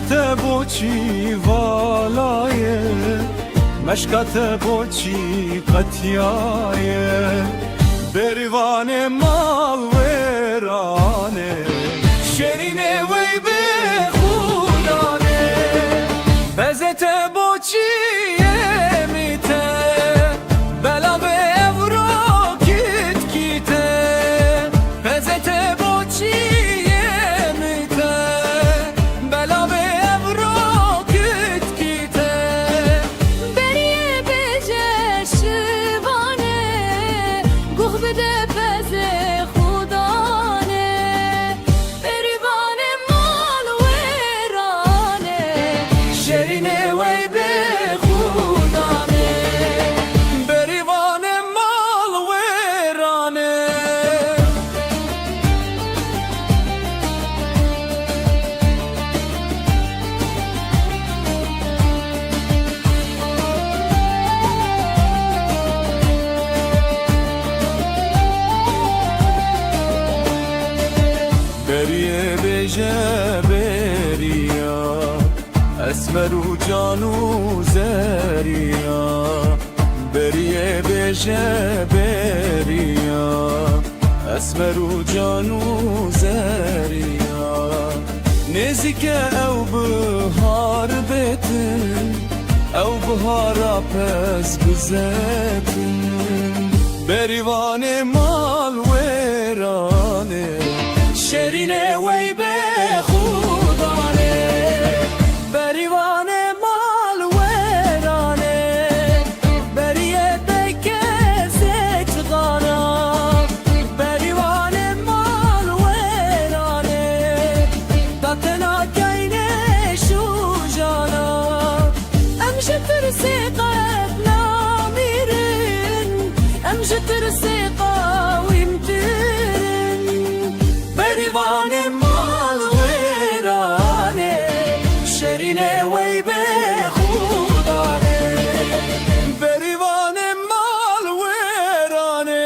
مشکات بوچی والایه مشکات بوچی قطیایه بریوان مال ویرانه شرینه وی به خودانه بزت بوچی میته بلا به افرو کیت کیته بزت بوچی میته بلا به افرو کیت کیته بریه بجه شبانه گوه بده بزه خودانه بریوان مال ویرانه شرینه وی به خودانه بریوان مال ویرانه بریه بجه بریا اسمر و جانو زریا بریه بجه بریا اسمر و جانو زریا نزیک او بهار بتن او بهارا پس بزتن بریوان مال ویرانه شرینه وی به خودانه بریوان مال ویرانه بریه بکه زکدانا بریوان مال ویرانه داتنا کینه شو جانا امشه ترسی قبلا میرن امشه ترسی قاویم ترن بریوان مال ویرانه شرینه وی به خودانه بریوان مال ویرانه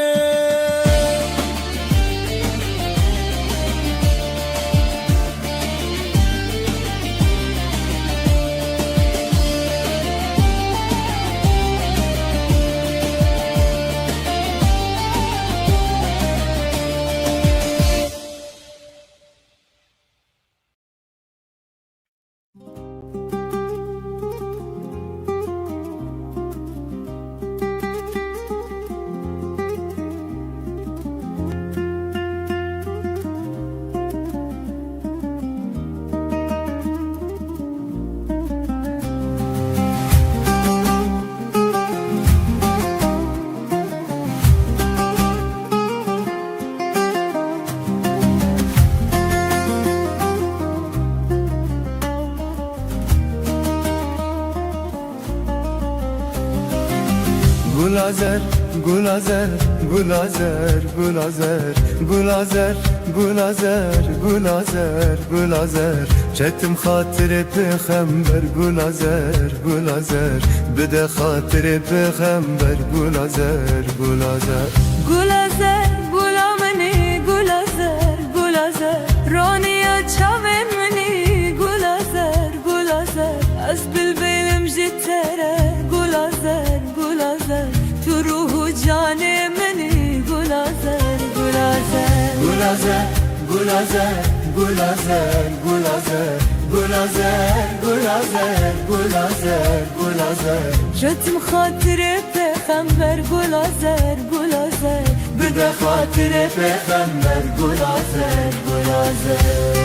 Gulazer, gulazer, gulazer, gulazer, gulazer, gulazer, gulazer, gulazer çetim hatire peygamber gulazer, gulazer bide hatire peygamber gulazer, gulazer گلازر گلامنی گلازر گلازر رانیا چاوین منی گلازر گلازر از بلبلم جتره گلازر گلازر تو روح و جان منی گلازر گلازر Gulazer, gulazer, gulazer, gulazer gulazer, gulazer, gulazer, gulazer جتم خاطر پیغمبر گلازر گلازر بده خاطر پیغمبر gulazer, gulazer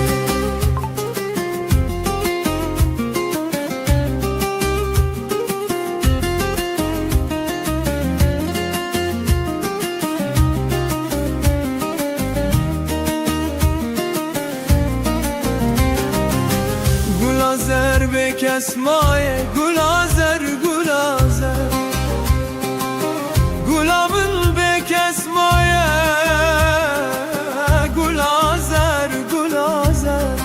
Gulazer bekes maye gulazer gulazer Gulamın bekes maye gulazer gulazer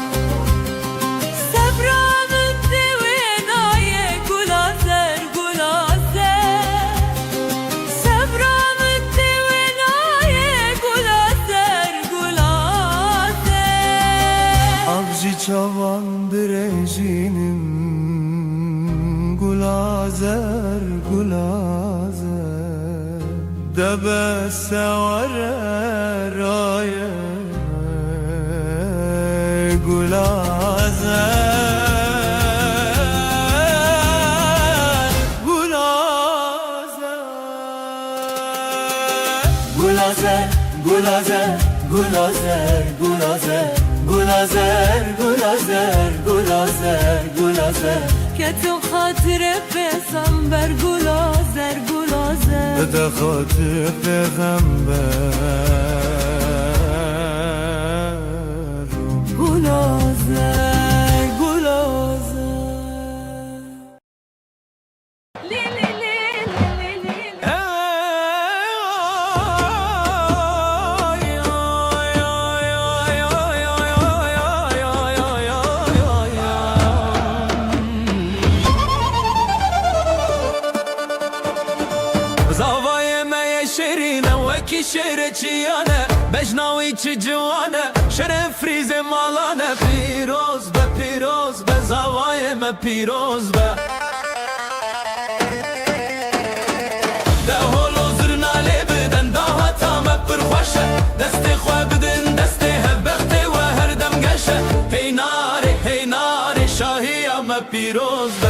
Sabramın devenaye gulazer gulazer Sabramın devenaye gulazer gulazer Avcı çavan birey جینم گل آذر گل آذر دب سوار رایه گل آذر گل آذر گل آذر گل آذر گل آذر گل آذر گل آذر گل آذر گل آذر گل آذر که تو خاطر پیغمبر گل آذر گل آذر بده خاطر پیغمبر گل آذر گل آذر لی لی لی لی لی لی. زاوای می شیرینه وکی شیر چیانه بجناوی چی جوانه شیر فریز مالانه پیروز به زاوای می پیروز به ده هولو زرنالی بدن ده هاتا می پرخوشه دستی خواه بدن دستی هبختی و هر دم گشه هی ناری شاهی می پیروز به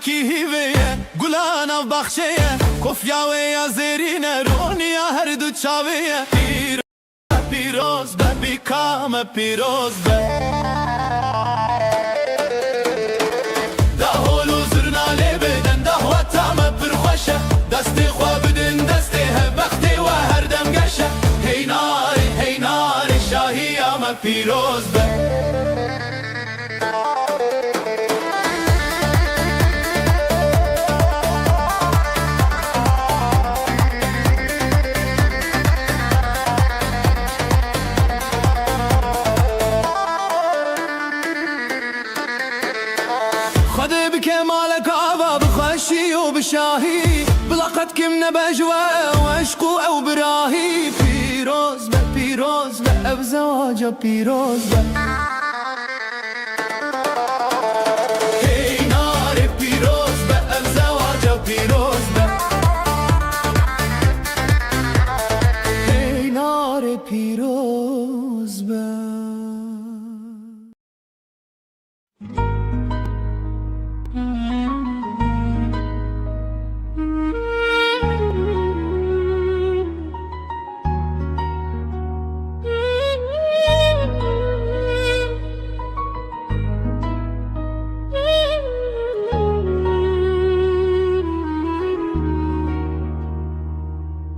کی هیویه گلانا بخشیه کفیاوه یا زیرینه رونیا هر دو چاویه پیروز به بیکام پیروز به ده هولو زرنالی بدن ده وطام پرخوشه دستی خواه بدن دستی هبختی و هر دم گشه هی ناری شاهی آم پیروز به بشاهي بلقد كمنا بجوا وعشقو او براهي پیروز به بزواجه پیروز به هی نار پیروز به بزواجه پیروز به هی نار پیروز به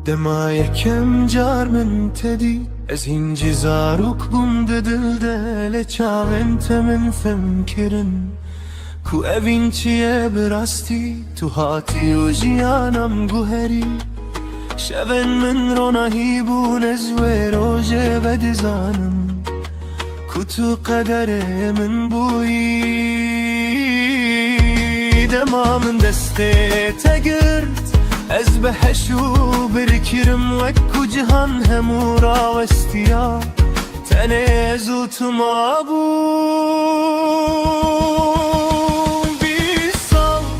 دما یکم جار من تدی از هینجی زاروک بوم ده دل دل چاوینت من فهم کرن کو اوین چیه براستی تو هاتی و جیانم گوهری شون من رو نهیبون از و روژه بدزانم کو تو قدر من بویی دما من دسته تگرد از بهشو برکرم وکو جهان همو راوستیا تنزو تو ما بوم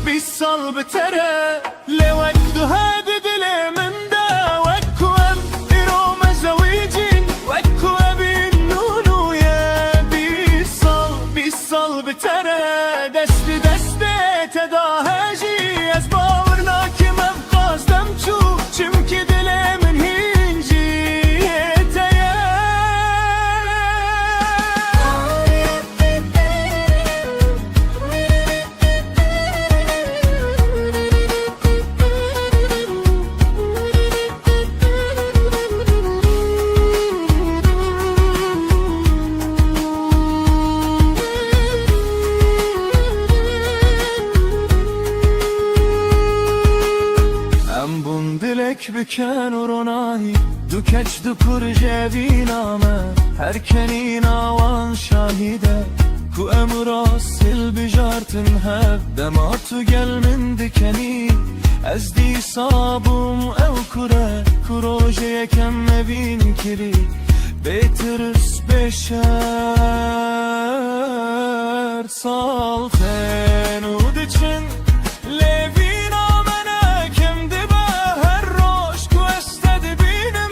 بیس سال بتره لوک دو هد دل من دا وکو ام ایرو مزویجین وکو ابین نونویه بیس سال بتره دست تداهجی از باورنا که مفقاستم چو چم که دل من هینجی تیه بکن و رونایی دو کچ دو کرجه بینامه هر کنی ناوان شاهیده کو امرا سل بجارتن هب دما تو گل من دکنی از دی صابم او کره کروجه یکم مبین کری بیترس بشر سال خنو دچن لیوین آمنه کم دبه هر روش کو استد بینم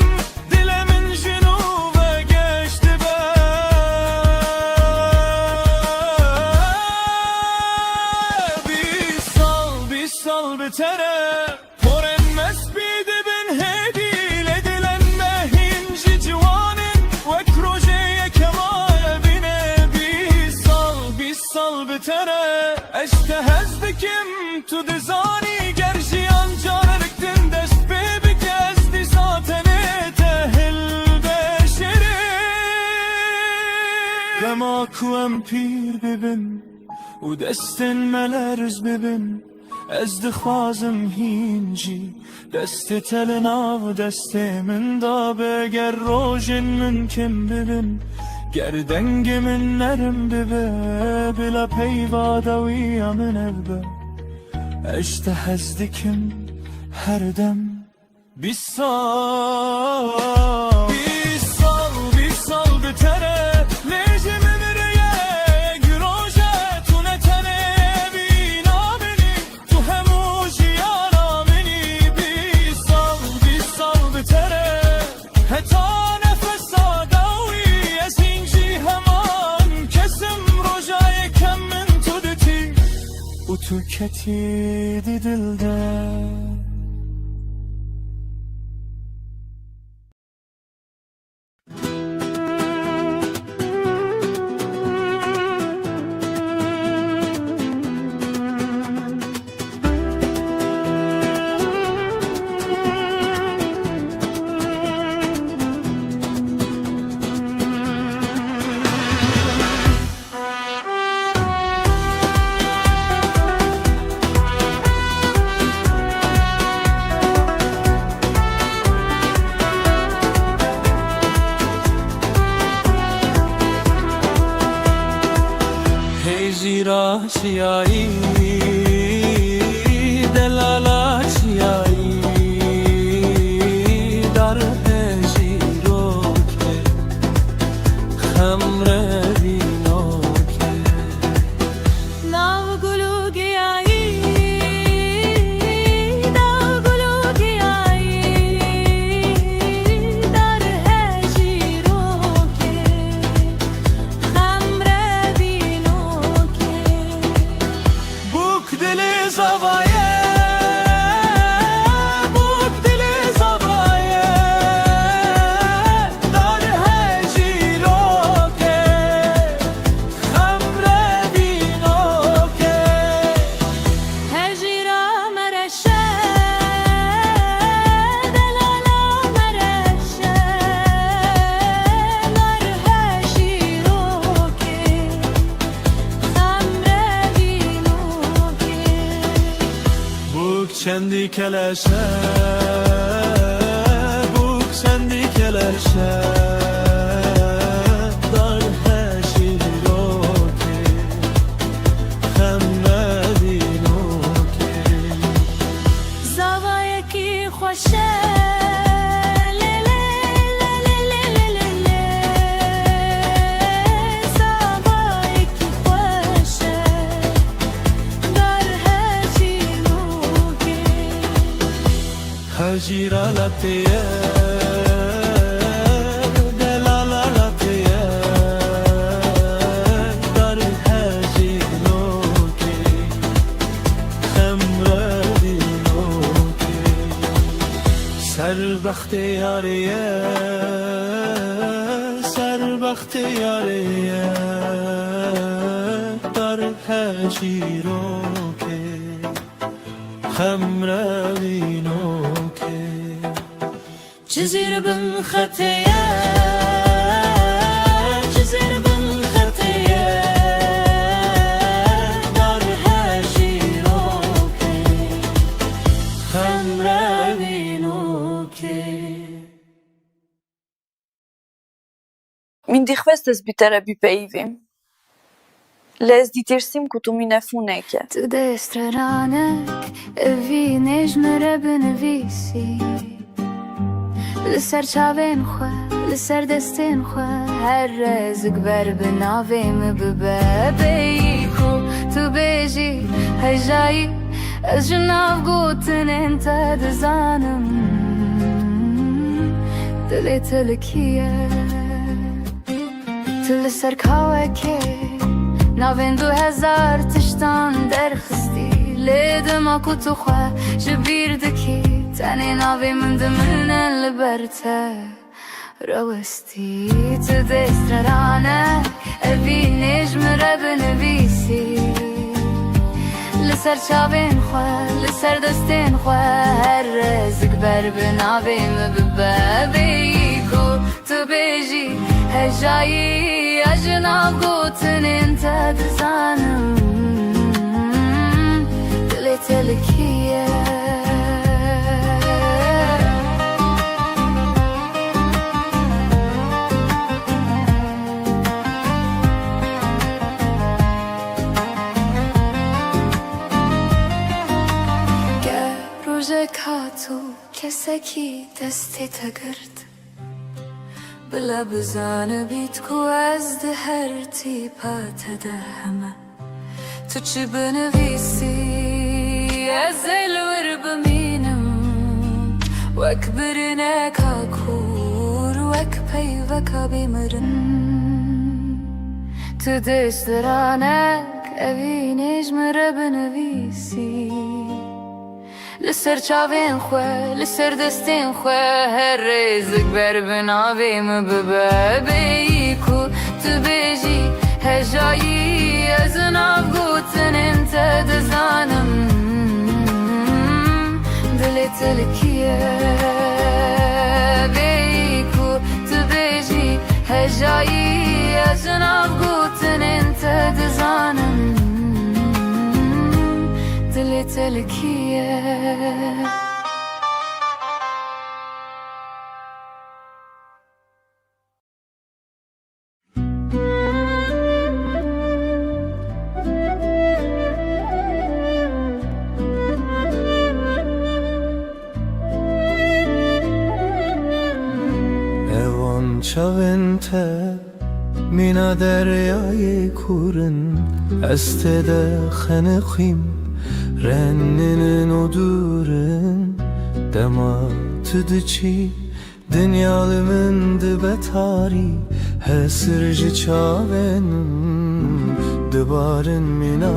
دل من جنوب گشت به بی سال بتره پرن مسبید بن هدی لدلن مهینجی جوانن وک روژه کمال بینه بی سال بتره اشتهز بکم تو دزانی گرژیان جارکتن دست ببک از دی ساتنه تهل بشره دما کوام پیر ببن و دستن ملرز ببن از دخوازم هینجی دست تلنا و دست من دا بگر روژن من کم ببن گردنگ من نرم ببه بلا پیوادوی من ابه اشتهز دکم هر دم بی سال بتره لیجه ممریه گروژه تو نتنه بینا منی تو همو جیانا منی بی سال بتره حتا نفس آداوی از اینجی همان کسم روژای کم من تو دتی و تو کتی دی دلده زیرا چیایی دلالا چیایی در هجیرو که خمره بینو که ناو گلو گیایی ناو گلو گیایی در هجیرو که خمره بینو بوک دل زوایه بوک دل زوایه در هجیرو که خمره بینو که هجیرا مرشه دلالا مرشه در هجیرو که خمره بینو که بوک چندی کلشه بوک چندی کلشه در هجیرو که خمره بینو که زاوایه کی خوشه لیلی لیلی لیلی زاوایه کی خوشه در هجیرو که هجیرا لطیه دلالا لطیه در هجیرو که خمره بینو که سر بخت یاریه سر بخت یاریه در هجیرو که خمره بینو که جزیر بن خطیه جزیر بن خطیه در هجیرو که خمره بینو Min dikhvestes bitere bipejvim. Les ditirsim ku tu mine funeke. Të destra ranek e vinesh në rebën e visi Lësër qaven khua, lësër destin khua Herre zëgber bënave më bëbebe Ku të beji hajjai Ez gjënav gotën e në të dëzanëm Të le të lëkije Të lësër kawe ke Navên 2000 të shtanë dërkhësti Ledë ma ku të khua që birë dëki Tani navi më ndëmënë në bërte Rëvësti të destra rane E vinesh më rebën e visi Lësër qavin khua, lësër dëstin khua Herre zëkber bë navi më bëbebe Ku të beji hejjaji Ajnav gotën e në të dëzanëm Të le të lëkije Gërë ka tu kese ki desti të gërt بلا بزانه بیت کو از ده هر تیپا تدهمه تو چی بنویسی از الور بمینم وک برنه کا کور وک پی وکا بیمرن تو دست رانک اوینش مره بنویسی لسر چاوین خواه لسر دستین خواه هر ریزک بر بناوی مببابی کو تو بیجی هجایی از ناف گوتن انت دزانم دلی تلکیه بی کو تو بیجی هجایی از ناف گوتن انت دزانم دلی تلکیه Evan çavente mina deryayı kurun Estede xenexim Renninin odurun Dematıdıçı Dünyalımın dıbetari Hesirci çavenim Dıbarın minabari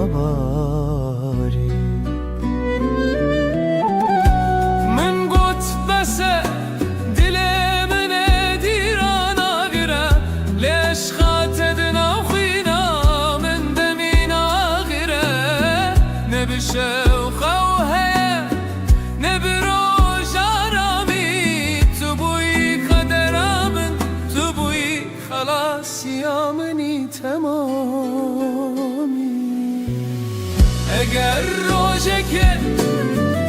Min gut bese Dilimin edirana gire Leş xatedin avkhina Min demina gire Ne bir şey اگر روزه که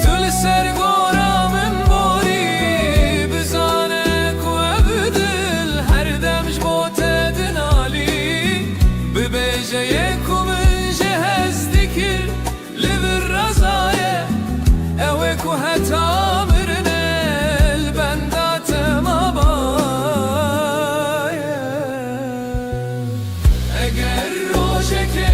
طول سرگارم باری بزانه کو بدل هر دمش بوته دنالی ببیجه یکو من جهز دکر لبر رزایه اوه کو حتا مرنه البندات مبایه اگر روزه که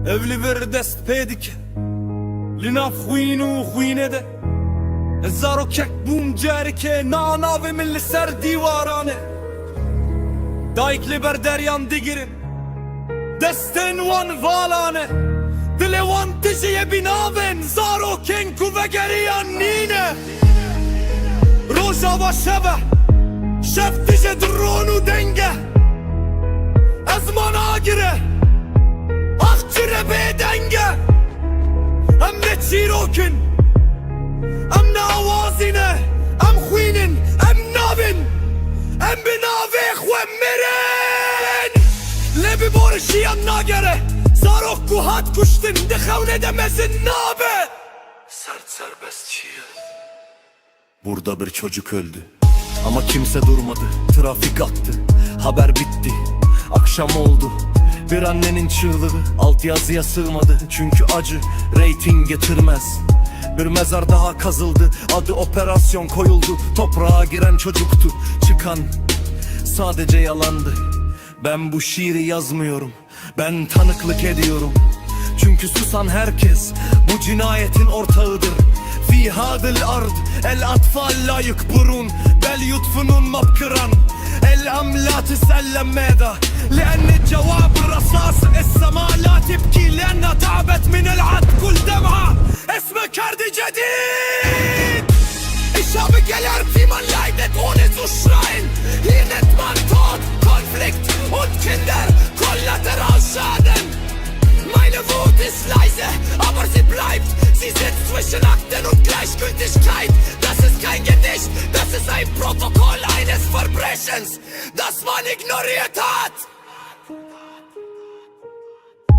Evli bir dest pedik Lina خوين خوينه ده الزارو كك بوم جاركه ناناوي من لسر ديوارانه دايك لبر دريان ديگرن دستن وان والانه دل وان تجي بناون زارو كنكو وگريان نينه روزا و شبه شب تجي درونو دنگه ازمان آگره اخچره بدنگه ام نتشيروكن ام ناوازينه ام خوينن ام نابن ام بنافيخ ومرن لبي بورشيان ناگره زاروكو هات kuştun دخونه demezin nabe Sert serbest şiir Burada bir çocuk öldü ama kimse durmadı. Trafik attı, haber bitti. Akşam oldu, bir annenin çığlığı altyazıya sığmadı. Çünkü acı reyting getirmez. Bir mezar daha kazıldı, adı operasyon koyuldu. Toprağa giren çocuktu, çıkan sadece yalandı. Ben bu şiiri yazmıyorum, ben tanıklık ediyorum. Çünkü susan herkes bu cinayetin ortağıdır. في هذا الأرض الأطفال لا يكبرون بل يدفنون مبكرا الأم لا تسأل ماذا لأن الجواب الرصاص السماء لا تبكي لأنها تعبت من العد كل دمعة اسمك كرد جديد Ich habe gelernt, wie man leidet, ohne zu schreien. Hier nennt man Tod, Konflikt und Kinder Kollateralschaden. Meine Wut ist leise, aber sie bleibt. Sie sitzt zwischen Akten und Gleichgültigkeit. Das ist kein Gedicht, das ist ein Protokoll eines Verbrechens, das man ignoriert hat.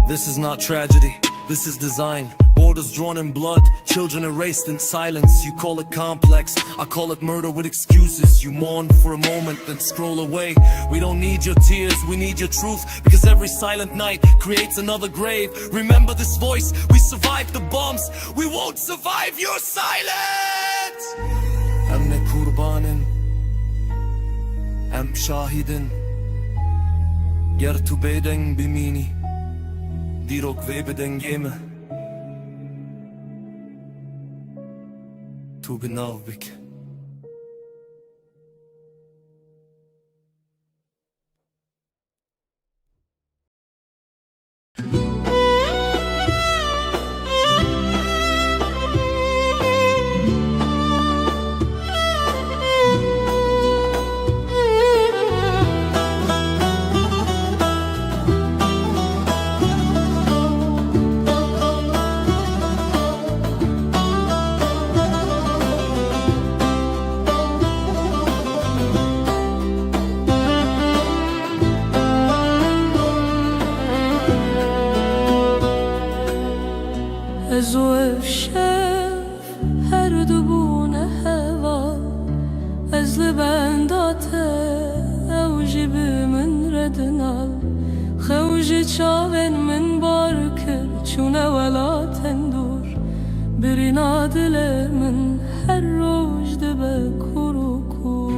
This is not tragedy, this is design. Borders drawn in blood, children erased in silence. You call it complex, I call it murder with excuses. You mourn for a moment, then scroll away. We don't need your tears, we need your truth. Because every silent night creates another grave. Remember this voice, we survived the bombs. We won't survive your silence. Hem ne kurbanın, hem şahidin. Ger tu beden bimini, dirok ve beden geme. Tu genau bik. زوف شف هر دبونه هوا از لبنداته او جيبي من ردنال خوجي چاون من باركر چونه ولا تندور برينا دل من هر روج دبه كروكو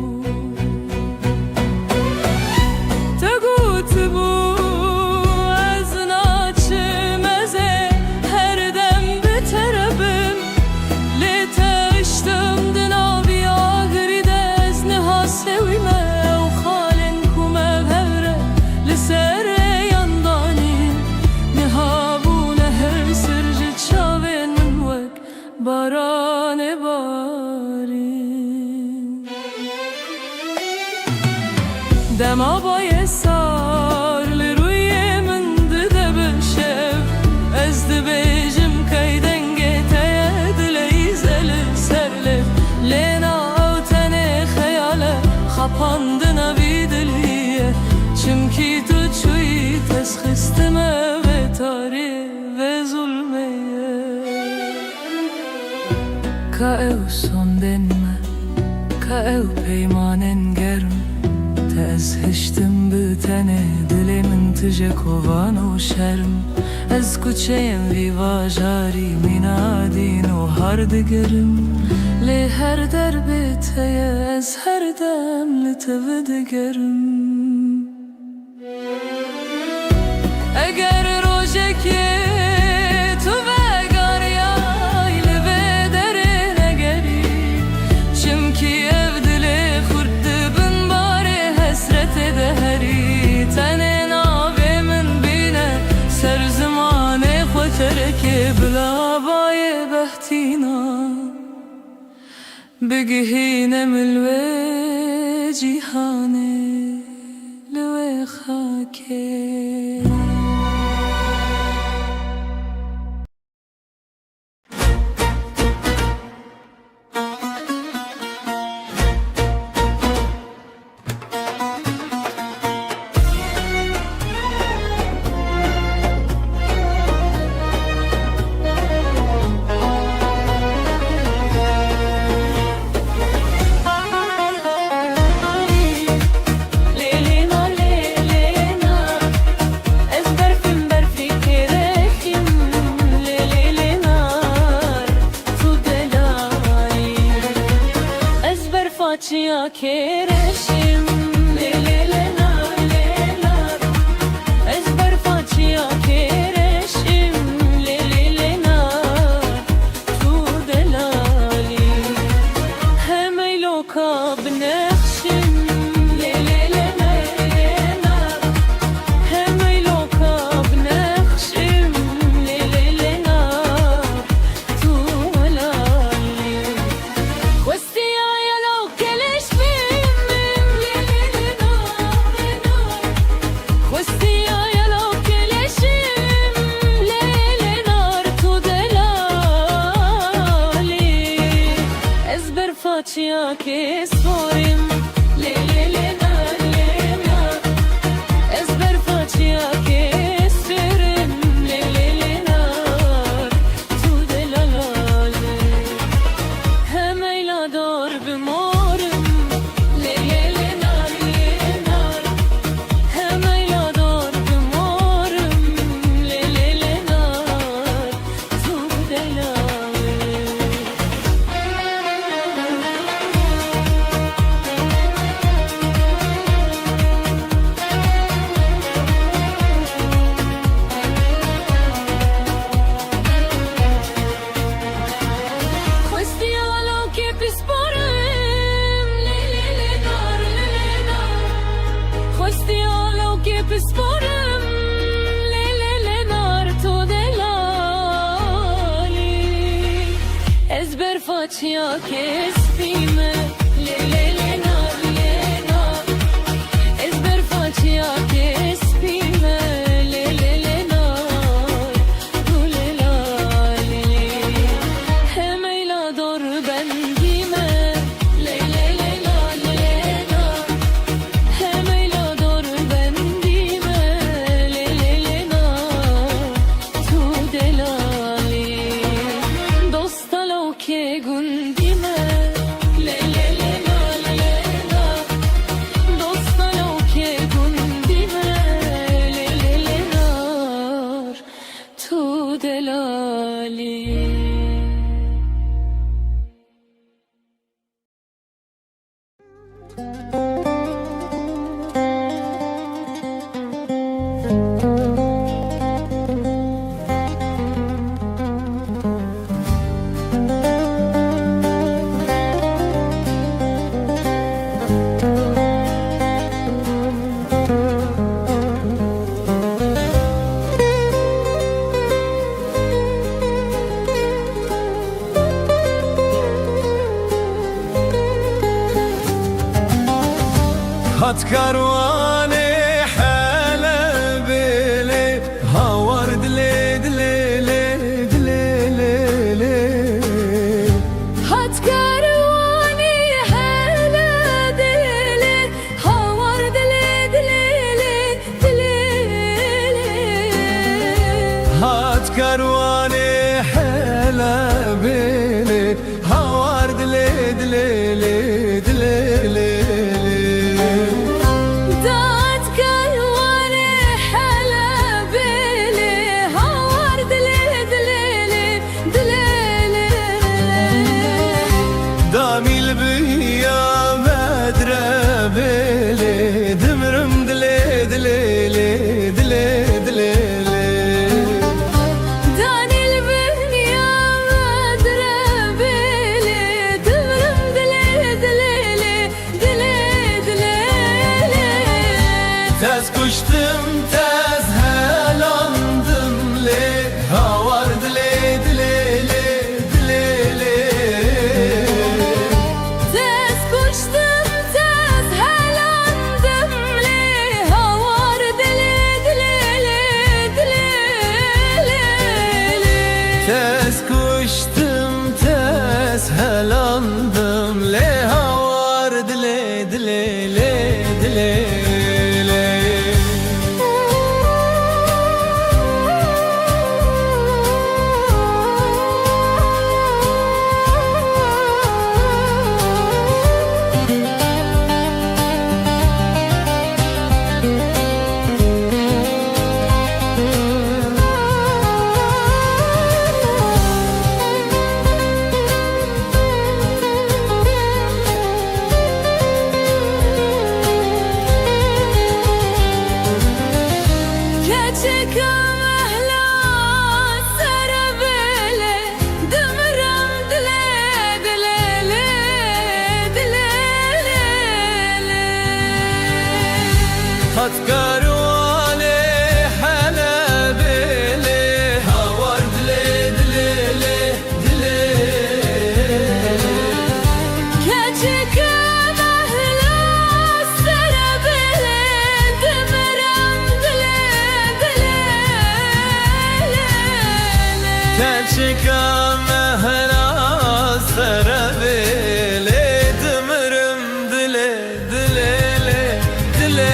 تقوت بو باران باری دما بای سار لروی من ده بشف از ده بیجم کیدنگه تیه دلی زل سرلف لینا او تنه خیاله خپاندنا بی دلیه چمکی تو چوی تسخستمه و تاری و ظلمیه كأو صندنما كأو بيمانن گرم تأزهشتم بتنه دلی من تجه کوان و شرم از کوچه‌ام ویواژاری مینادین و هر دگرم لی هر در بیتیه از هر دم لتو دگرم اگر روژه که تركي بلا باي بهتينا بقهينا من الوجه هاني لوي خاكي Facia kereşim le le le nar le nar ezber facia kereşim le le le nar tu delali hem eyloka bneşim le le le nar hem eyloka bneşim le le le nar tu delali questi Facia che sporim le le le nar ezber facia che sperim le le le nar tu delalale hem eylador bimorim le le le nar hem eylador bimorim le le le nar tu delalale Sporım le le le nar tu delali ezber facia che spime le le le nar ezber facia che spime le le le nar tu delali hem eylador bendime le le le nar hem eylador bendime le le le nar tu delali dostalo che gundime le le le nar dostalo che gundime le le le nar tu delali هات كرواني حلا بلي هاور دلي دلي دلي دلي هات كرواني حلا دلي هاور دلي دلي هات كرواني حلا بلي هاور دلي دلي دلي yapıştım tez helandım le havar dile dile le dile le. Hatkarwane halabele havar dile dile le dile. Keçik mahla sarabele demiram dile dile Kelçika mehla sarabele demirim dile dile le dile.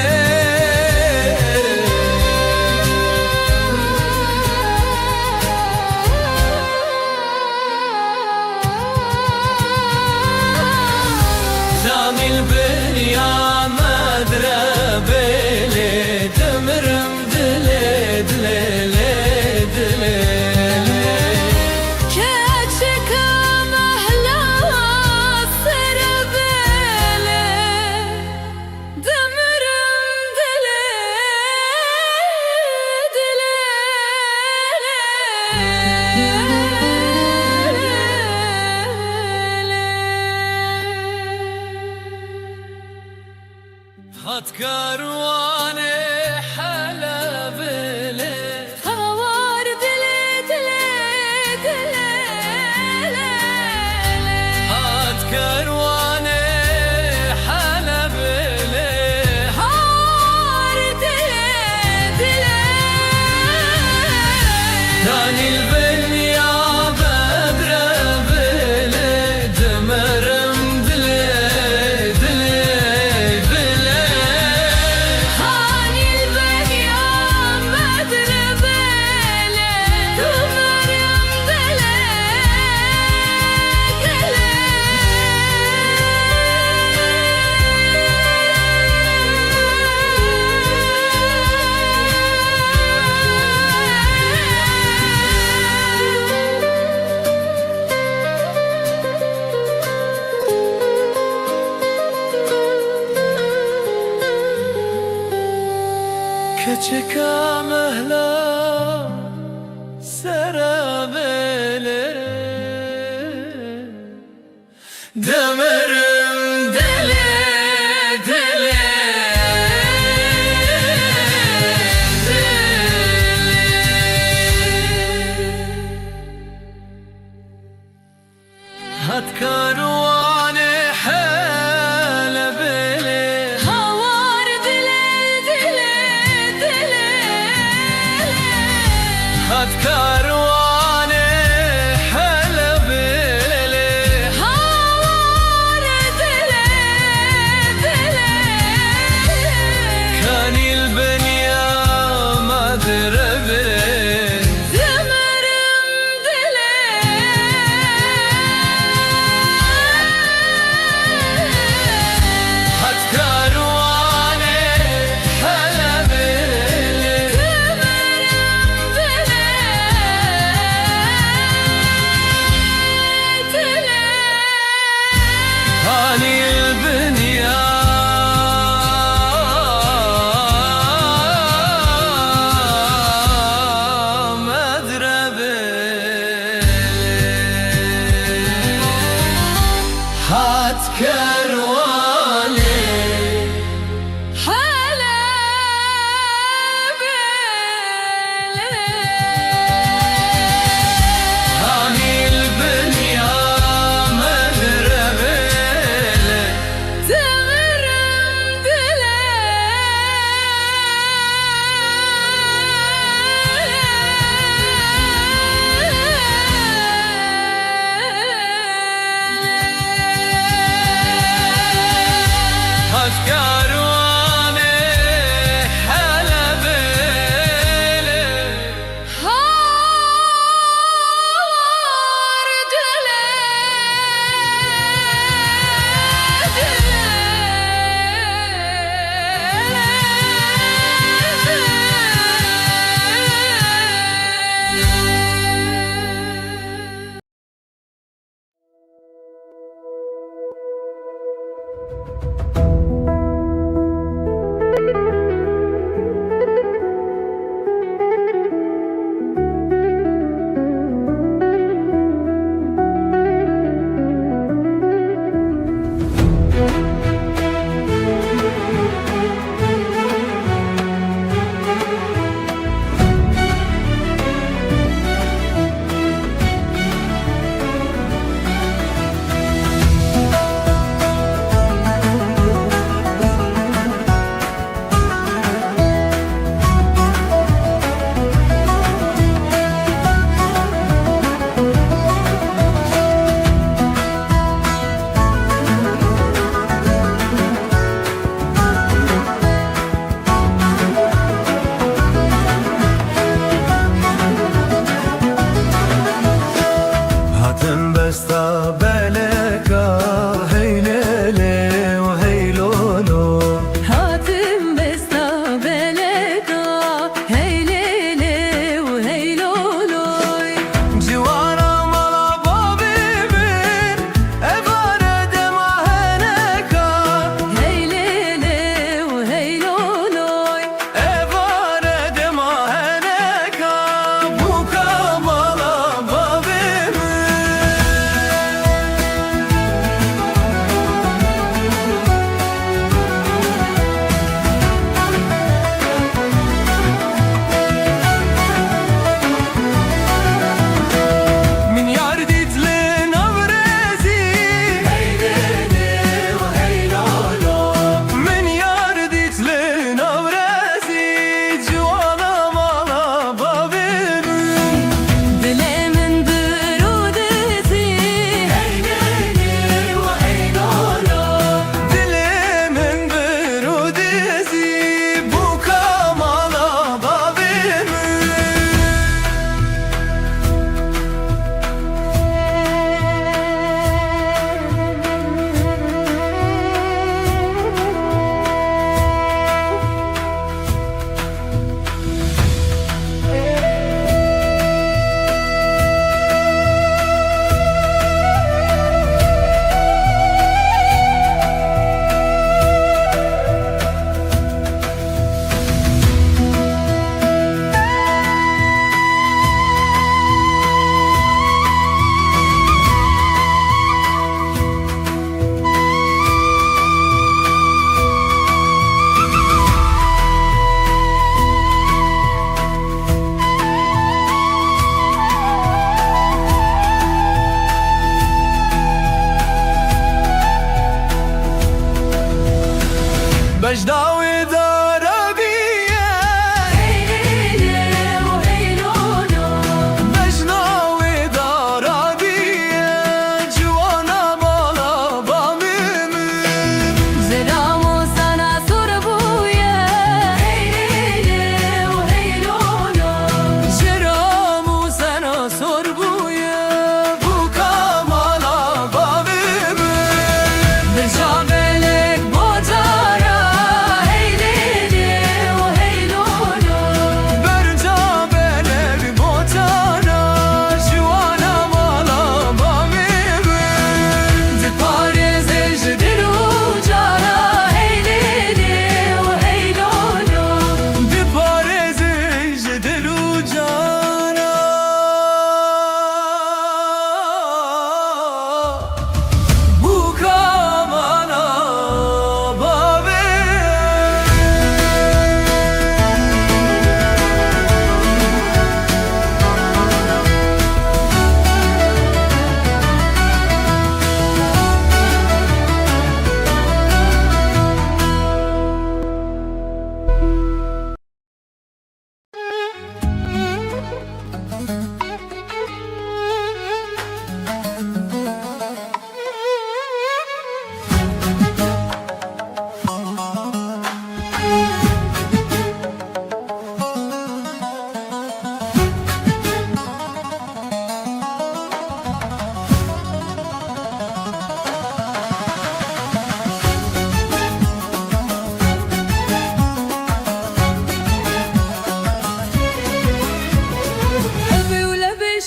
Camil ya madrebele demirim dile dile le dile. Keçik mahla sarabele demiram dile Hatkarwane halabele havar dile dile dile Hatkarwane halabele havar dile dile Danil ben ya bedrebele demerim dile dile dile. Hanil ben ya medrebele dömerim dile Keçika mehla sarabele demerim dile dile Hatkarwane halabele havar dile dile dile Hatkarwane halabele havar dile dile Kanil ben ya madrebe dömerim dile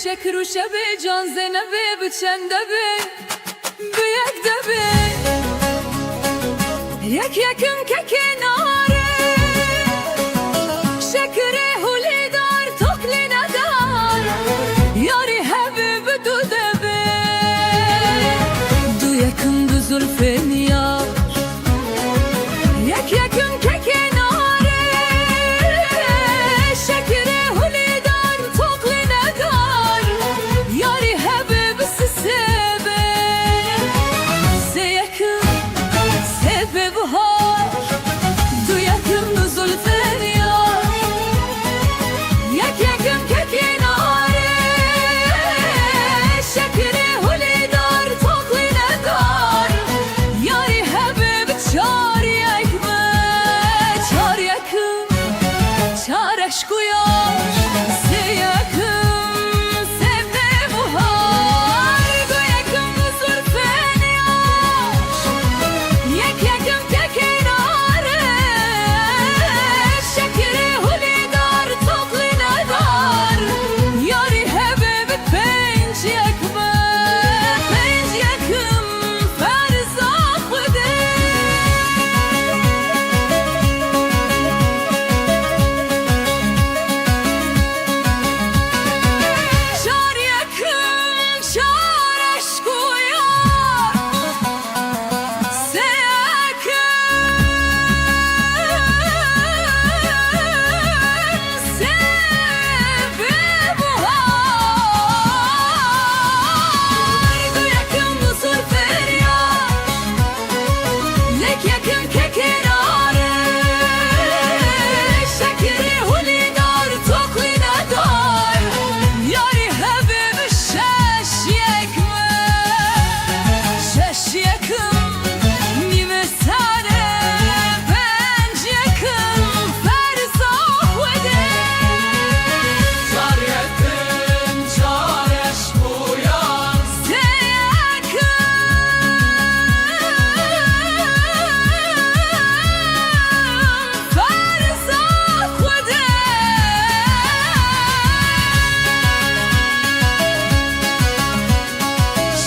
شکر و شب جان زنبه بچنده به یک دبه یک یکم که کناره شکر هولی دار تکلی ندار یاری حبیب دو دبه دو یکم دو زلفین یار یک یکم که کناره شکر هولی دار تکلی ندار یاری حبیب سسبه سه یکم سبه بهار دو یکم دو زلفین یار یک یکم که کناره شکر هولی دار تکلی ندار یاری حبیب چار یکمه چار یکم چار عشق و یار سه یکم سبه بهار دو یکم دو زلفین یار یک یکم که کناره شکر هولی دار تکلی ندار یاری حبیب پنج یکمه پنج یکم فرزا خوده چار یکم چار عشق و یار سه یکم سبه بهار دو یکم دو زلفین یار یک یکم که کناره شکر هولی دار تکلی ندار یاری حبیب شش یکمه شش یکم نیمه سره پنج یکم فرزا خوده چار یکم چار عشق و یار سه یکم فرزا خوده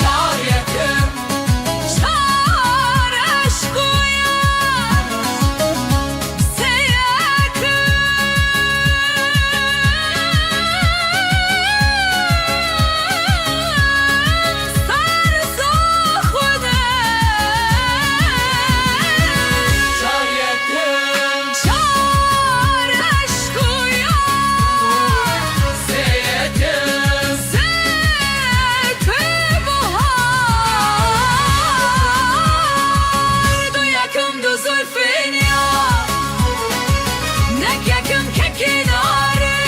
چار یکم چار عشق و یار سه یکم فرزا خوده چار یکم چار عشق و یار سه یکم سبه بهار دو یکم دو زلفین یار یک یکم که کناره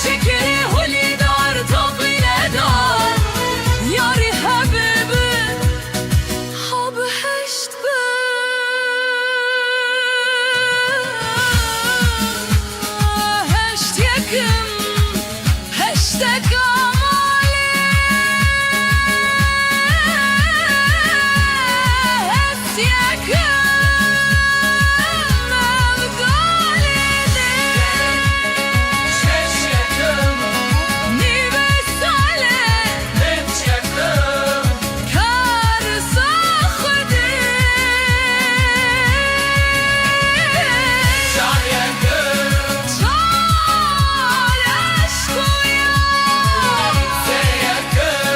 شکر هولی دار تکلی ندار یاری حبیب هشت به هشت یکم هشت کاماله هشت یکم مبداله شش یکم نیمه ساله پنج یکم کار ساخته چار یکم چار عشق و یار سه یکم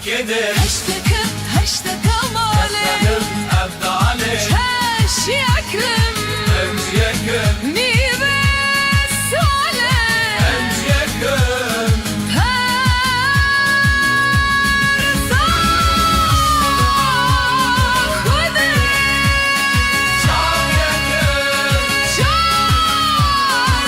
كده هشتكم هشتكم عليه أسلم أبدأ عليه هش يكرم أنت يكرم مي بس عليه أنت يكرم هرزا خذي شعر يكرم شعر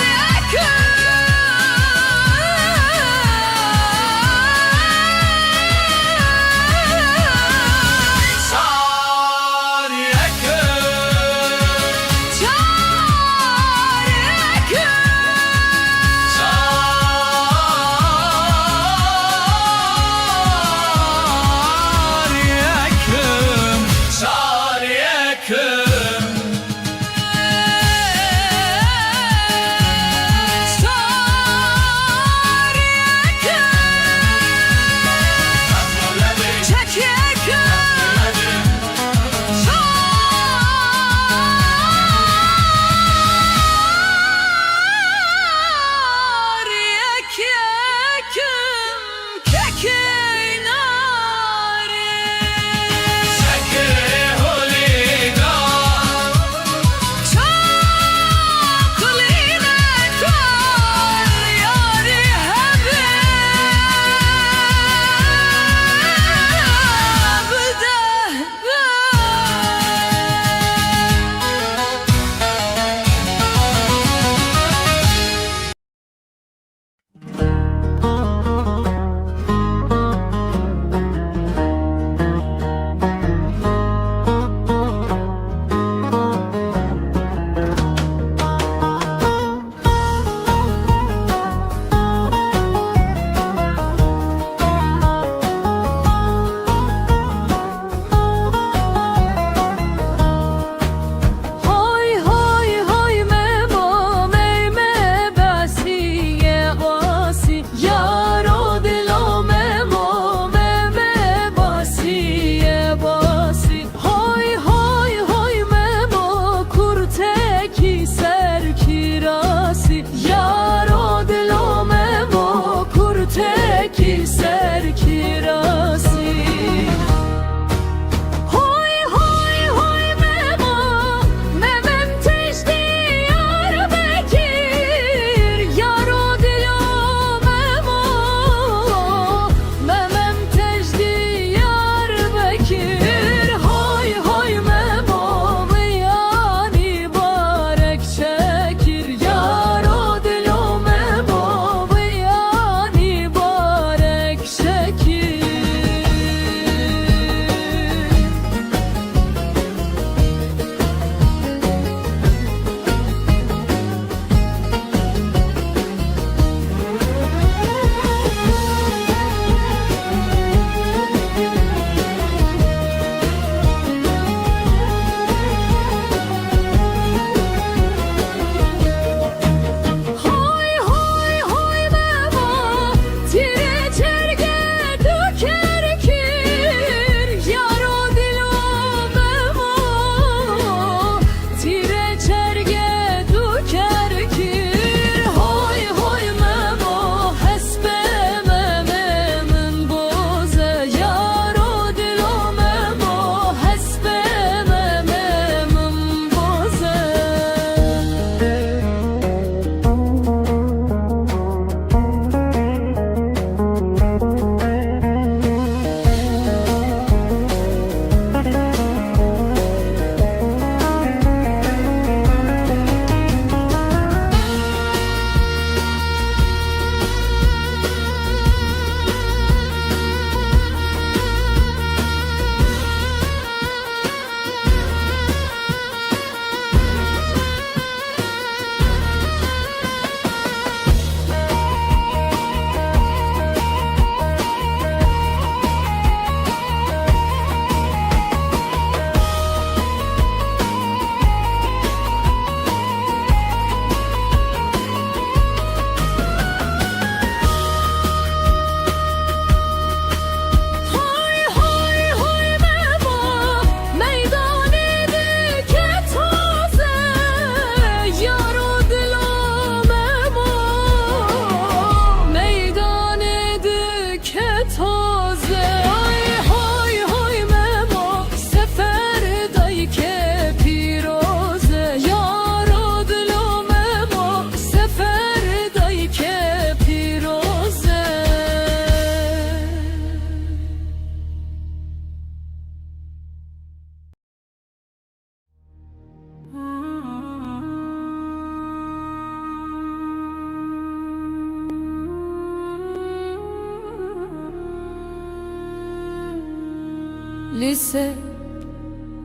لسه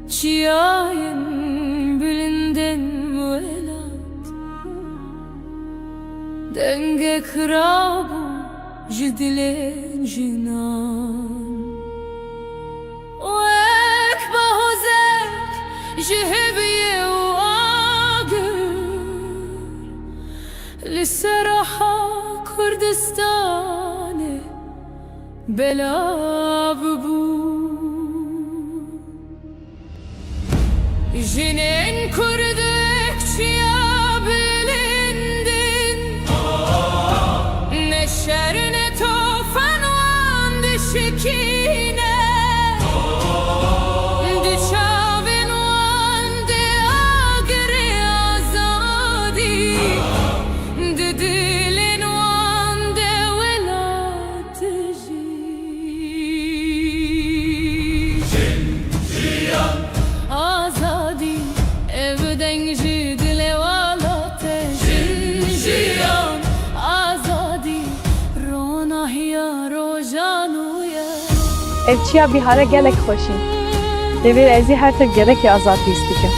çiğayın bilinden velat denge krabu jidilen jinan وك بهزك جهبي وآقر للسراحة كردستان بلا ببو جنين كردك çiğa bilindin Ne şer ne tofan vandı şekine Düşavin vandı agri azadi Dedilin vandı velatıcı Azadi evden jidile valate Jiyan azadi ronahya rojanuya Evçiya bihara gelek xoşin. Devir ezi her tek gerek ya azad istikim.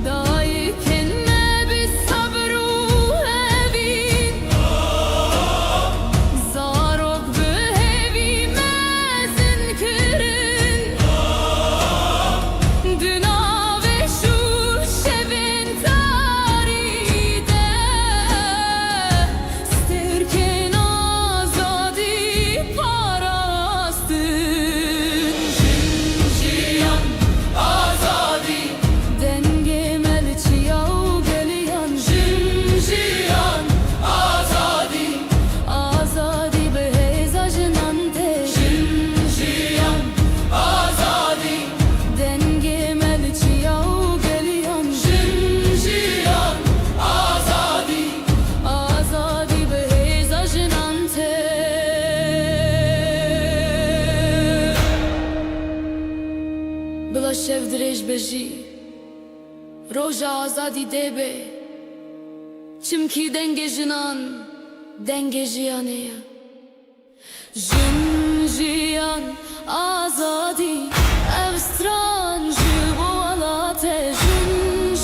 Dayken me bir sabru evin Zarok behevi mezin kirin Düna ve şu şevin taride Sterken azadi parastın Jiyan azadi denge melçiyav geliyan Jiyan azadi azadi behezajnante Jiyan azadi denge melçiyav geliyan Jiyan azadi azadi behezajnante Bila şevdirej beji Roja azadi debe Çimki denge jinan Denge jiyaneya Jin jiyan azadi Evstran jibo alate Jin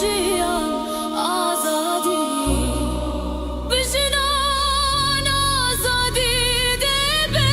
jiyan azadi Bijinan azadi debe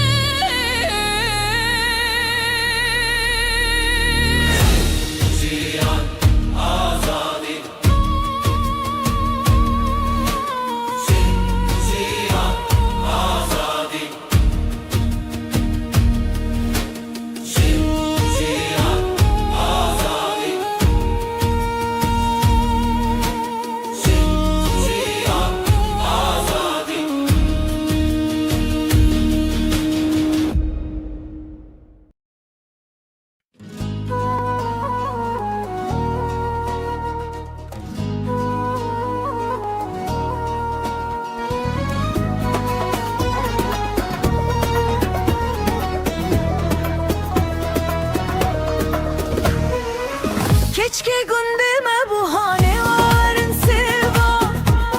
Keşke gündeme bu hane varın seva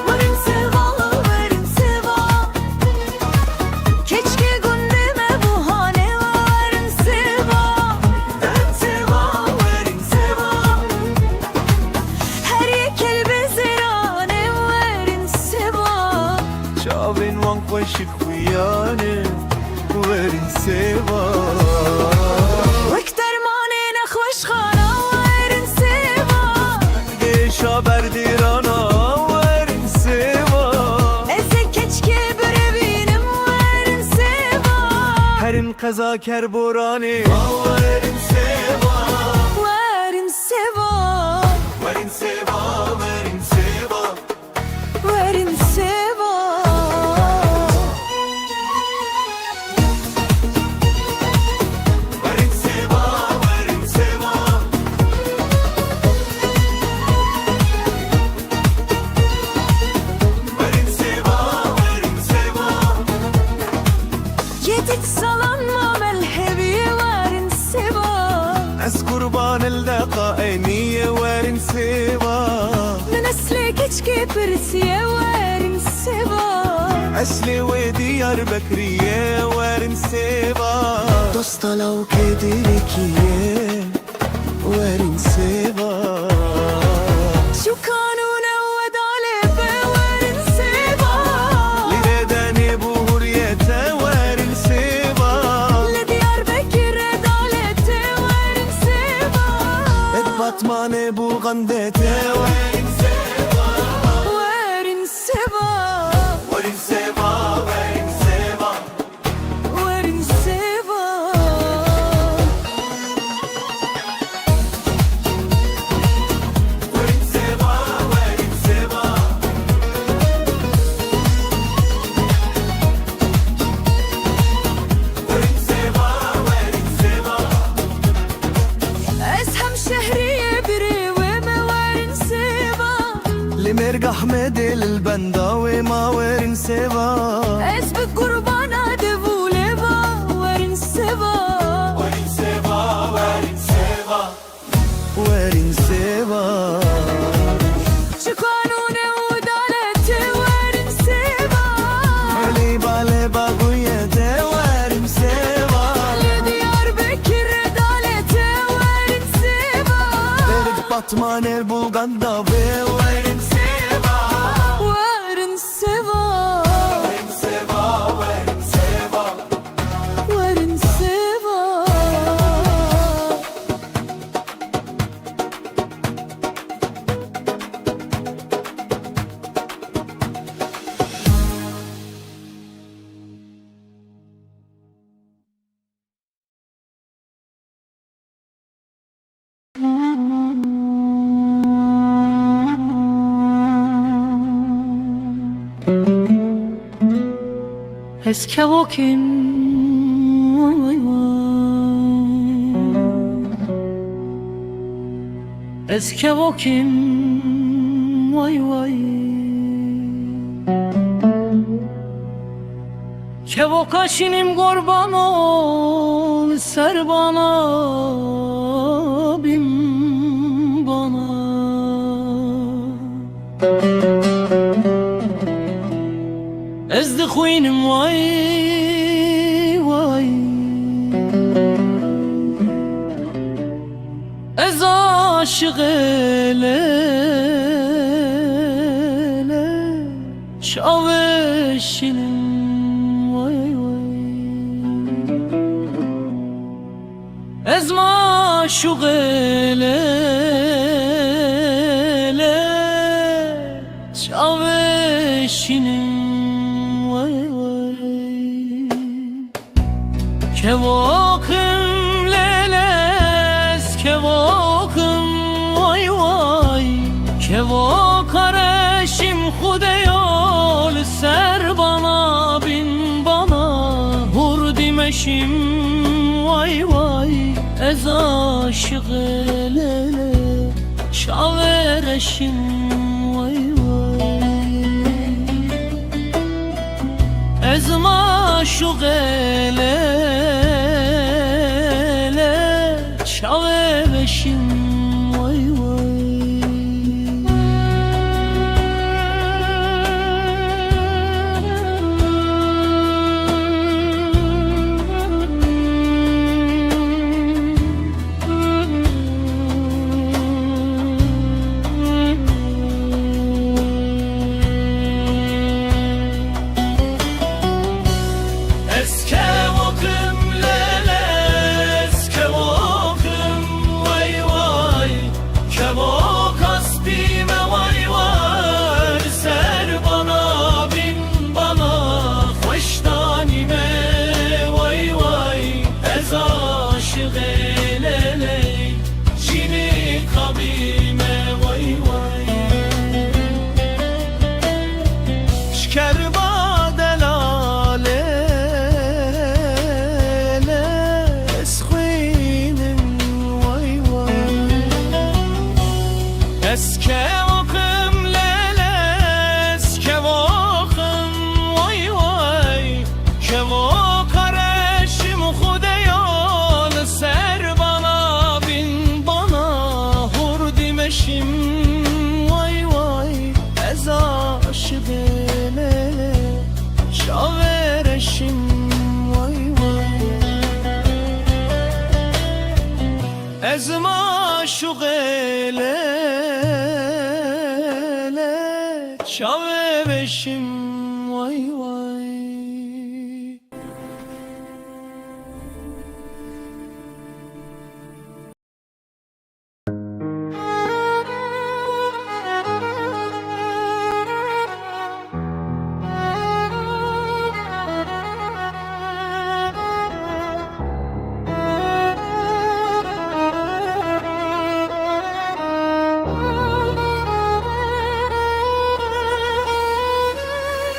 Varın seva, varın seva Keşke gündeme bu hane varın seva Varın seva, varın seva Her yekel bezirane varın seva Çavin van koşuk uyane Verin seva Vek dermane nekhoş khana varın seva Şaberdirana verin seva Eze keşke berevinim varın seva Herin kaza kerborani verin seva Varın seva Verin seva, verin seva Verin seva Verin seva, verin seva Verin seva, verin seva Yedit salanma melhebi varın seva Ez kurban الدقا عيني وارن سوا من أسلك keşke persiye varın seva سوا أصلي وديار بكرية وارن سوا دوستا لو كدركية وارن سوا شو كانوا نود على وارن سوا لرداني بهورية وارن سوا لديار بكر دالت وارن سوا اتبطماني بوغندت وارن سوا وارن سوا وارن سوا وارن سوا وارن سوا وارن سوا وارن سوا وارن سوا وارن سوا اسهم شهرية بري وما وارن سوا لمرجح مدل البنداوي ما وارن سوا اس بقربانا دفو لبا وارن سوا وارن سوا وارن سوا وارن سوا شو كانوا نود على وارن سوا علي بالي باقوية وارن سوا لديار بكر دالت وارن سوا درد بطمان البلغندا وارن سوا وارن سوا وارن سوا وارن سوا وارن سوا Es que walking Es que walking vay vay Kevoka şinim kurban ol ser bana bin bana Ez de خوینم وای وای Ez aşık ele şaveşinim vay vay Ez maşuq ele şaveşinim Kevokum leles kevokum vay vay Kevok areşim xudeyol ser bana bin bana Hur dimeşim vay vay Ez aşık elele şavereşim vay vay Ez maşuq ele şaveşim vay vay maşuq ele çave beşim vay vay.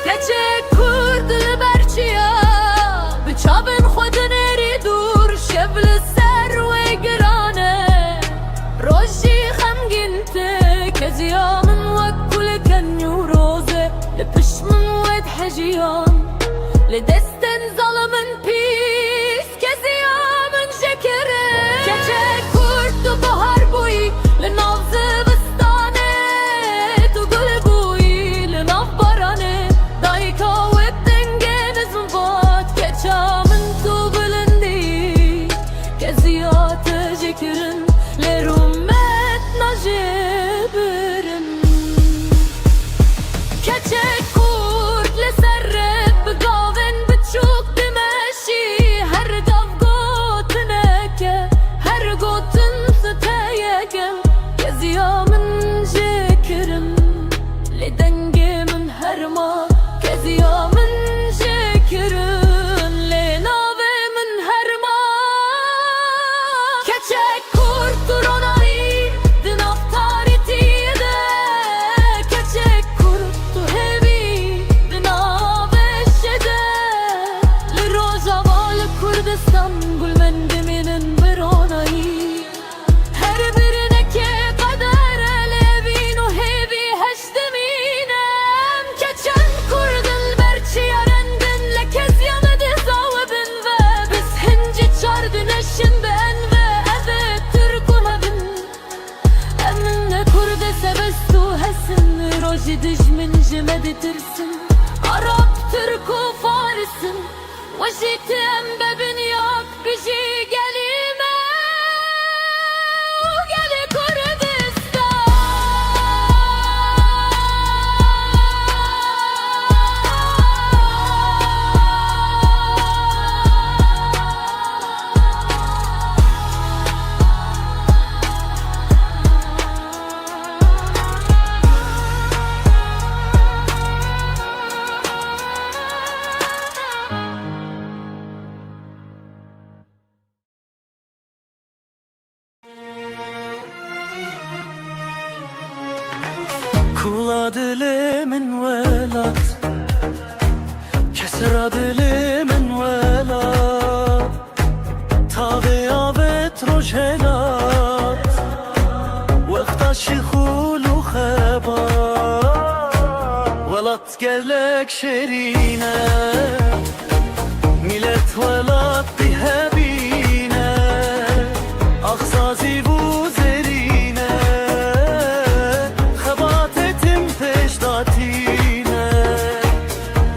Keçek kurd berçiya Bıçabın xwedin eri dur Şevl ser ve girane Rojî xemgîn te Keziya min wek kulken yûroze Li piş min wed hejiyan Li destin zalimin pîs Keziya min jekirin Keçek kurd du bahar bûyî Li nav zivistane Tu gul bûyî li nav baranê Dayka web dengeniz vat Keça min tu bilindî Keziya te jekirin Li rûmet najebirin Keçek kurd li ser reb Bigavên biçûk dimeşî Her gav gotineke Her gotin steyeke Keziya min jekirin Li dengê min herma Keziya min jekirin Li navê min herma Keçek kurd tu ronayî Di nav tarîtiyê de Keçek kurd tu hêvî Di navê şede Li Rojava li Kurdistan Gulmendê mînin bi ronayî Her birinekê qedere lêvîn û hêvî heşdimînem Keçen kurdin berçiya rendin Li keziya me dizawebin ve Biz hincî çar dineşin bi enve Evê Türk û hevin Emin ne Kurde sebest û hesin Rojî dijmin ji me ditirsin Arap, Türk û Farisin Wejî ti em bebin yak bijî gelî me û gelî Kula dilimin velat Kesra dilimin velat Tavi avet rojhelat Wekta şikhul u khebat Velat gelek şerine Millet velat bihebine Aksazi bu zerine Khebat etim peşdatine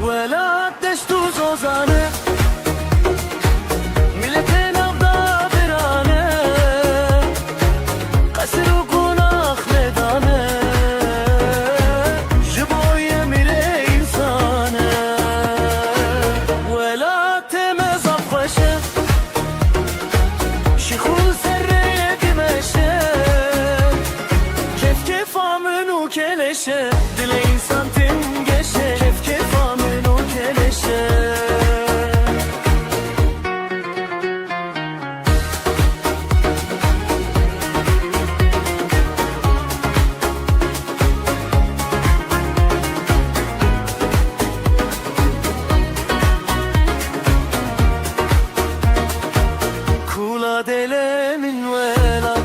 Velat deştu zozane Milletin avda birane Kasır u gunah nedane Jiboye mire insane Velat temez afvaşe Şikhul serreye dimeşe Kef kef amın u keleşe Dile insan tim geçe Kef kef amın u keleşe Kula delemin velat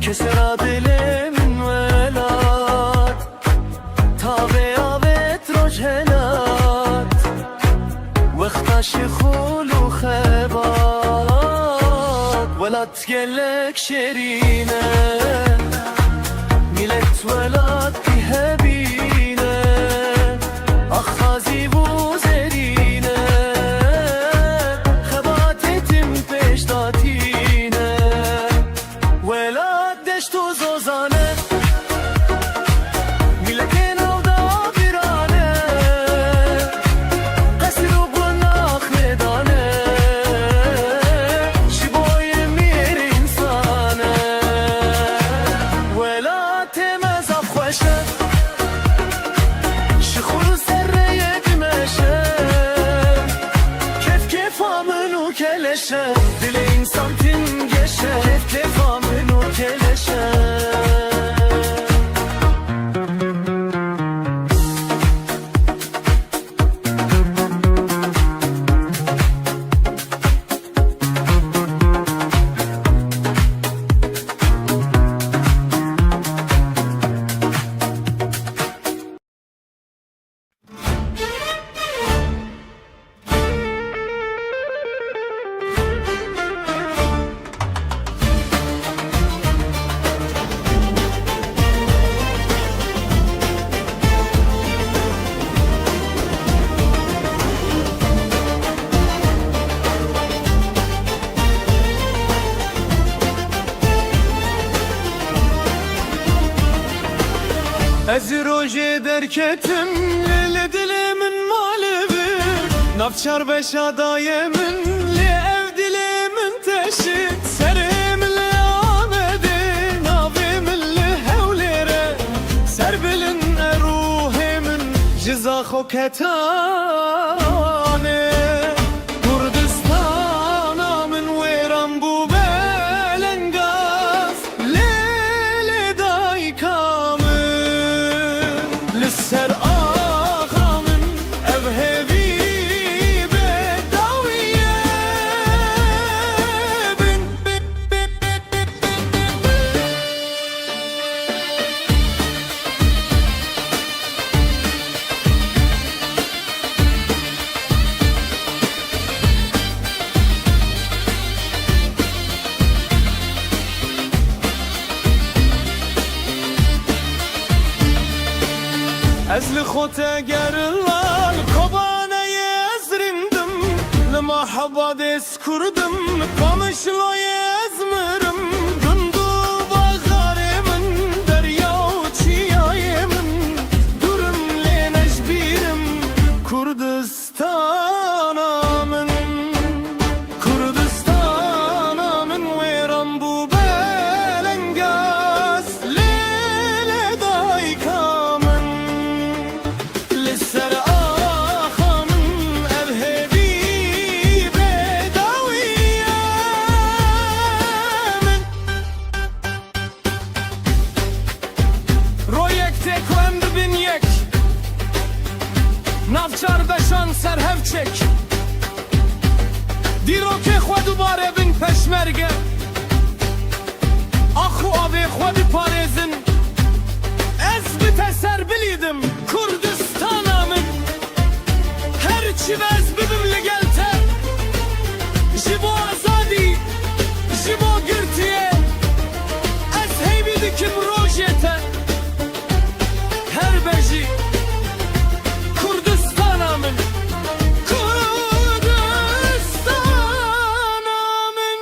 Kesera delemin velat Tabe avet rojhelat Wekta şikhul u khebat Velat gelek şerine Millet velat bihebine Akhazi bu zerine Khebat etim peşdatine Ez roje derketim lele dilimin malevi Nafçar beşa dayemin li ev dilimin teşi Serim li amedi navimin li hevlere Serbilin eruhimin ciza khoketane Kurdistana min weran bu belengaz Lele daykamın Lisser ağamın evhevi bedaviye bin Ez li xote gerilan kobane yezrindim Lima haba des kurdum kamışla yezmirim Dundu bağarimin derya çiyayemin Durum le necbirim Kurdistan'ımın Kurdistan'ımın veran bu belengaz Lele daykamın Lisser ağamın evhevi bedaviyemin Royek tek vemdi bin yek Navçar beşan serhev çek Diroke xwe dubare bin peşmerge Axu avê xwe biparêzin Ez bi te ser bilîdim Kurdistana min Her çi ez bibim li gel te Ji bo azadî Ji bo girtiye Ez heybî dikim rojê te Her bejî Kurdistana min Kurdistana min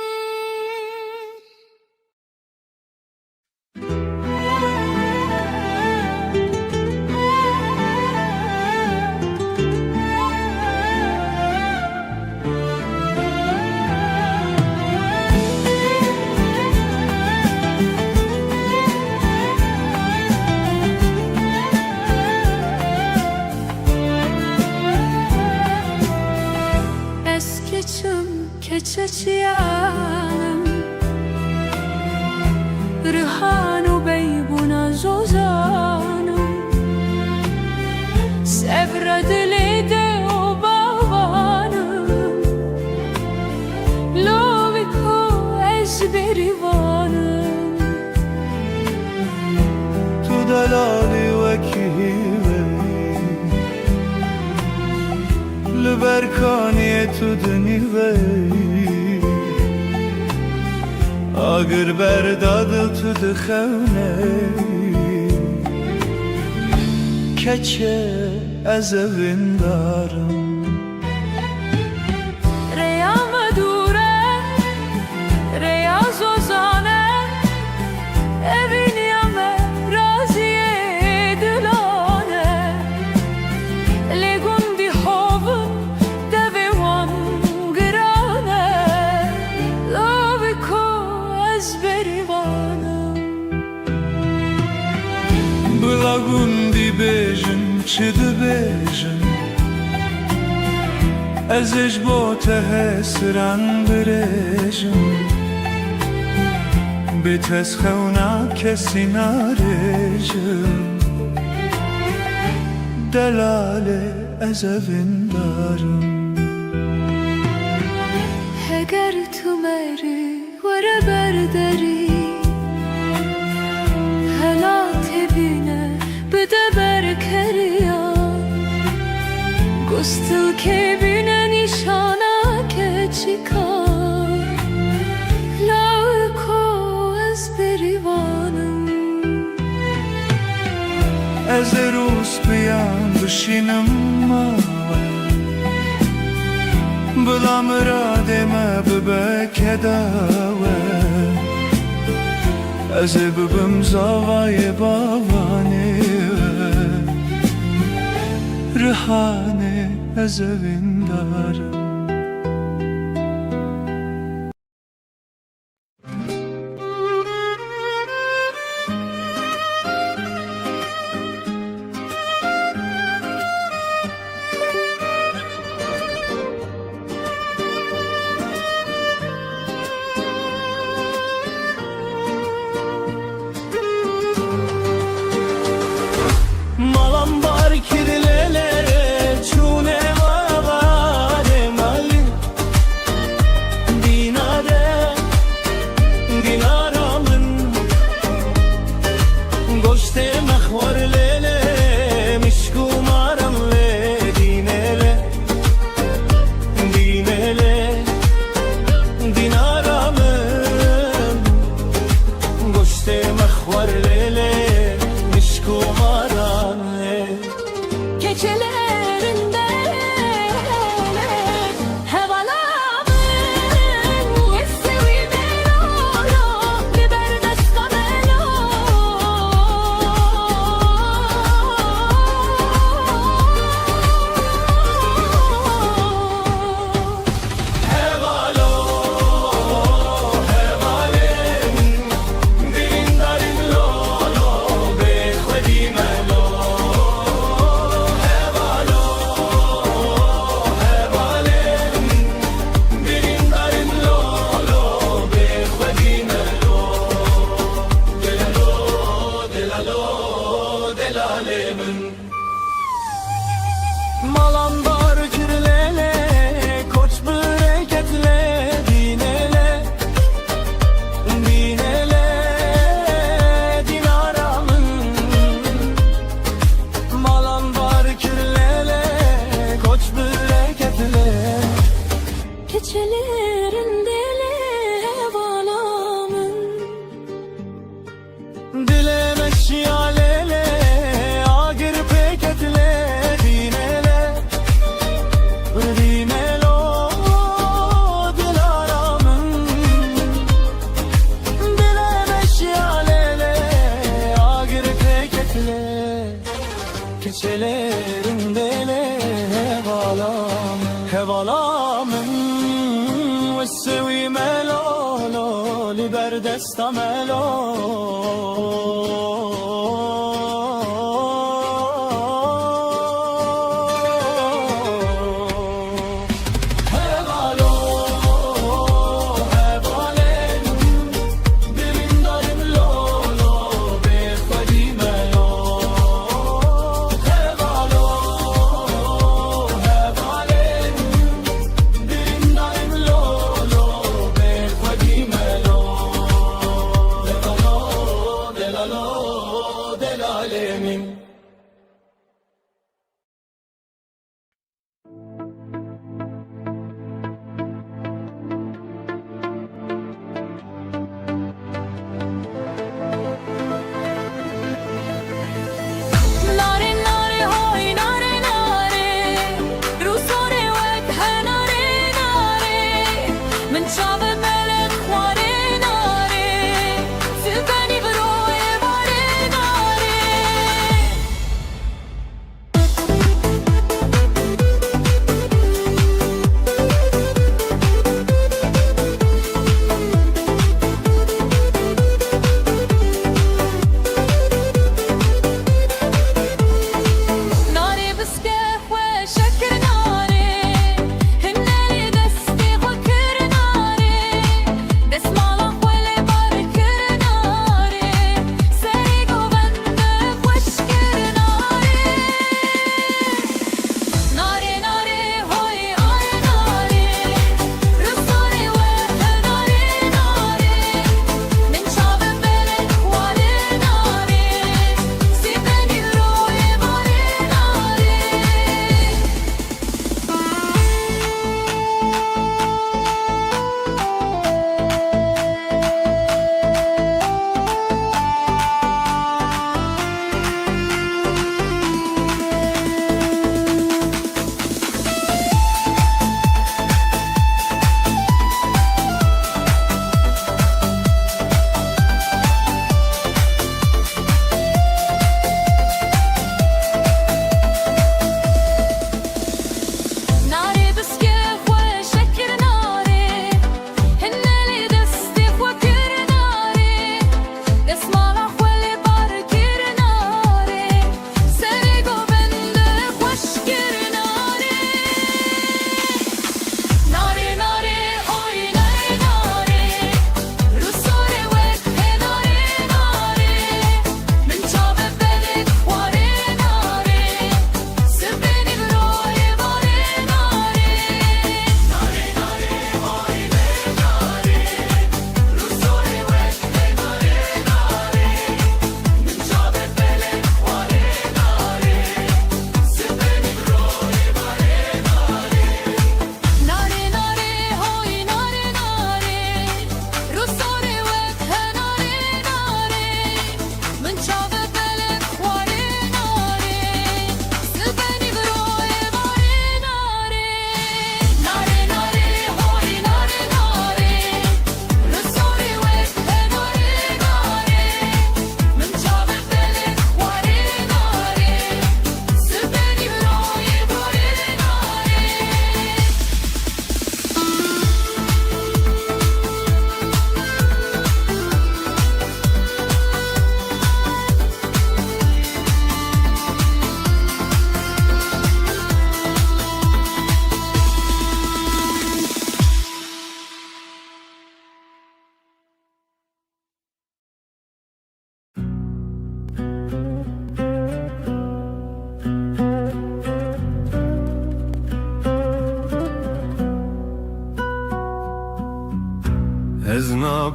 Es keçim keçeçiyanım Rihanu beybuna zozanım Sevre dili de o babanım Loviko ezberivanım Tu delali vekive Lüberkaniye tu denive Agır berdadıl tu dixevne Keçe ez evindarım Reya medure Reya zozane Evin yame raziye dilane Legundi hovun devewan grane Loviko ezberivanım Blagundi bejin çidi bejin Ez ej bo te hesran birejin Bites xewna kesi narejin Delale ez evindarım Heger tu meri vere berderi Helat evine bide berkeriya Gustil kebine nişana keçikar Lavko ezberivanım Ez rus biyan bişinim mave Bila mirademe bibeke dave Ez bibim zavayê bavanê Rihane ez evin darım. Malam bar kirlele çune vare mali dinare dinaramın goşte mehvar lele mişku maram le dinele dinele dinaramın goşte mehvar lele mişku maram Gecelerinde hevalamın Yessevi melolo Biber desta melo Hevalo, hevalin Dilin darin lolo Bekhvedi melo Hevalo, hevalin Dilin darin lolo Bekhvedi melo Delalo, delalemin Malam bar kirlele Koç bereketle dinele Dinele dinaramın Malam bar kirlele Koç bereketle Gecelerinde hevalamın Dileme şialele Agir peketle dinele Dinelo dilaramın Dileme şialele Agir peketle Keçelerimde le hevalamın Vessevi melolo Liber desta melo Hevalo, hevalen Dilin darim lolo Bekhvedi melo Hevalo, hevalen Dilin darim lolo Bekhvedi melo Delalo, delalo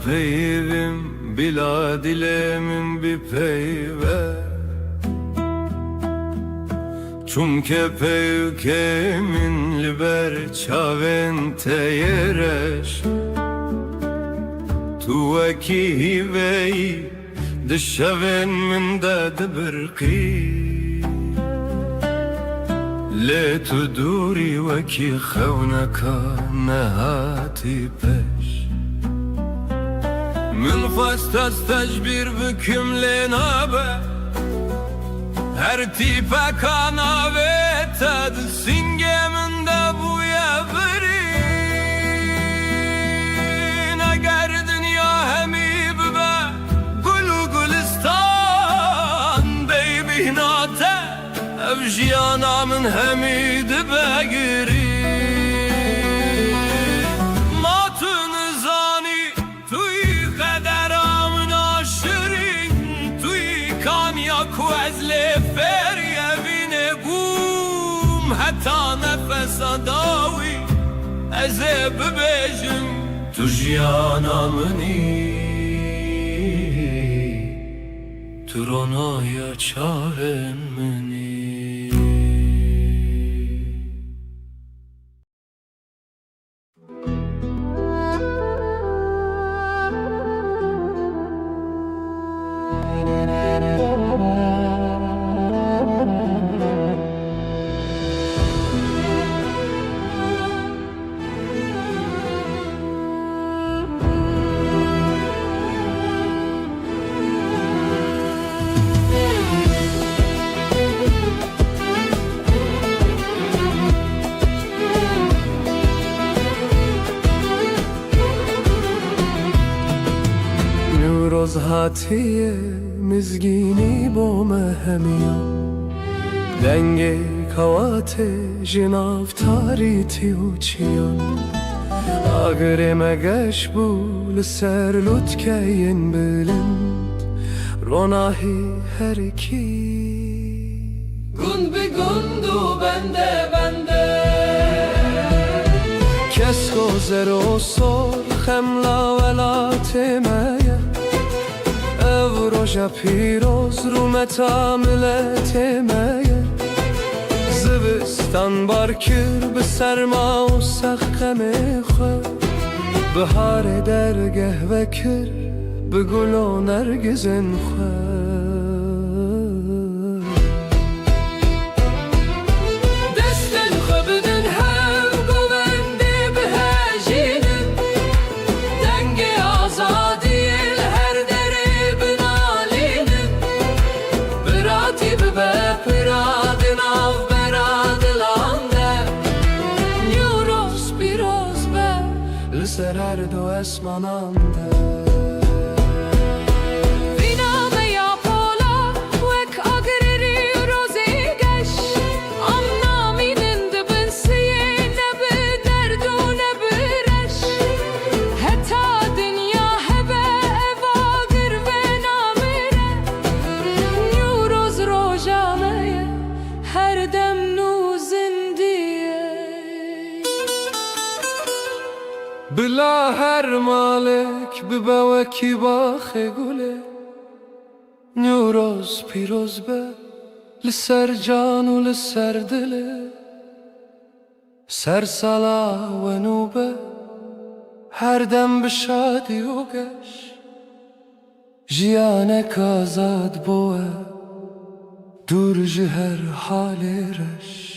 peyvim bila dilemin bir peyve Çumke peykemin liber çavente yereş Tu veki hivey dişevin min de dibirqi Le tu duri veki xewneka nehati peş Min fastas tecbir büküm lenabe Her tipe kanave tad singeminde bu yevri Eğer dünya hemi be gulu gulistan Baby nate evjiyana min hemi dibe giri حتى نفس داوي أزيب بيجم تجيانا مني ترونا يا çaren مني روز هاتیه مزگینی با مهمیا دنگ کوات جناف تاری تیوچیان اگر مگش بول سر لطکین بلند روناهی هر کی گند به گندو بنده کس گذر و سر خملا ولات مایه روژا پیروز رو متاملت مایه زبستان بارکر به سرما و سخم خود بهار درگه وکر به گل و نرگزن خود دستن خبدن هم گونده به هجینم دنگ آزادی Serer do esmanande Viname ya pola Vek agreri rozi geş Amna minin dibin siye Ne bi derdu ne bi reş Heta dünya hebe eva gir ve namire Nuroz rojameye Her dem nuzindiye بلا هر مالک ببا کی باخ گله نوروز پیروز به لسر جان و لسر دله سر سالا و نوبه هر دم بشادی و گش جیانک آزاد بوه دور جهر حالی رش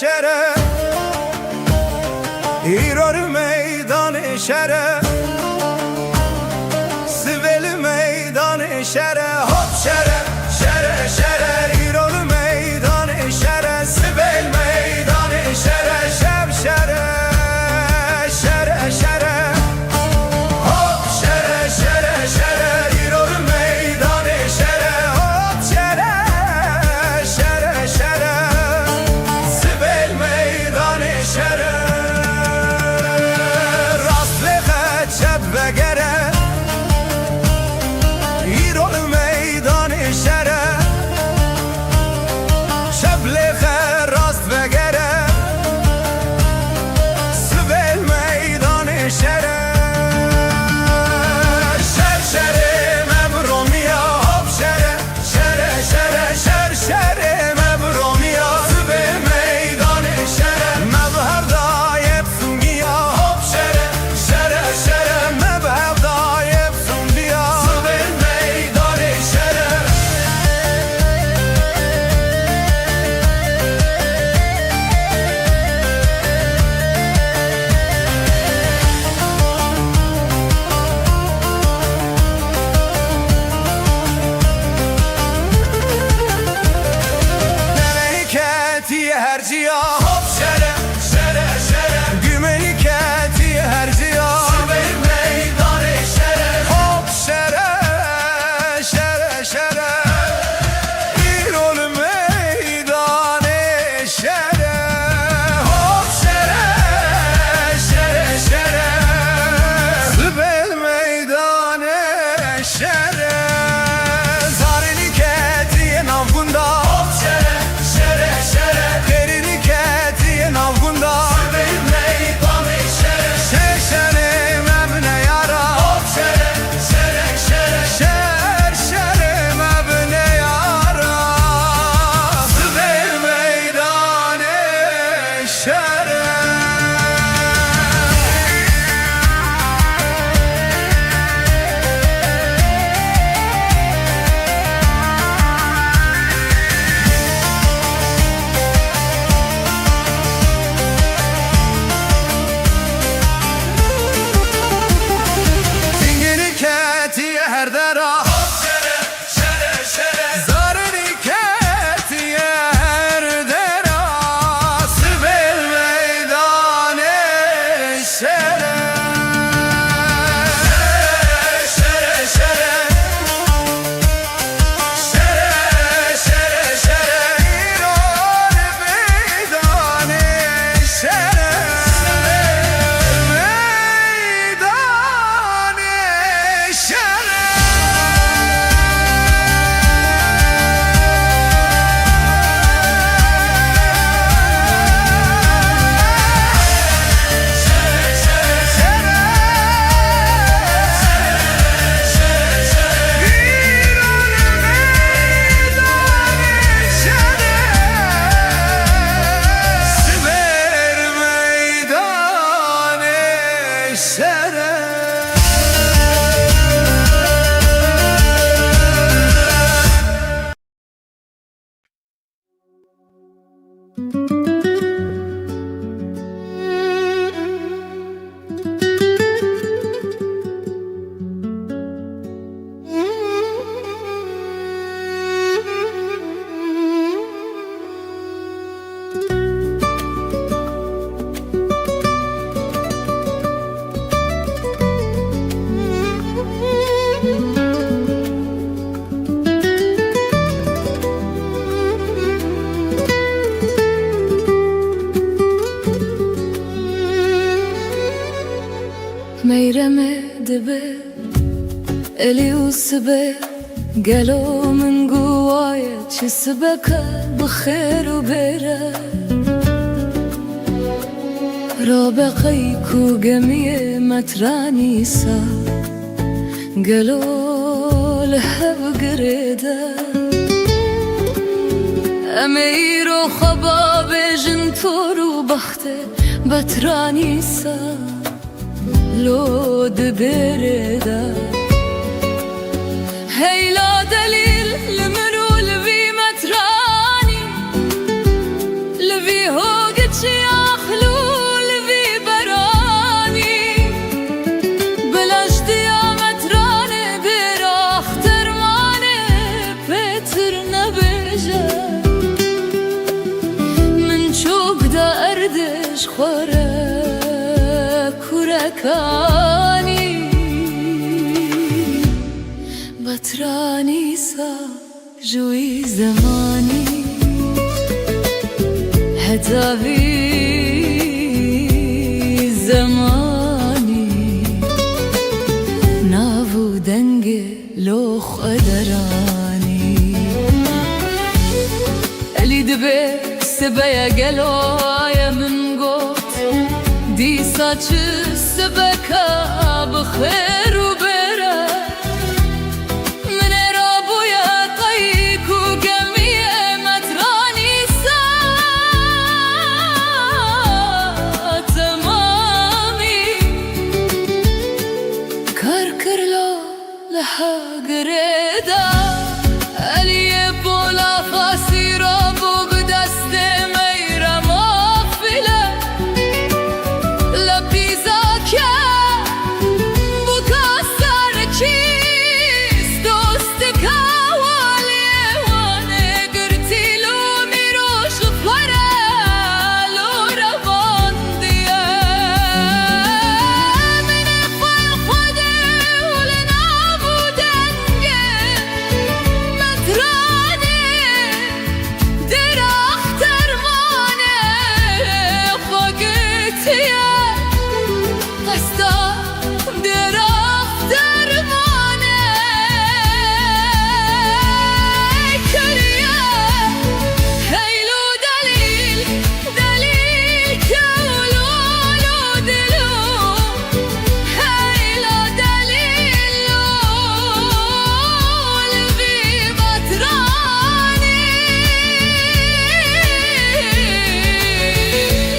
şere İror meydan şere Siveli meydan şere Hop şere şere şere İror meydan şere Siveli meydan şere Şev şere şere şere Hop şere şere şere İror meydan şere Hop şere şere şere Siveli meydan şere Vegere İrol meydan şere Şebleğe rast vegere Svel meydan şere Şer şere mebromiya Hop şere şere şere Şer şere mebromiya Svel meydan şere Mebherda yepsun giya Hop şere şere şere herciya Hop şere şere şere Gümeni keti herciya Sivil meydan şere Hop şere şere şere İrol meydan şere Hop şere şere şere Sivil meydan şere Zareli keti navgunda Hop şere şere şere Navgunda Sivil meydan şere Şeşere mebne yara Hop şere şere şere Şer mebne yara Sivil meydan şere her dera Hop şere şere şere Zareni ketiye her dera Sivil meydan şere Şere şere Şere şere şere İrol meydan şere Meydan şere ميرمي دبي الي وسبي قالوا من قوايا تشسبك بخير وبيرة رابقيك وقمية مترانيسا قالوا لها بقريدة أمير وخباب جنتور وبختي بترانيسا لو دبردا هي لا دليل لمنو لبي متراني لبي هو سبكاني بطراني سا جوي زماني هداوي زماني نابو دنگ لوخ ادراني اللي دبي سبايا قلويا من قوت دي saçı sebeka بخير وبرا من رابويا طيك وقمية متراني سا تمامي كركر لو لها قريدا ألي بولا فاسيرا بوق دست ميرا مغفلة لبيزا كا بكسر كيس دوستك حوالي وانا قرتي لو ميروش فرا لو روان ديه من فالفضي ولنا بودنجه متراني درخ ترمانه فقتيه قصدا درخ ترمانه كريه هيلو دليل دليل كولولو دلو هيلا دليل لول في بطراني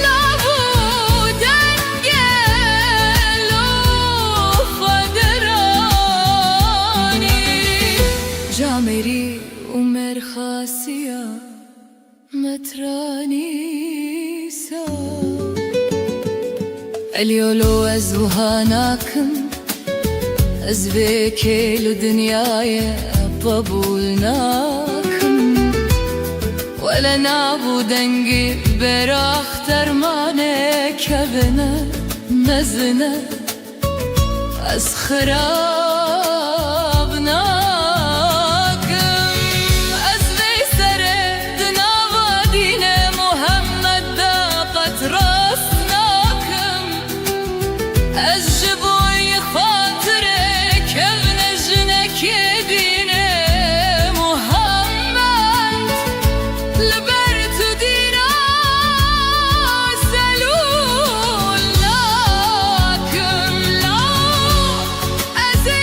لابو دنجلو فدراني جامري ومرخاسية متراني سا اليولو ازوهاناكم ازبكي لدنياي بابولناكم ولا نابو دنگي براخ ترمانه كبنه مزنه از خرابناكم از ويسره دناوا دين محمد دا قطرسناكم از جبوي خاطره كون جنك دين محمد لبرتو دينا سلول لكم لا أزي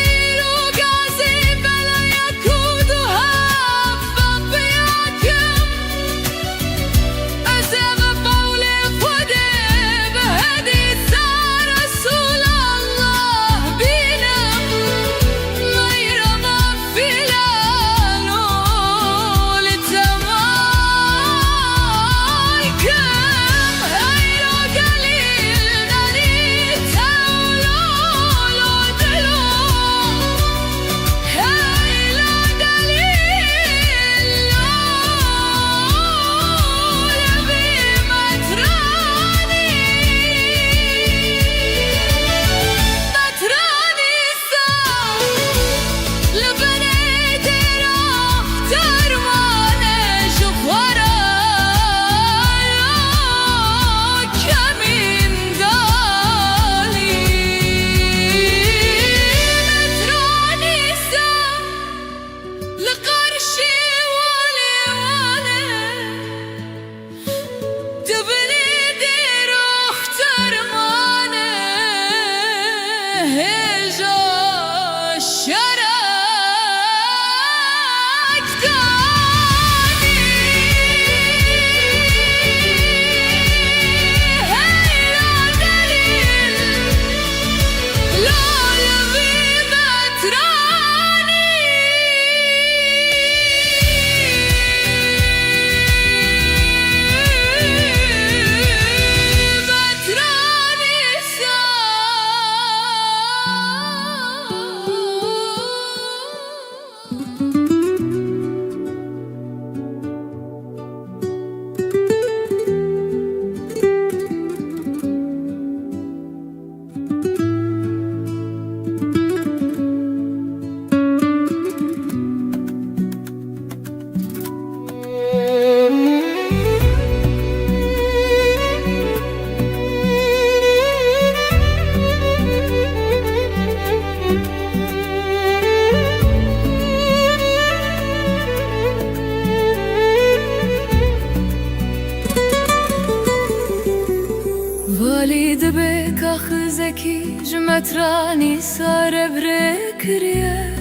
مترانی سر برکریه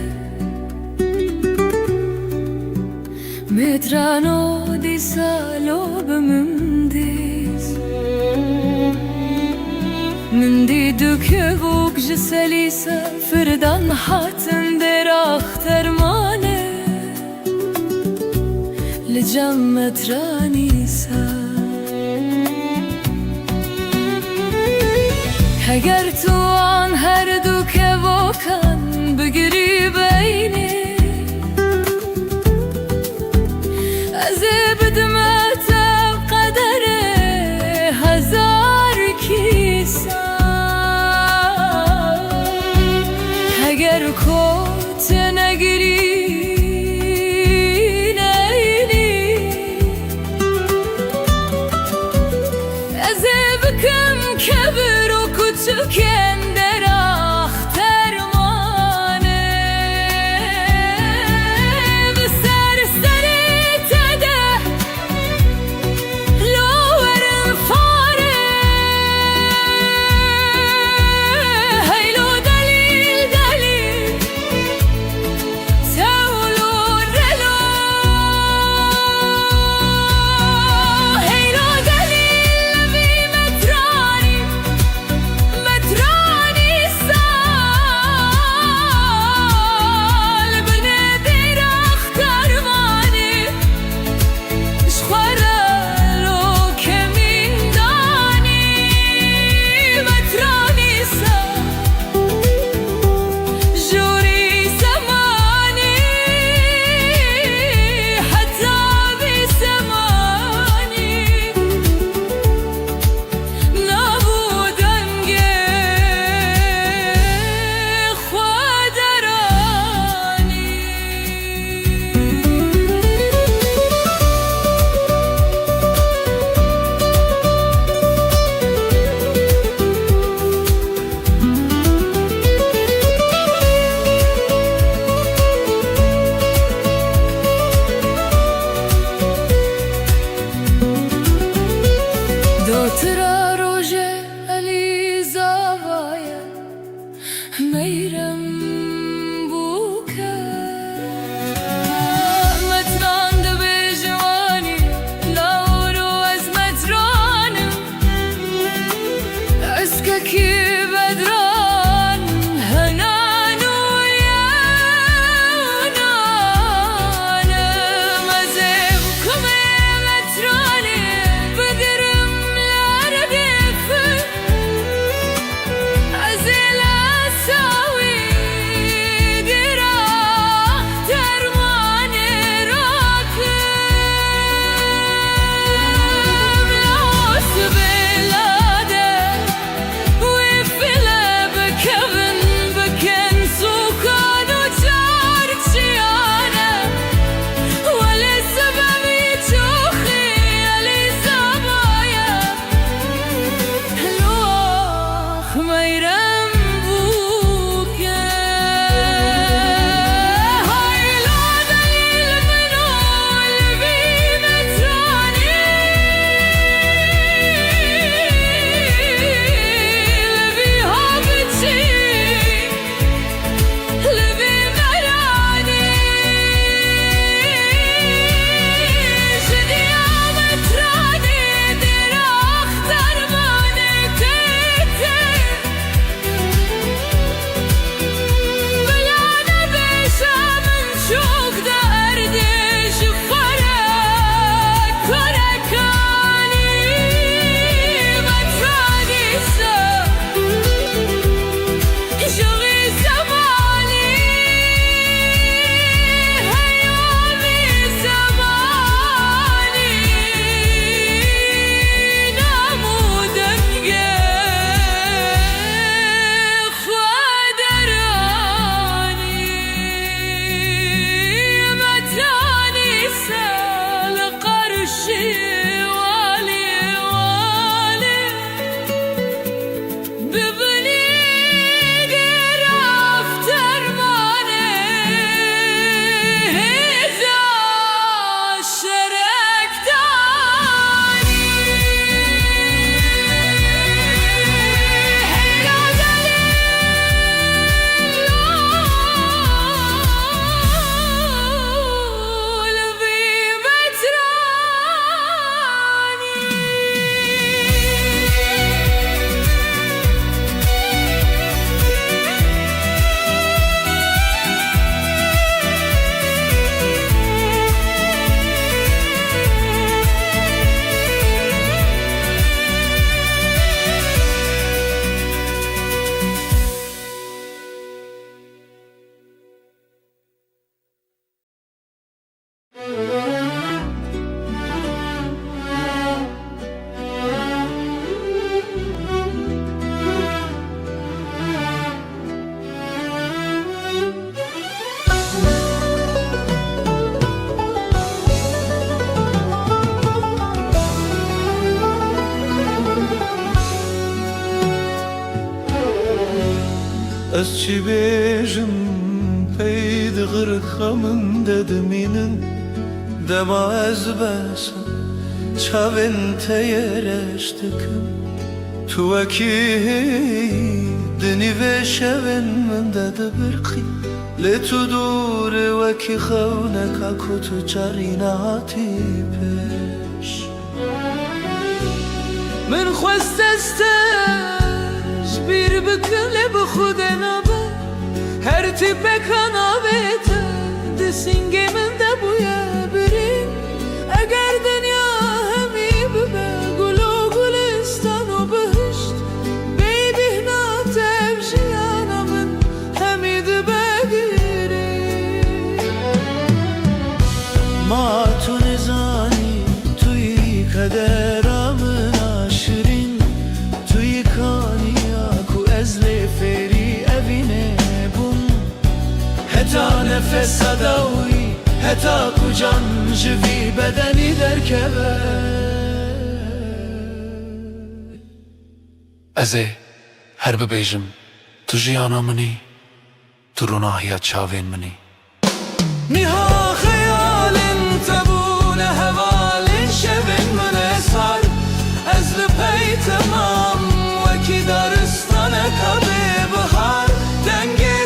مترانو دی سالو بمندیز من دی دکه بوک جسلی سفردان حتم در اختر مانه لجم مترانی سر اگر تو آن هر دو که واکن بگیری بینی از بدمت قدر هزار کیسا اگر کت نگیری نیلی از بکم کبر تو کندر اختر مانه به سر سری تده لورم فاره هیلو دلیل از چی بیجم پید غرقمın dediminin dema ez besem çavin teyereştikim tu eki dini ve şevin min dedi birqi le tu dur veki xavnek akutu çarinati peş من خواست استش بیر بکله بخوده نبه هر تیپه کنابه تا دسینگه من ده بویه بریم اگر دنیا همی ببه گلو گلستان و بهشت بیبی ناتف جیانا من همی ده بگیریم ما تو نزانی توی kader هتا نفس داوی هتا کجان جوی بدنی در کبه ازه هر ببیجم تو جیانا منی تو روناهیت چاوین منی نیها خیالن تبون هوالن شبن من اسار از لپی تمام وکی دارستان کبه بخار دنگی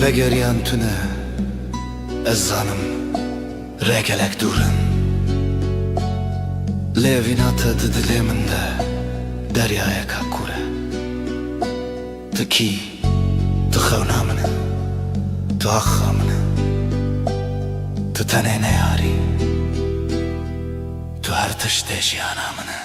ve geriyan tüne ezzanım regelek durun levinata diliminde deryaya kakure tiki tıxavnamını tuaxamını tutanene yari tu her tışte jiyanamını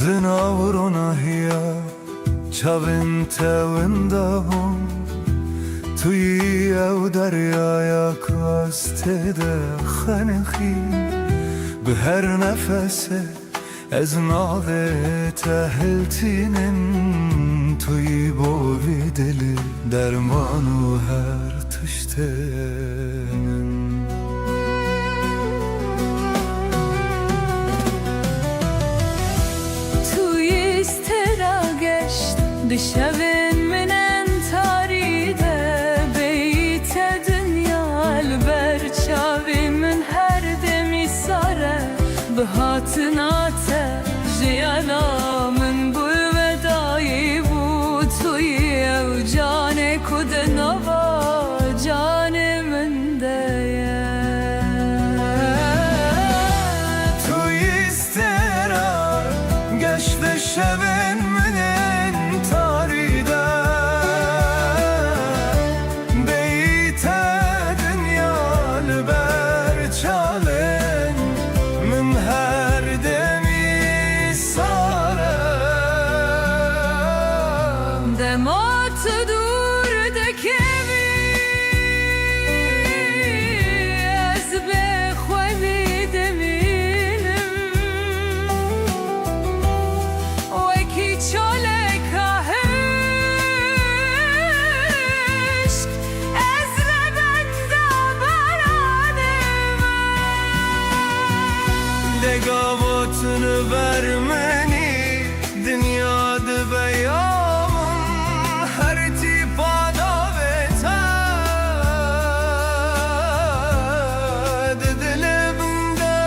Znavro hiya çavin tevindahum Tuyi ev deryaya kastede khanxi Bi her nefese ez nave tehiltinin Tuyi bovi dili dermanu her tıştenin دشبن من انتاريده بيت دنيا البر شاوي من هر دمي ساره بهاتناته جيانا من بو وداي بو توي او جاني كود نوا جاني من ديه توي استرا گشت شبن من انتاری vermeni dünyada beyamın her tipada veta dilimde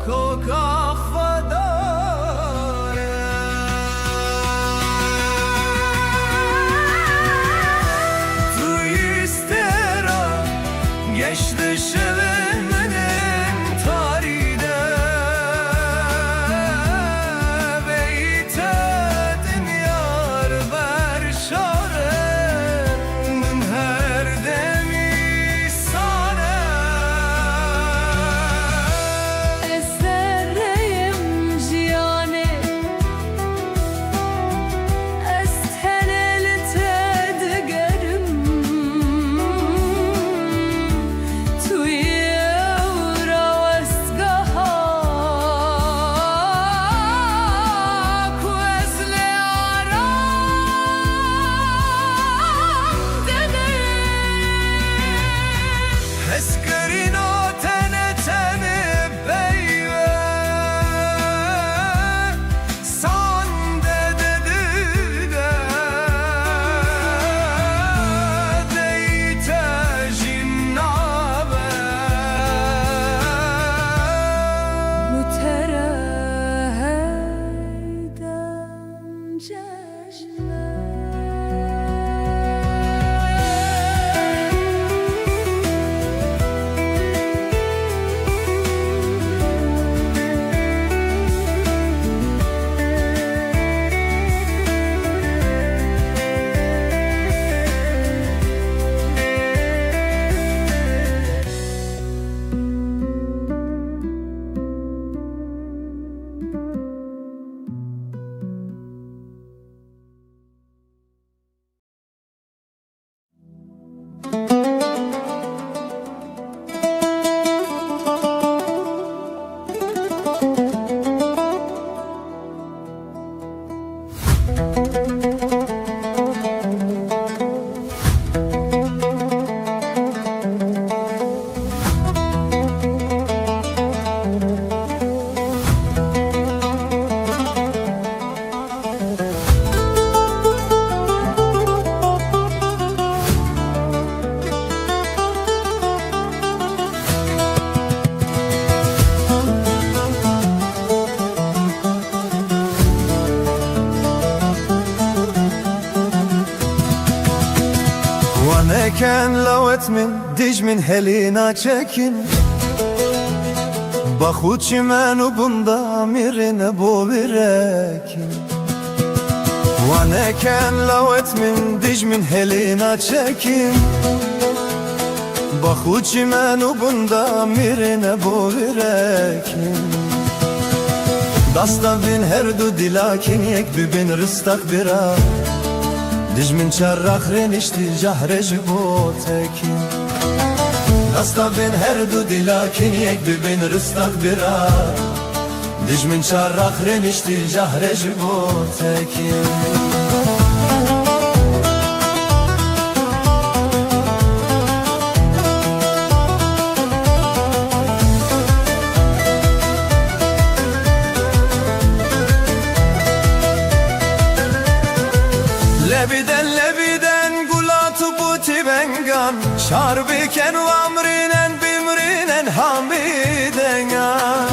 kokak geçti şevemenin tarihinde beytedin yar berşarenin her demi sana eserreyim ciyane esteneli tedgerim Eskerino tene tene beyve Sande dedi de Deyte jinnabe müterehedem ceşme Waneken lawet min dij min helina çekin Bakhuçi menu bunda mirine bo virekin Waneken lawet min dij min helina çekin Bakhuçi menu bunda mirine bo virekin Dasta bin her du dilakin yek bin rıstak bira Dij min çarrak renişti jahre jibo tekin Dasta bin her du dilakin yek bin rıstak bira Dij min çarrak renişti jahre jibo tekin Lebiden gulatu buti bengan Şarbiken u amrinen bimrinen hamidengan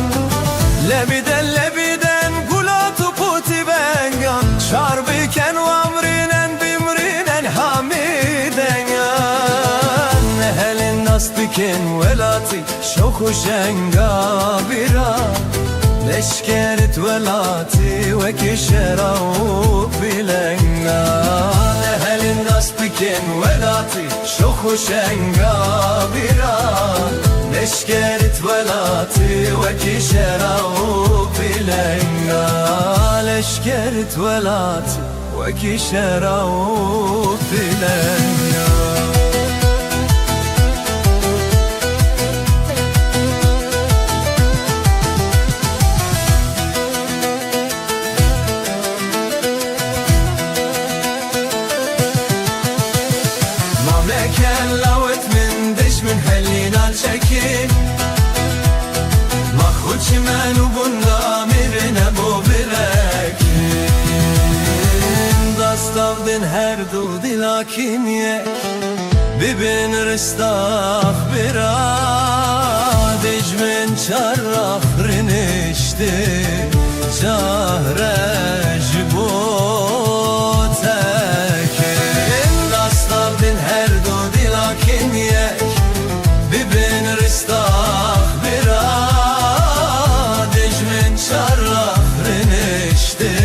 Lebiden gulatu buti bengan Şarbiken u amrinen bimrinen hamidengan Nehelin nasbiken velati şoku şenga bira Leşkerit velati ve kişeravuk bilengan Ehelin nasbiken velati şoku şenga bira Leşkerit velati ve kişeravuk bilengan Leşkerit velati ve kişeravuk bilengan Mamleken lavet min diş min hellinal çekin هر دو دلاکین یک ببین رستاخ برادش من چرخ رنشته جهرش بوتکن دستا بین هر دو دلاکین یک ببین رستاخ برادش من چرخ رنشته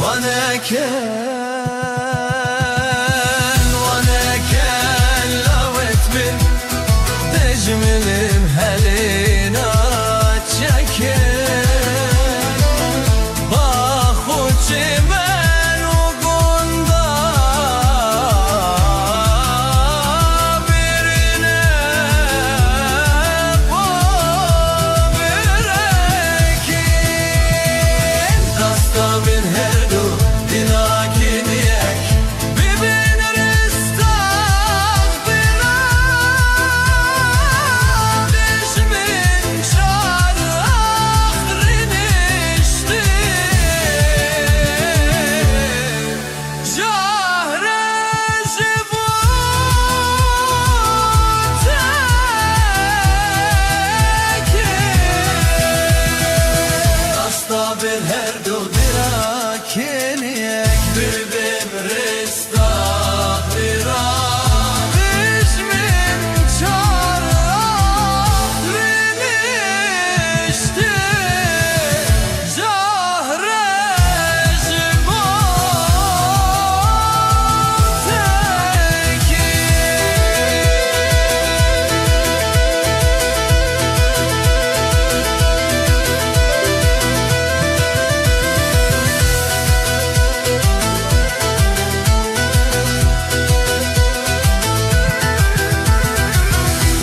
ونكن لوت من تجملم هلينا تشكن باخد من وقندا برنا وبركين دستا من هردو دلاكين يك ببين رستاخ برادش من شرخ رنشته جهرش بوتكن دستا بین هر دو دلاکین یک ببین رستاخ برادش من شرخ رنشته جهرش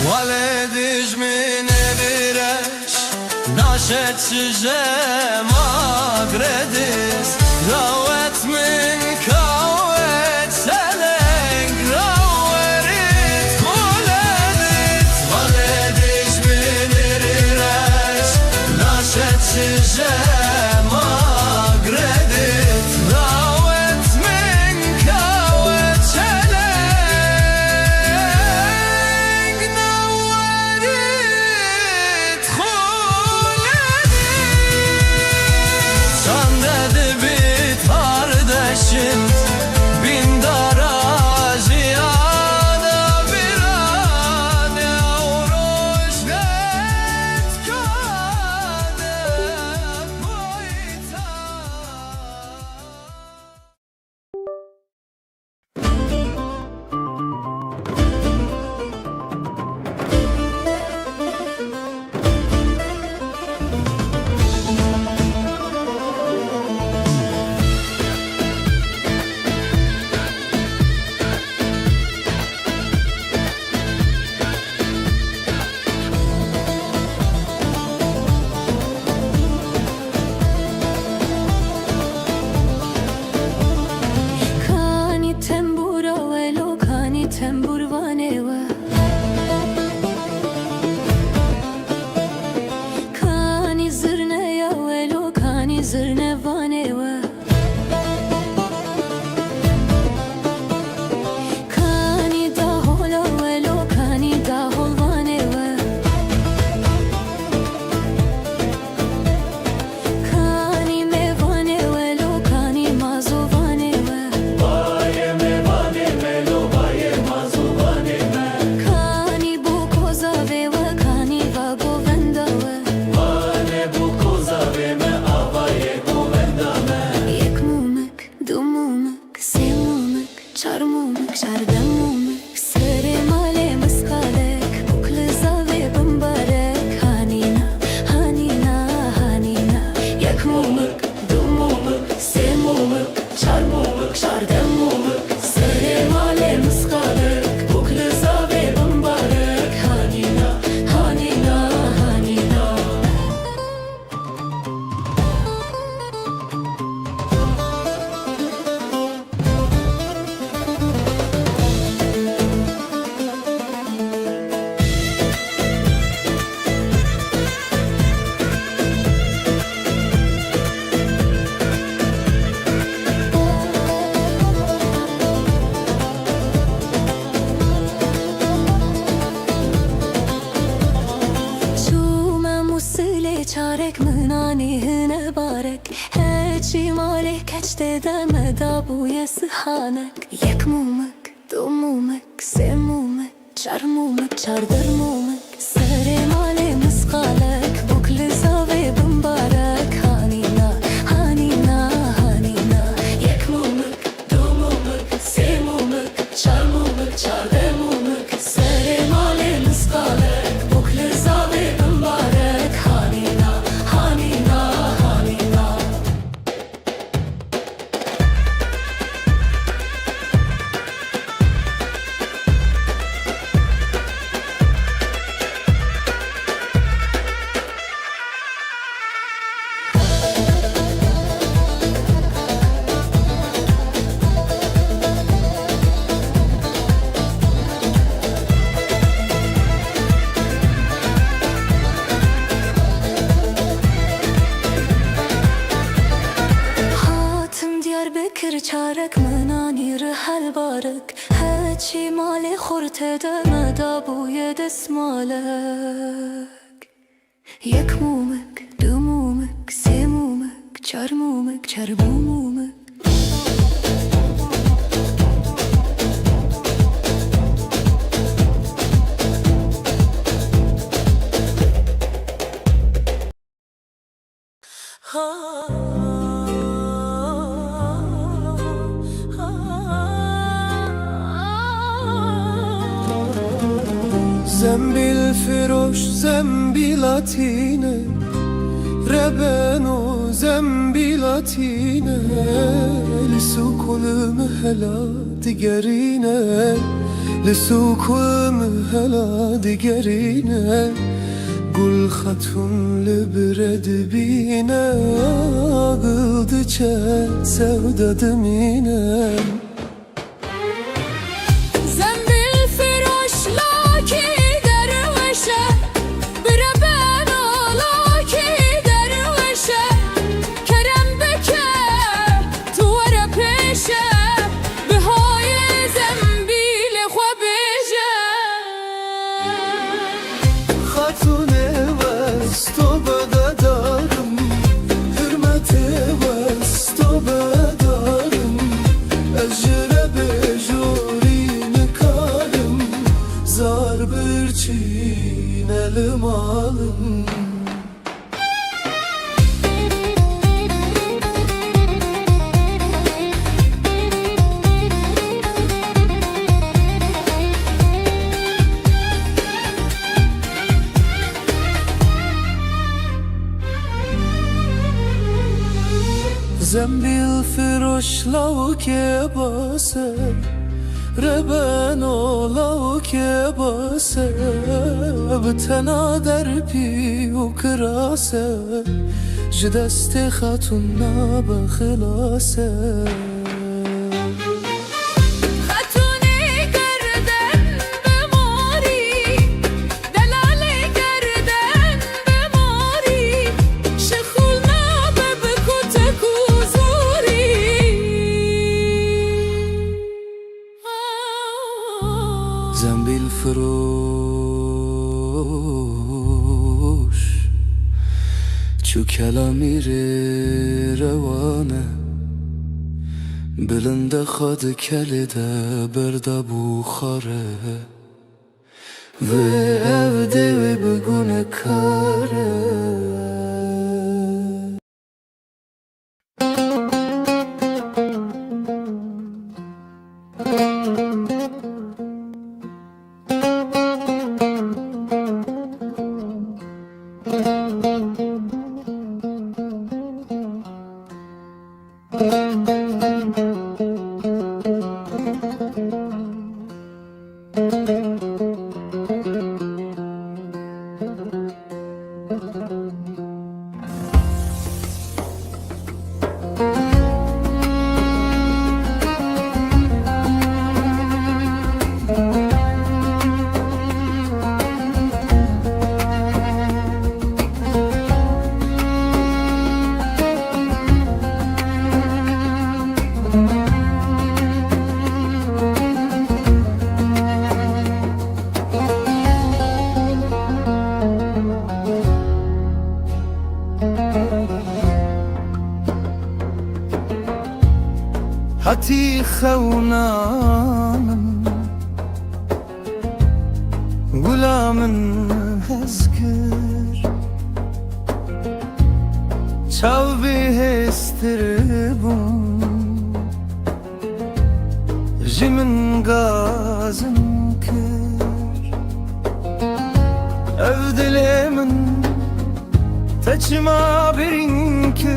ولدش من برش ناشد شجم اگردس راوت من كوت سلنگ راورت ولدت ولدش من برش ناشد شجم اگردس راوت من كوت سلنگ نورت خولدی سندد بیت kardeşim bin darajiyana birane uğruş net kade دمدا بوی سحانک یک مومک دو مومک سه مومک چار مومک چاردر مومک سر مال مسقالک بکل زاوی بمبارک هانینا هانینا هانینا یک مومک دو مومک سه مومک چار مومک چاردر مومک سر مال مسقالک بکل زاوی بمبارک هانینا هانینا هانینا بکر چارک منانی رحل بارک هچی مال خورت دمدا بوی دسمالک یک مومک دو مومک سه مومک چار مومک چربو مومک زنبیل فروش زنبیلاتینه ربنو زنبیلاتینه لسوق المهلا دقرينه لسوق المهلا دقرينه قل خطون لبرد بينا قلدچه sevda demine çiğnelim alım زنبیل فروش لو که باسه ربنا لو که باسه بتنا در پی و کراسه جدست خاتون نبخلاسه زنبیل فروش چو کلامی روانه بلند خود کلیده برده بوخاره و evde ve bugüne kare Thank you. گوتی خونامن گلامن هزگر چاو بهستر بون جمن گازم کر ev dilemin teçma birin ki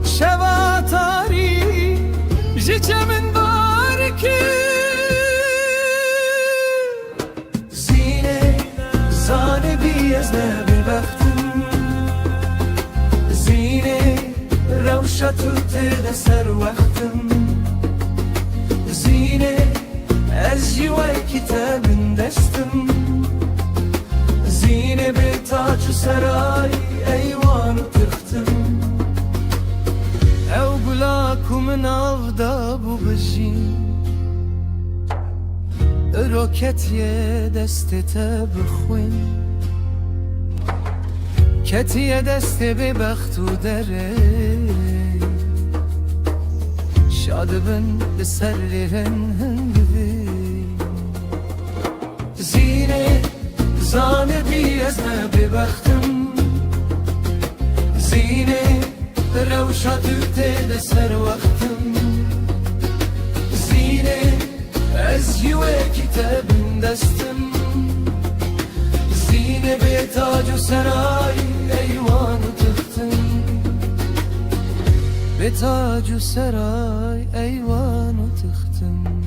şeva tari jicemin var ki zine zane biyezne bir baktım zine revşatü tede ser vaktim zine ez jive kitabın destim zine bir taç saray eyvan tıktım ev gulakumun avda bu bejin roketiye destete bixwin ketiye deste be baxtu dere şadibin bi serlerin hıngivi zine zane biyezne bi baxtim zine revşatü tede ser vaktim zine ez jive kitabın destim zine be tacu saray eyvanı tıktım be tacu saray eyvanı tıktım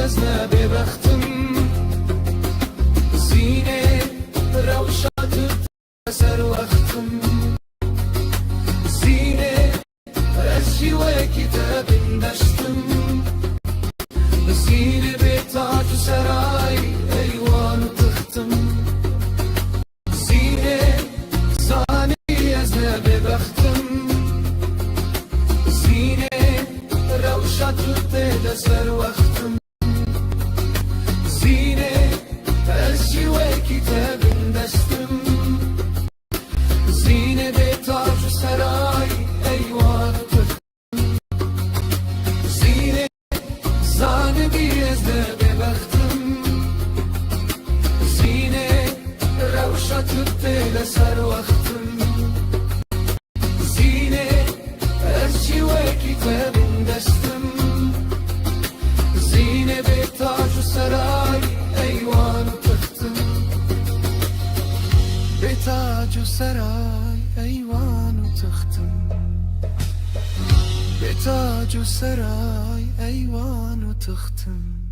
Ezne bir baktım zine revşatü ser vaktim zine ezjive kitabın destim zine bir tacu saray eyvanı tıktım zine zane ezne bir baktım zine revşatü tede ser vaktim zine ezjive kitabın destim zine be tacu saray eyvanı tıktım zine zane biyezne be baktım zine revşatü tede ser vaktim zine ezjive kitabın destim zine be tacu saray eyvanı tıktım be tacu saray eyvanı tıktım be tacu saray eyvanı tıktım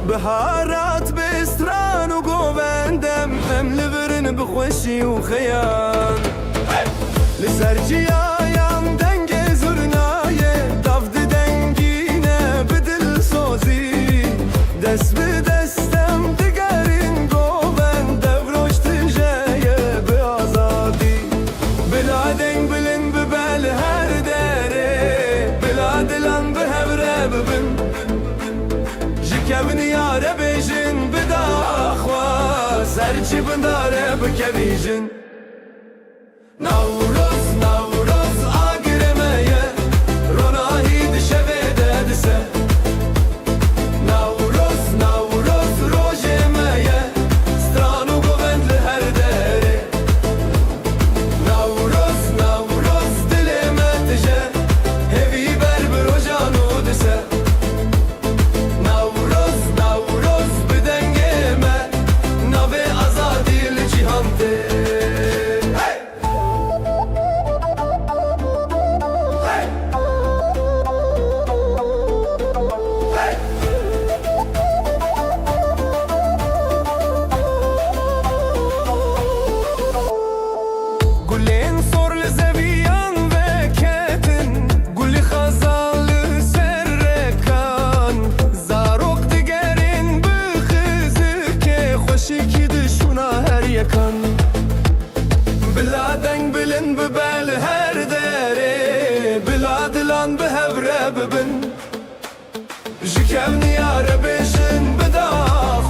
بهارات بستران وقوبندم ام لبرن بخوشي وخيان لسرجيا يام دنگ زرنايه دافد دنگينه بدل سوزي دست بدستم دگرين قوبند بروش تنجايه بازادي هرچی بنداره بکویژن نوروز نوروز آگرمه روناهی دشوه ددسه نوروز نوروز روژمه سترانو گوند لهر دره نوروز نوروز دلمه تجه هوی بر بروجانو دسه نوروز نوروز بدنگمه نوی آزادی لجیهانته گلین سر لزویان وکتن گلی خزال سرکان زاروک دیگرین بخزی که خوشی کی دشونا هر یکان بلادن بلن ببل هر دره بلادلان به هبره ببن جکم نیاره بشن بدا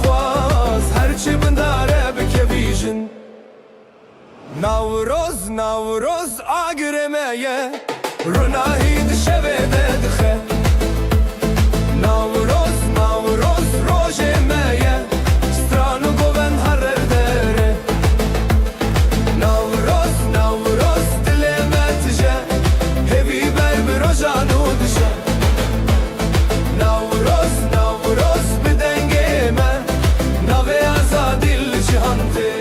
خواست هرچی بنداره بکویژن نوروز نوروز آگرمه روناهی دشوه ددخه نوروز نوروز روژمه سترانو گوند هر دره نوروز نوروز دلمه تجه هوی بر بروجانو دشه نوروز نوروز بدنگمه نوی آزادی لجیهانته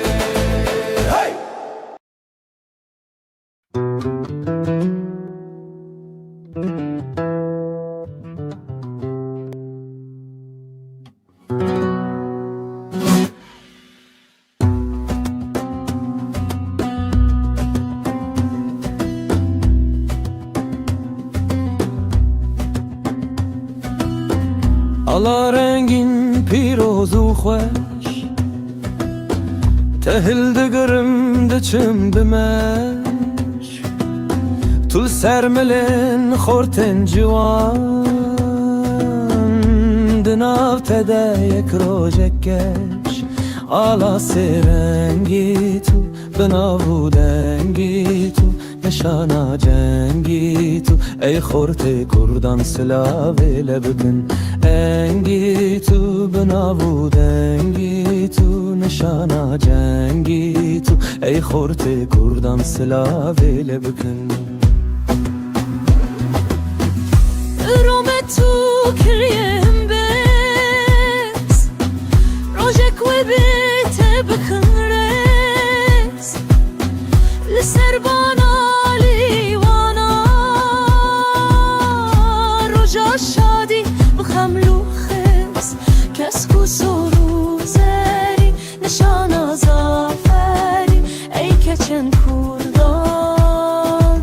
Ala rengin piroz u خوش تهل دگرم دچم دمش تو سرملن خورتن جوان دناو تده یک روژکش ala سرنگی تو بناو دنگی تو نشانا جنگی تو ای خورت کردان سلاوه لبکن انگی تو بناو دنگی تو نشانا جنگی تو ای خورت کردان سلاوه لبکن روم تو کریم بس روژک و بیت بکن رس لسر بانا لیوانا روژا شادی بخملو خس کس کو سرو زری نشانا زافری ای کچن کردان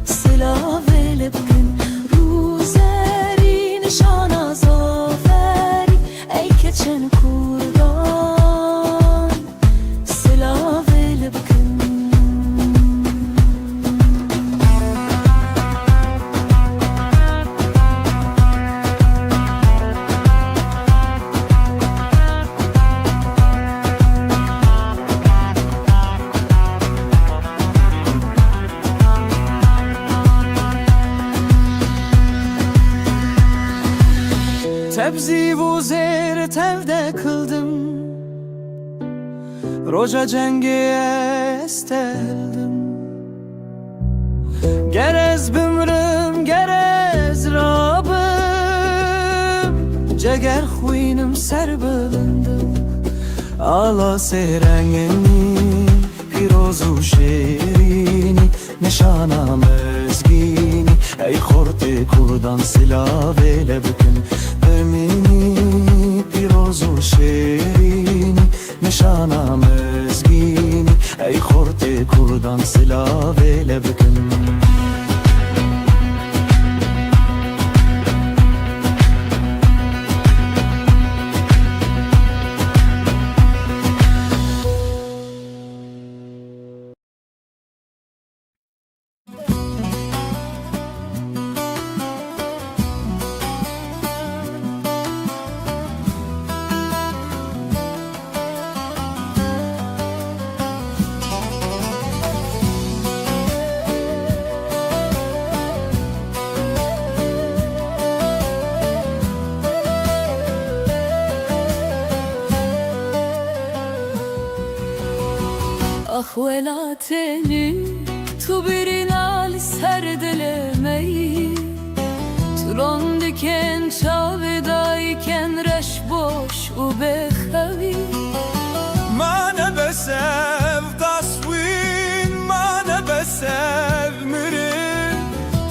سلاوه لبکن روزری نشانا زافری ای کچن کردان سلاوه لبکن تبزی و زیر تevde kıldım Roja cengi esteldim Gerez bümrüm gerez rabım Ceger huyunum serbılındım Ala serengini pirozu şerini Nişana mezgini Ey korte kurdan silave lebkün Emini pirozu şerini Nişana mezgini Ey korte kurdan silave lebkün ولاتنی تو برینال سر دل می ترون دکن چاو دایکن رش boş و بخوی منه بسف قصوین منه بسف مرین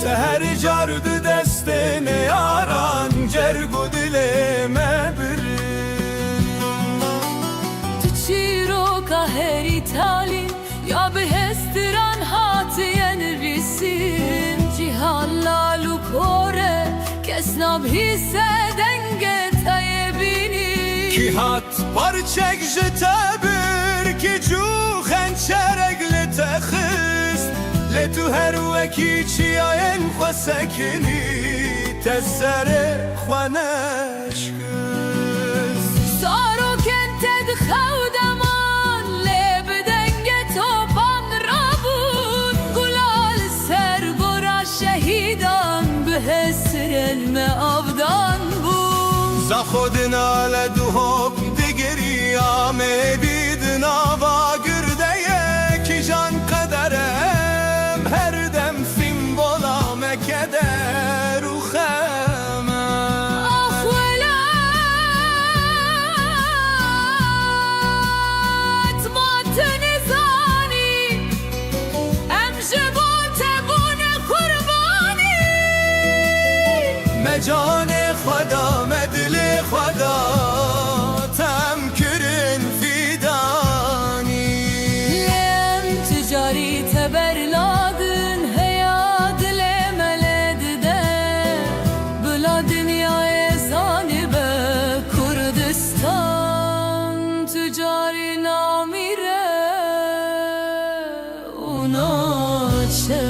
تهر جارد دستن یاران جرگو دلمه برین تو چیرو که هری تالین یا به هستران هاتین ریسین جیهان لالو کوره کس ناب هیسه دنگه تایبینی کی هات پارچک جتبر کی جو خنچرگ لتخست لتو هر وکی چی آین خواسکنی تسر خوانش کس سارو کنتد خودمان لب دنگه توپان رابون گلال سر برا شهیدان به هسر علم آبدان بود za خودنا لدوهم دیگری آمه بیدنا با گردeye کی جان قدرم هر دم فیم بولا مکده رو خمه آخ ولات ما تنزانی ام جبون تبون قربانی مجان خدا مدل خدا تم کرن فیدانی لم تجاری تبرلادن هیا دل ملده بلا دنیای زانبه کردستان تجاری نامیره اونا چه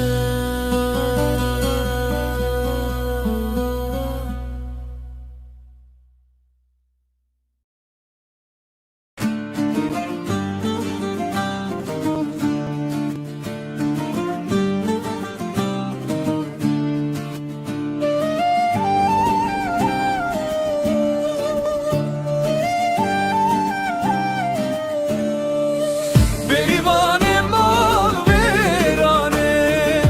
بریوان مال ویرانه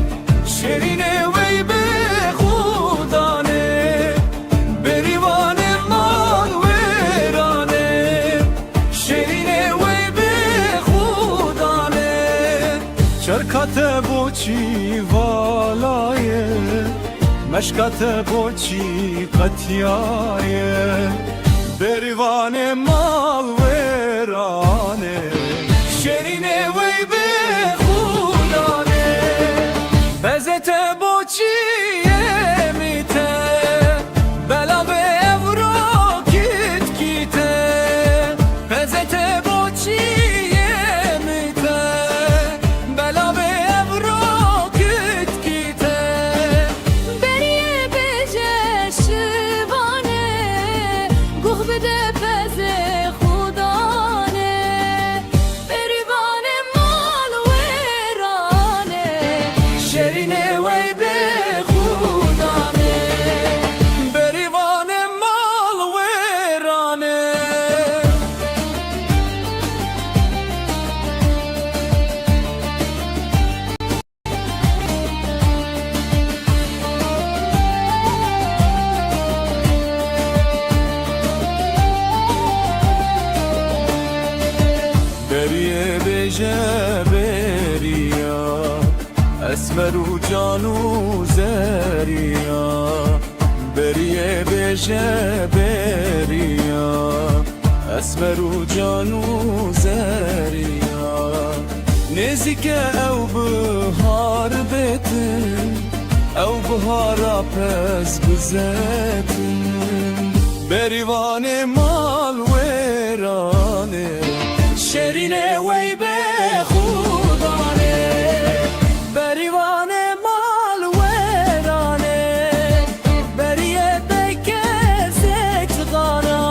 شیرینه وی به خودانه بریوان مال ویرانه شیرینه وی به خودانه شرکت بوچی والایه مشکت بوچی قطیایه بریوان مال ویرانه شیرینه وی به خودانه بزت بوچیه میته بلا به اورو کیت کیته بزت بوچیه میته بلا به اورو کیت کیته بریه بجه شبانه گوه بده پزه خودانه بریوان مال ویرانه شیرینه وی به خودانه بریوان مال ویرانه بریه بجه بریا اسمر و جانو زریا بریه بجه بریا اسمر و جانو زریا نزیک او بهار بتن او بهارا پس بزتن بریوان مال ویرانه شیرینه وی به خودانه بریوان مال ویرانه بریه بکه زکتغانا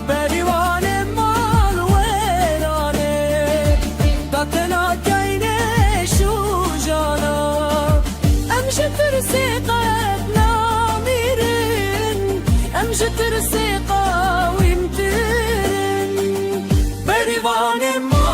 بریوان مال ویرانه داتنا کینه شو جانا امشه ترسی قد نامیرن امشه ترسی قاویم ترن بریوان مال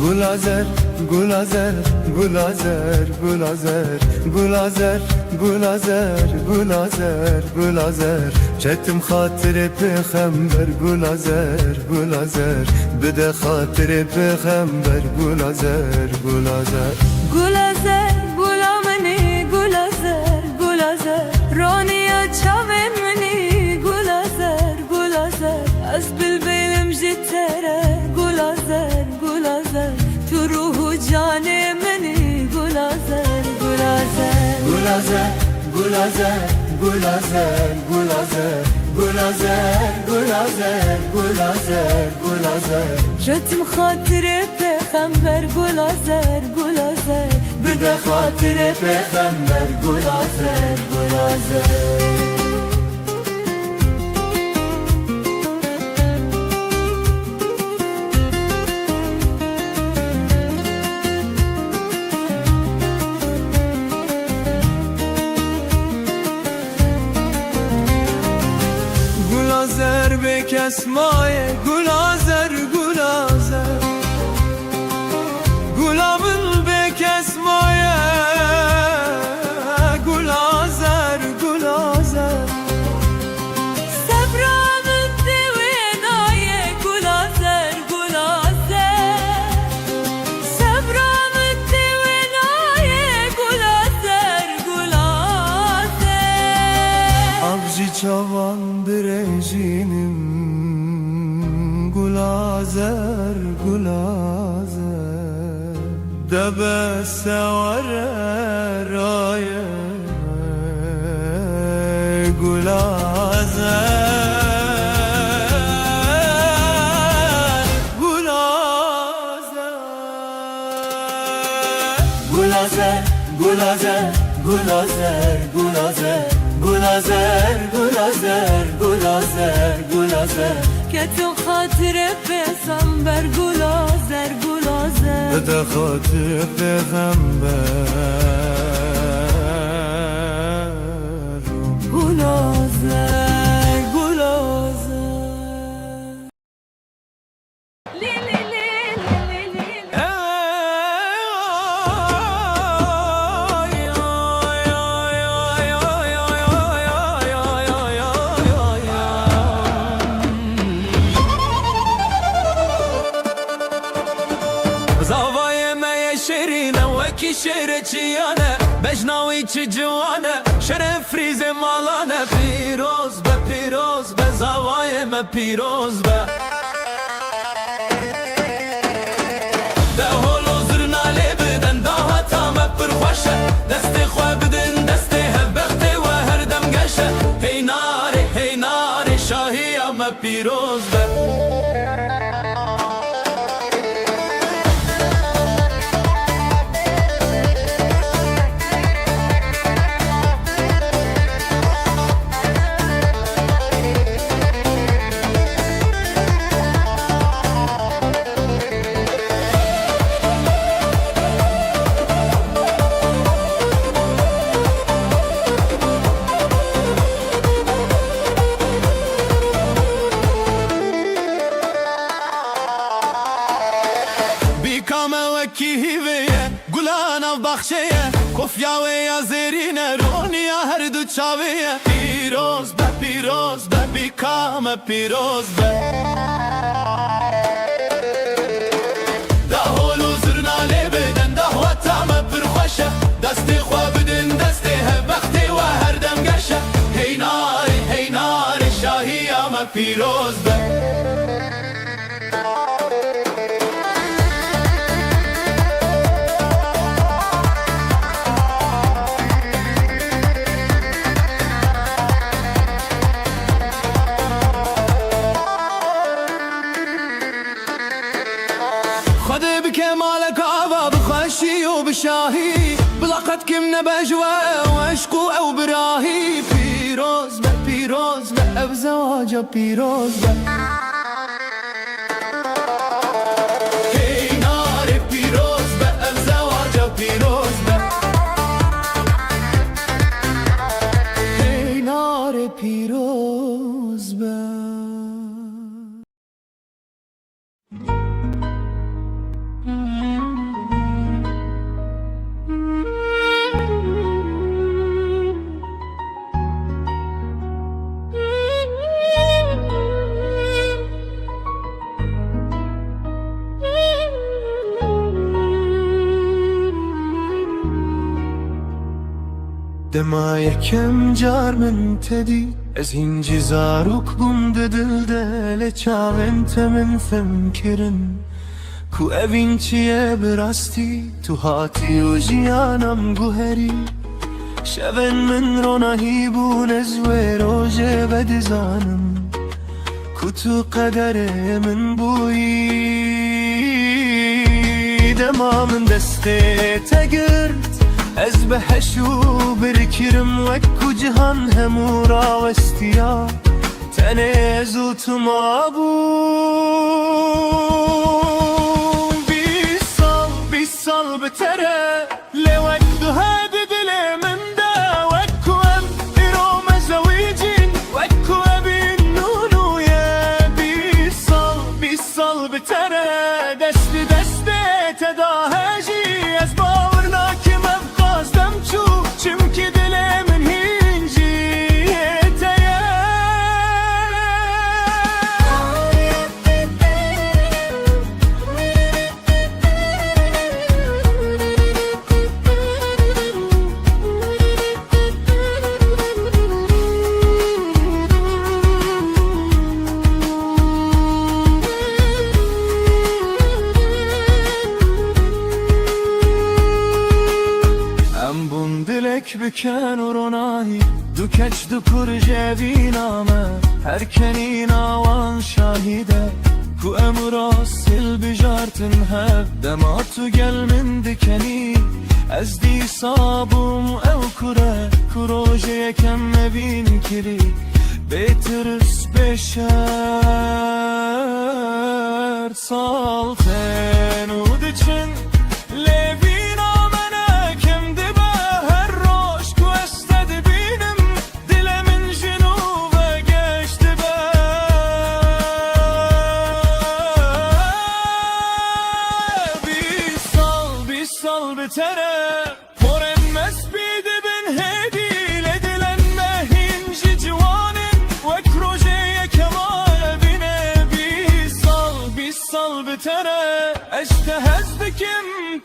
گلازر گلازر گلازر گلازر گلازر گلازر گلازر گلازر چتم خاطر پیغمبر گلازر گلازر بده خاطر پیغمبر گلازر گلازر گلازر گلا منی گلازر گلازر رانیا چاوین منی گلازر گلازر از بلبلم جتره گلازر گلازر تو روح و جان منی گلازر گلازر گلازر گلازر گلازر گلازر گلازر گلازر گلازر گلازر رتم خاطر پیغمبر گلازر گلازر بده خاطر پیغمبر گلازر گلازر گلازر بکس مایه گلازر گلازر گلابل بکس مایه گلازر گلازر صبرامın divinayı gulazer gulazer صبرامın divinayı gulazer gulazer Avcı çavan birezinim gulazer gulazer Debe sever aye gulazer gulazer gulazer gulazer gulazer gulazer gulazer gulazer gulazer Ketin hatire pesamber gulazer gulazer بده خاطر پیغمبر gulazer gulazer li li li li li li زاوية ما يشرينا وكي شرتيانا بجناوي تجوانا شرف ريز مالانا بيروز بيروز بزاوية ما بيروز ده هولو زرنا لبدن ده هتا ما برخوشة دستي خواه بدن دستي هبختي وهردم قشة هي ناري شاهية ما بيروز بخشیه کفیا و یا زرینه رونیا هر دو چاویه پیروز به بیکام پیروز به ده هولو زرناله بدن ده وطام پرخوشه دستی خواه بدن دستی هبختی و هر دم گشه هی ناری شاهی اما پیروز به شاهی بلقت کم نبجوه و عشقو او براهی پیروز به اب زواج پیروز به هی نار پیروز به اب زواج پیروز به هی نار پیروز به دما یکم جار من تدی از هین جزاروک بوم ددلده لچاونت من فهم کرن کو اوین چیه براستی تو هاتی و جیانم گوهری شون من روناهی بون از روژه بدزانم کو تو قدر من بویی دما من دسته تگرد از بحشو برکرم وکو جهان همو راوستیا تنزو تو ما بوم بیس سال بتره لوک دو هدی دل من دا وکو ام ایرو مزویجین وکو ابین نونویه بیس سال بتره دست تداهجی از باورنا که من خواستم چم که دل من هینجی تیه بکن و روناهی دو کچ دو پر جوی نامه هر کنی ناوان شاهیده کو امرا سل بجارتن هب دما تو گل من دکنی از دی صابم او کروژه یکم مبین کری بیترس بشر سالتن و دچن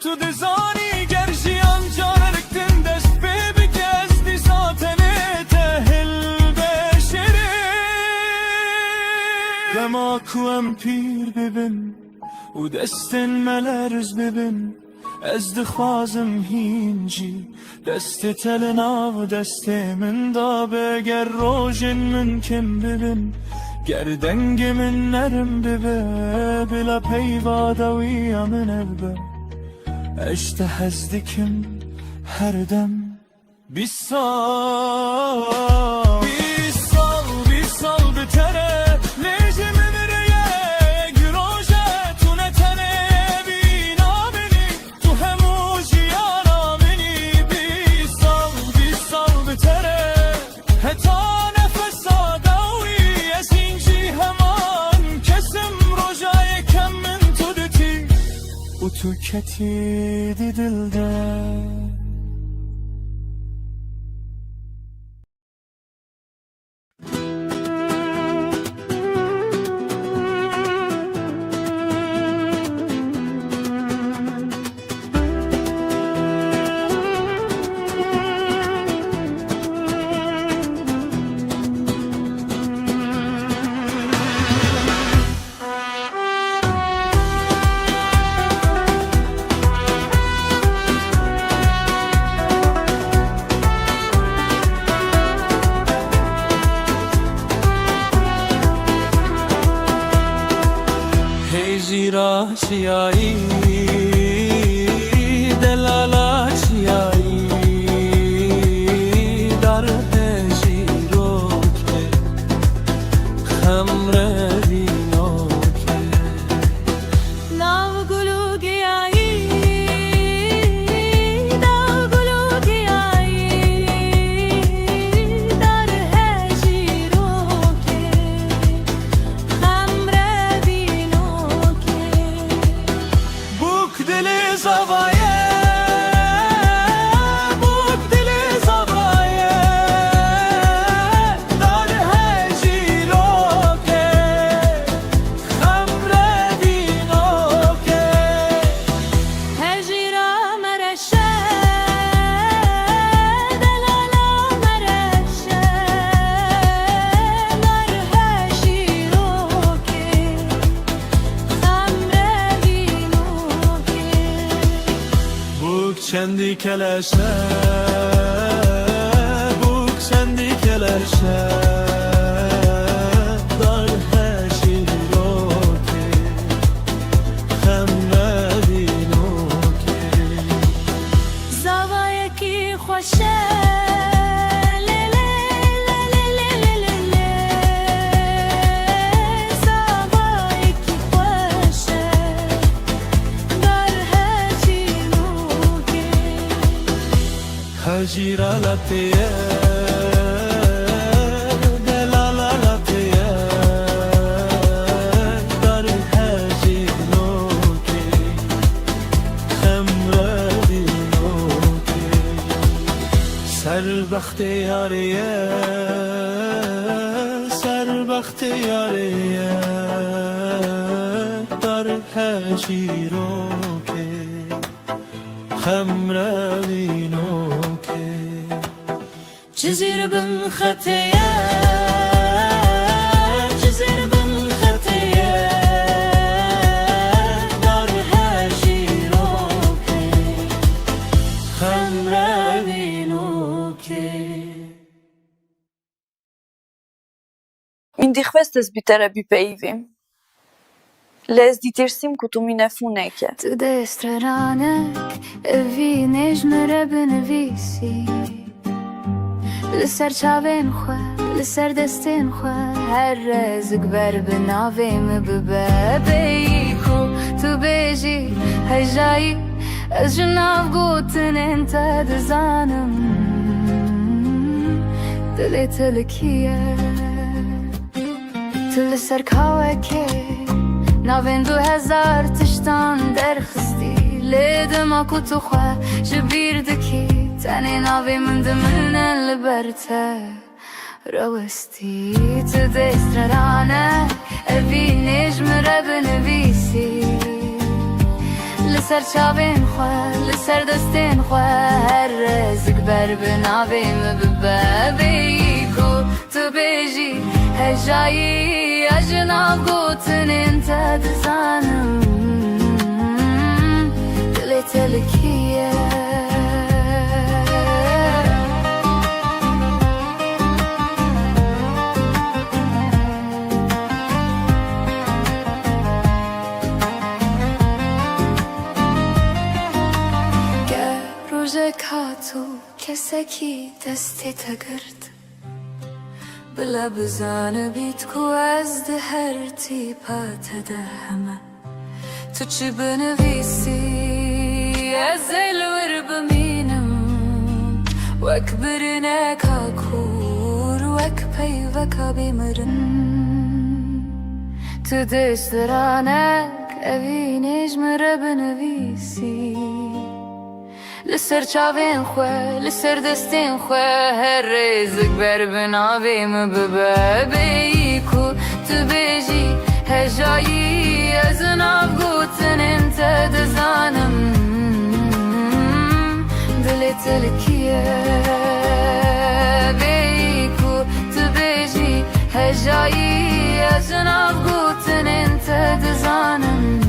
تو دزانی گرژیان جارکتن دست ببک از دی ساتنه تهل بشره دما کوام پیر ببن و دستن ملرز ببن از دخوازم هینجی دست تلنا و دست من دا بگر روژن من کم ببن گردنگ من نرم ببه بلا پیوادوی من ابه اشته هزدکم هر دم بیس سال بتره لیجه من ریه گروژه تو نتنه بینا منی تو همو جیانا منی بیس سال بتره حتا نفس آداوی از اینجی همان کسم روژای کم من تو دتی و تو کتی دی دلده زیرا چیایی دلالا چیایی در هجیرو که خمر وینو که ناو گلو گیایی ناو گلو گیایی در هجیرو که خمر وینو بوک دل زوایه بوک دل زوایه در هجیرو که خمر وینو که هجیرا مرشه دلالا چندی کلشه بوک چندی کلشه در هشی روکی خمردی نوکی زاوایه کی خوشه هجیرا لطیه دلالا لطیه در هجی نوکی خمردی نوکی سر بخت یاریه سر بخت یاریه در هجی روکی خمردی نوکی جزيرة بالخطية جزيرة بالخطية نارها شيروكي خمرة بينوكي Min dikhvestes bitere bipejvim. Les ditirsim ku tu mine funeke. Të destrëranek e vinesh në rebën e visi Lësër qaven khua, lësër destin khua Her rëzëk berbe nave më bëbebe Iku të beji, hajxaji Ez gjënav gutën e në të dëzanëm Të le të lëkije Të lësër kawe ke ناوین 2000 تشتان در خستی لیدم اکو تو خواه جبیر دکی تنی ناوی من دمنه لبرته روستی تو دسترانه اوی نجم رب نویسی لسر چاوین خواه لسر دستین خواه هر رزق بر بناوی مببابی کو تو بیجی هجایی أجناب قوتن انت دزانم دلت لكيه روزك هاتو كسكي دستي تقرد بلا بزانه بیت کو از ده هر تیپا تدهمه تو چی بنویسی از الور بمینم وک برنک کور وک پی وکا بیمرن تو دسترانک اوی نجم را بنویسی لسر چاوین خواه لسر دستین خواه هر رزق بر بناوی مببابی کو تو بیجی هجایی از ناف گوتن انت دزانم دلت لکیه بی کو تو بیجی هجایی از ناف گوتن انت دزانم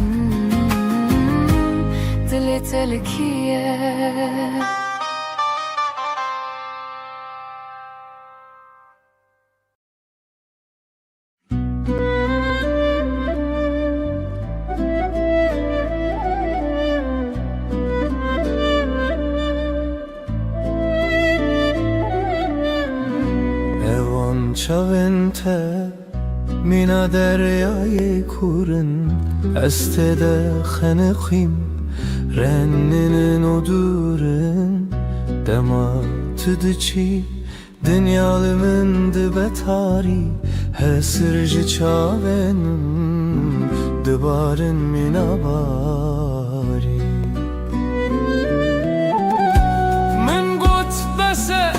دلت لکیه Evan çavente mina deryayı kurun estede xenexim Renninin odurun dematıdıçi Dünyalımın dıbetari Hesirci çavenim Dıbarın minabari Min gut bese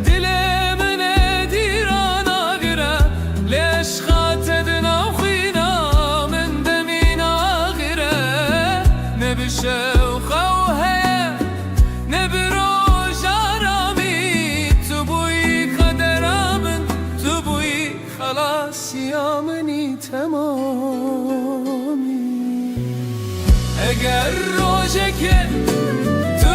Dilemin edirana gire Leş xatedin avxina Min demina gire Ne bir şey اگر روزه که تو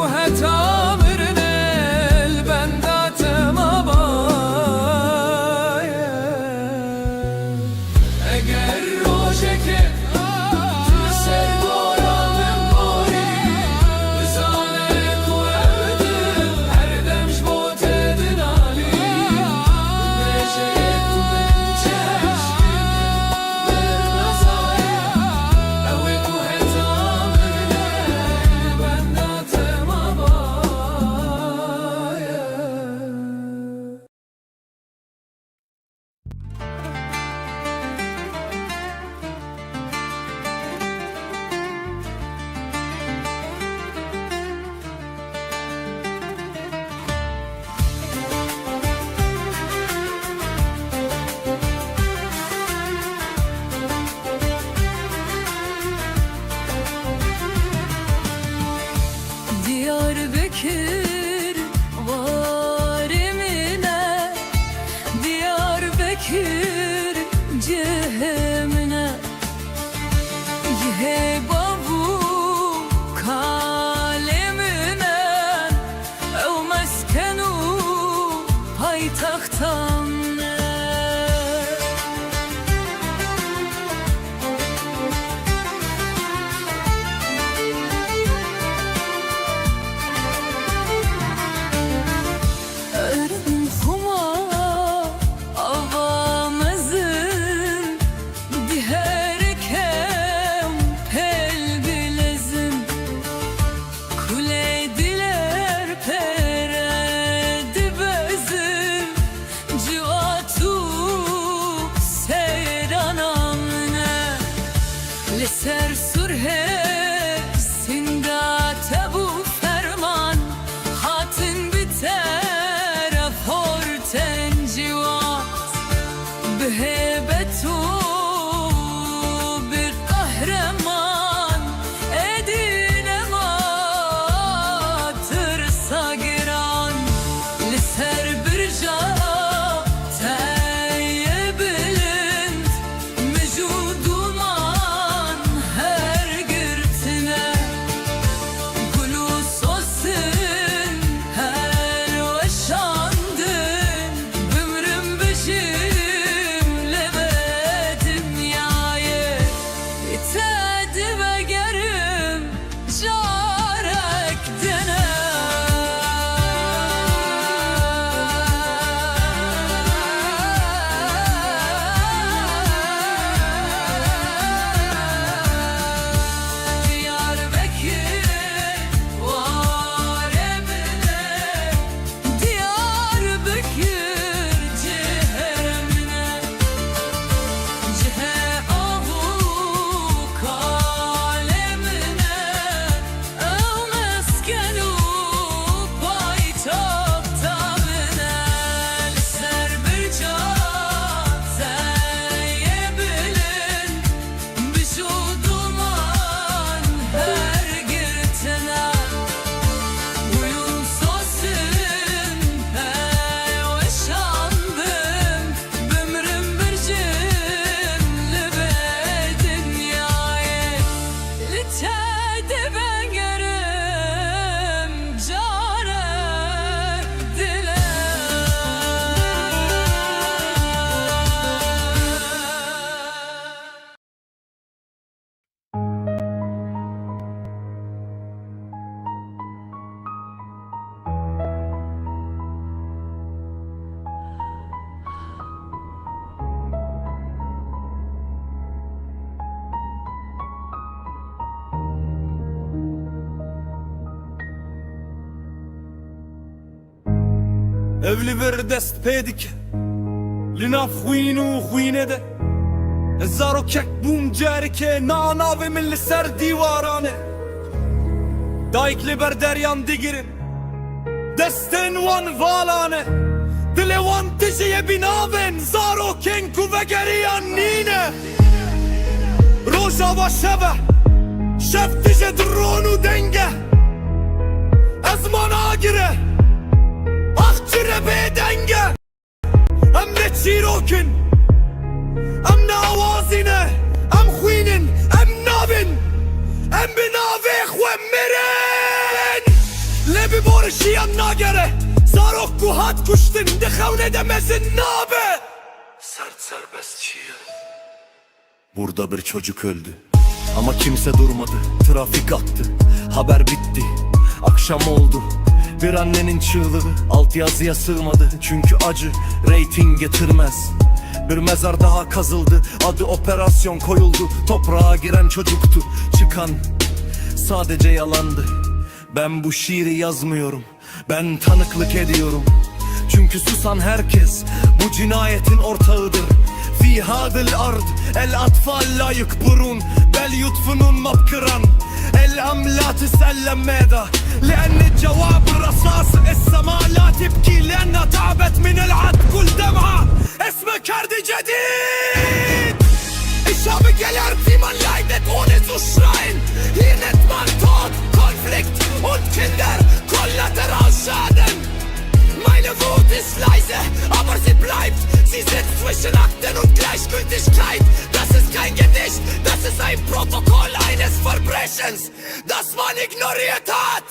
هتامرن البندات مبايا اگر روشك تسر دورانم باری بزانك وردم هر دمش بوت دنالی بشيك من چشم برمزايا اوك هتامرن البندات مبايا Diyarbakır var emine, Diyarbakır cehemine. Ye babu kalemine, ev meskenu paytaxtan. Örüm xuma avamızın, diherkem pel bilezin. Kule diler peredi bezim, civatu seyranamne. Leser surhe sinda tebu ferman, hatin biter forten civat. Behebetu bir kahraman, edinematır sagiran. Liser bir ca teye bilind, mejuduman her girtine. Gulu sosin her veşandın, bümrüm bişim lebedim yaye. İtedi ve gerim carek dene. Diyarbakır var emine, Diyarbakır ciğerimine. Cihe avu kalemine, ev meskenu paytaxtamine. Liser bir ca teye bilin, bişu duman her girtine. Uyum sosin hey veşandım, bümrüm bir cimli be dünyayı. Litedi ben gerim carek dile. Evli bir dest pedik Lina خوین خوینه ده هزارو کک بوم جاری که ناناوی من لسر دیوارانه دایک لبر دریان دیگرن دستن وان والانه دل وان تجیه بیناون زارو کنکو وگریان نینه روشا و شبه شب تجه درونو دنگه ازمان آگره اخچره به دنگه ام نه چیروکن ام نه آوازینه ام خوینن ام نابن ام بناوی خواه مرن barışıyan nagere Zarok bu hat kuştin dixevn edemezin nabe Sert serbest şiir Burada bir çocuk öldü ama kimse durmadı. Trafik aktı, haber bitti, akşam oldu. Bir annenin çığlığı altyazıya sığmadı. Çünkü acı reyting getirmez. Bir mezar daha kazıldı, adı operasyon koyuldu. Toprağa giren çocuktu, çıkan sadece yalandı. Ben bu şiiri yazmıyorum, ben tanıklık ediyorum. Çünkü susan herkes bu cinayetin ortağıdır. في هذا الأرض الأطفال لا يكبرون بل يدفنون مبكرا الأم لا تسأل ماذا لأن الجواب رصاص السماء لا تبكي لأنها تعبت من العد كل دمعة اسمه كرد جديد Ich habe gelernt, wie man leidet, ohne zu schreien. Hier nennt man Tod, Konflikt und Kinder Kollateralschaden. Meine Wut ist leise, aber sie bleibt. Sie sitzt zwischen Akten und Gleichgültigkeit. Das ist kein Gedicht, das ist ein Protokoll eines Verbrechens, das man ignoriert hat.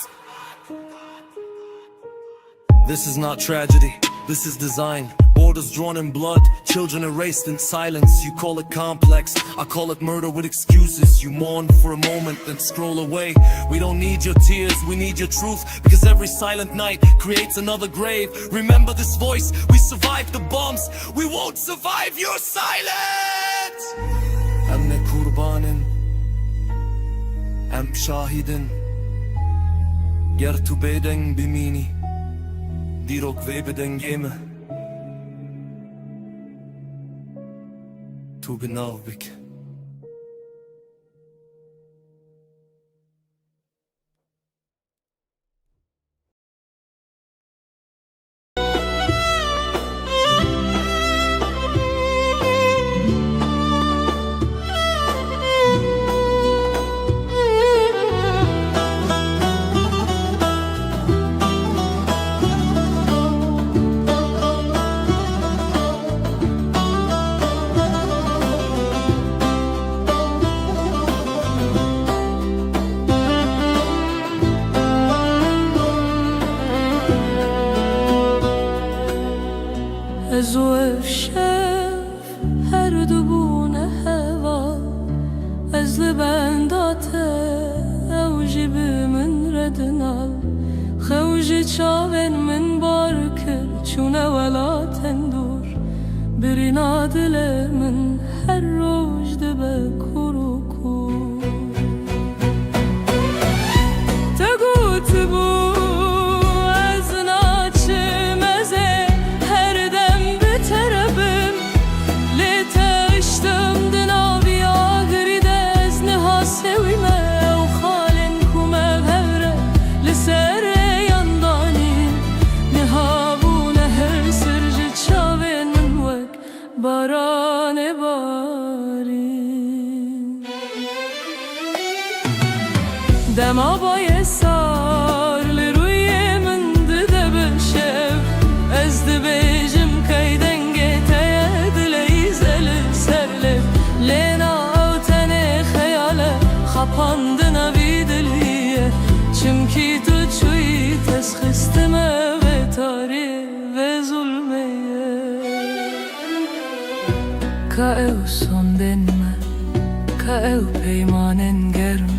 This is not tragedy, this is design. Borders drawn in blood, children erased in silence. You call it complex, I call it murder with excuses. You mourn for a moment, then scroll away. We don't need your tears, we need your truth. Because every silent night creates another grave. Remember this voice, we survived the bombs. We won't survive your silence. Hem ne kurbanın, hem şahidin. Ger tu beden bimini, dirok ve beden geme. Tu genau bik. از و شف هر دو بونه هوا از لبندات اوجی من ردنال خوجی چاون من بارکر چونه ولا تندور برنا دل من هر روج دبه کروکو تگوت بو باران بارین دما بای سار لروی من ده بشف از ده بیجم که دنگه دلی زل سرلف لینا او تن خیاله خپاند نوی دلیه چمکی تو چوی تسخستمه و تاری و ظلمه كأو صندن كأو بيمانن گرم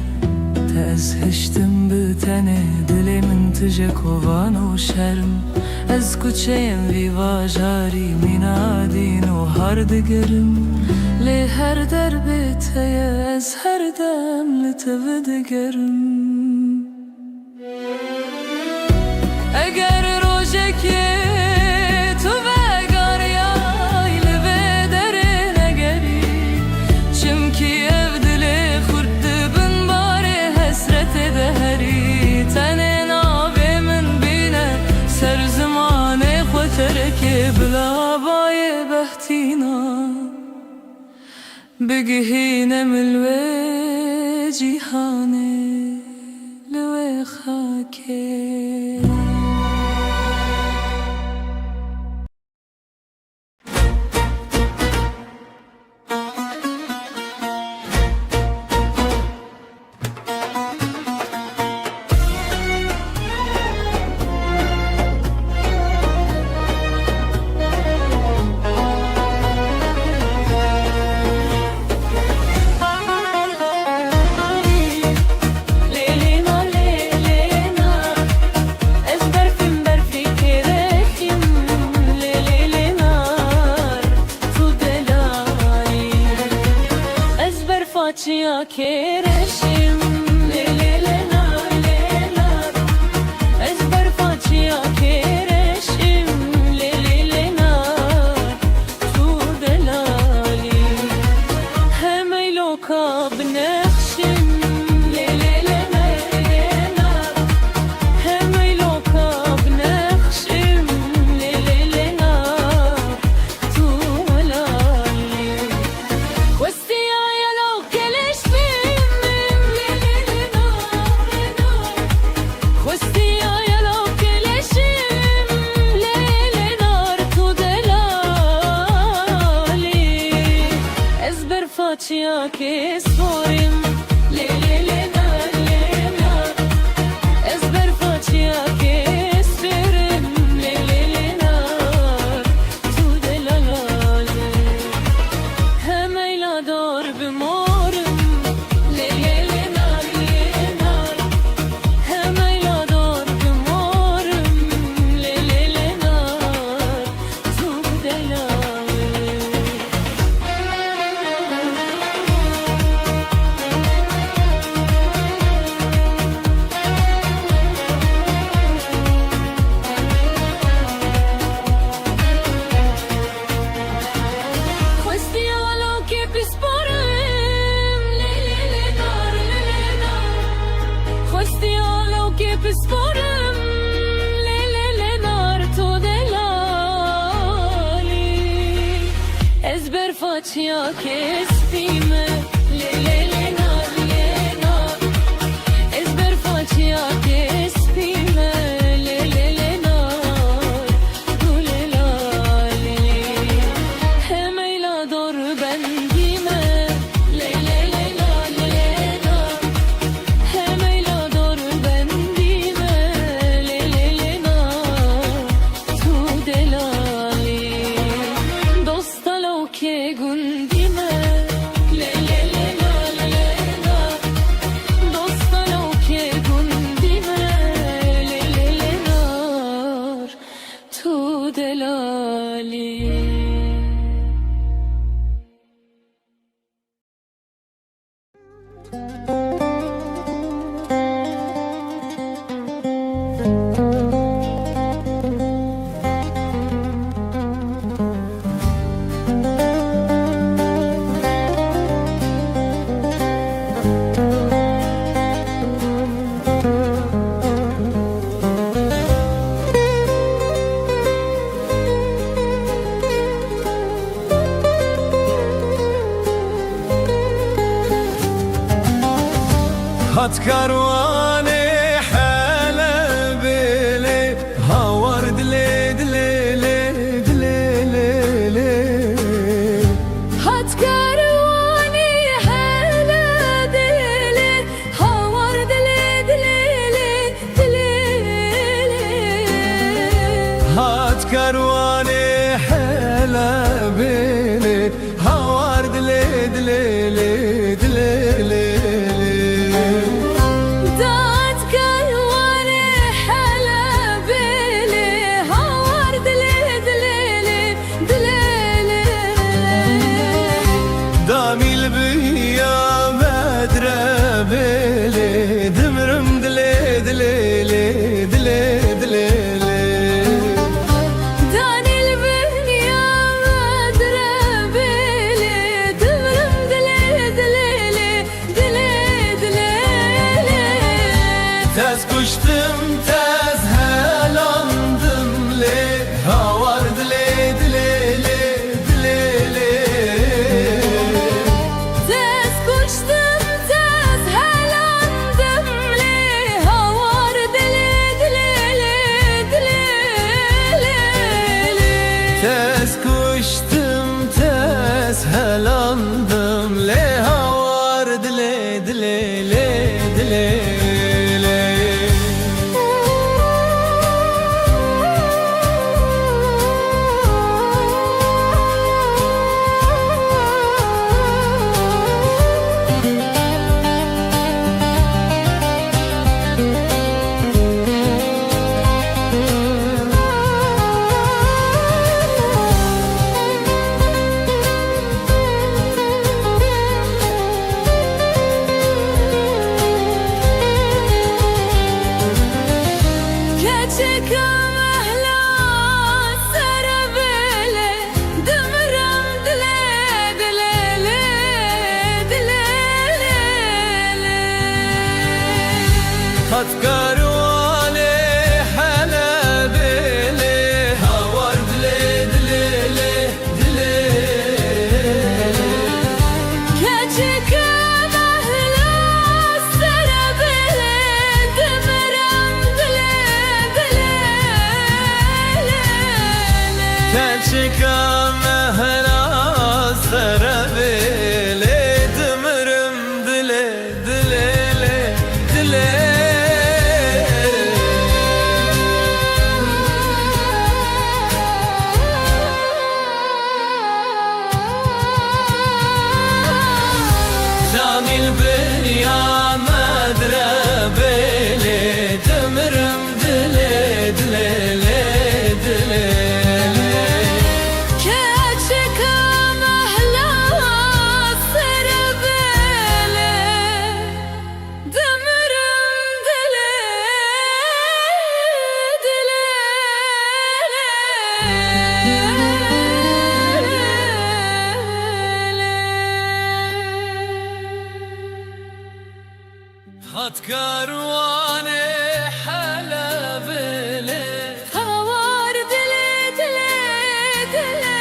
تأزهشتم بتنه دلی من تجه کوان و شرم از کوچه‌ام ویوا جاری مینادین و هر دگرم لی هر در بیتیه از هر دم لتو دگرم اگر روژه تو بلا باي بهتينا بقهينا من الوجه هاني لوي خاكي facia che spime le nar ezber facia che spime le nar le hemeyla dor bendime le nar hemeyla dor bendime le nar tu delali dostalo ke gundime le nar dostalo ke gundime le nar tu delali. هات كرواني حلا بيلي هاور دلي دلي دلي دلي Hat karvani hala dile havar dile dile dile هات كرواني حلا بيلي هاور دلي دلي دلي Dat karvani hala bile havar dile dile dile دامي البيا بدرة بيلي دمرم دلي دلي دلي دلي Danil benya madre bile dırım dile dile dile dile Tez kuştum tez helandım le havar dile dile dile Tez koştum tez helandım le havar dile dile dile Tez kuştum tez helandım le havar dile dile dile Keçek ahla sara bile dımram dile dile dile Hat karvane hala beli havar dile dile dile Keçek ahla sara bile dımram dile dile Kelçika mehra sara beli dımırım dile dile dile Canil benya madre beli dımırım dile dile dile Keçek ahla sara bile dımram dile dile Hat karvane hala beli havar dile dile dile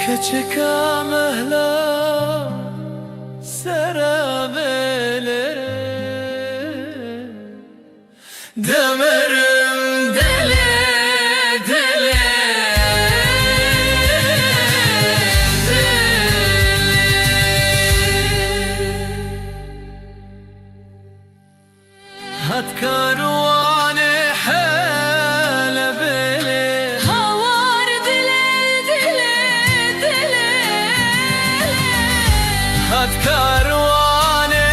keçeka mehla serabele demerim dele dele hat karvane hele bele Havar dile dile dile hat karvane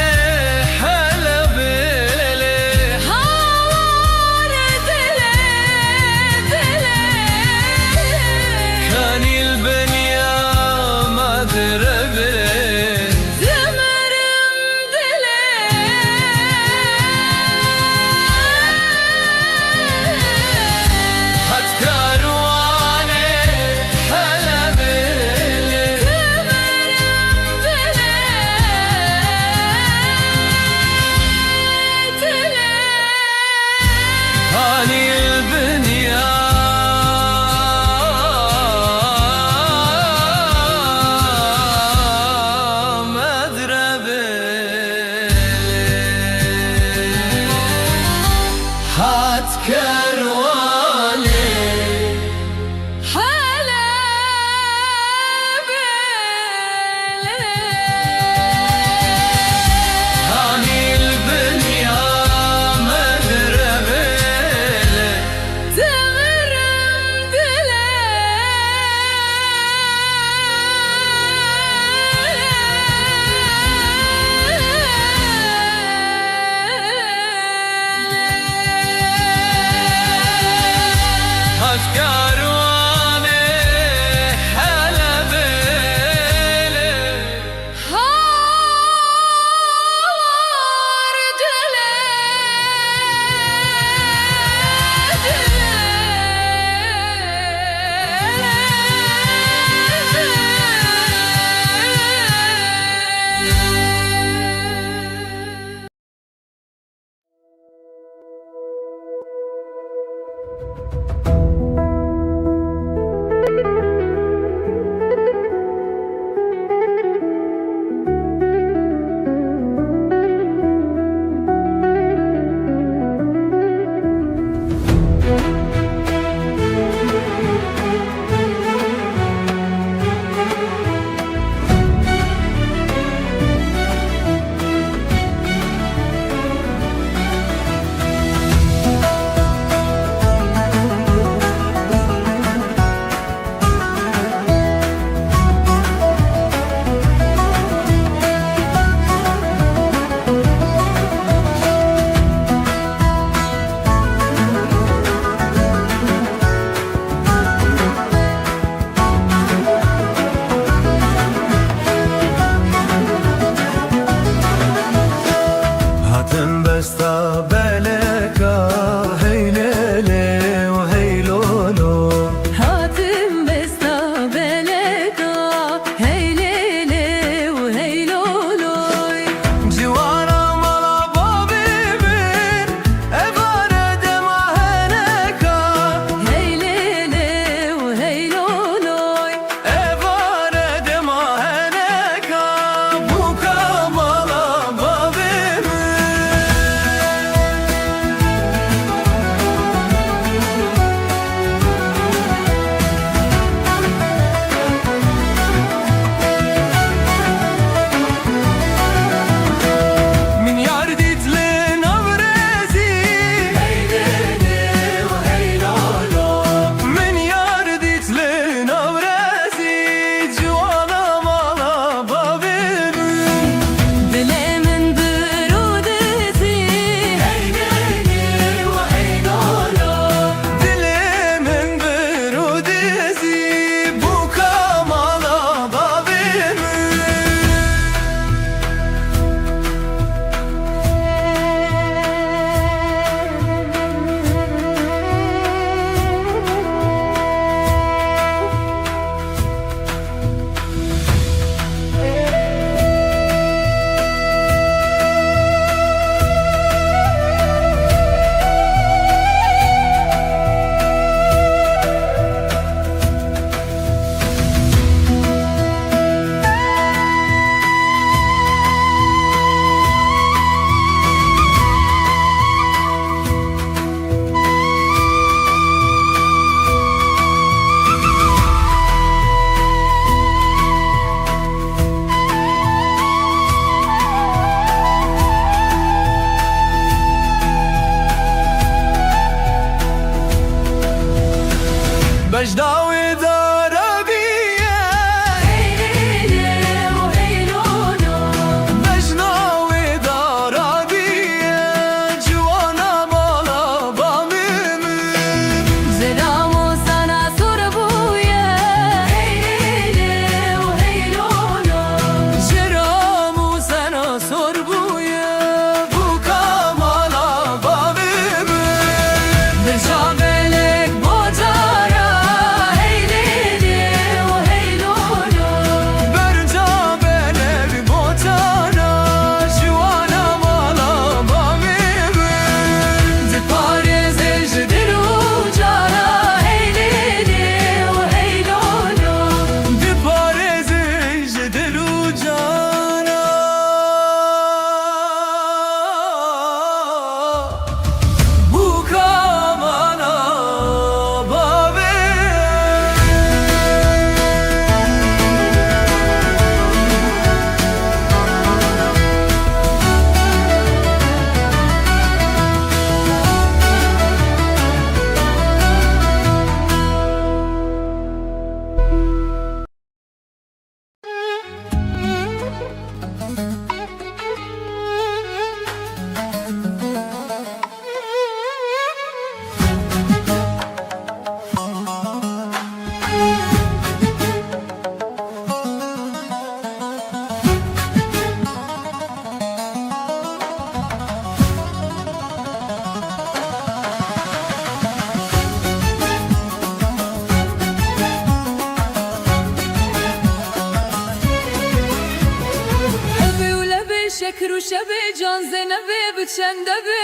رو شبه جان زینبه بچنده به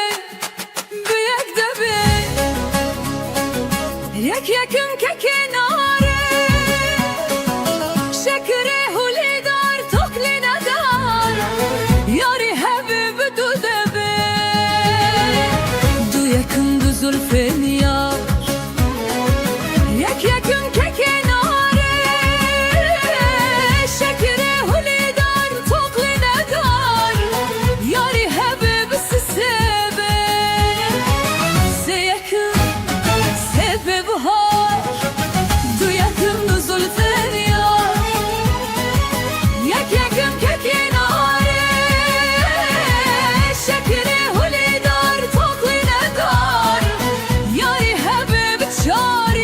یک دبه یکم که کناره شکره هولی دار تکلی ندار یاری حبیب دو دبه دو یکم دو زلفین یار یکم که کناره شکره هولی دار تکلی ندار یاری حبیب سسبه سیکم سبه بهار دو یکم دو زلفین یار یکم که کناره شکره هولی دار تکلی ندار یاری حبیب چار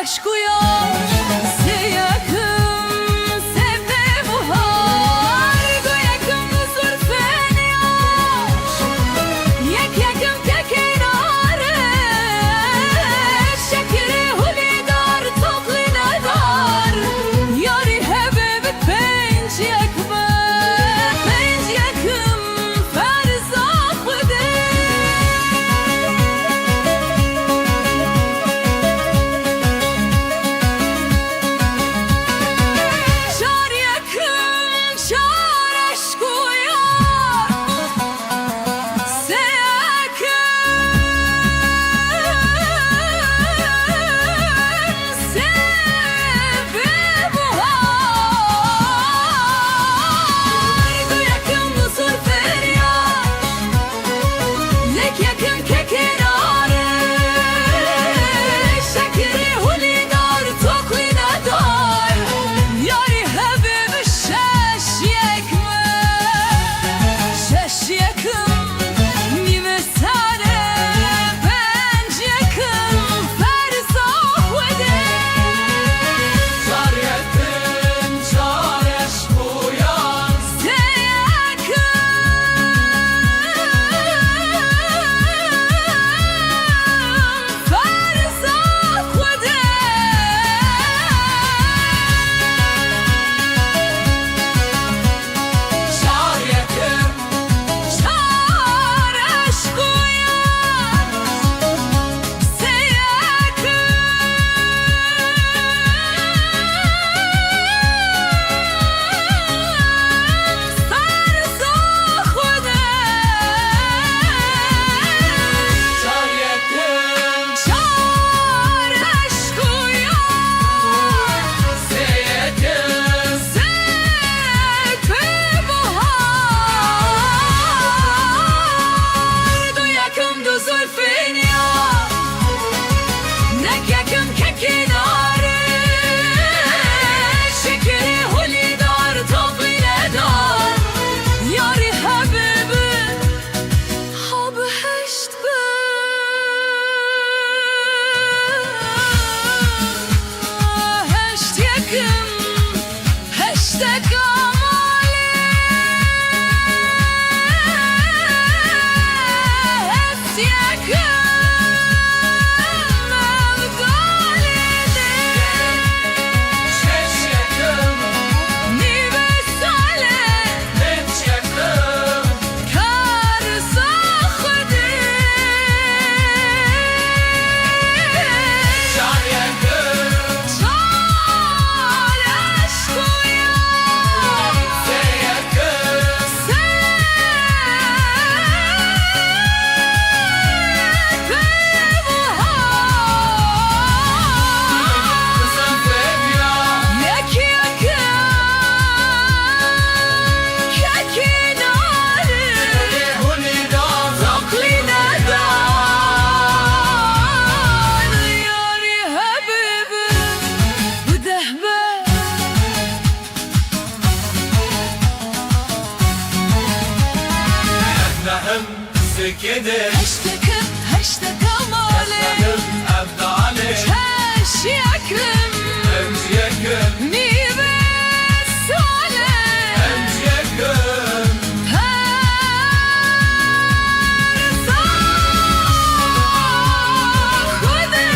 عشق و یار سه یکم سبه بهار دو یکم دو زلفین یار یکم که کناره شکره هولی دار تکلی ندار یاری حبیب پنج یکم فرزا خوده كده هشتك مالي أبدأ عليك هش يكرم أنت يكرم نيبي السالم أنت يكرم هرزا خذي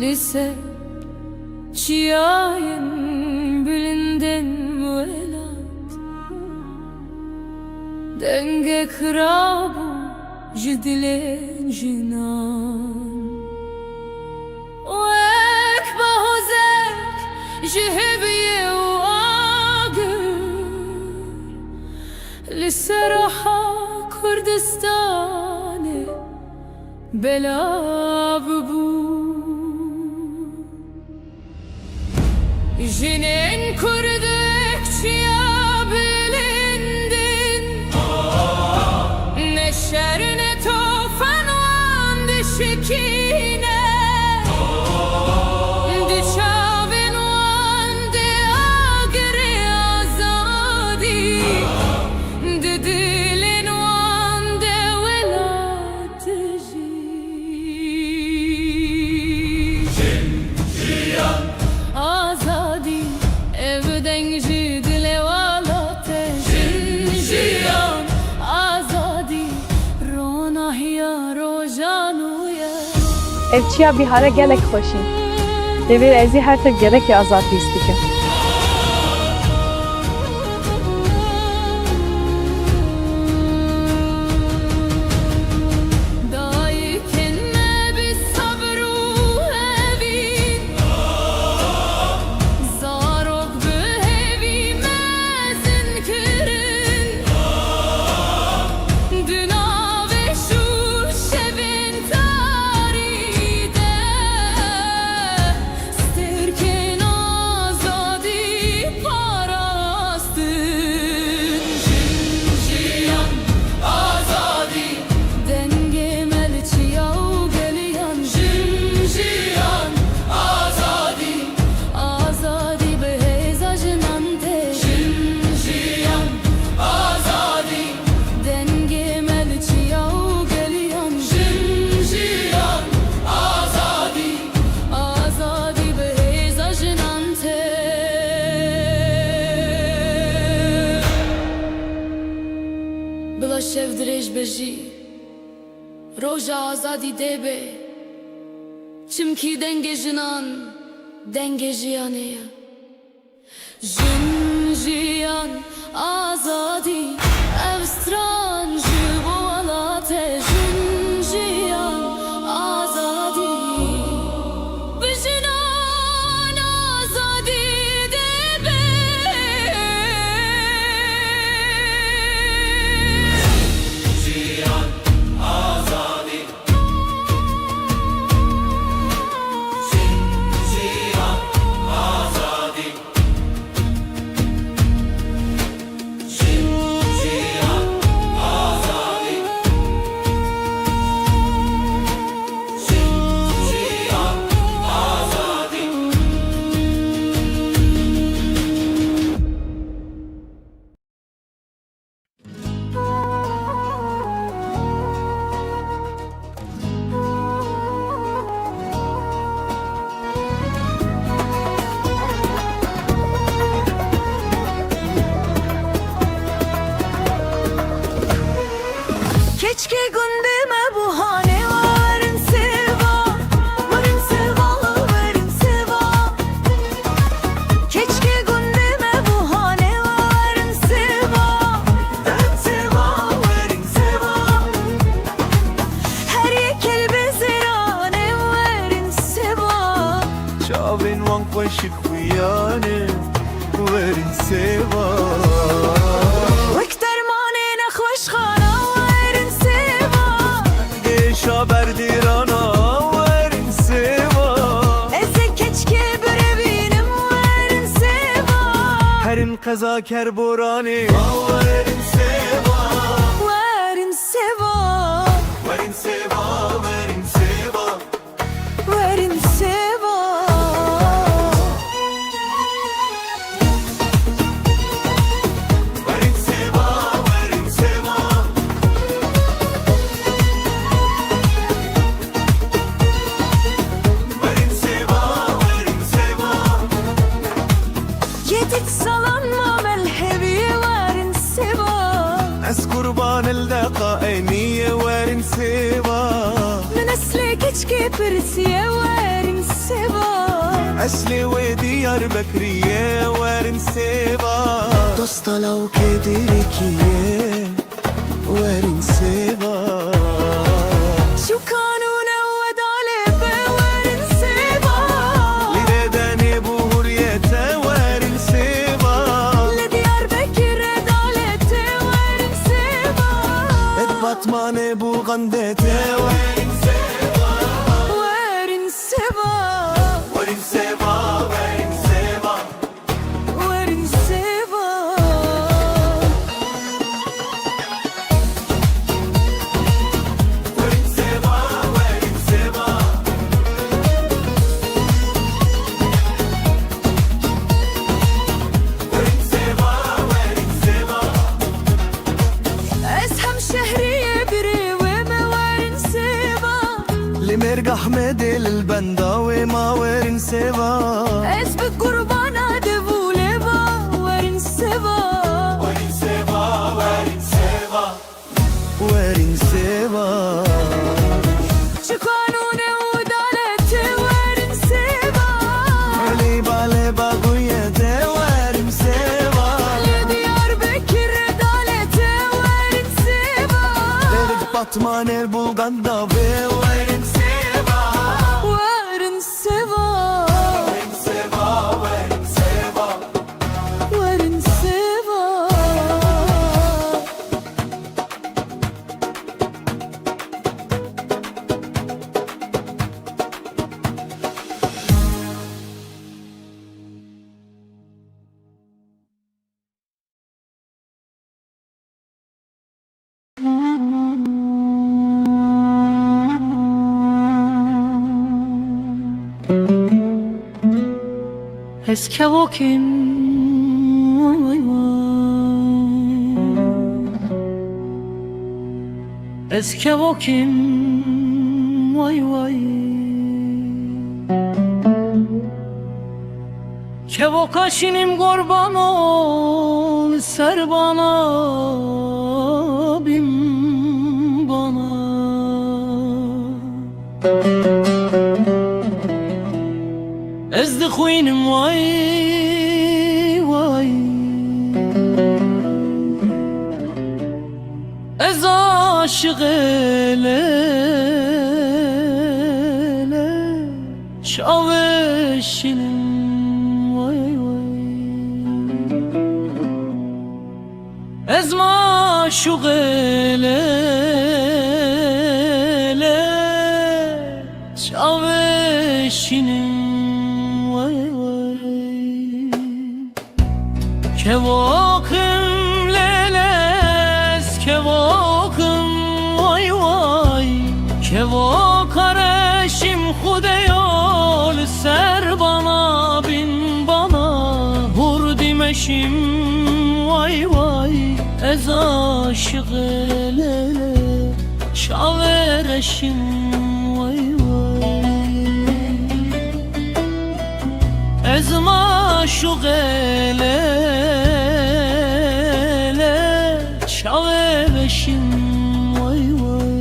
لسه çiğayın bilinden velat denge krabu jidilen jinan وek bahozek jihebiye uagır lise raha Kürdistan'e bela bu Jinin kurduk çiya bilindin Ne şer ne tofan van dişikine Dişavin van de agri azadi De dilin van de velatici Azadi evden jidile valate Jiyan azadi ronahiya rojanuya Ev çiya bihara gelek xoşin. Devir ezi her tır gerek ya azatı istikim. Dayken me bir sabru evin Zarok behevi mezin kirin Düna ve şu şevin taride Sterken azadi parastın Jiyan azadi Denge melçiyav geliyan Jiyan azadi Azadi beheza jinante Jiyan azadi Denge melçiyav geliyan Jiyan azadi Azadi beheza jinante Bila şevdirej beji Roja azadi debe Çimki denge jinan Denge jiyaneya Jin jiyan azadi Evstran jibo alate Jin jiyan azadi Vijinan azadi debe Keşke gündeme bu hane varın seva Varın seva, varın seva Keşke gündeme bu hane varın seva Varın seva, varın seva Her yekel bezirane varın seva Çavin van khoşik uyane Verin seva Vek dermane nekhoş khana varın seva Şaberdirana verin seva Eze keşke berevinim varın seva Herin kaza kerborani verin seva Varın seva Verin seva, verin seva Varın seva Verin seva, verin seva Verin seva, verin seva Yedit salanma melhebiye varın seva Ez kurban الدقا عيني وارن سوا من أسلك keşke persiye varın seva سوا أصلي وديار بكرية وارن سيبا دوستا لو كدركية وارن سيبا شو كانوا نود على وارن سوا لداني بهورية وارن سيبا لديار بكر دالت وارن سوا اتبطمان بوغندت وارن سيبا وارن سوا وارن سيبا وارن سيبا وارن سوا وارن سيبا وارن سيبا وارن سيبا وارن سيبا اسهم شهرية بري وما وارن سوا لمرق أحمد البندا وما وارن سيبا اس بقربانا دبولبا وارن سوا وارن سيبا وارن سيبا وارن سيبا شو كانوا نود على وارن سوا ليبا ليبا قوية وارن سيبا لديار بكر دالت وارن سوا لرق بطمان البلغندا وارن سيبا وارن سوا وارن سيبا وارن سيبا وارن سوا Eskevokim vay vay Eskevokim vay vay Kevokaşinim kurban ol ser bana bin bana ezdi خوینم وای وای از عاشق لیله شاوشینم وای وای از معشوق لیله شاوشینم Kevokum leles kevokum vay vay Kevok areşim xude yol ser bana bin bana Hur dimeşim vay vay Ez aşık lele şavereşim vay vay Ez maşuq ele şavereşim vay vay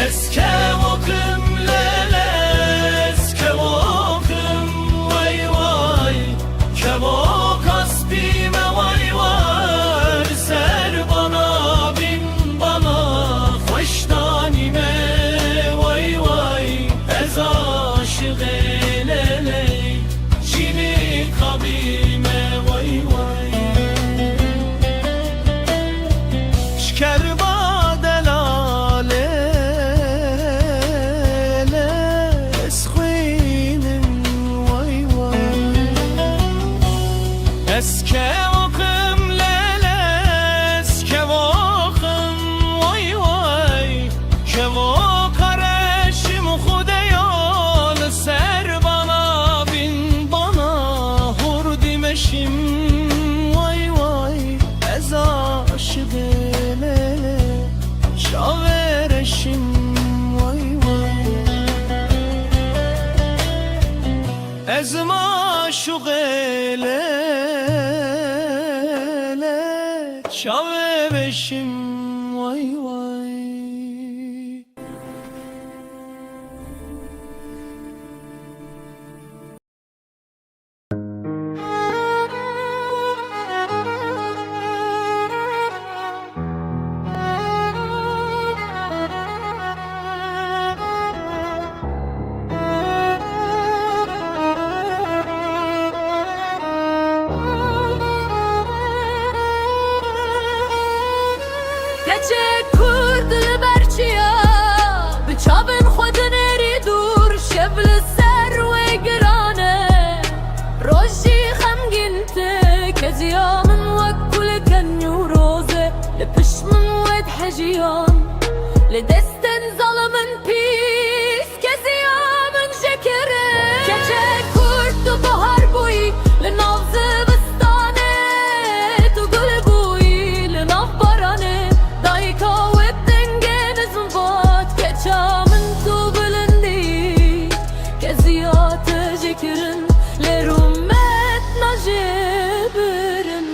Eskevokum keçek kurd البرچیا به چابن خود نری دور شبل سر و گرانه روشی خمگین ته کزیا من وکل کنیو روزه لپشمن ود حجیان لدستن ظلمن پیس کزیا من شکره keçek kurd تو بهار بوی لناف زبستانه تو گل بوی لناف بارانه دایکا و دنگه نزنبات keçamın تو بلندی کزیا تجکرن لرومت نجبرن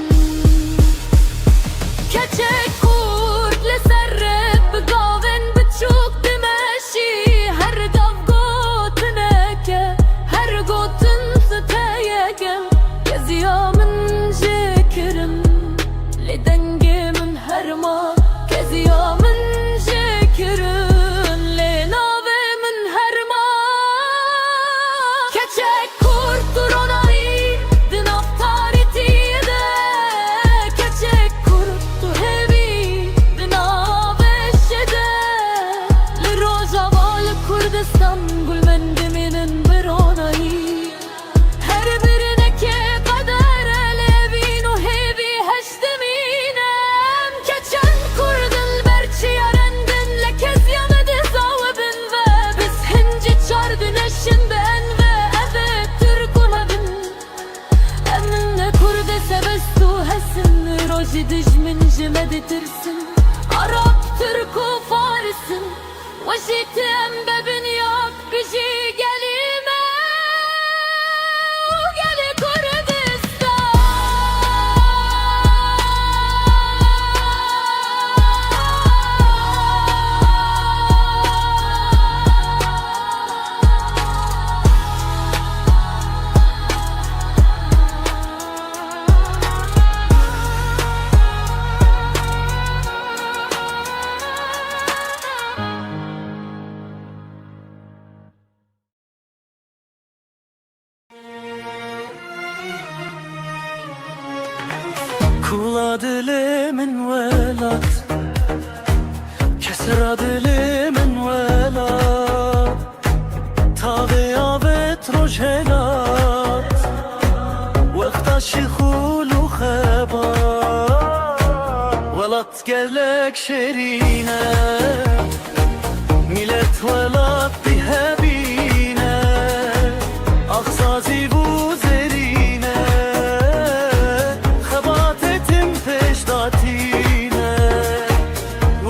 keçek kurd لسرب بقاون بتشوك دمشي هر قاف قوتنك هر قوتن ستايقم كزيا من جكرم لدنقي من هرما كزيا من جكرم لناوي من هرما keçek kurd duronayı dinav tarihiyede keçek kurd tu hevi dinav eşede لروجاval Kurdistan gulmendiminin bironayı her birine ke kader elevin o hevi heşteminem keçen kurdun berçi yarendin lekez yamedi zavabin ve biz hinci çardın eşin ben ve evet Türk'un abin eminle kurde sebestu hesin roji dijmin jimedi tirsin Arap Türk'u Faris'in وجيت بابن ياك بجي قليمة وقلي Kula dilimin velat Kesra dilimin velat Tavi avet rojhelat Vekta şikhulu khebat Velat gelek şerine Millet velat bihebine Aksazi bu zerine Khebat etim peşdatine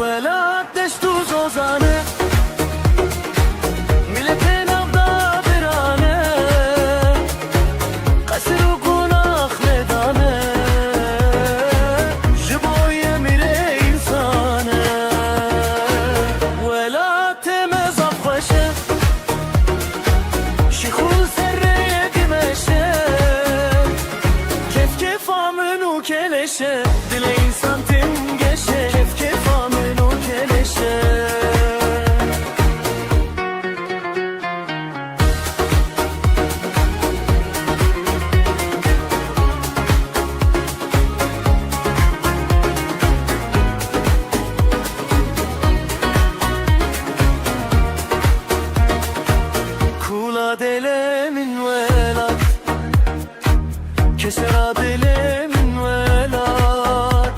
Velat deştu zozane Milletin avda birane Kasır u günah medane Jiboye mire insane Velat temez afkhoşe Şikhul serreye dimeşe Kef kef amenu keleşe Dile insan tim geçe Kef kef amenu keleşe Kula delemin velat Kesera delemin velat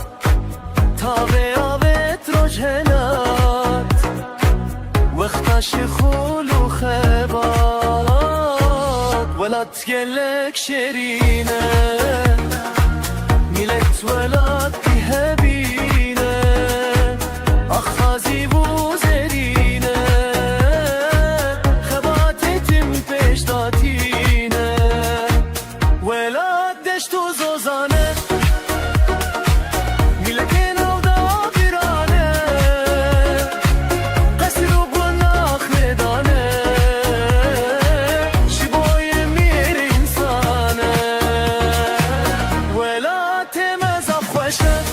Tave avet rojhelat Vekta şikhulu khebat Velat gelek şerine Millet velat bihebine Akhazi bu zerine Khebat etim peşdatine Velat deştu zozane Milletin avda birane Kasır u günah medane Jiboye mir insane Velat temez afkhoşe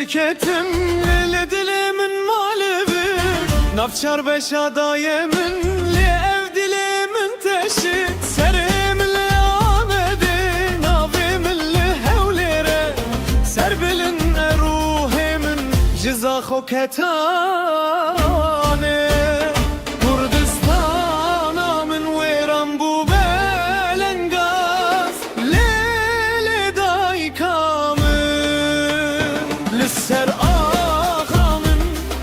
terk ettim Lili dilimin malevi Nafçar beşa dayemin Li ev dilimin teşi Serim li amedi Navimin li hevlire Serbilin ruhimin Ciza khoketane Kurdistana min weran bu belengaz Lili daykamın Lisser ağamın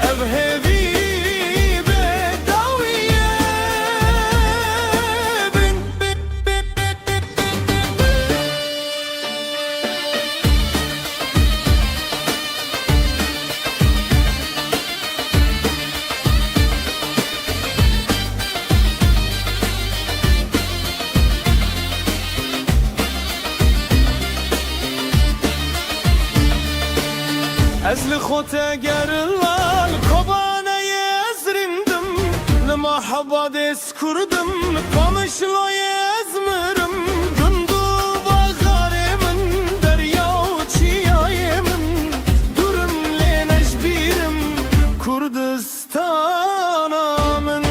Ev hevi bedaviye bin Ez li khote gerlan Kobane yezrindim Lima haba des kurdum Pamışlo yezmirim Gündu bağarimin Derya uçiyayemin Durum le necbirim Kurdistan'ımın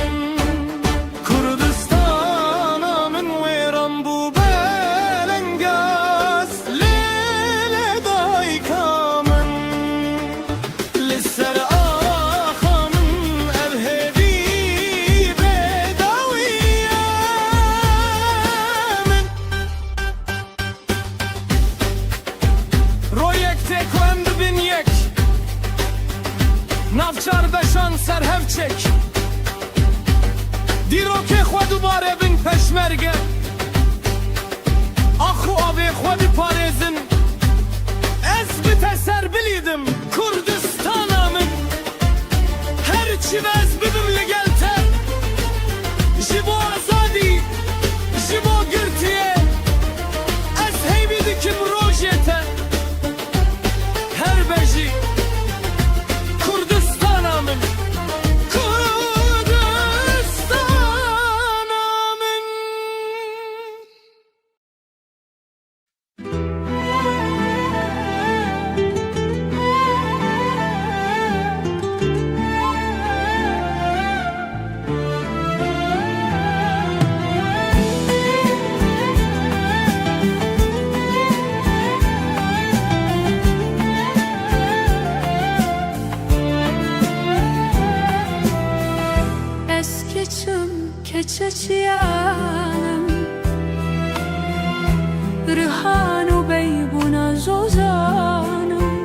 Kurdistan'ımın Veran bu belengaz Lele daykamın Lisser ağamın Ev hevi bedaviyemin Royek tek emr bin yek Navçar beşan serhevçek دیروکه خود دوباره بین پشمرگه آخو آبی خود پارزن از بتسر بلیدم کردستانمın هرچی وز ببیم لگلته جبو آزادی جبو گرتیه از هیبی دکم روژته هر بجی Kürdistan'ımın Kürdistan'ımın Eski çım keçeçiyanım Rihanu beybuna zozanım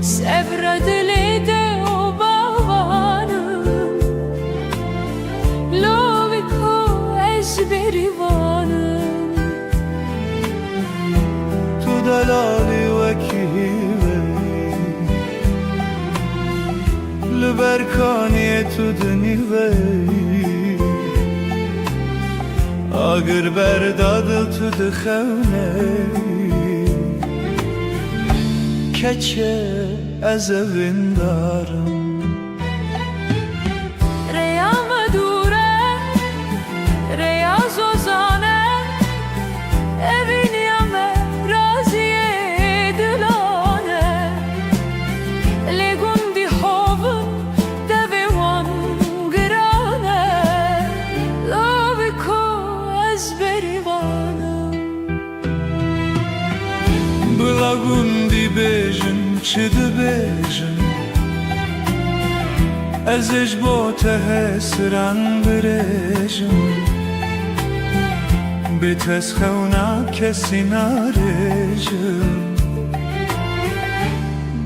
Sevredili de o bavanım Loviko ezberivanım Tu delali vekive Lberkaniye tu dnive Agır berdadıl tu dxevne Keçe ez evindarım Reya medure Reya zozane Evin yame raziye dilane Legundi hovun devevan grane Loviko ezberivanım Blagundi bejin çidi bejin Ez ejbo tehesran birejin Bites xevna kesi narejin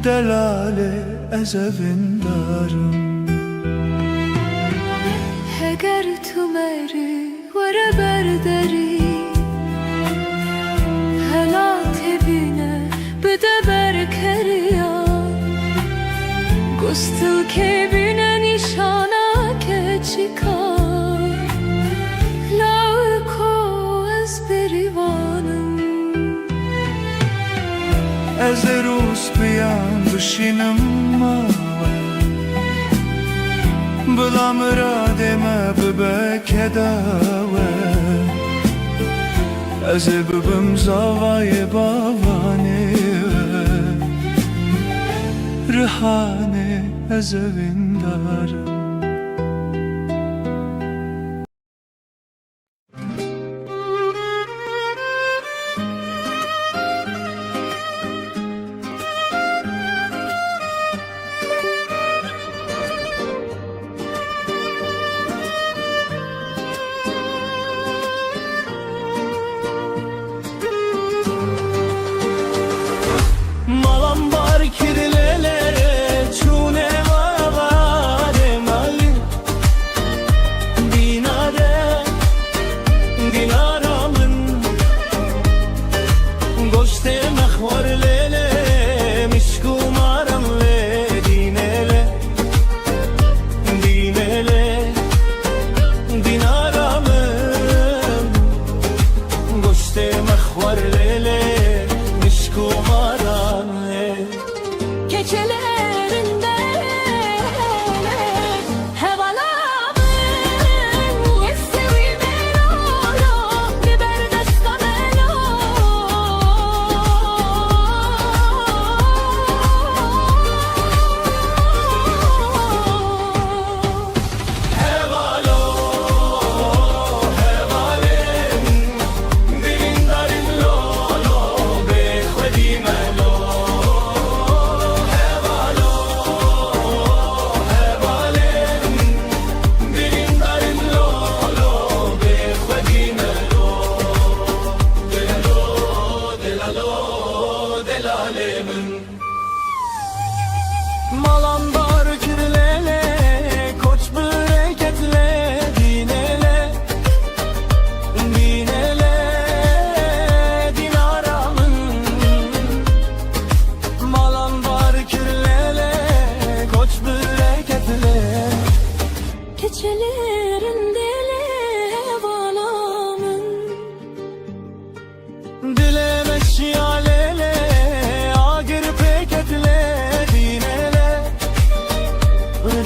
Delale ez evindarım Heger tu meri vere berderi Helat evine bide berkeriya Gustul kebine nişana keçikar Lauko ezberivanım Ez rus biyan dışinım mava Bla mürademe bebeke dave Ez bibim zavayı bavane رهانه از اوین دارم. Malam var kirlelere çune vare mali dinare dinaramın goşte mehvar lele mişkumaram le dinele dinele dinaramın goşte mehvar lele mişkumaram Keçelerinde hevalamın Yessevi melolo biber destamelo Hevalo, hevalin dilin darin lolo be khvedimelo Malambar kirlele, koç bereketle dinele, dinele dinaramın. Malambar kirlele, koç bereketle. Keçelerinde hevalamın Dileme şialele, agir peketle dinele,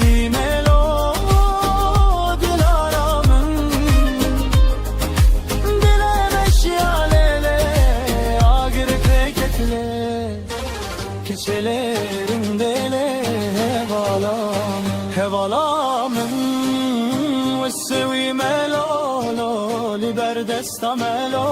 dinelo dilaramın. Dileme şialele, agir peketle, keçelerinde hevalamın, hevalamın. Vessevi melolo, liber destamelo.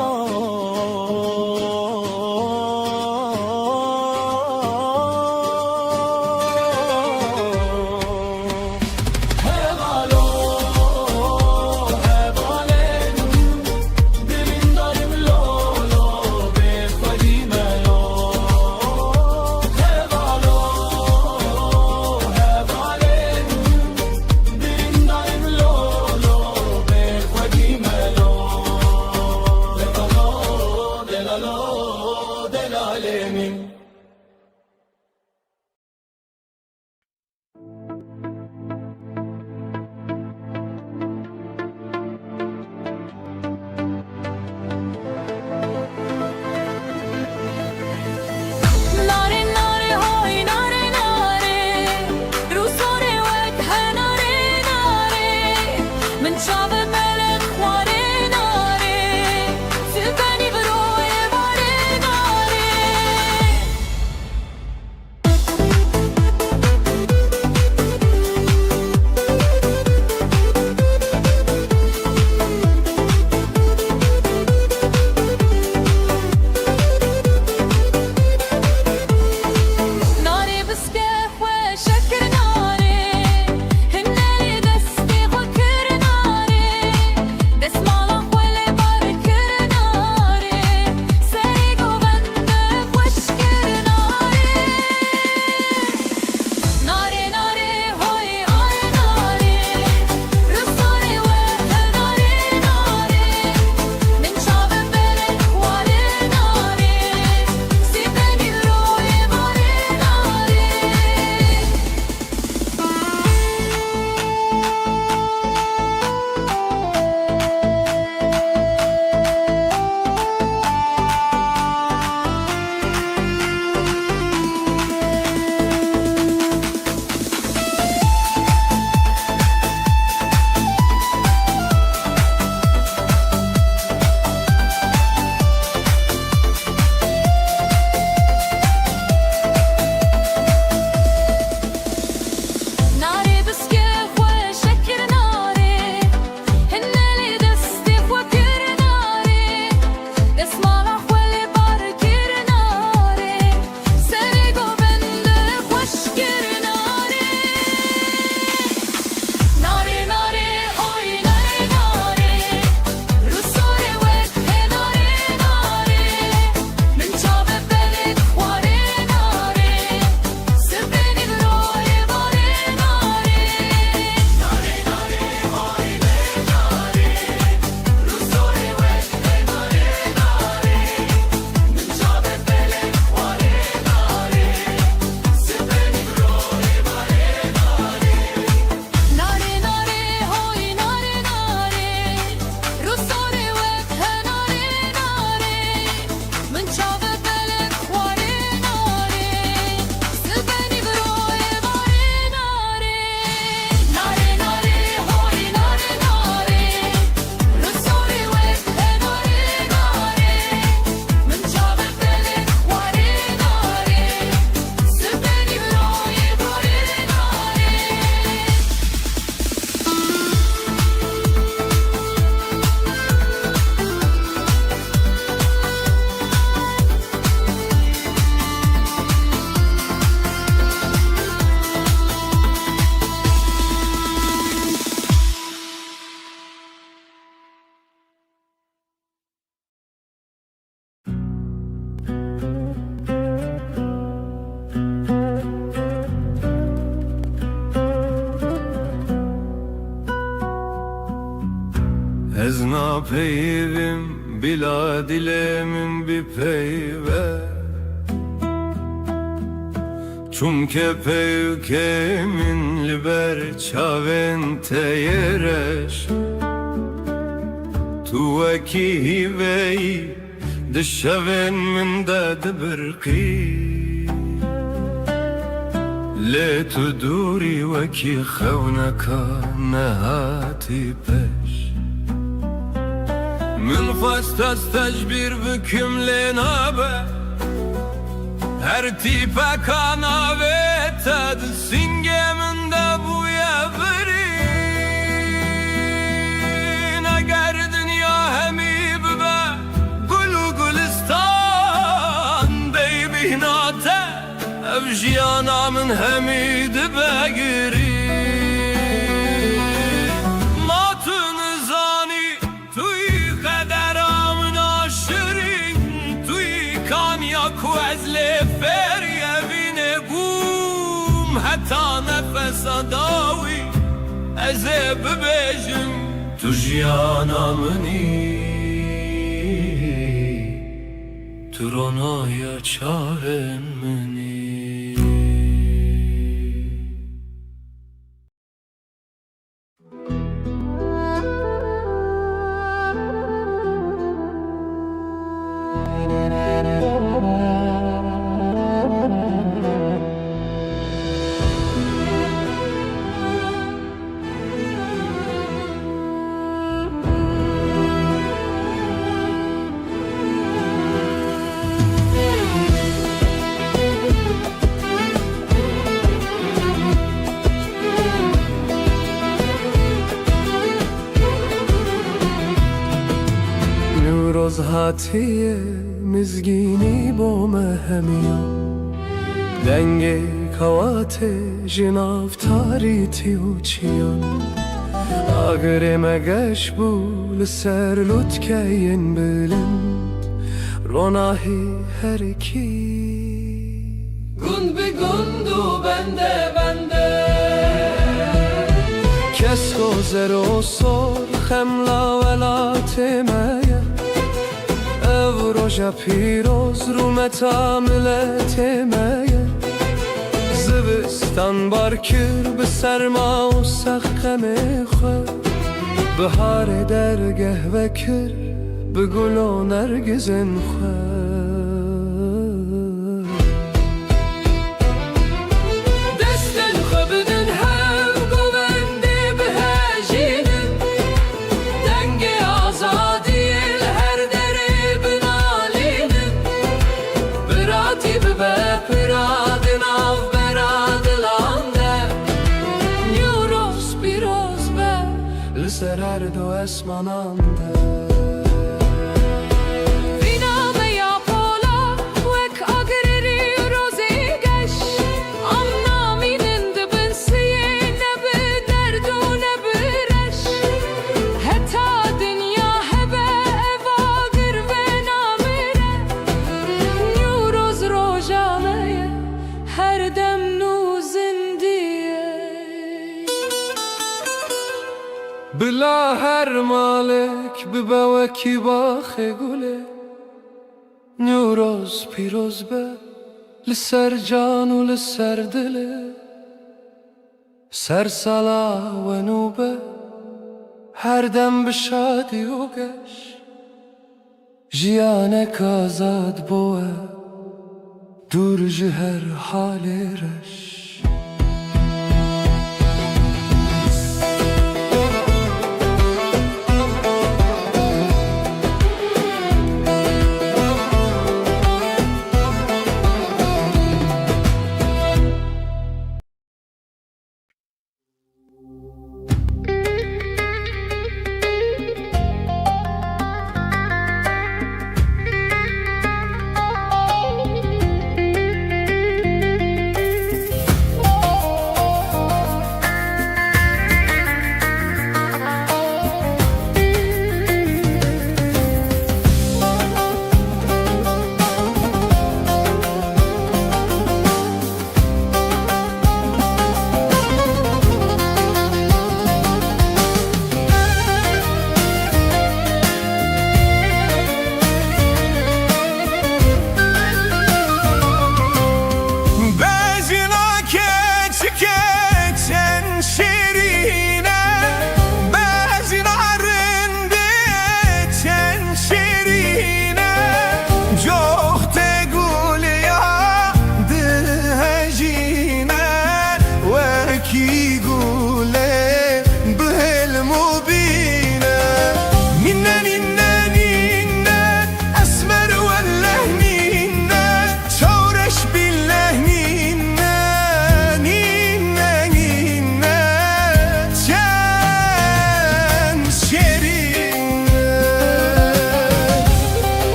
Oh napeyvim bila dilemin bir peyve Çumke peykemin liber çavente yereş Tu veki hiveyi dışavin min de dibirqi ليه تدوري وكي خونك نهاتي بش من فاست استجبر بكم لنابه هر تيبه كانابه تد سنگه من ده بويا برين اگر دنیا همی ببه گلو گلستان بی بهناته Evjiyana min hemid begiri Ma tu nizani Tuyi qederamın aşirin Tuyi kanya ku ez leferiye vine gum Heta nefesa dawi Ez e bibejim Tu jiyana mini Tu ronaya çaren mini روز هاتیه مزگینی با مهمیا دنگ کوات جناف تاریتی و چیان اگر مگش بول سر لطکین بلند روناهی هر کی گند به گندو بنده بنده کس گذر و سر خملا ولات مایه روژا پیروز رو متاملت مایه زوستان بارکر به سرما و سخم خود بهار درگه وکر به گل و نرگزن خود دستن خبدن هم گونده به هجینن دنگ آزادی Piradin av beradilande Neuros piroz be Liser her do esmanande Viname ya pola Vek agreri rozi geş Amna minin dibin siye Ne bi derdu ne bi reş Heta dünya hebe eva gir ve namire Neuros rojane her dem nuzindiye Bila her malek bibeveki baxe gule Neuros piroz be Liser can u liser dile Ser sala ve nube Her dem bişadi u geş Jiyanek azad boe دور جهر حال رش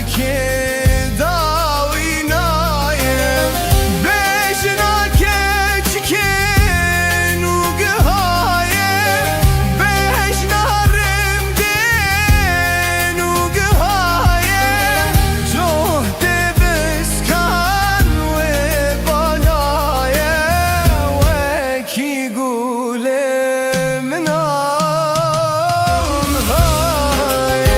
که داوینایم بجنا که چکه نوگهایم بجنا رمده نوگهایم جهد بسکن و بالایم و کی گوله منام هایم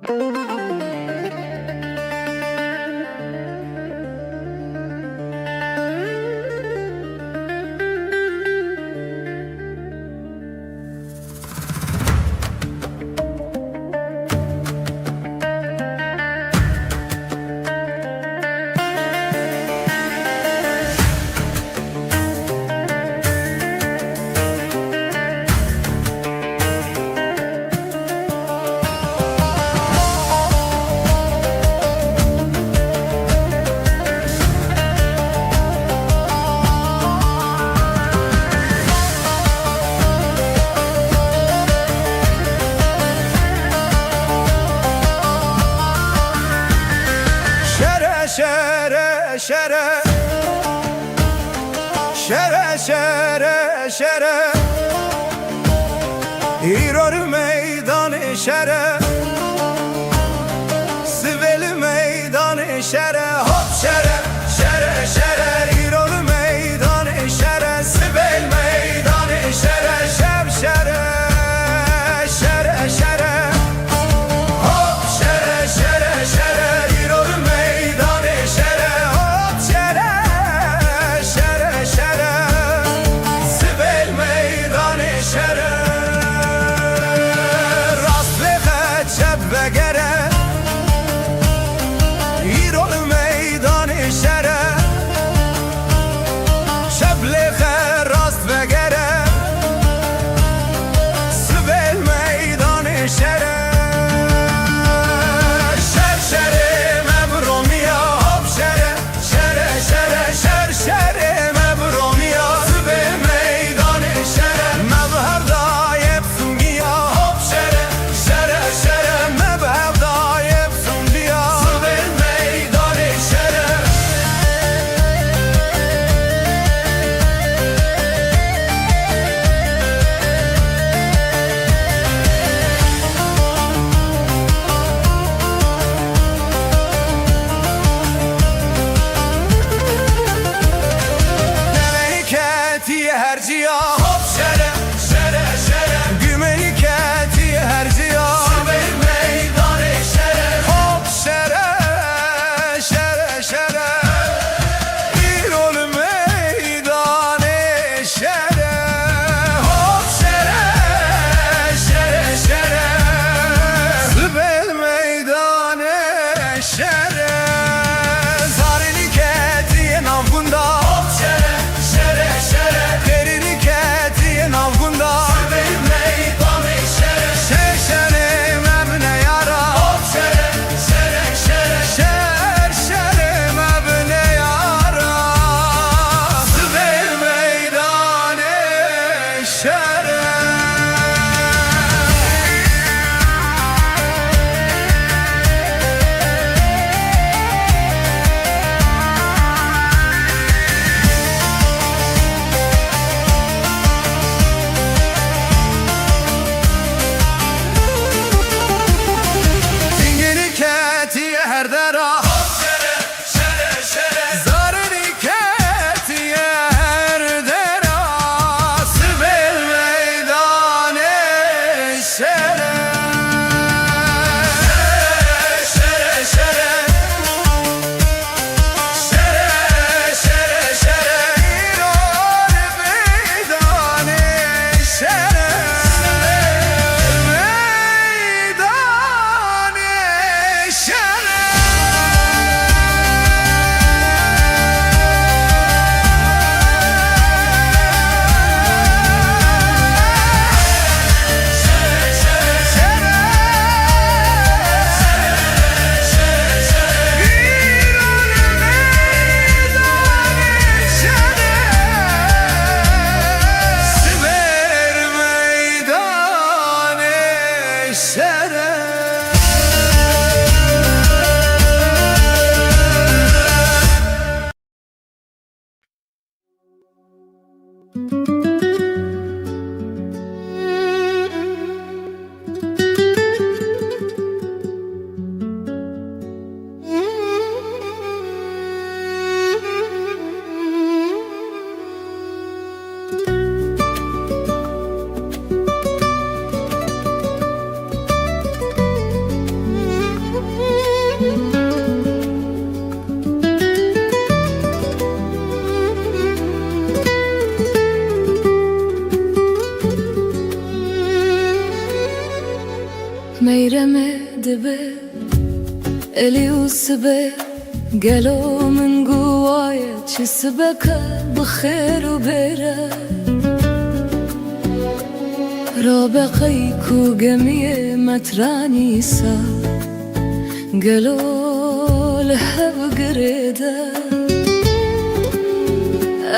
Şere şere Şere şere şere İror meydanı şere Siveli meydanı şere Hop şere şere şere İror meydanı şere Siveli meydanı şere Şeb şere şere şere Hop şere şere şere İror meydanı şere Hop şere şere şere Siveli meydanı şere Rastlığa çep ve gere İrol meydanı şere Şebliğe rast ve gere Sibel meydanı şere Şer şere mebromiya Hop şere şere şere Şer şere mebromiya Sibel meydanı şere Mebhevda yepsun giya Hop şere şere şere Mebhevda yepsun giya Sibel meydanı şere Memleketi herciya Hop şere şere şere Gümeliketi herciya Sibel meydanı şere Hop şere şere şere İrol meydanı şere Hop şere şere şere Sibel meydanı şere Zariliketi navgunda Hop şere şere şere Deriliketi navgunda Sibel meydanı şere Şeşere mebne yara Hop şere şere şere Şer şere mebne yara Sibel meydanı şere Zingiliketi her dera Hop şere şere şere Zariliketi her dera Sibel دبه الي وسبه قالوا من قوايا تشسبك بخير وبره رابقيك وقمية متراني سا قالوا لها بقريده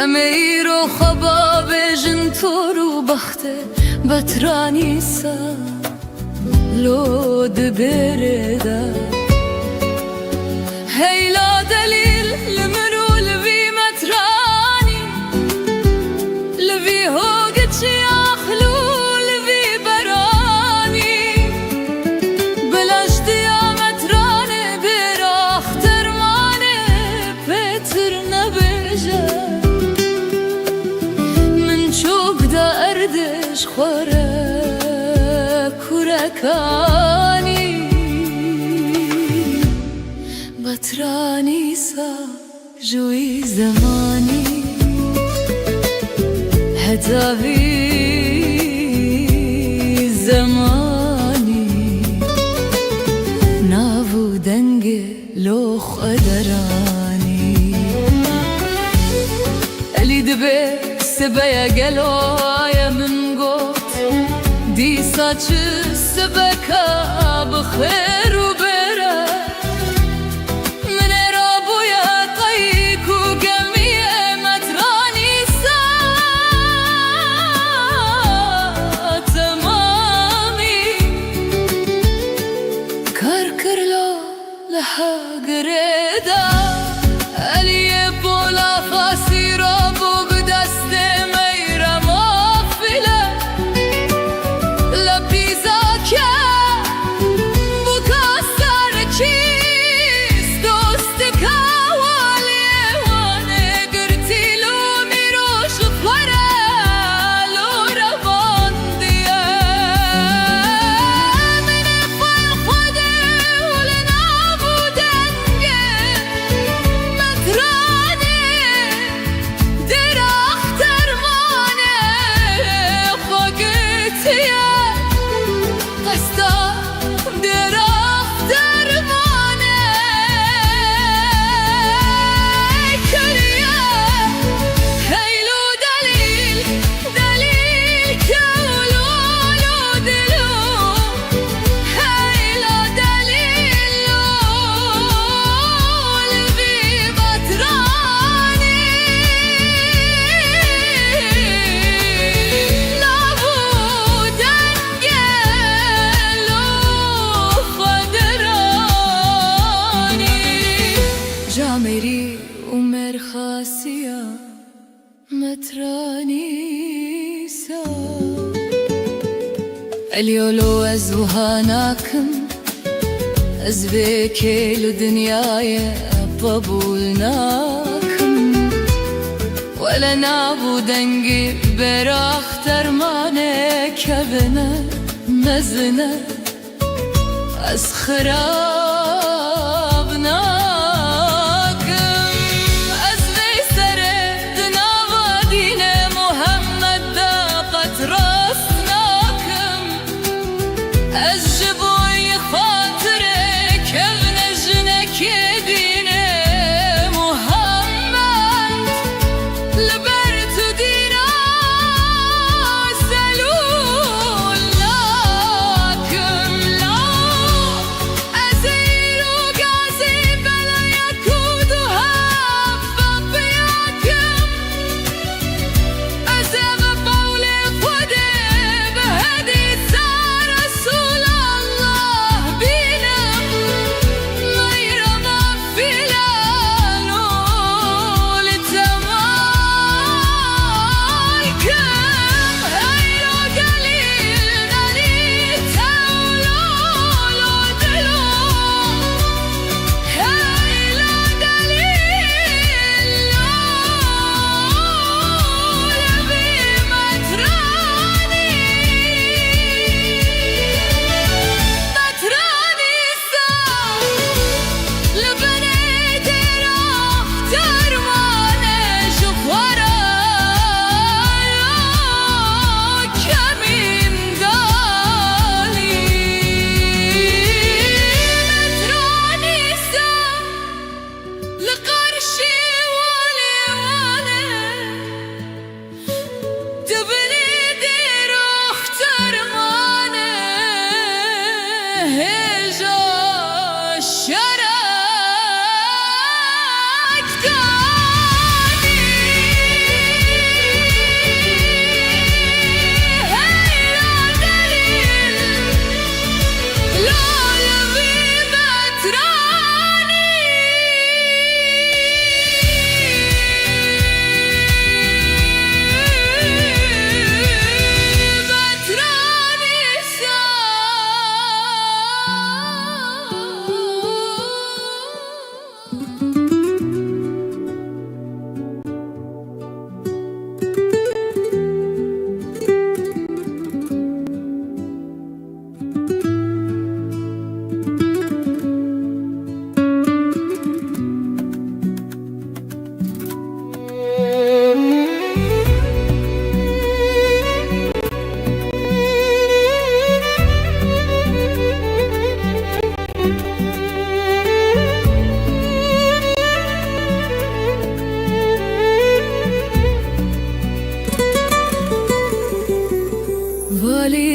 امیر و خباب جنتور و بخته بترانی سا لو دبرده هیلا دلیل لمرو لوی مترانی لوی هوگچی اخلو لوی برانی بلش دیا مترانه براختر مانه پتر نبجه اردش خوره کورکانی بطرانی سا جوی زمانی هداوی زمانی ناو دنگ لوخ ادرانی الی دبه سبايا قالوا يا من قوت دي صاتش سبكا بخير وبرا من رابو يا طيك وقمية متراني سا تمامي كركر لو لها قريدا الي بولا فاسي رابو جامري ومرخاسية متراني سا اليولو ازوهاناكم ازبيكي لدنياي بابولناكم ولا نابو دنجي براختر مانه كبنه مزنه اسخرا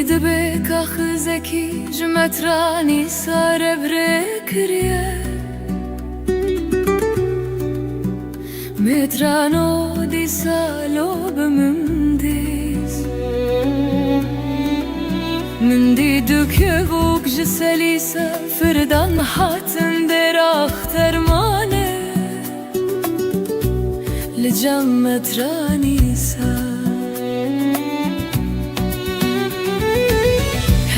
دبه کاخ زکی جمترانی ساره برکریه مترانو دی سالو بمندیز من دی دوکه بوک جسلیسه فردان حاتن در اخترمانه لجم مترانیسه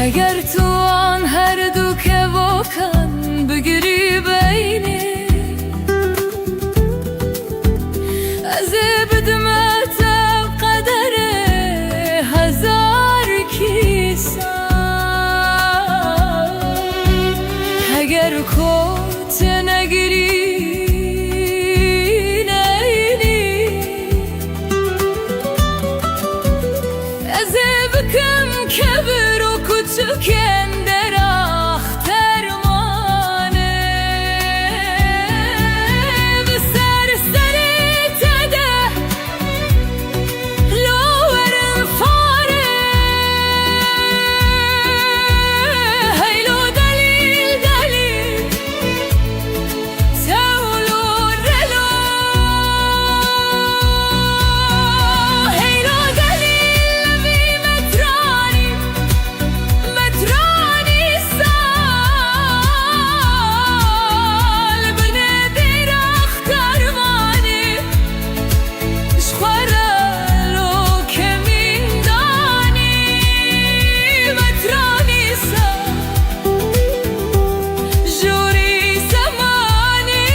اگر تو آن هر دوکه بکن بگیری بینی از بدمت قدر هزار کیسه اگر کت نگیری نینی از بکم کبر و کچکن در اخترمانه به سر تده لورم فاره هیلو دلیل تولو رلو هیلو دلیل بی مترانی سال بنه دیر اخترمانی شخورلو که من دانی مترانی سال جوری زمانی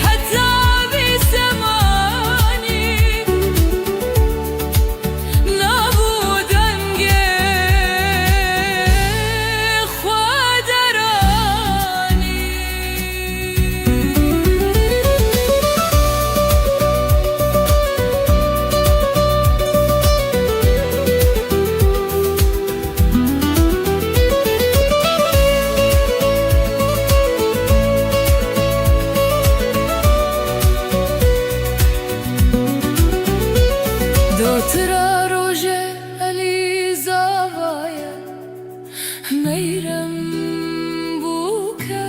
حتی بی زمانی نبودن دوترا روژه علی زاوایه میرم بوکه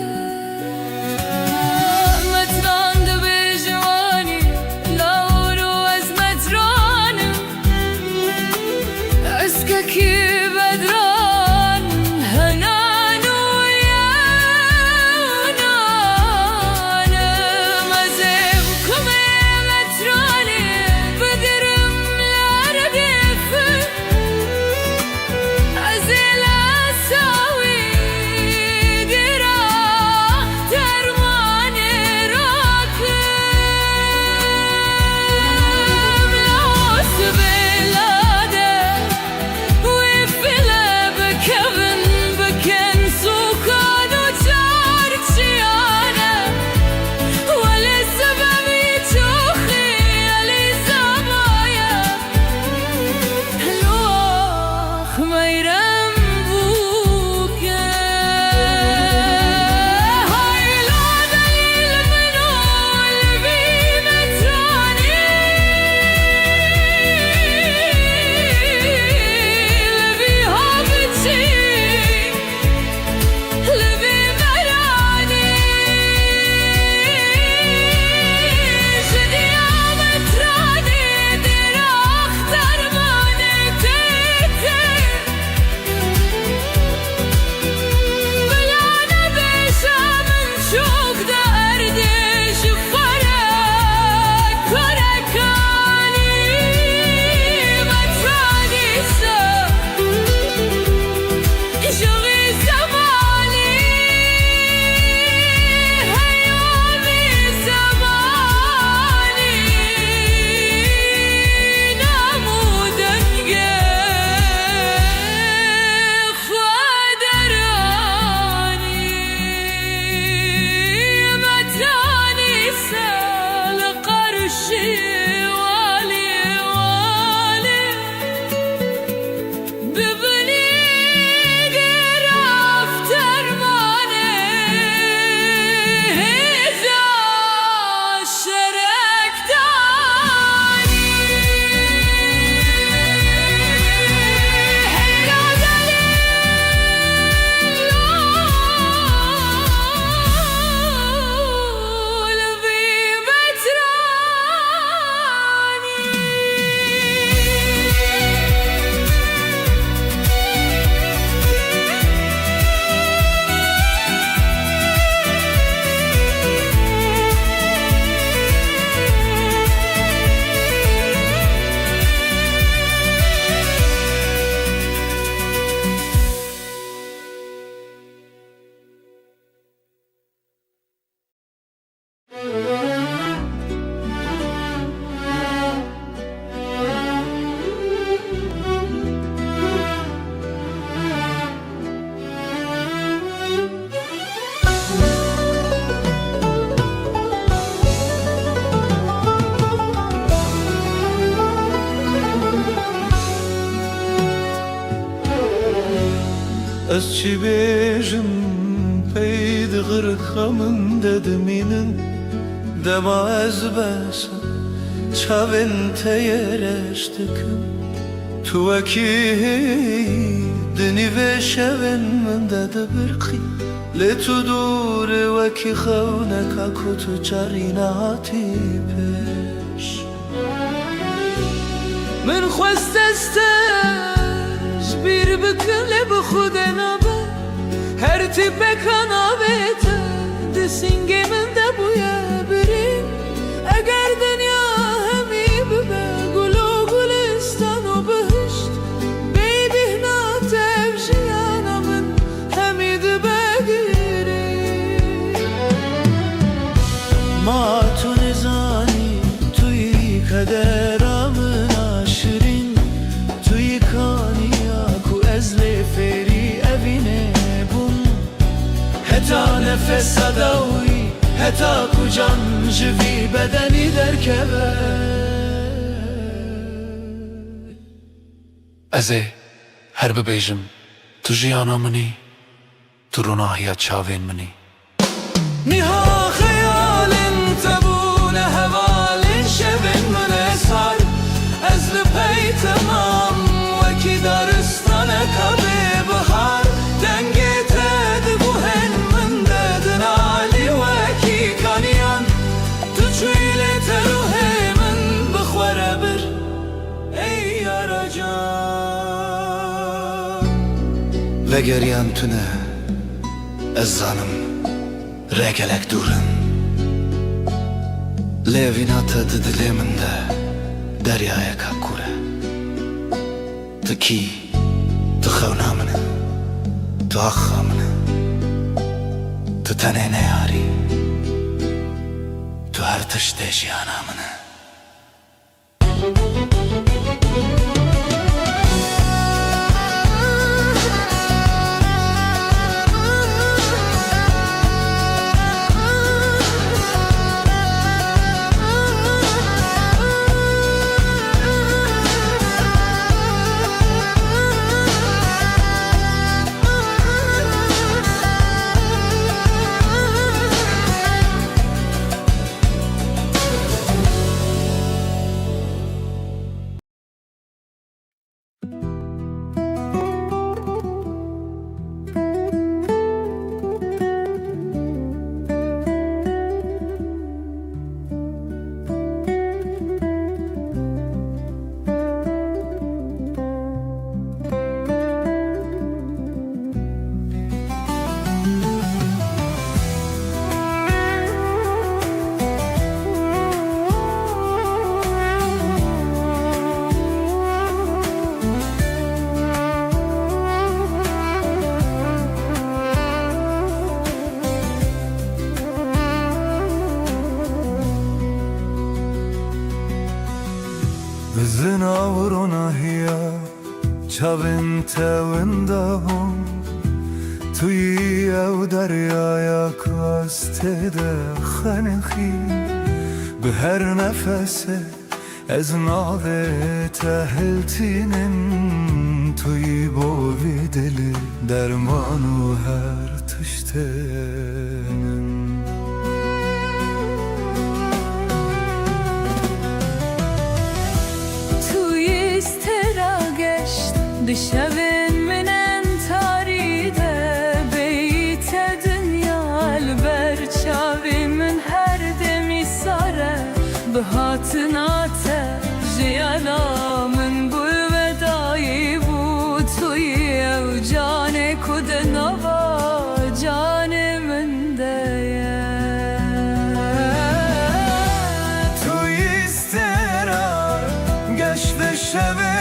متران دبه جوانی لاورو از مترانم اسککی بدران هنانو یانانم از بکم مترانی بدرم لرد Ez çi bêjim pey diğirxemin dedimînin dema ez besa çavên te yereş dikim tu wekî di nîvê şevên min de dibirxî lê tu dûrê wekî xewneka ku tu carî nehatî pêş من خواست استش بیر بکله به خود نبه هر تیپ بکنا بیته دسینگی من ده بویه بریم اگر دنیا همی ببه گلو گلستان و بهشت بیبی هنا تفجیانا من همی ده بگیریم ما تو نزانی توی kaderamın aşirin توی کانیا کو ez lê fêrî evîne bûn heta nefes sedawî heta ku can ji vî bedenî derkeve ez ê her bibêjim tu jiyana min î tu rûnahiya çavên min î niha xeyalin tebûne hevalin şevin min esar ez li pey temam wekî daristane kabê bihar dengê te dibuhen min de din alî wekî kaniyan tu çûyî lê te ruhê min bixwere bir ey yara can vegeriyan tune ez zanim regelek durin lêvîna te di dilê min de deryayeka kur e tu kî tu xewna min e tu axa min e tu tenê neyarî tu her tiştê jiyana min e Zinavrona hiya çavên te winda hûn tuyî ew deryaya kastê de xenixî bi her nefese ez navê te hiltînim tuyî bo vî dilê derman û her tiştênim Dişevin minen taride beyte dünyal ber çavimin her demi sare bihatına te jiyalamın bu vedayı bu tuyi ev cane kude nava canemin deye tu istera geçti şevin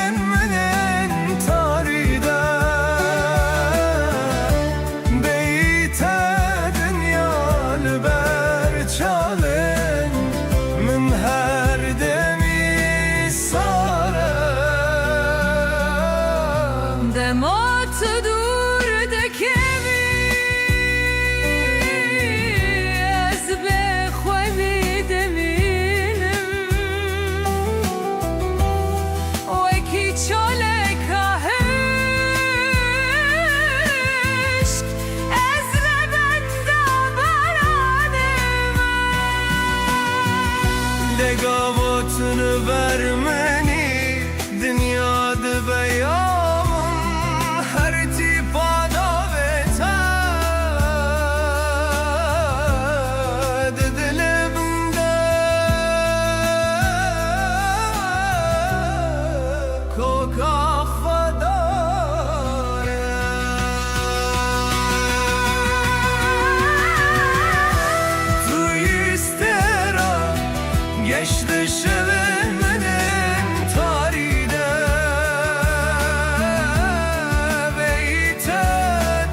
Geçti şevemenin tarihinde Beyte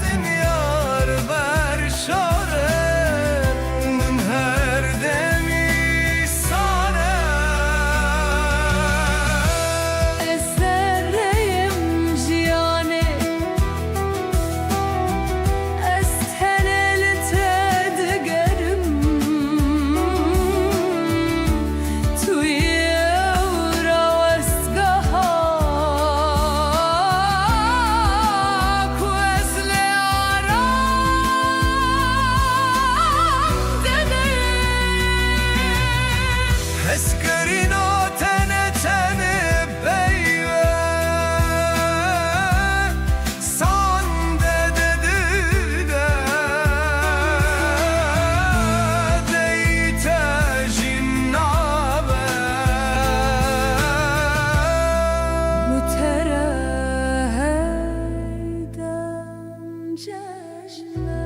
dünyar ver şaren her demi sane Eserreyim jiyane Estenel tedgerim Eskerino tene tene beyve Sande dedi de Deyte jinnabe Müterehden ceşne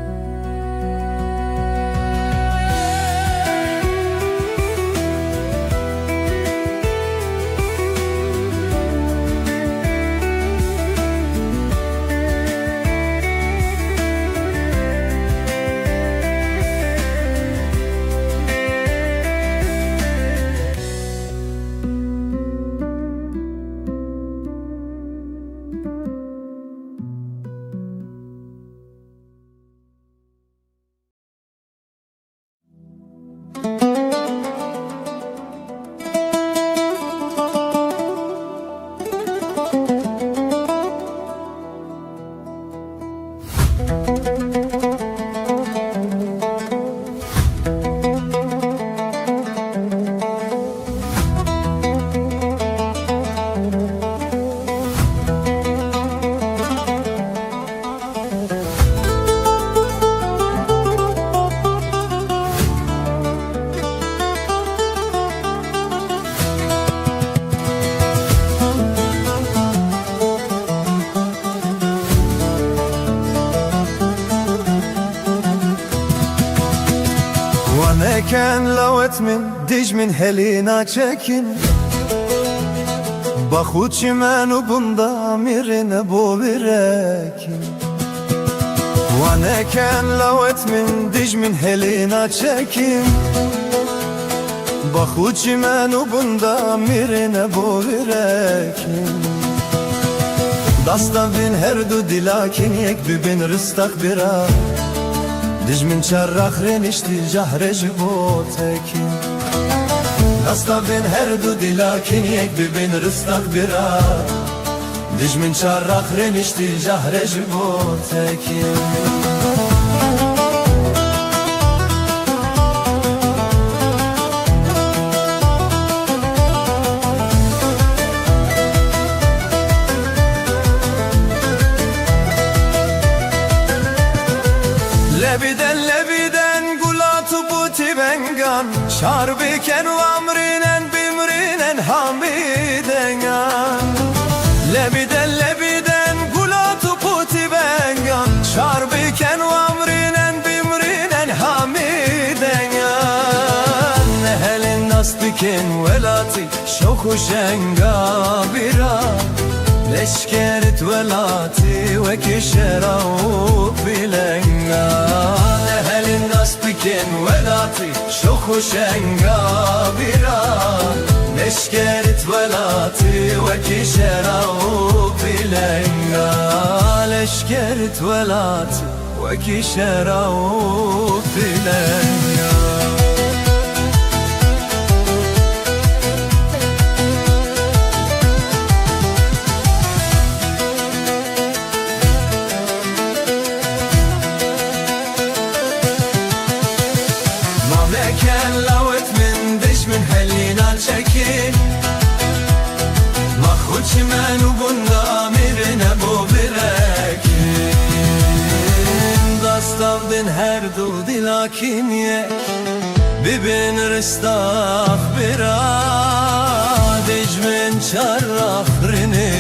Waneken lawet min dij min helina çekin Bakhuçi menu bunda mirine bo virekin Waneken lawet min dij min helina çekin Bakhuçi menu bunda mirine bo virekin Dasta bin her du dilakin yek bin rıstak bira Dij min çarrak renişti cahre jibotekin Dasta bin her du dilakin yek bin rıstak bira Dij min çarrak renişti cahre jibotekin Lebiden gulatu buti bengan Şarbiken u amrinen bimrinen hamidengan Lebiden gulatu buti bengan Şarbiken u amrinen bimrinen hamidengan Nehelin nasbiken velati şoku şenga bira Leşkerit velati ve kişerau bilenga Nehelin nasbiken velati şoku şenga bira Leşkerit velati ve kişerau bilenga Leşkerit velati ve kişerau bilenga Mamleken lavet min diş min helina çekin Mahhuçi menu bunda mirine bu birekin Dastavdin her dul dilakin yek Bibin rıstak bira Diş min çarrak rini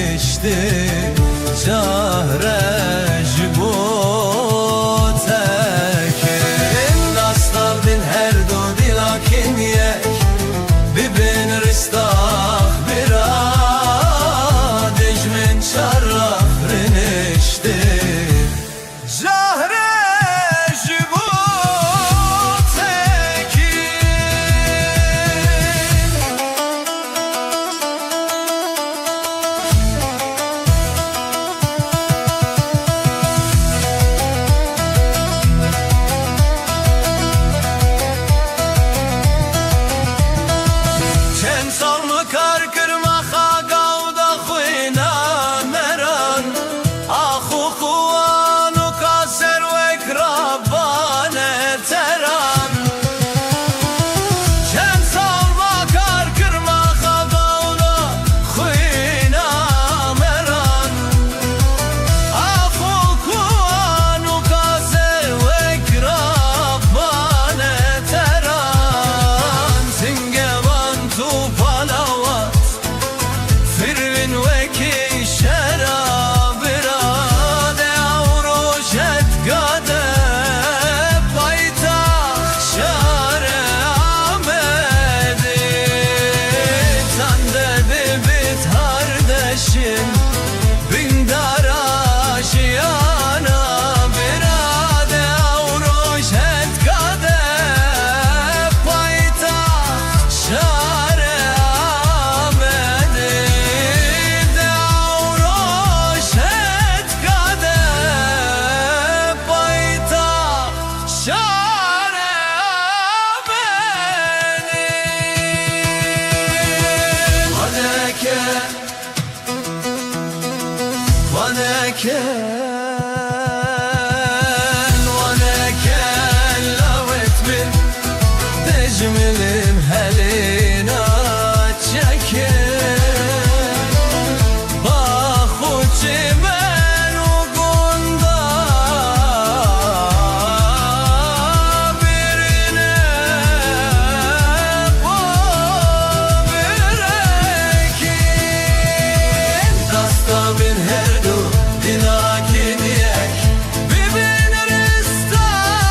بندار آشیانا براده اوروش هد کده پایتا شهر آمده ده اوروش هد کده پایتا شهر آمده ونكن لوت من تجملم هلينا تشكن باخد من وقندا برنا وبركين دستا من هردو ديناكين يك ببين رستاقبنا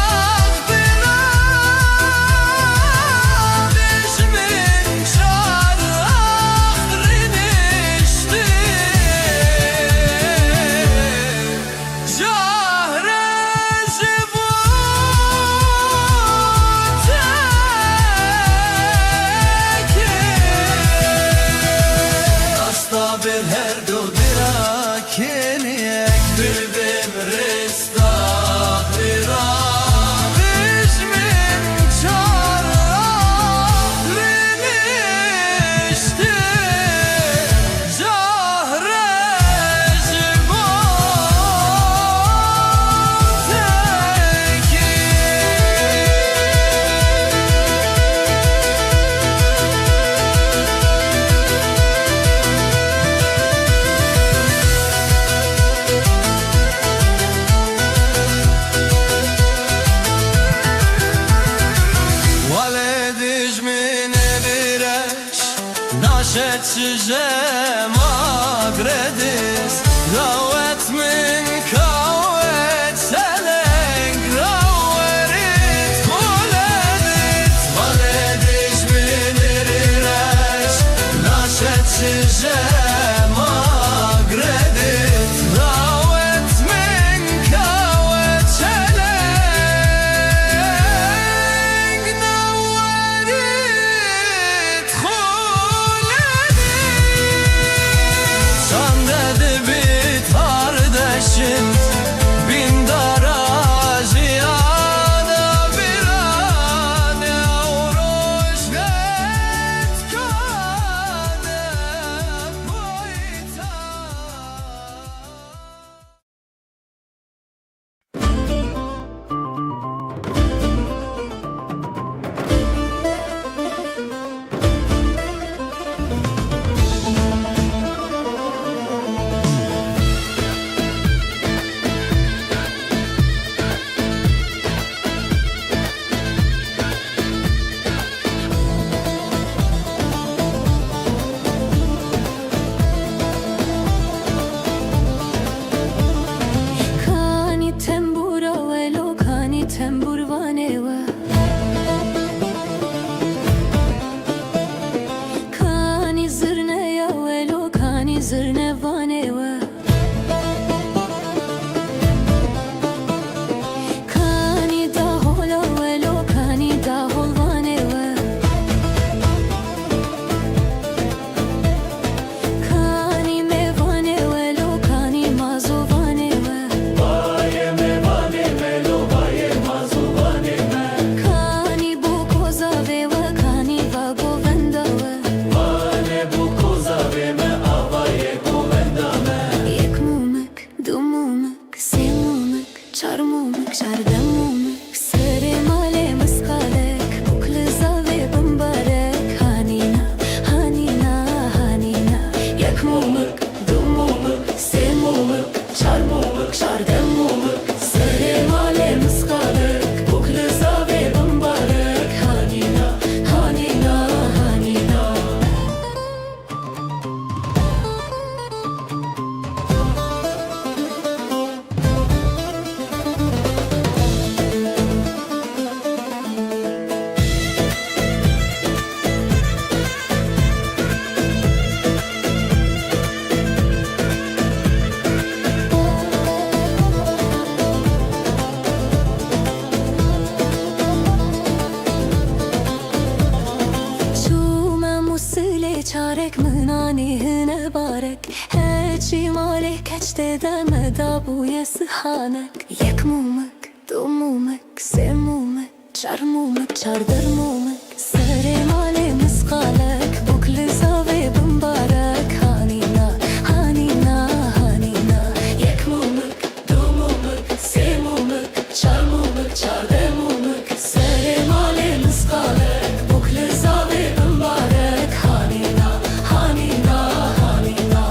مش من شعر آخرين اشتي جهر جبوتك أصطاب الهردو دراكينيك ببين رستاقبنا مش من شعر آخرين اشتي جهر جبوتك مالی کچ ددم دابوی سخانک یک مومک دو مومک سه مومک چار مومک چاردر مومک سر مالی مسقالک بکل زاوی بمبارک هانینا هانینا هانینا یک مومک دو مومک سه مومک چار مومک چارده مومک سر مالی مسقالک بکل زاوی بمبارک هانینا هانینا هانینا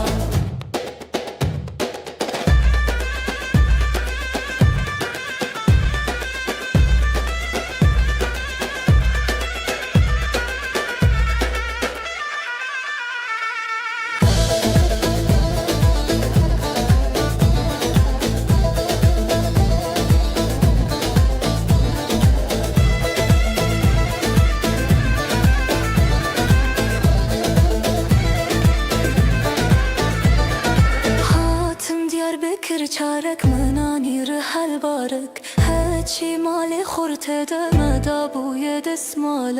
بکر چارک منانی رحل بارک هچی مال خورت دم دابوی دسمالک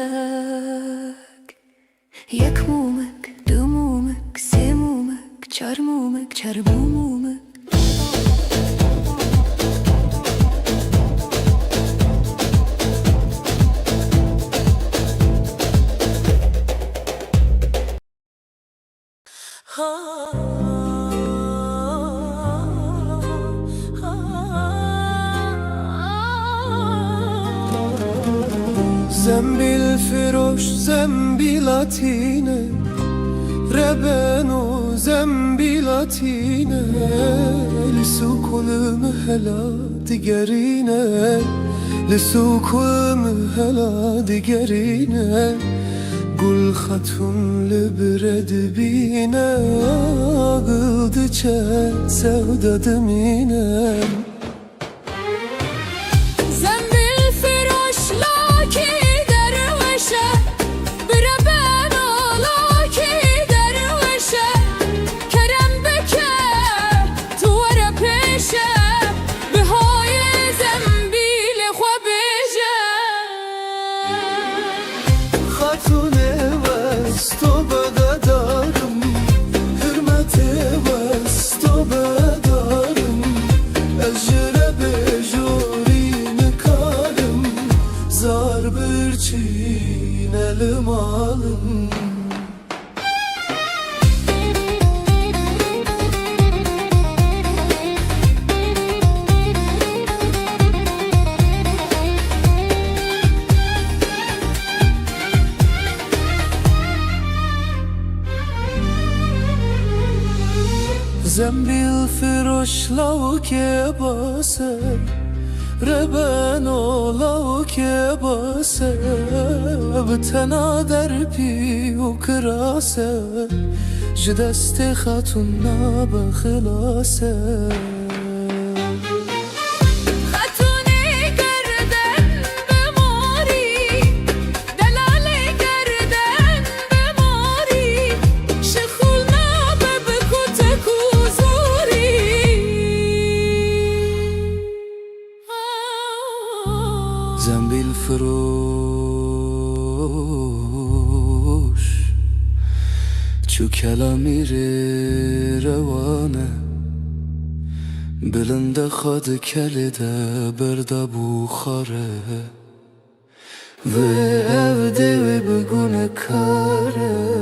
یک مومک دو مومک سه مومک چار مومک چار بو مومک زنبیل فروش زنبیلاتینه ربنو زنبیلاتینه لسو کلم هلا دیگرینه لسو کلم هلا دیگرینه گل خاتون لبرد بینه آقلد چه سودا دمینه Çiğnelim alım زنبیل فروش لاو که باسه ربنو لاو که باسه بتنا در پی و کراسه جدست خاتون نابا خلاصه زنبیل فروش چو کلامی روانه بلند خود کلیده برده بخاره و evde ve bugüne kare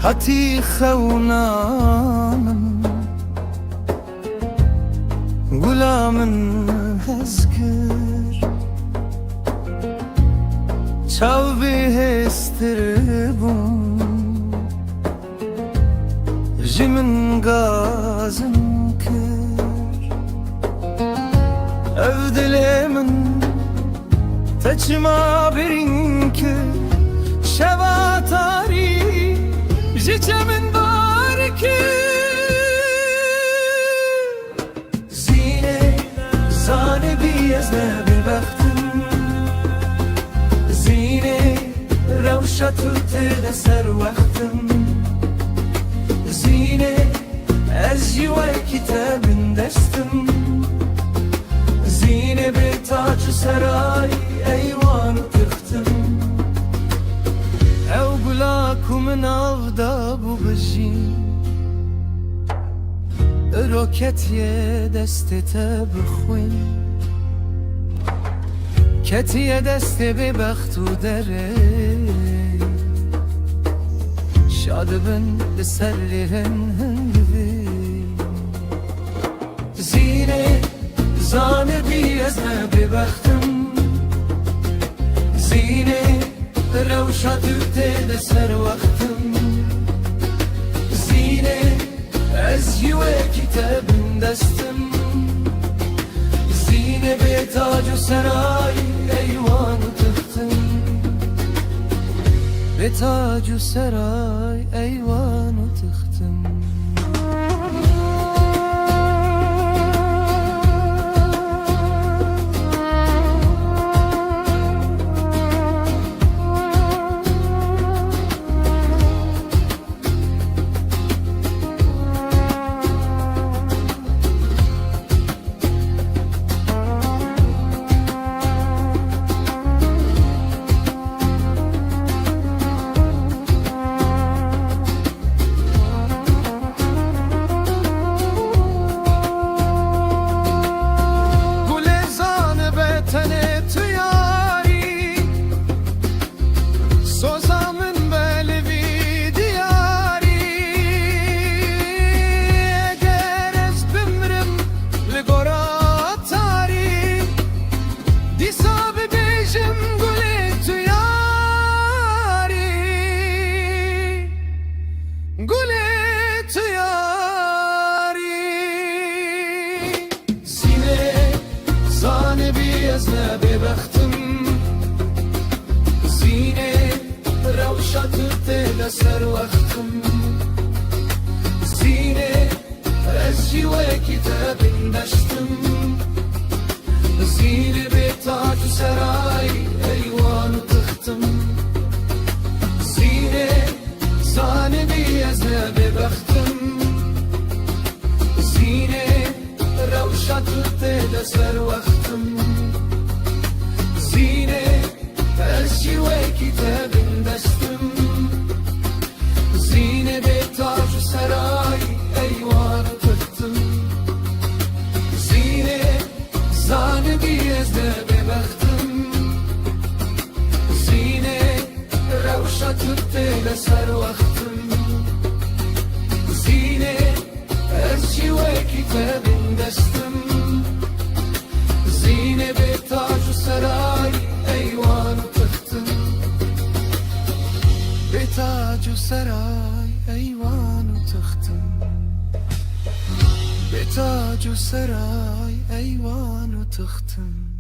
هتی خونامن گلامن هزکر چاو بهستر بون جمن گازم کر ev dilemin teçma birin ki şeva tari jiçemin var ki zine zane biyezne bir baktım zine revşatü tede ser vaktim zine ez jive kitabın destim زینه به تاج سرای ایوان تختم او گلاکو من آفدا بو بجین روکتیه دسته بخوین کتیه دسته به بختو دره شاد بن لسر لهن هنگوی زینه زانه بیازنه ببختم زینه روشا دکته لسر وقتم زینه از یوه کتابم دستم زینه به تاج و سرای ایوان و تختم به تاج و سرای ایوان و تختم ezne bebextim zine rewşa tüte ser vaktim zine ez jiwe kitabin deştim zine be taç seray eyvan tıktım zine zane bi ezne bebextim zine rewşa tüte ser vaktim زینه از جیوه کتابم دستم زینه به تاج سرای ایوان تختم زینه زانه بیازده ببختم زینه روشا تبته لسر وقتم زینه از جیوه کتابم دستم زینه به تاج سرای ایوان تختم به تاج سرای ایوان تختم به تاج سرای ایوان تختم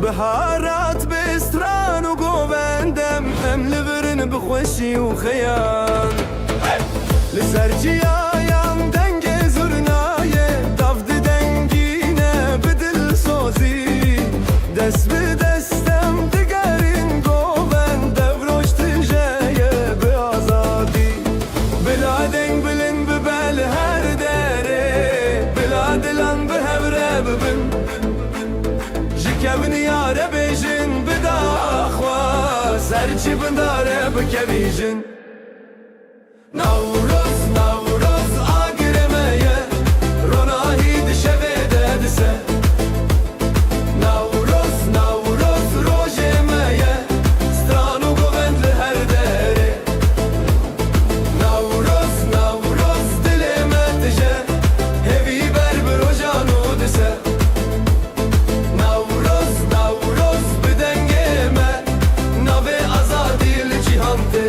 بهارات بستران و گوبندم ام لبرن بخوشی و خیان لسر جیایم دنگ زرنایه دفد دنگینه بدل سوزی دست به دستم دگرین گوبند دفروش تجایه به آزادی bindare bikevijin Navruz, Navruz agiremeye Ronahi dişeve dedise Navruz, Navruz rojemeye Stranu govendli her deri Navruz, Navruz dilime tije Hevi berber ojanu dise Navruz, Navruz bidengeme Nave azadil cihante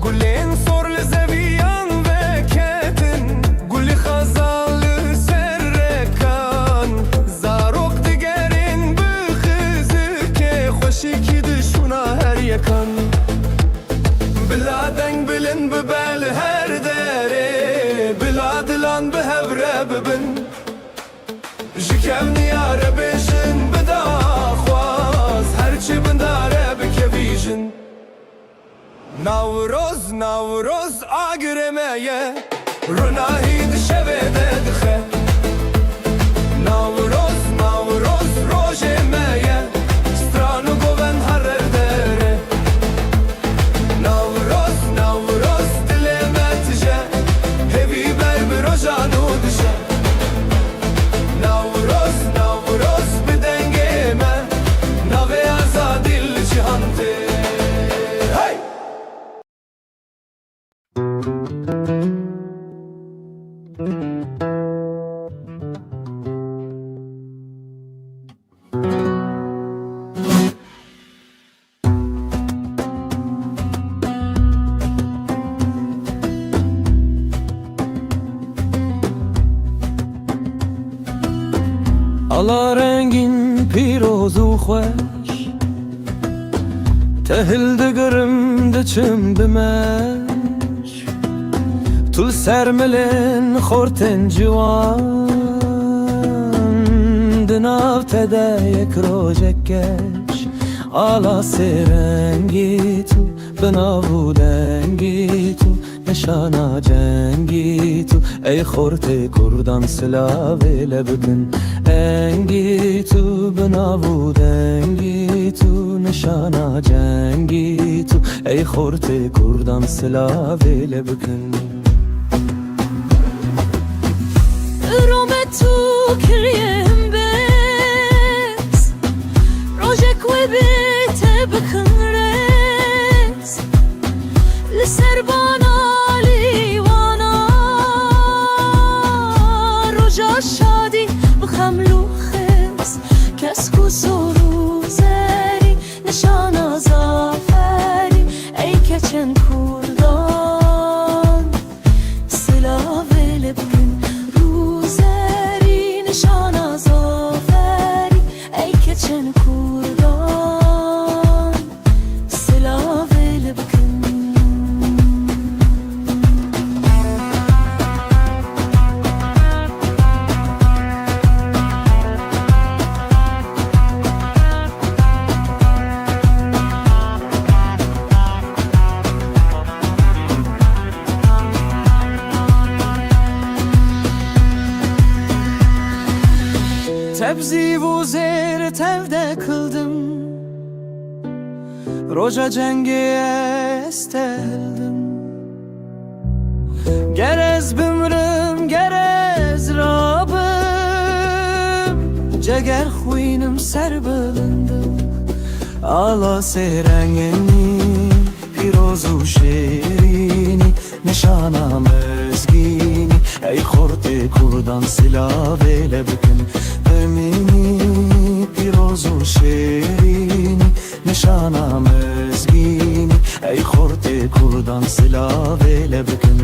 Gulên sor li zeviyan veketin Gulî xezal li ser rekan Zarok digerin bi xizikê Xweşîkî dişûna her yekan Bila deng bilin bibe li her derê Bila dilan bi hevre bibin Ji kevniya re bêjin bidaxwaz Herçi bindare bikevîjin Navruz, Navruz agiremeye Runahi dişeve dedixe Navruz, Navruz rojemeye Stranu goven harer dere Navruz, Navruz dileme tije Hevi berber ojanu dişe Navruz, Navruz bidengeme Nave azadil cihante Hey! Ala rengin pirozu xweş Tehil digirim diçim bimeş Tul sermelin xortin ciwan Dinav tede yek rojek geç Ala serengi tu Binavu dengi tu Nişana cengi tu Ey xorte kurdan silave lebkin Engi tu binavu dengi tu Nişana cengi tu Ey xorte kurdan silave lebkin Rometu kiriem bez Rojek ve bite bakın res Liserbana livana Roja şadi bxamlu xez Kesku soru zeri Nişana zaferi Ey keçen kurdan Silave lebkin Ruzeri nişana zaferi Ey keçen kurdan Silave lebkin Tebzi vu zer tevde kıldım Roja cengi esteldim Gerez bümrüm gerez rabım Ceger xuynim ser bilindim Ala serengeni pirozu şerini Nişana mezgini Ey xorte kurdan silave lebkin Emini pirozu şerini Nişana mezgini Ey xorte kurdan silave lebkin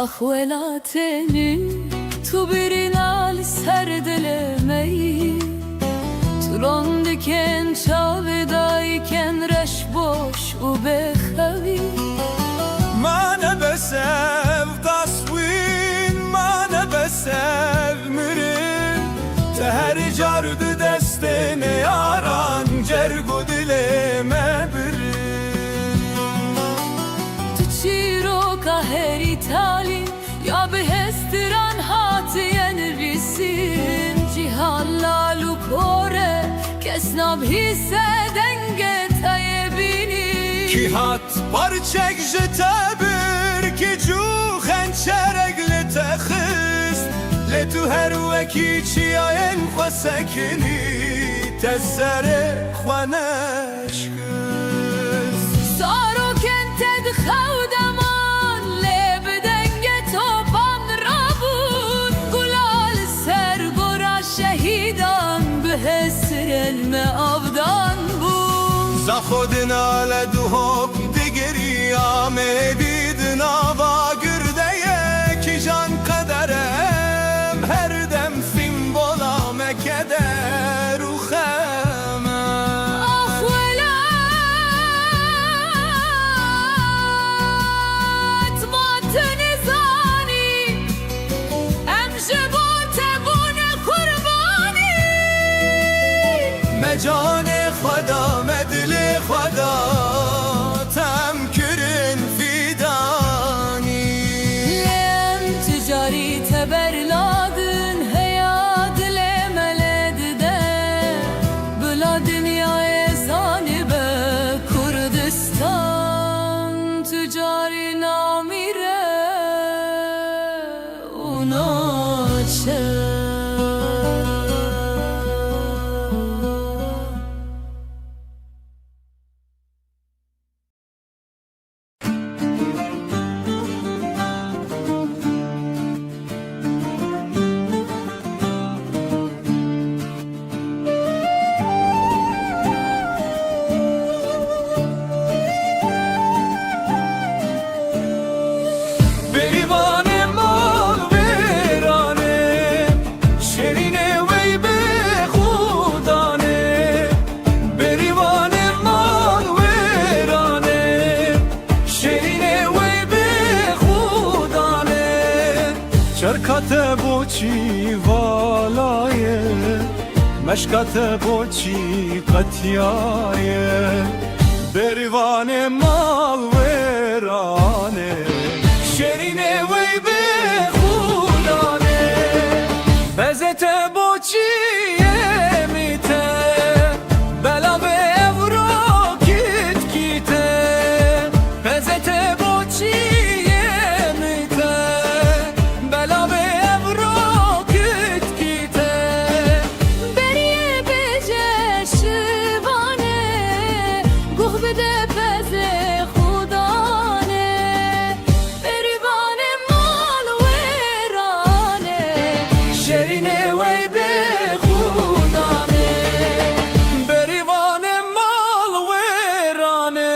خولاتنی تو برینال سر دلمی تران دکن چاودای کن رش باش و بخوی من بسف تصوین من بسف مرن تهر جارد دستن یاران جرگو دلمه برن تو چی رو که هری تالی یا به هستران هاتین ریسین جیهان لالو کوره کس نبهیسه دنگ تایبینی کی هات پارچک جتبر کی جو خنچرگ لتخست لتو هر وکی چی آین خواسکنی تسر خوانش کست سارو کنتد خودمان لب دنگ توپان را بود گلال سر گرا شهیدان به حسر علم آبدان بود ز خودنا لدو حکم دیگری آمدیدنا با گرده کی جان قدرم هر دم فیم بولا مکده رو خمه آخ ولات ما تنزانی ام جبور تبون قربانی مجان خدا مدل خدا تم کرن فیدانی لم تجاری تبرلادن هیا دل ملد ده بلا دنیای زانی به کردستان تجاری نامیره اونا چه بریوان مال ویرانه شیرینه وی به خودانه بریوان مال ویرانه شیرینه وی به خودانه شرکت بوچی والایه مشکت بوچی قطیایه بریوان مال ویرانه شیرینه وی به خودانه بزت بوچیه میته بلا به اورو کیت کیته بزت بوچیه میته بلا به اورو کیت کیته بریه بجه شبانه گوه بده پزه خودانه بریوان مال ویرانه شیرینه وی به خودانه بریوان مال ویرانه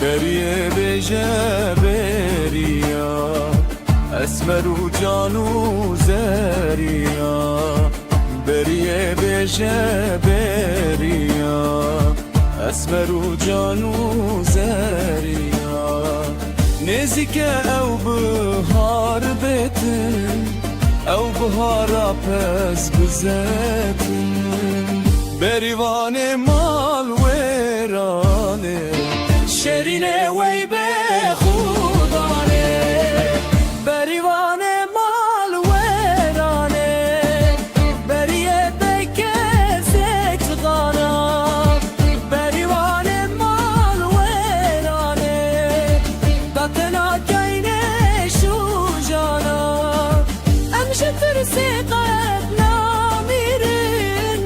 بریه بجه بریا اسمر و جانو زریا بریه بجه بریا اسمر و جانو زریا نزیک او بهار بتن او بهارا پس بزتن بریوان مال ویرانه شیرینه وی به خودانه بریوان مال ویرانه بریه بکه زکتغانا بریوان مال ویرانه داتنا کینه شو جانا ام جترسی قد نامیرن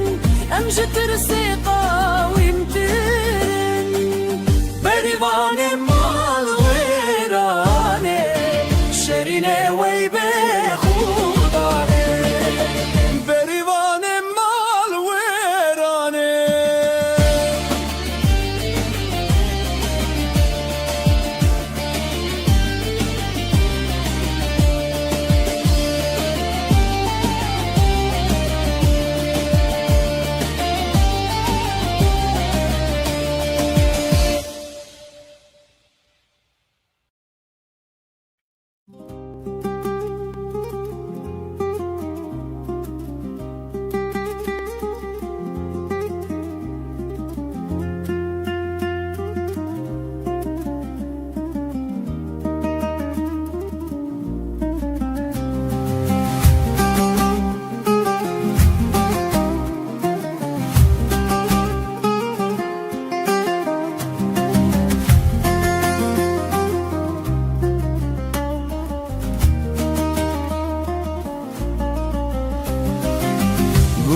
ام جترسی قاویم ترن بریوان مال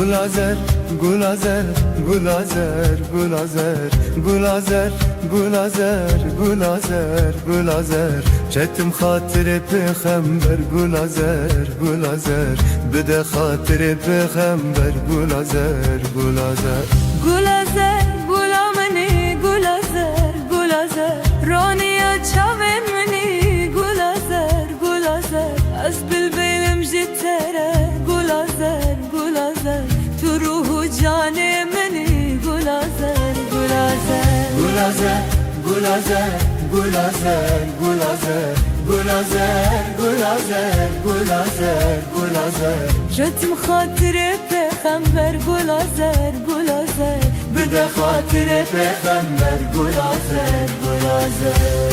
گلازر گلازر گلازر گلازر گلازر گلازر گلازر گلازر چتم خاطر پیغمبر گلازر گلازر بده خاطر پیغمبر گلازر گلازر گلازر گلا منی گلازر گلازر رانیا چاوین منی گلازر گلازر از بلبلم جتره گلازر گلازر تو روح جان منی گلازر گلازر گلازر گلازر گلازر گلازر گلازر گلازر گلازر گلازر رتم خاطر پیغمبر گلازر گلازر بده خاطر پیغمبر گلازر گلازر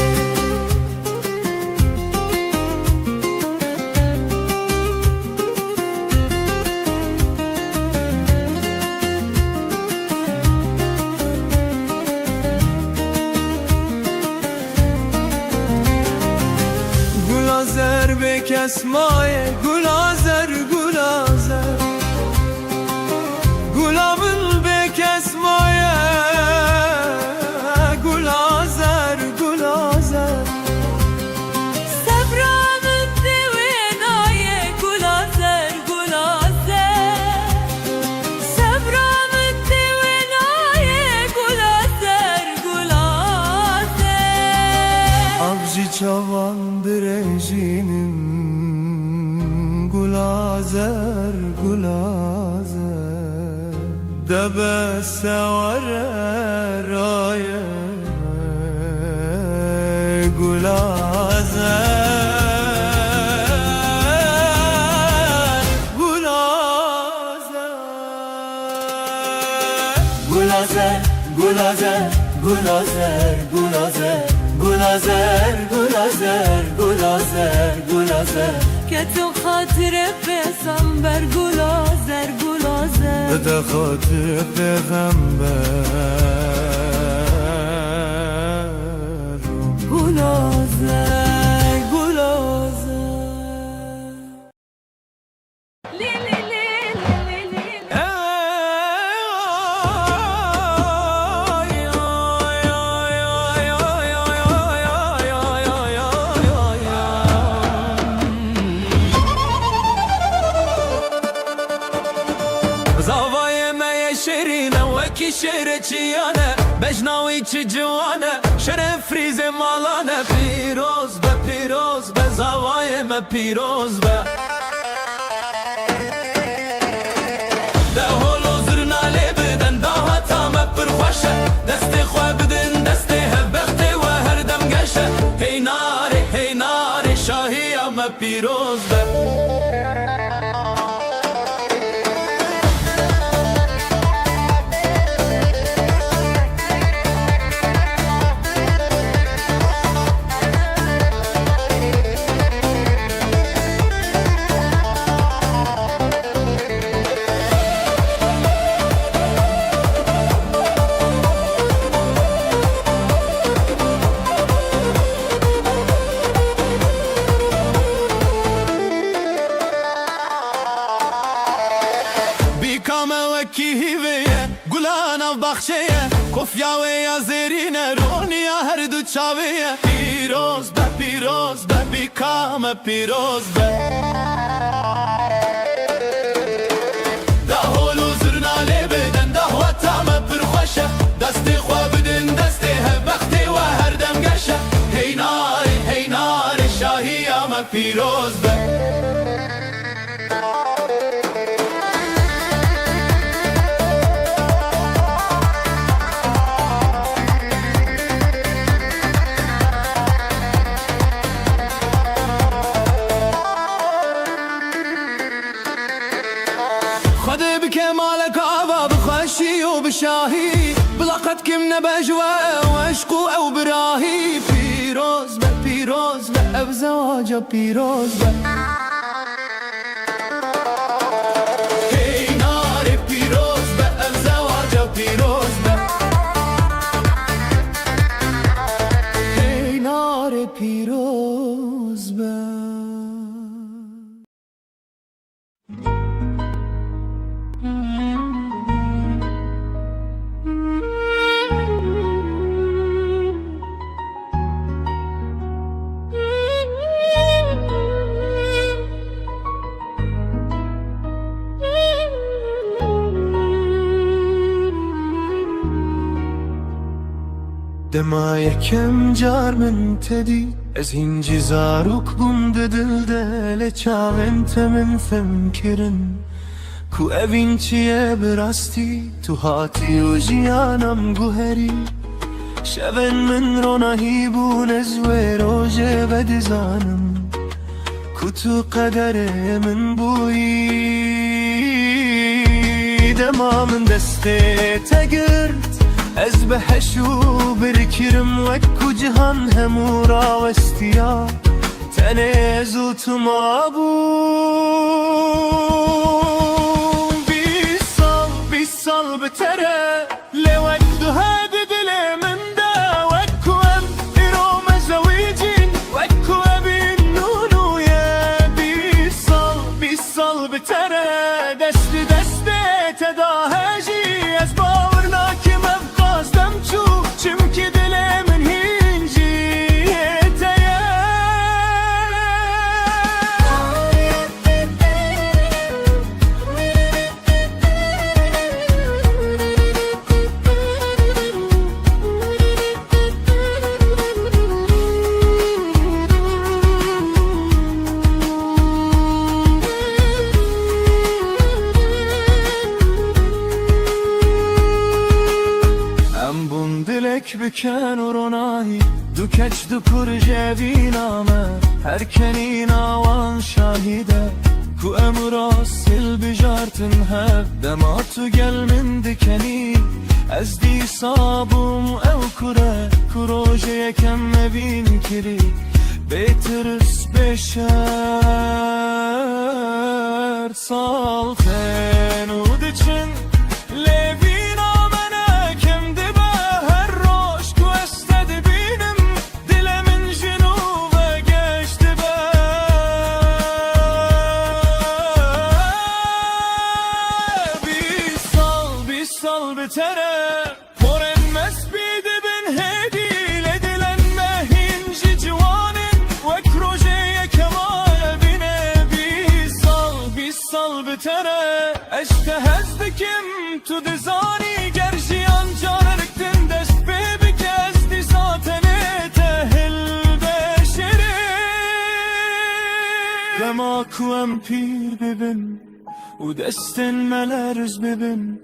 گلازر بکس مایه گلازر گلازر گلابل بکس مایه گلازر گلازر صبرامın divinayı gulazer gulazer صبرامın divinayı gulazer gulazer Avcı çavan direncinim gulazer gulazer Debe sever aye gulazer gulazer gulazer gulazer gulazer gulazer gulazer gulazer gulazer Ketin hatire pesamber gulazer gulazer بده خاطر پیغمبر gulazer gulazer Li li li li li li زاوية ما يشرينا وكي شرچيانا بجناوي چي جوانا شرف فريز مالانا پیروز به زاوية ما پیروز به ده هولو زرنا لي بدن ده هاتا ما برخوشه دستي خواه بدن دستي هبختي و هر دم گشه هي ناري شاهي ما پیروز به بخشیه کفیا و یا زرینه رونیا هر دو چاویه پیروز به بیکام پیروز به ده هولو زرناله بدن ده وطامه پرخوشه دستی خواه بدن دستی هبختی و هر دم گشه هی ناری شاهی آمه پیروز به شاهی بلقت کم نبجوه و عشقو او براهی پیروز به اب زواجه پیروز به هی ناری پیروز به اب زواجه پیروز به هی ناری پیروز به دما یکم جار من تدی از هینجی زاروک بوم ددل دل چاونت من فمکرن کو اوین چیه براستی تو هاتی و جیانم گوهری شون من رونهی بون از روژه بدزانم کو تو قدر من بویی دما من دسته تگرد از بحشو برکرم وکو جهان همو راوستیا تنزو تو ما بوم بیس سال بتره لوک دو هادی دل من دا وکو ام ایروم زویجین وکو ابین نونو یا بیس سال بتره دست تداهجی از باورناکی مفقاستم چو چمکی دل من هینجی بکن و رونایی دو کچ دو پر جوینامه هر کنین آوان شاهیده کو امرا سل بجارتن هب دما تو گل من دکنی از دی صابم او کره کروژه یکم مبین کری بیترس بشر سال خنو دچن لیوینا منه کم دبه هر روش کو استد بینم دل من جنوب گشت به بیس سال بتره پرن مسبید بن هدی لدلن مهینجی جوانن وک روژه کمال بینه بیس سال بتره اشتهزدکم تو دزانی گرژیان جارلکتن دست ببک از دی ساتنه تهل بشره دما کوم پیر ببن و دستن ملرز ببن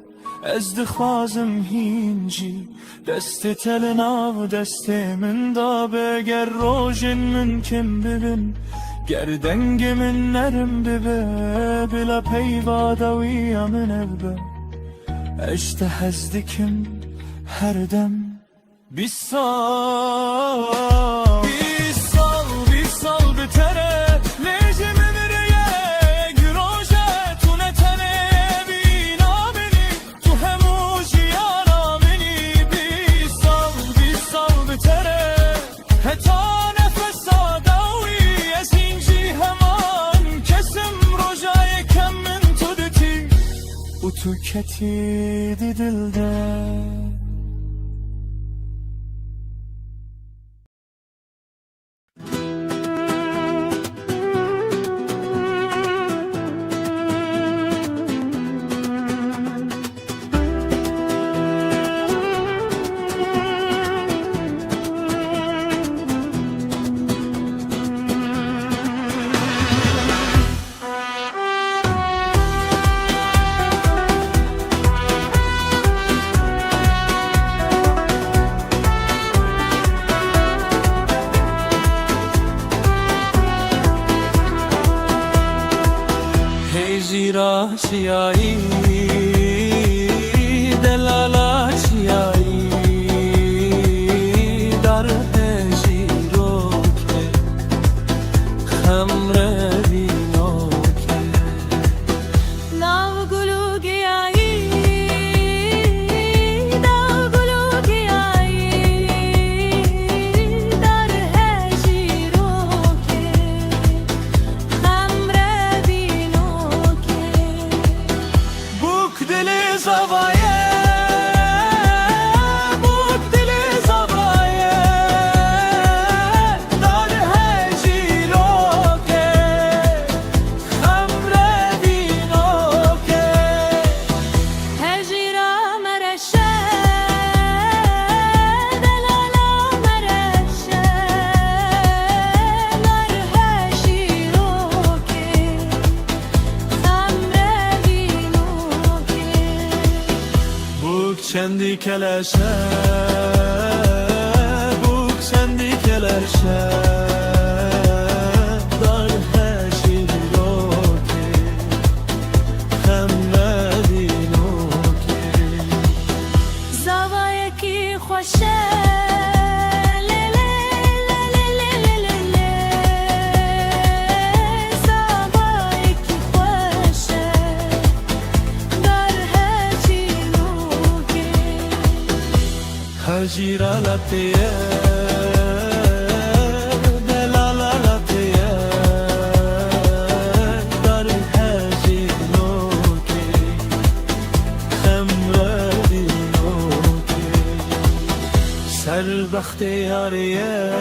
از دخوازم هینجی دست تلنا و دست من دا بگر روژن من کم ببن گردنگ من نرم ببه بلا پیوادوی من ابه اشتهزدکم هر دم بیس سال بتره لیجه من ریه گروژه تو نتنه بینا منی تو همو جیانا منی بیس سال بتره حتی نفس آداوی از اینجی همان کسم روژای کم من تو دتی و تو کتی دی دلده زیرا چیایی دلالا چیایی در هجیرو که خمره بینو که ناو گلو گیایی ناو گلو گیایی در هجیرو که خمره بینو که بوک دل زوایه بوک دل زوایه در هجیرو که سندی کلشه بوک سندی کلشه در هشی روکی خمدی نوکی زوایه کی خوشه هجیرا لطیه دلالا لطیه در هجی نوکی خمردی نوکی سربخت یاریه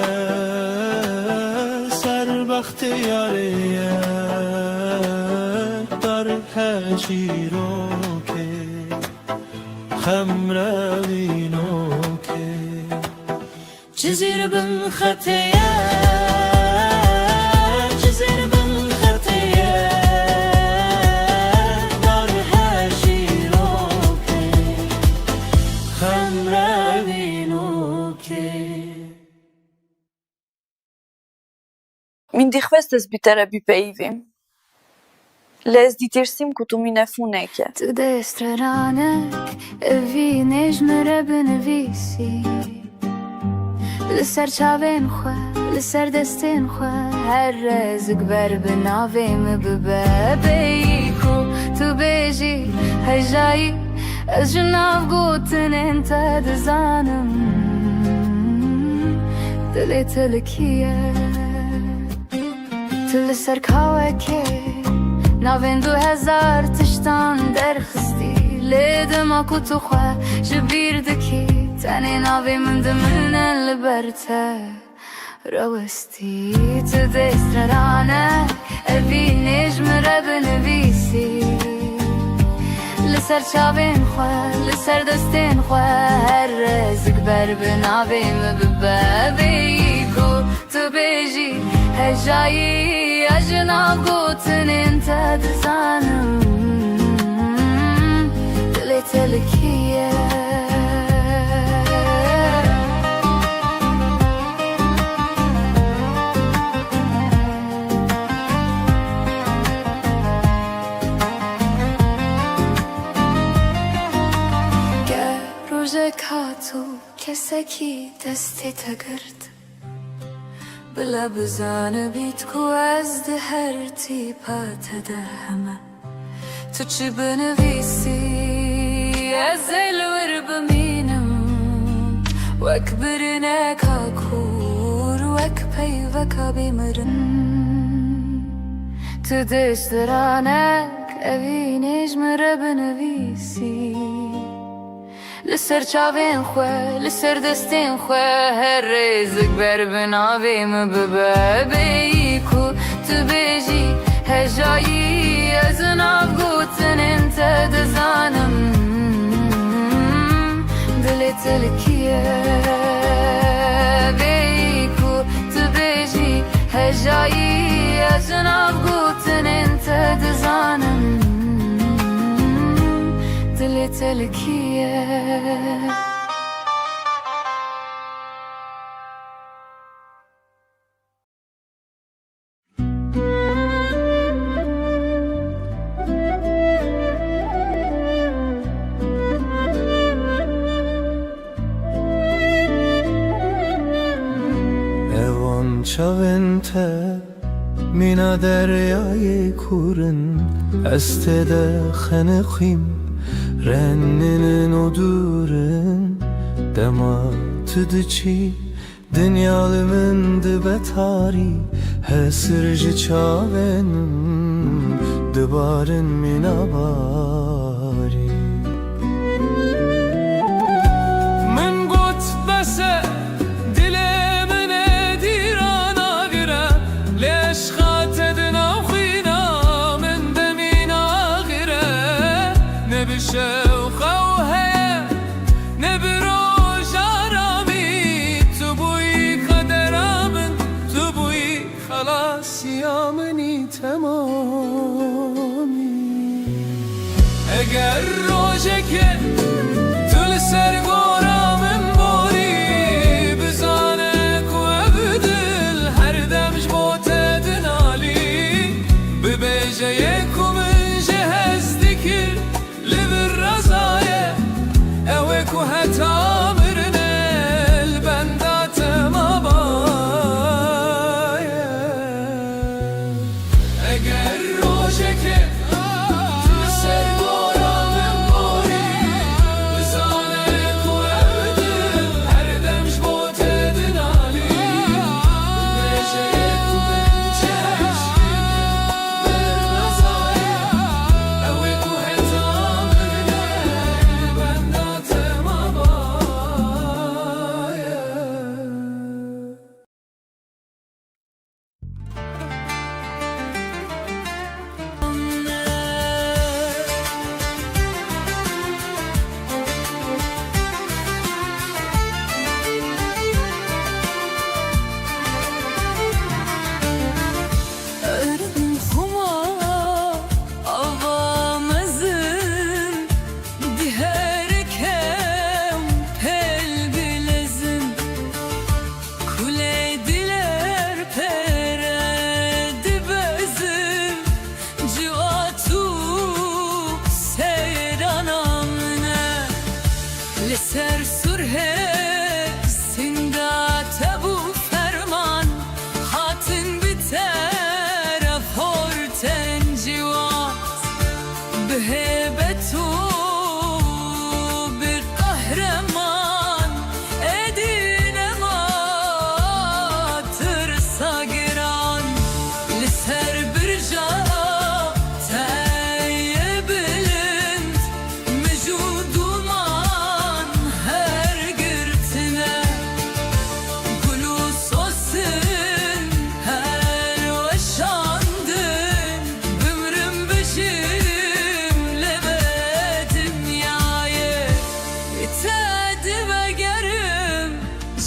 سربخت یاریه در هجی روکی خمردی نوکی جزيرة بالخطية جزيرة بالخطية نارها شيروكي خمرة بينوكي Min dikhvestes bitere bipejvim. Les ditirsim ku tu mine funeke. Të destrëranek e vinesh më rebën e visi Lësër qavin khua, lësër destin khua Her rezëk berbe nave më bëbebe Ku të beji hajjai Ez gjënav gotën e në të dëzanëm Të le të lëkije Të lësër kawe ke ناوین 2000 تشتان در خستی لیدم اکو تو خواه جبیردکی تنی ناوی من دمنه لبرته روستی تو دسترانه اوی نجم رب نویسی لسر چاوین خواه لسر دستین خواه هر رزق بر بناوی مببابی کو تو بیجی هجایی أجناب قوتن انت دزانم دليت لك هي روزك هاتو كسكي دستي تقرد بلا بزانه بیت کو از ده هر تیپا تدهمه تو چی بنویسی از الور بمینم وک برنک کور وک پی وکا بیمرن تو دسترانک اوی نجم را بنویسی لسر چاوین خواه لسر دستین خواه هر رزق بر بناوی مببابی کو تو بیجی هجایی از ناف گوتن انت دزانم دلی تلکیه بی کو تو بیجی هجایی از ناف گوتن انت دزانم دلی تلکیه اوان چاونته مینا دریای کورن استده خنخیم رننن o durun dema tıdıçı dünyalımın dıbetari hesirci çavenim dıbarın minabari min gut bese dilemine dirana gire leş khatedin avkhina min demina gire ne bir şey اگر روزه که تو سرگورا من باری بزانه کو ابدل هر دمش بوته دنالی ببیجه یکو من جهز دکر لبر رزایه اوه کو حتا مرنه البندات مبایه اگر روشه که سرگورا من باری بزانه کو ابدل هر دمش بوته دنالی ببیجه یکو من جهز Örüm xuma avamızın diherkem pel bilezin kule diler peredi bezin civatu seyranamne leser surhe sinda tebu ferman hatin biter forten civat behebetu bir kahraman edinematır sagiran liser bir cevap teyyebilind mecuduman her girtine Gulus olsun her veşandın Bümrüm bişim lebedim yaye İtedi ve gerim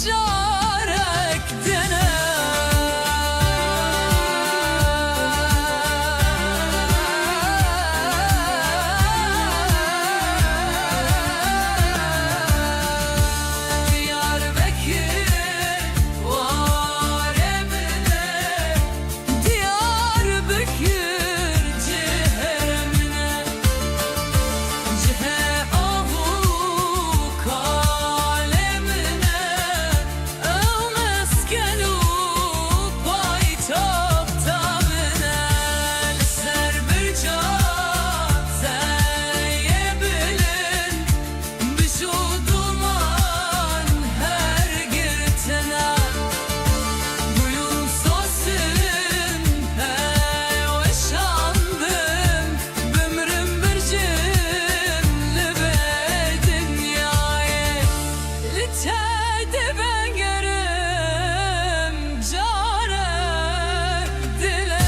carek dene Diyarbakır var emine Diyarbakır ciheremine Cihe avu kalemine Ev meskenu paytakta mine Ser bir cat teyyebilin Bişu duman her girtene Buyun sosun veşandım Bümrüm bir cimli be dünyayı Litedi ben gerim carek dile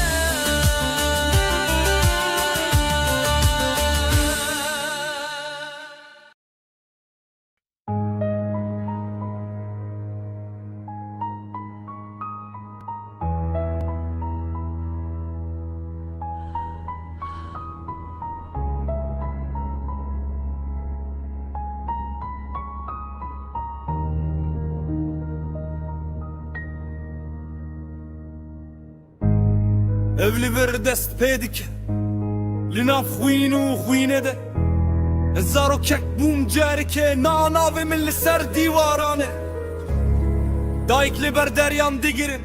Evli bir dest pedik Lina خوین خوینه ده هزارو کک بوم جاری که ناناوی من لسر دیوارانه دایکلی بر درyan digirin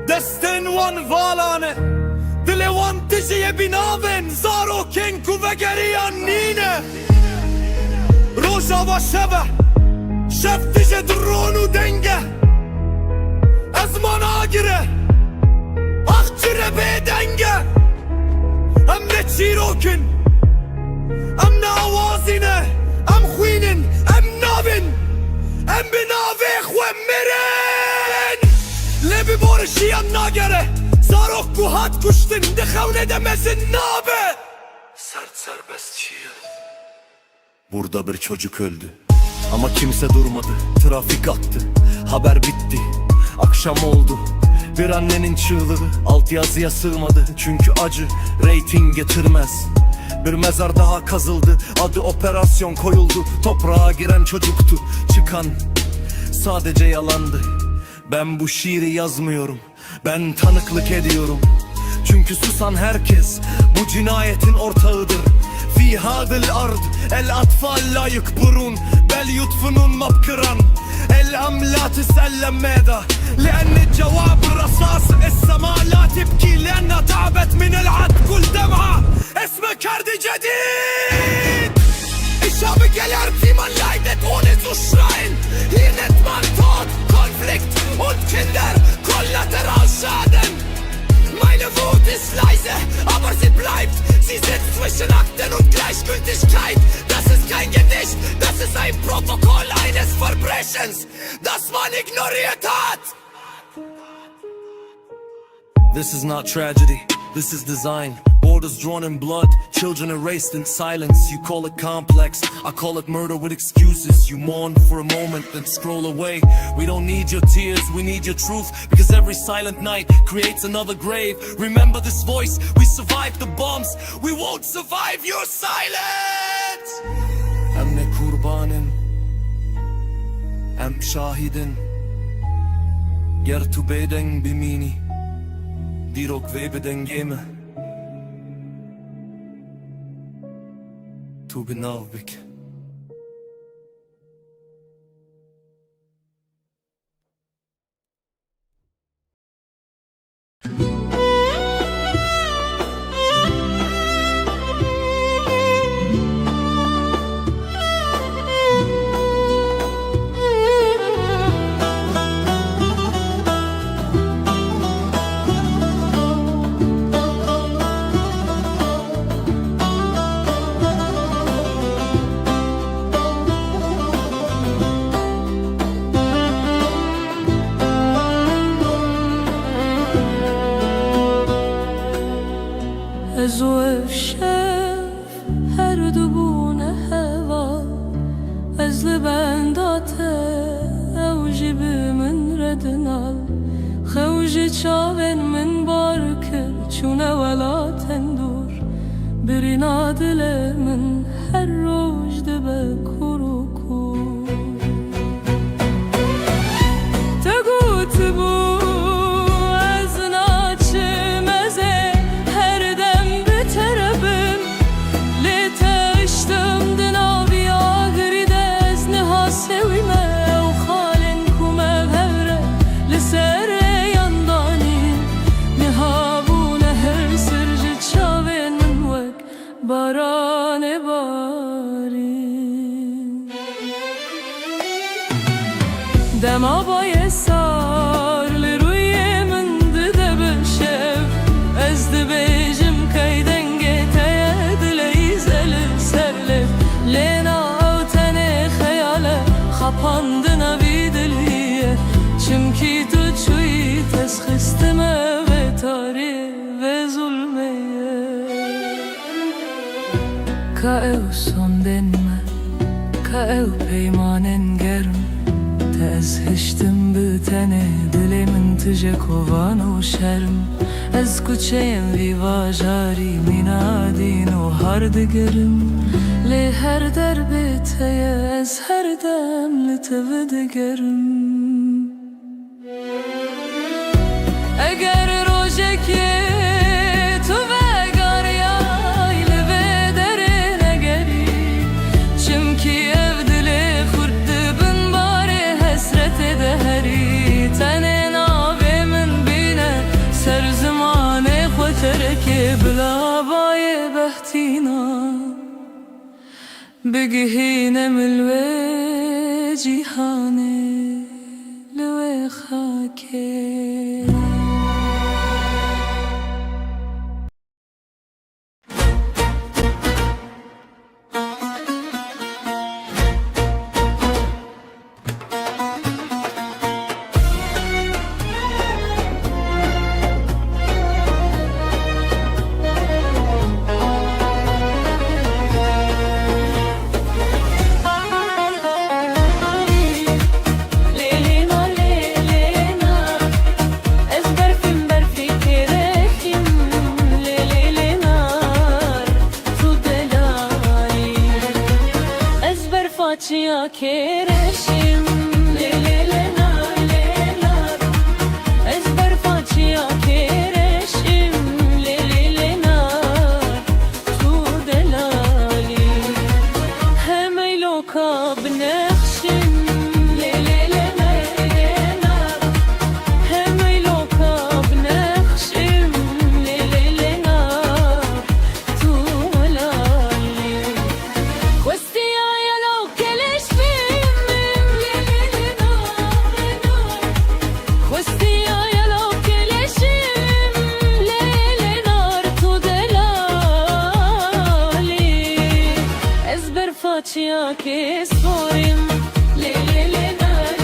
دستن وان والانه دل وان تجیه بیناون زارو کنکو و گریان نینه روزا و شبه شب تیجه درونو دنگه ازمان آگیره Akçire bedenge Em ne çirokin Em ne avazine Em xwinin Em navin Em binave xwem mirin Lebi borişiyan nagere Zarok bu hat kuştin Dixevne demezin nabe Sert serbest şiir Burada bir çocuk öldü Ama kimse durmadı Trafik aktı Haber bitti Akşam oldu Bir annenin çığlığı altyazıya sığmadı Çünkü acı reyting getirmez Bir mezar daha kazıldı, adı operasyon koyuldu. Toprağa giren çocuktu, çıkan sadece yalandı. Ben bu şiiri yazmıyorum, ben tanıklık ediyorum. Çünkü susan herkes bu cinayetin ortağıdır. Fi hadil ard el atfal la yukburun bel yutfunun mabkıran el amla tسلم ماذا لأن الجواب الرصاص السماء لا تبكي لأنها تعبت من العد كل دمعة اسمك كرد جديد. Ich habe gelernt, wie man leidet, ohne zu schreien. Hier nennt man Tod, Konflikt und Kinder Kollateralschaden. Meine Wut ist leise, aber sie bleibt. Sie sitzt zwischen Akten und Gleichgültigkeit. Das ist kein Gedicht, das ist ein Protokoll eines Verbrechens, das man ignoriert hat. This is not tragedy, this is design. Borders drawn in blood, children erased in silence. You call it complex, I call it murder with excuses. You mourn for a moment, then scroll away. We don't need your tears, we need your truth. Because every silent night creates another grave. Remember this voice, we survived the bombs. We won't survive your silence. Em ne kurbanın, em şahidin. Ger tu beden bimini, dirok ve beden geme. Tu genau bik. زوف شف هر دبونه هوا از لبنداته اوجی من ردنال خوجی چاون من بارکر چونه ولا تندور برنا دل من هر روج دبه کروکو تگوت بو باران باری دما بای سار لروی من ده بشف از ده بیجم کای دنگه تاید لیزل سرلف لینا او تنه خیاله خپاندنا بیدلیه چمکی تو چوی تسخستمه و تاری و ظلمیه كأو صندنما كأو بيمانن گرم تأزهشتم بتنه دلی من تجه کوان و شرم از کوچه‌ام ویوا جاری مینادین و هر دگرم لی هر در بیتیه از هر دم لتو دگرم اگر روژکی بلا باي بهتينا بقهينا من الوجهاني لوي خاكي facia kereşim Le le le nar le nar Ezber facia kereşim Le le le nar Tu delali Hem eyloka bnekhşim Le le le nar Hem eyloka bnekhşim Le le le nar Tu delali Questi ayalo che le sfimmin Le le le nar Questi ayalo che le sfimmin Le le nar Tu delali Ezber facia che sorim Le le le nar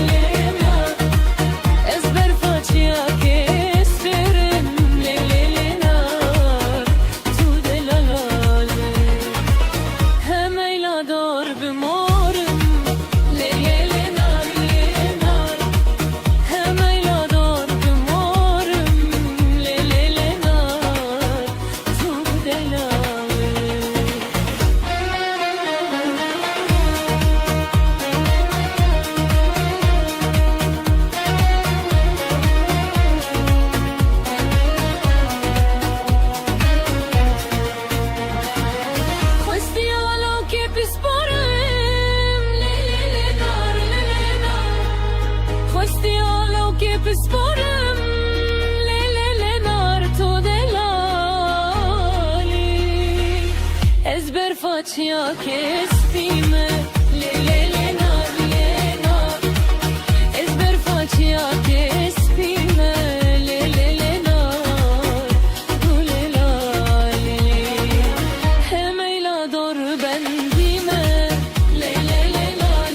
Ezber facia che spirim Le le le nar Tu delali Hem eylador bimorim Le le le nar Hem eylador bimorim Le le le nar Tu delali Questi alo che pisporem Le le le nar Questi alo che pisporem Le le le nar Tu delali Ezber facia che spime Le le le nar Ezber facia che spime Le le le nar Tu delali Hem eylador bendime Le le le nar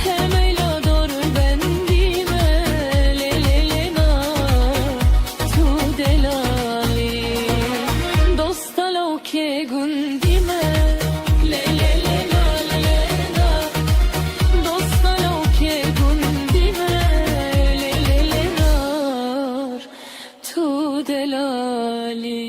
Hem eylador bendime Le le le nar Tu delali Dostalo che gundime Le le le nar Dostalo che gundime Le le le nar Tu delali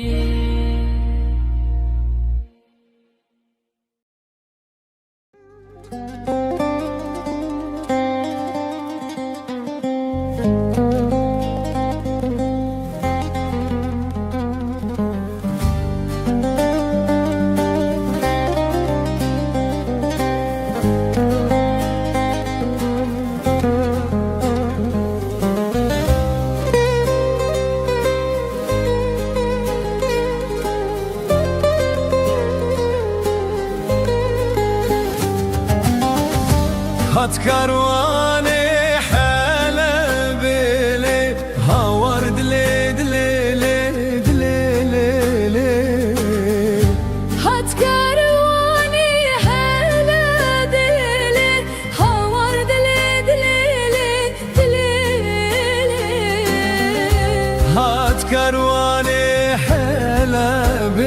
هات كارواني حلب لي هاور دلي دلي لي دلي لي لي Hat karvani hala dili Havar dili dili dili هات كارواني حلب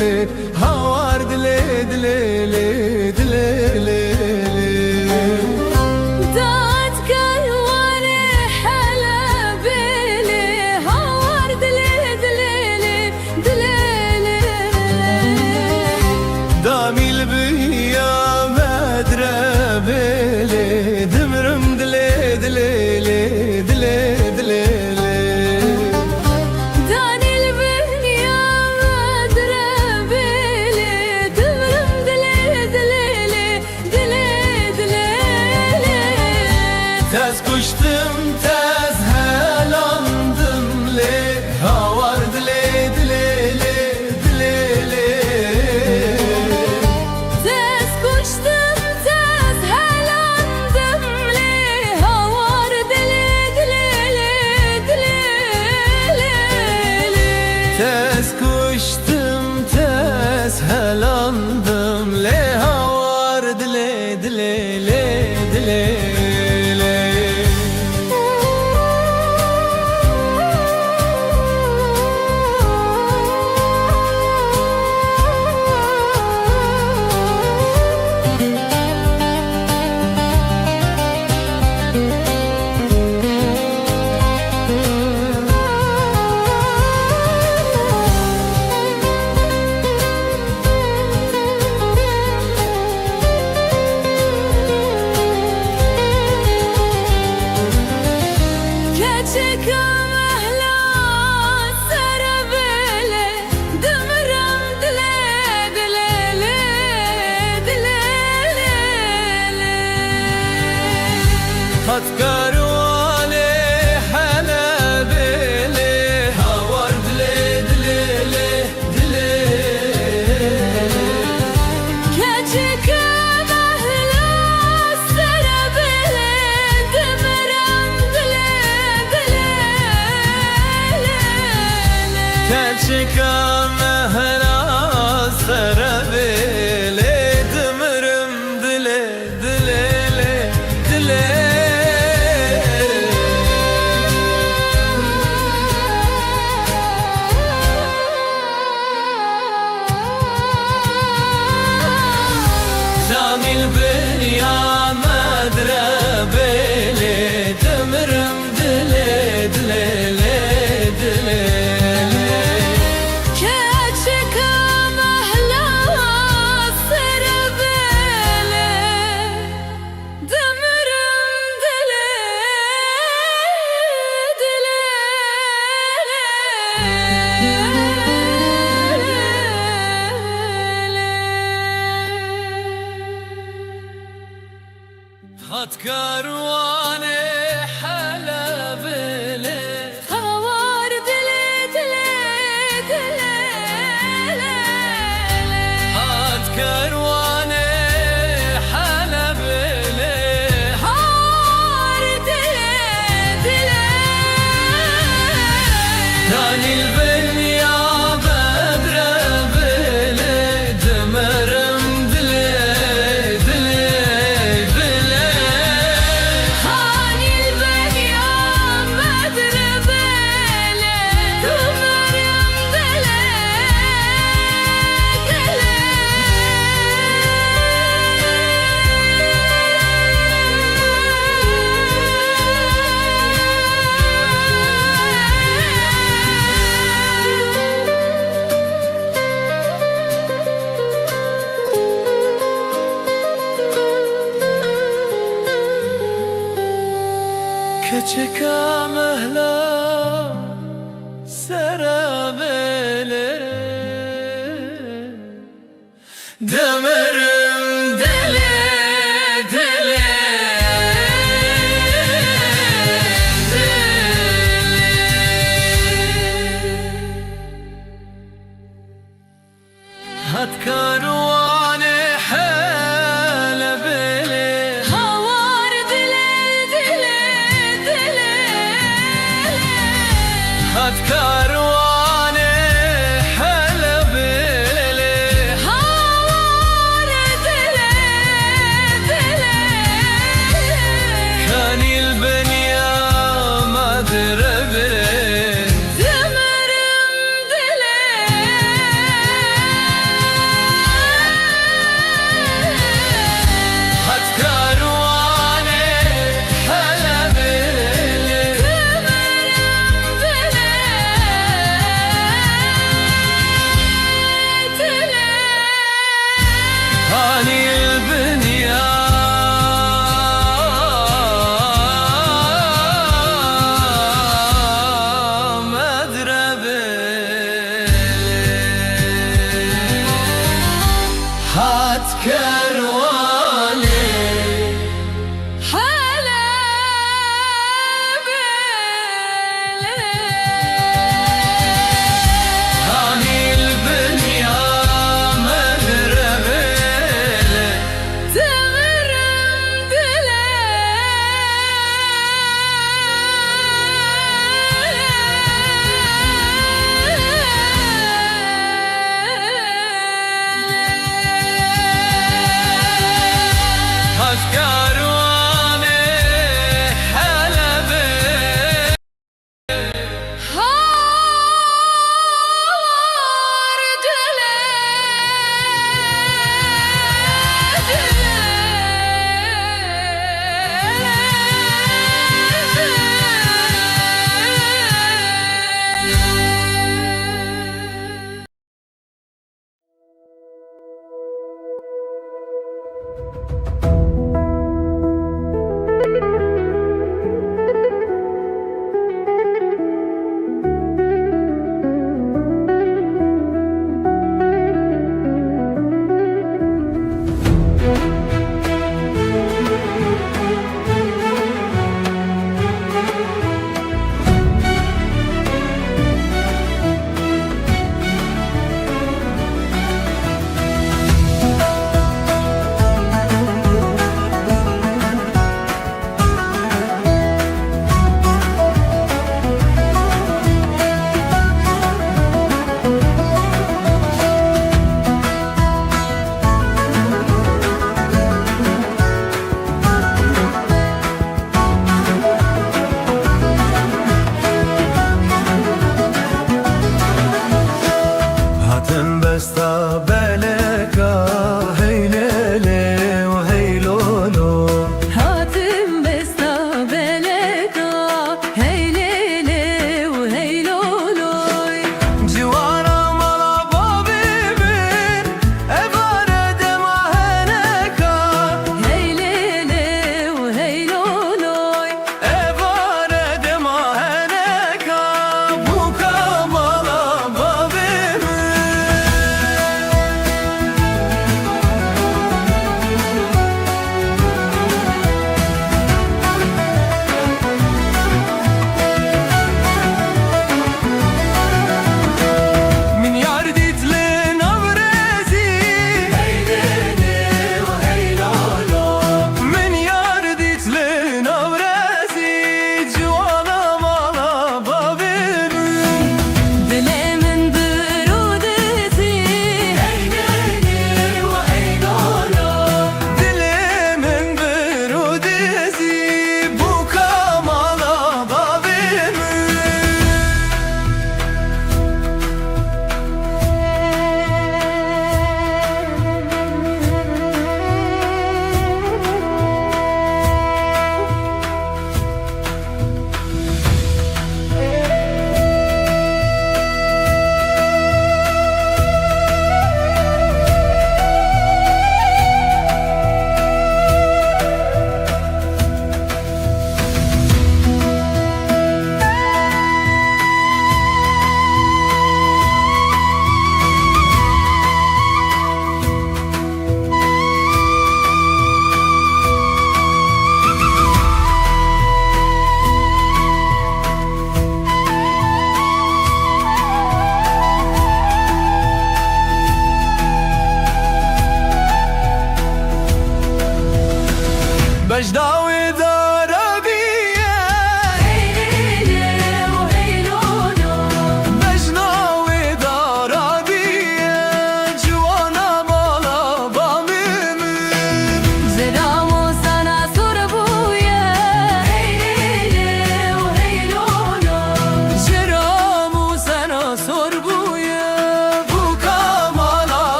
لي هاور دلي دلي لي دلي لي Dad karvani hala dili Havar dili dili دامي البيا مدرب لي دمرم دلي دلي لي دلي دلي لي Danil bin ya madre هات كارواني حلبيلي هاور دلي دلي دلي كجك مهلا سربلي دمرم دلي دلي كجك مهلا سربيلي دمرم دلي دلي دلي زاني البنيا مدربيلي دمرم دلي دلي دلي كجك مهلا سربلي دمرم دلي هات كارواني حلبيلي خوار دلي دلي دلي هات كارواني حلبيلي خوار دلي دلي ثاني البنيا بدربيلي دمرم دلي دلي دلي هاني البنيا مدربلي دمرم دلي كجك مهلا سربيلي دمرم دلي دلي هات كارواني حلبيلي خوار دلي دلي دلي هات كارواني حلبيلي خوار دلي دلي كاني البنيا مدربي دمرم دلي هات كارواني حلبيلي دمرم دلي دلي هاني البنيا مدربي هات كارواني هاني البنيا مدربي دمرم دلي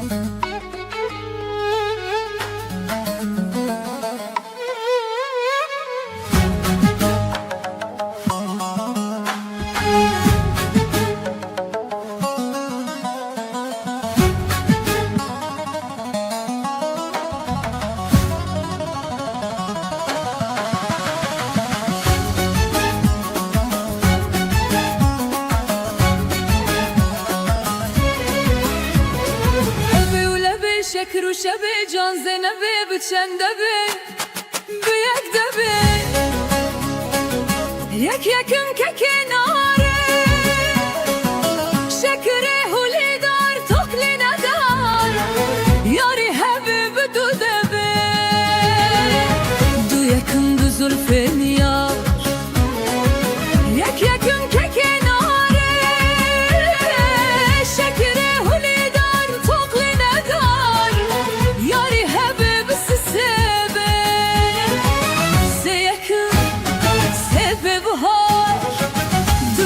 Ebi u lebi şeker u şebi can zenebi biçende bi Büyük de bi Yek yakın kekenare Şekeri hulidar tokline dar Yari hebi büdü de bi Du yakın du zulfin yar Yek yakın kekenare Şekeri hulidar tokline dar Yari hebi bisi sebe Se yakın sebe buhar Du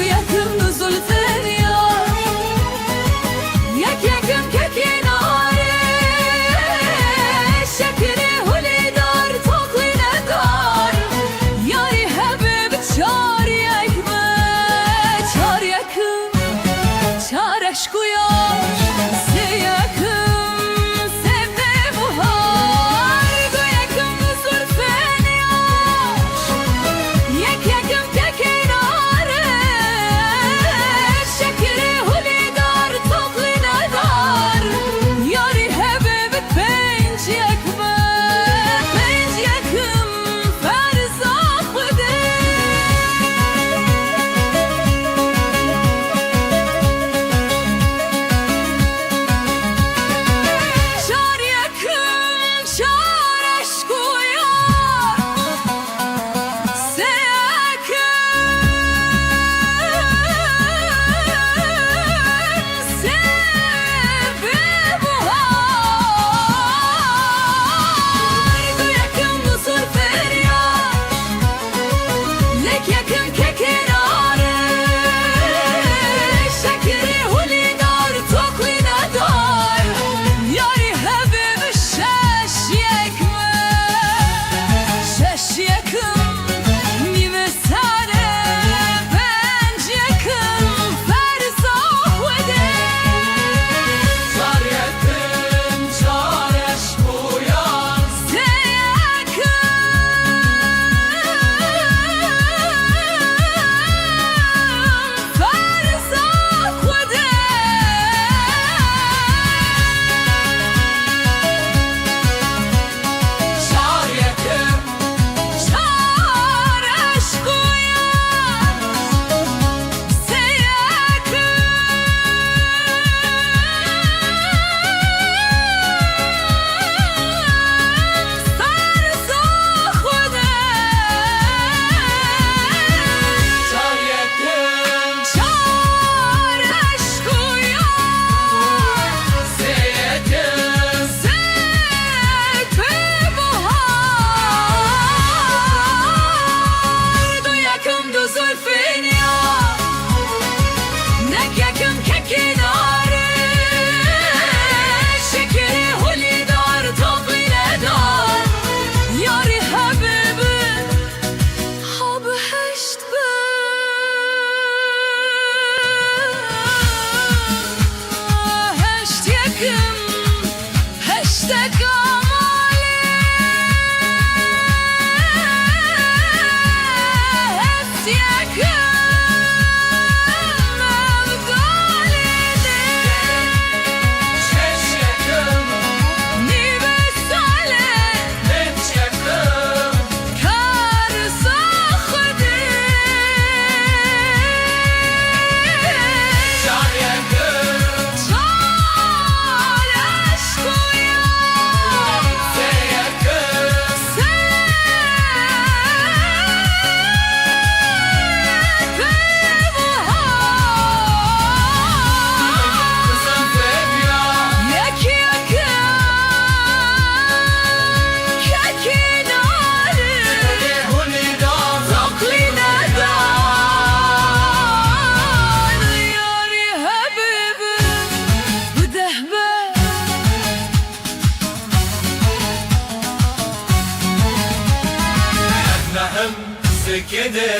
تكدر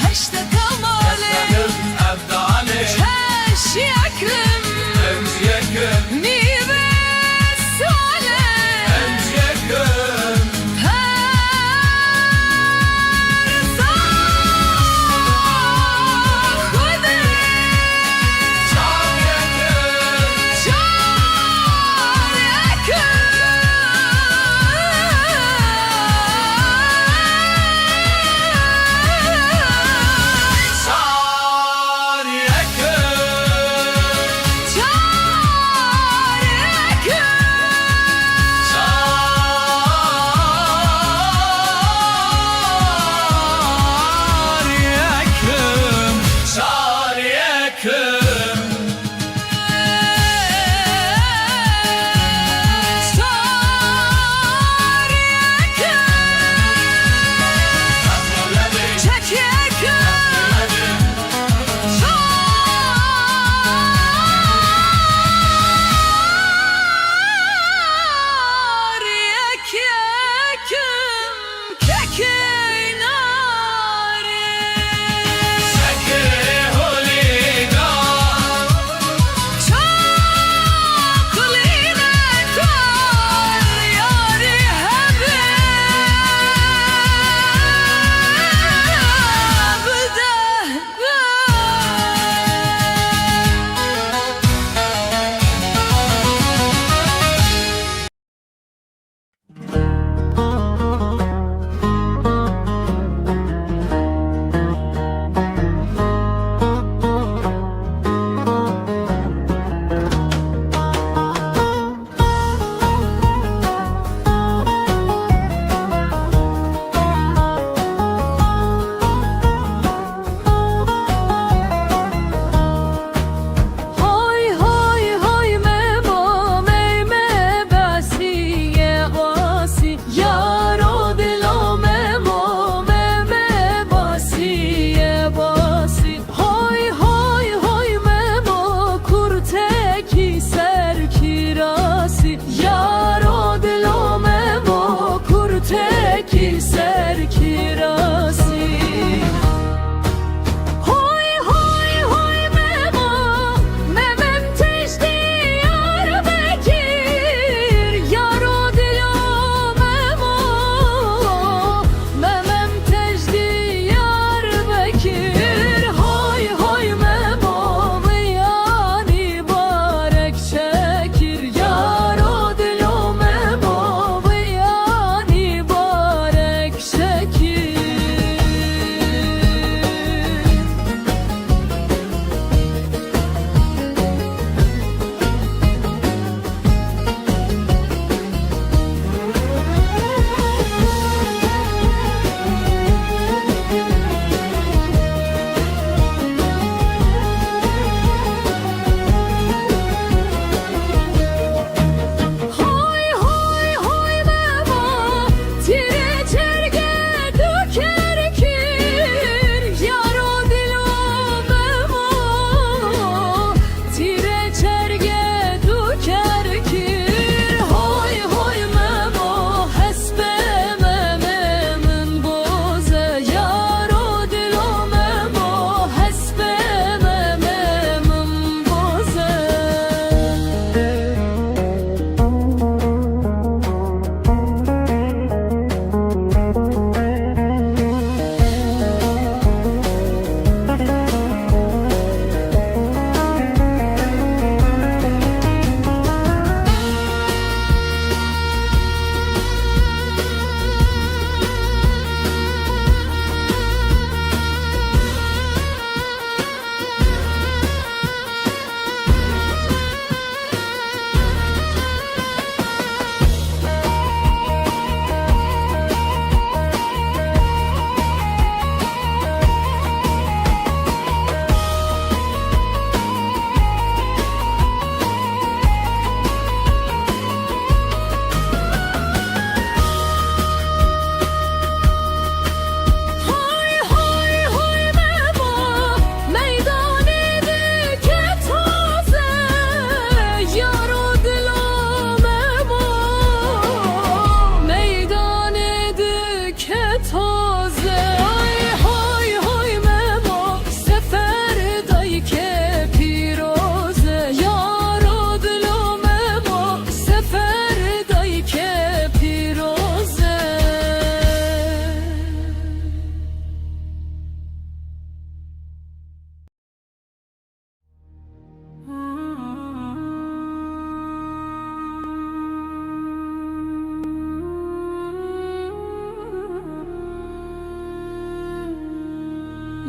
هشت كمالي أبدالي هش يكرم أنت يكن نيبة سالي أنت يكن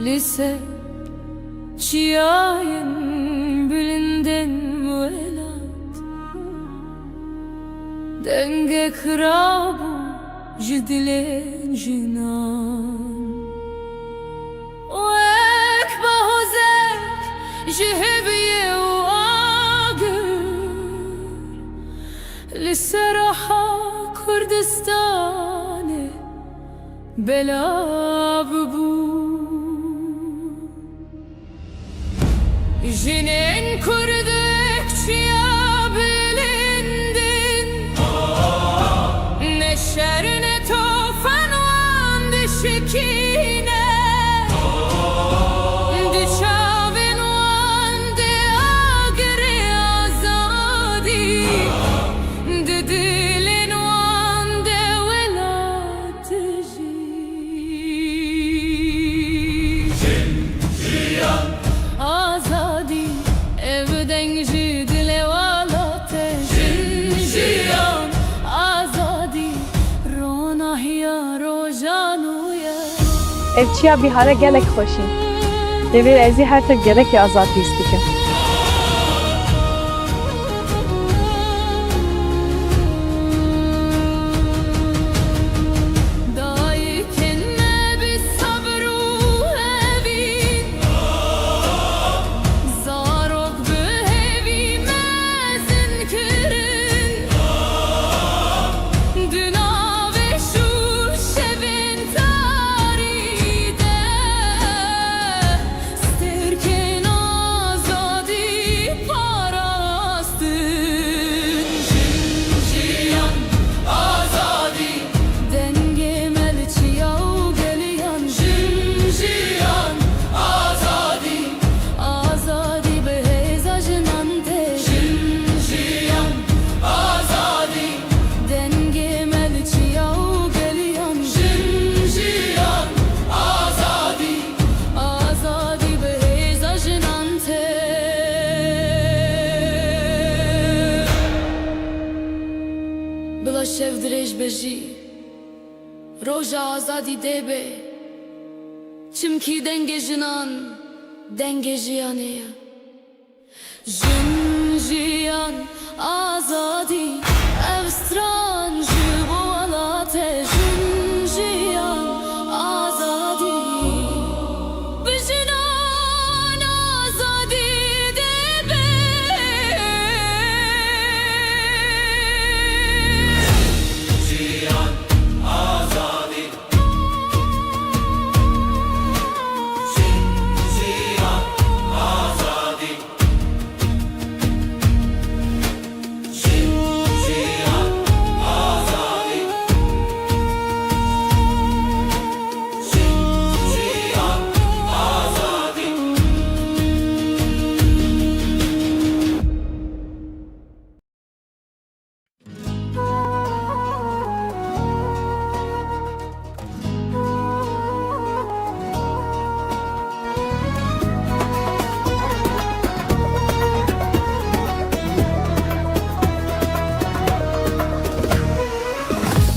لسه شياين بلندن ولاد دنگه خرابو جدلين جنان وك بهزك جهبي وآقر للصراحة كردستاني بلا ببو جنين كردك شيا بلندن نشر نتوفن وان دشكينه دشابن وان دي آقري آزادي ددلن وان دي ولاد آزادی evden جدل والات جنجیان آزادی روناهیا روزانویا Ev çiya bihara gelek xoşin. Devir ezi her tır gerek azatı istikim. دایکن بی صبر و هوین زارok به hevi mezin kirin Düna ve şu şevin tarihide Sterken azadi parastın Cihan azadi Denge melçiyav geliyan Cihan azadi Azadi beheza jinante Cihan azadi Denge melçiyav geliyan Cihan azadi Azadi beheza jinante Bila şevdirej beji Roja azadi debe Çimki denge jinan Denge jiyaneye Jin jiyan azadi Evstran jibo alate Jin jiyan azadi Bijinan azadi debe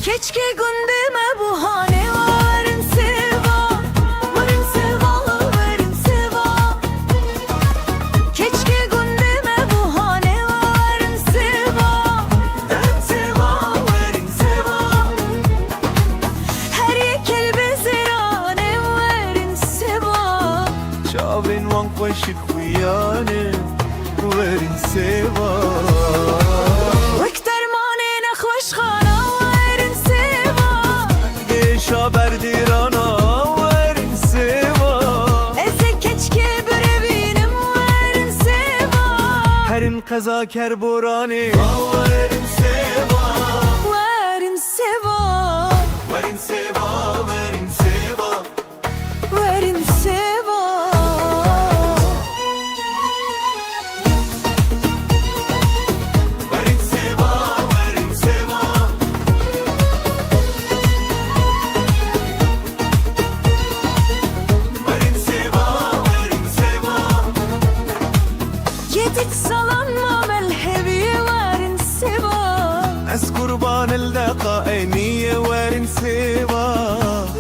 Keşke gündeme bu hane varın seva Varın seva, varın seva Keşke gündeme bu hane varın seva Varın seva, varın seva Her yekel bezirane varın seva Çavin wan khoshik khuyane verin seva Vek dermane nekhoş khana varın seva Geşa berdirana verin seva Eze keşke berevinim varın seva Herin kaza kerborane verin seva Varın seva Verin seva, verin seva Verin seva Verin seva, verin seva Verin seva, verin seva Yedik salanma melhevi varın seva Ez kurban الدقا عيني وارن سوا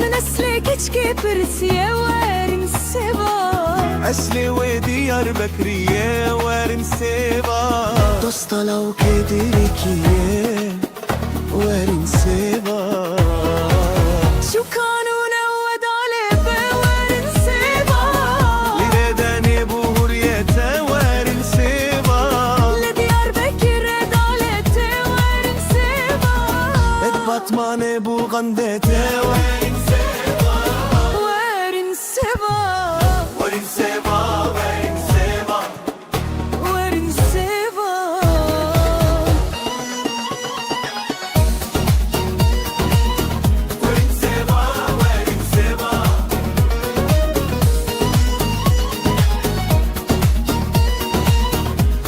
من أسلك keşke persiye varın seva سوا أصلي وديار بكرية وارن سيبا دوستا لو كدركية وارن سيبا شو كانوا نود عليه وارن سوا لرداني بهوريته وارن سيبا لديار بكر دالته وارن سوا اتبطماني بوغندته وارن سيبا وارن سوا وارن سيبا وارن سيبا وارن سوا وارن سيبا وارن سيبا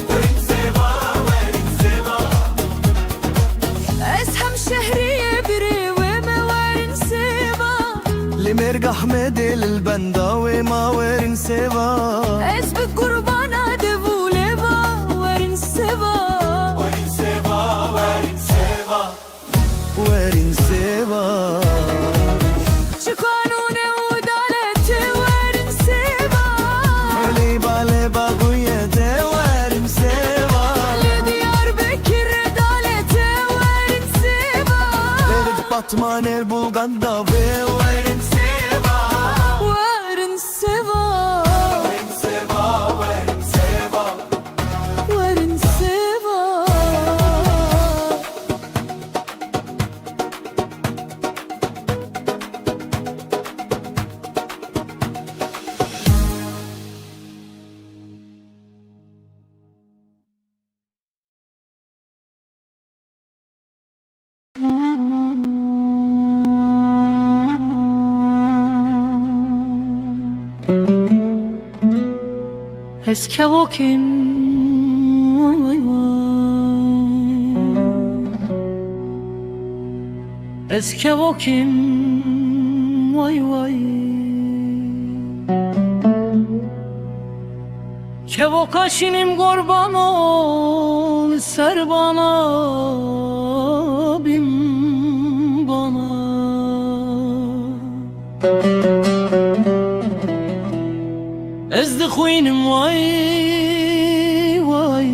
وارن سيبا وارن سيبا اسهم شهرية بري وما وارن سوا لمرجح مدل البنداوي ما وارن سيبا اس بقربانا دبو لبا وارن سوا وارن سيبا وارن سيبا وارن سيبا شو كانوا نود عليه وارن سوا ليبا ليبا قويته وارن سيبا لديار بكر دالته وارن سوا لرد بطمان البلغندا وارن سيبا وارن سوا وارن سيبا وارن سيبا وارن سوا Eskevokim vay vay Eskevokim vay vay Kevokaşinim kurban ol ser bana bin bana Ezdi خوینم وای وای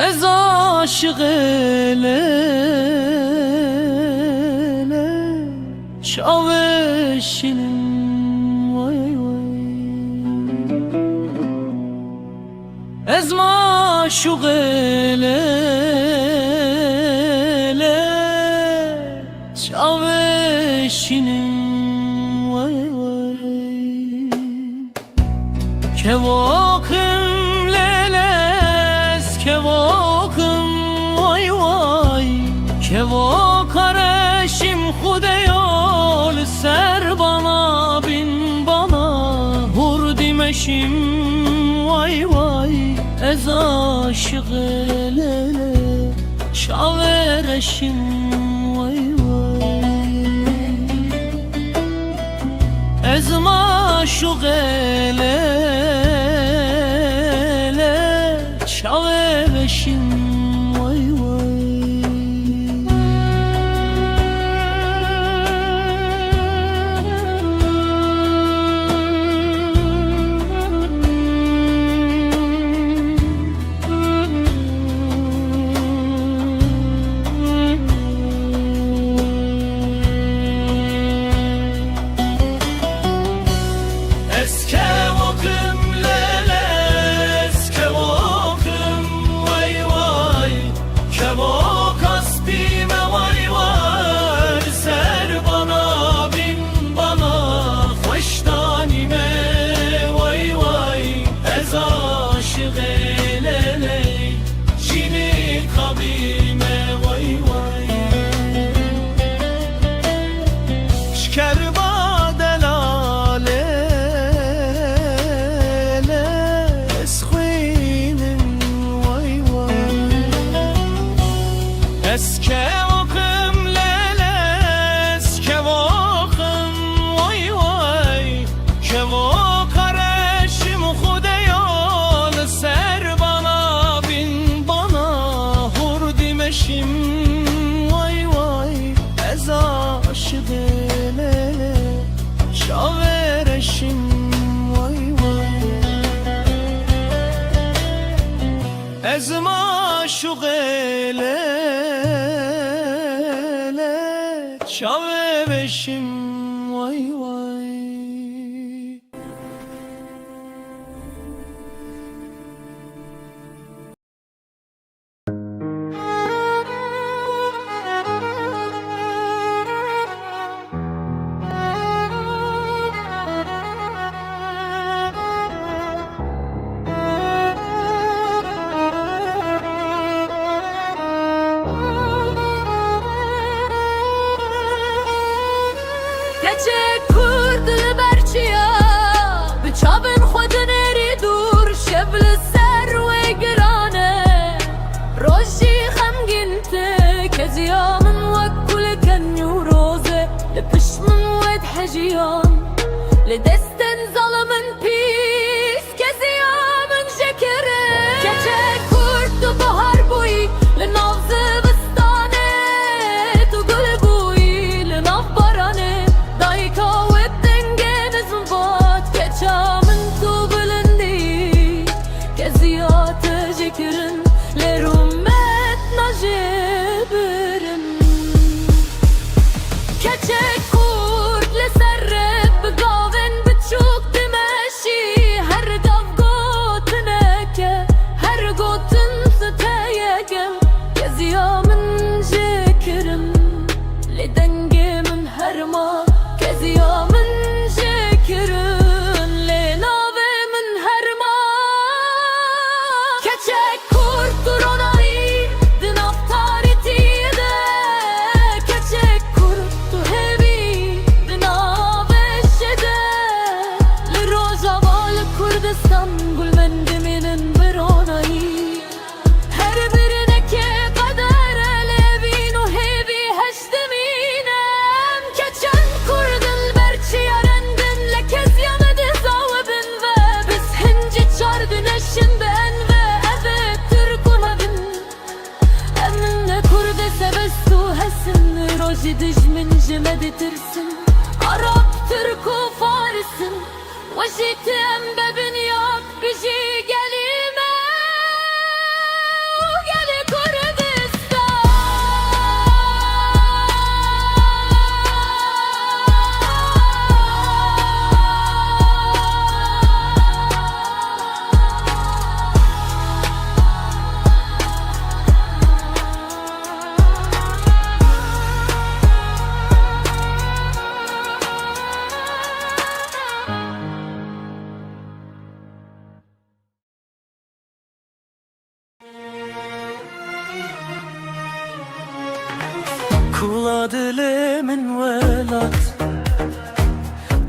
Ez aşık ele şaveşinim vay vay Ez maşuq ele şaveşinim Kevokum leles kevokum vay vay Kevok areşim xudeyol ser bana bin bana Hur dimeşim vay vay Ez aşık lele şavereşim vay vay Ez maşuq ele şaveşim vay vay Eskevokum leles kevokum vay vay Kevok aspime vay vay Ser bana bin bana Hoştanime vay vay Ez aşık elele Jini kabime vay vay Şkerba delale Eskevokum leles kevokum vay vay Kevok areşim xudeyol ser bana bin bana Hur dimeşim از معشوق لیله چاوه بشیم وای وای Keçek kurd berçiya bi çavên xwe dinêrî dûr şev li ser wê girane rojî xemgîn te keziya min wek kulekên nûrozê li pişt min wê diheciyan li destên zalimin pîs keziya min jekirin keçek kurd tu bihar bûyî li nav zivistanê tu gul bûyî li nav baranê Dayka ve dengin izvat Keçamın tu bilindi Keziyat jekirin Lerumet najibirin Keçek kurd le serreb Gavin biçuk dimeşi Her gav gotineke Her gotin siteyegem Keziyamın jekirin Le dengimin herma Keziya min jekirin le nave min herma Keçek kurd duronayî di nav tarîtiyê de Keçek kurd tu hêvî di navê de Li Rojava li Kurdistan gulmen dimînin bir onayî Her birinekê qedere lêvîn û hêvî heşdimînem Keçen kurdin berçiya rendin le kezyana dizawebin ve Biz hinci çar güneşin ben ve evet Türk û hevin Emin ne kurde sevestu hesin Roji dijmin jime ditirsin Arap, Türk û Farisin Wajî te em bebin yak bijî gelîme û gelê Kula dilimin velat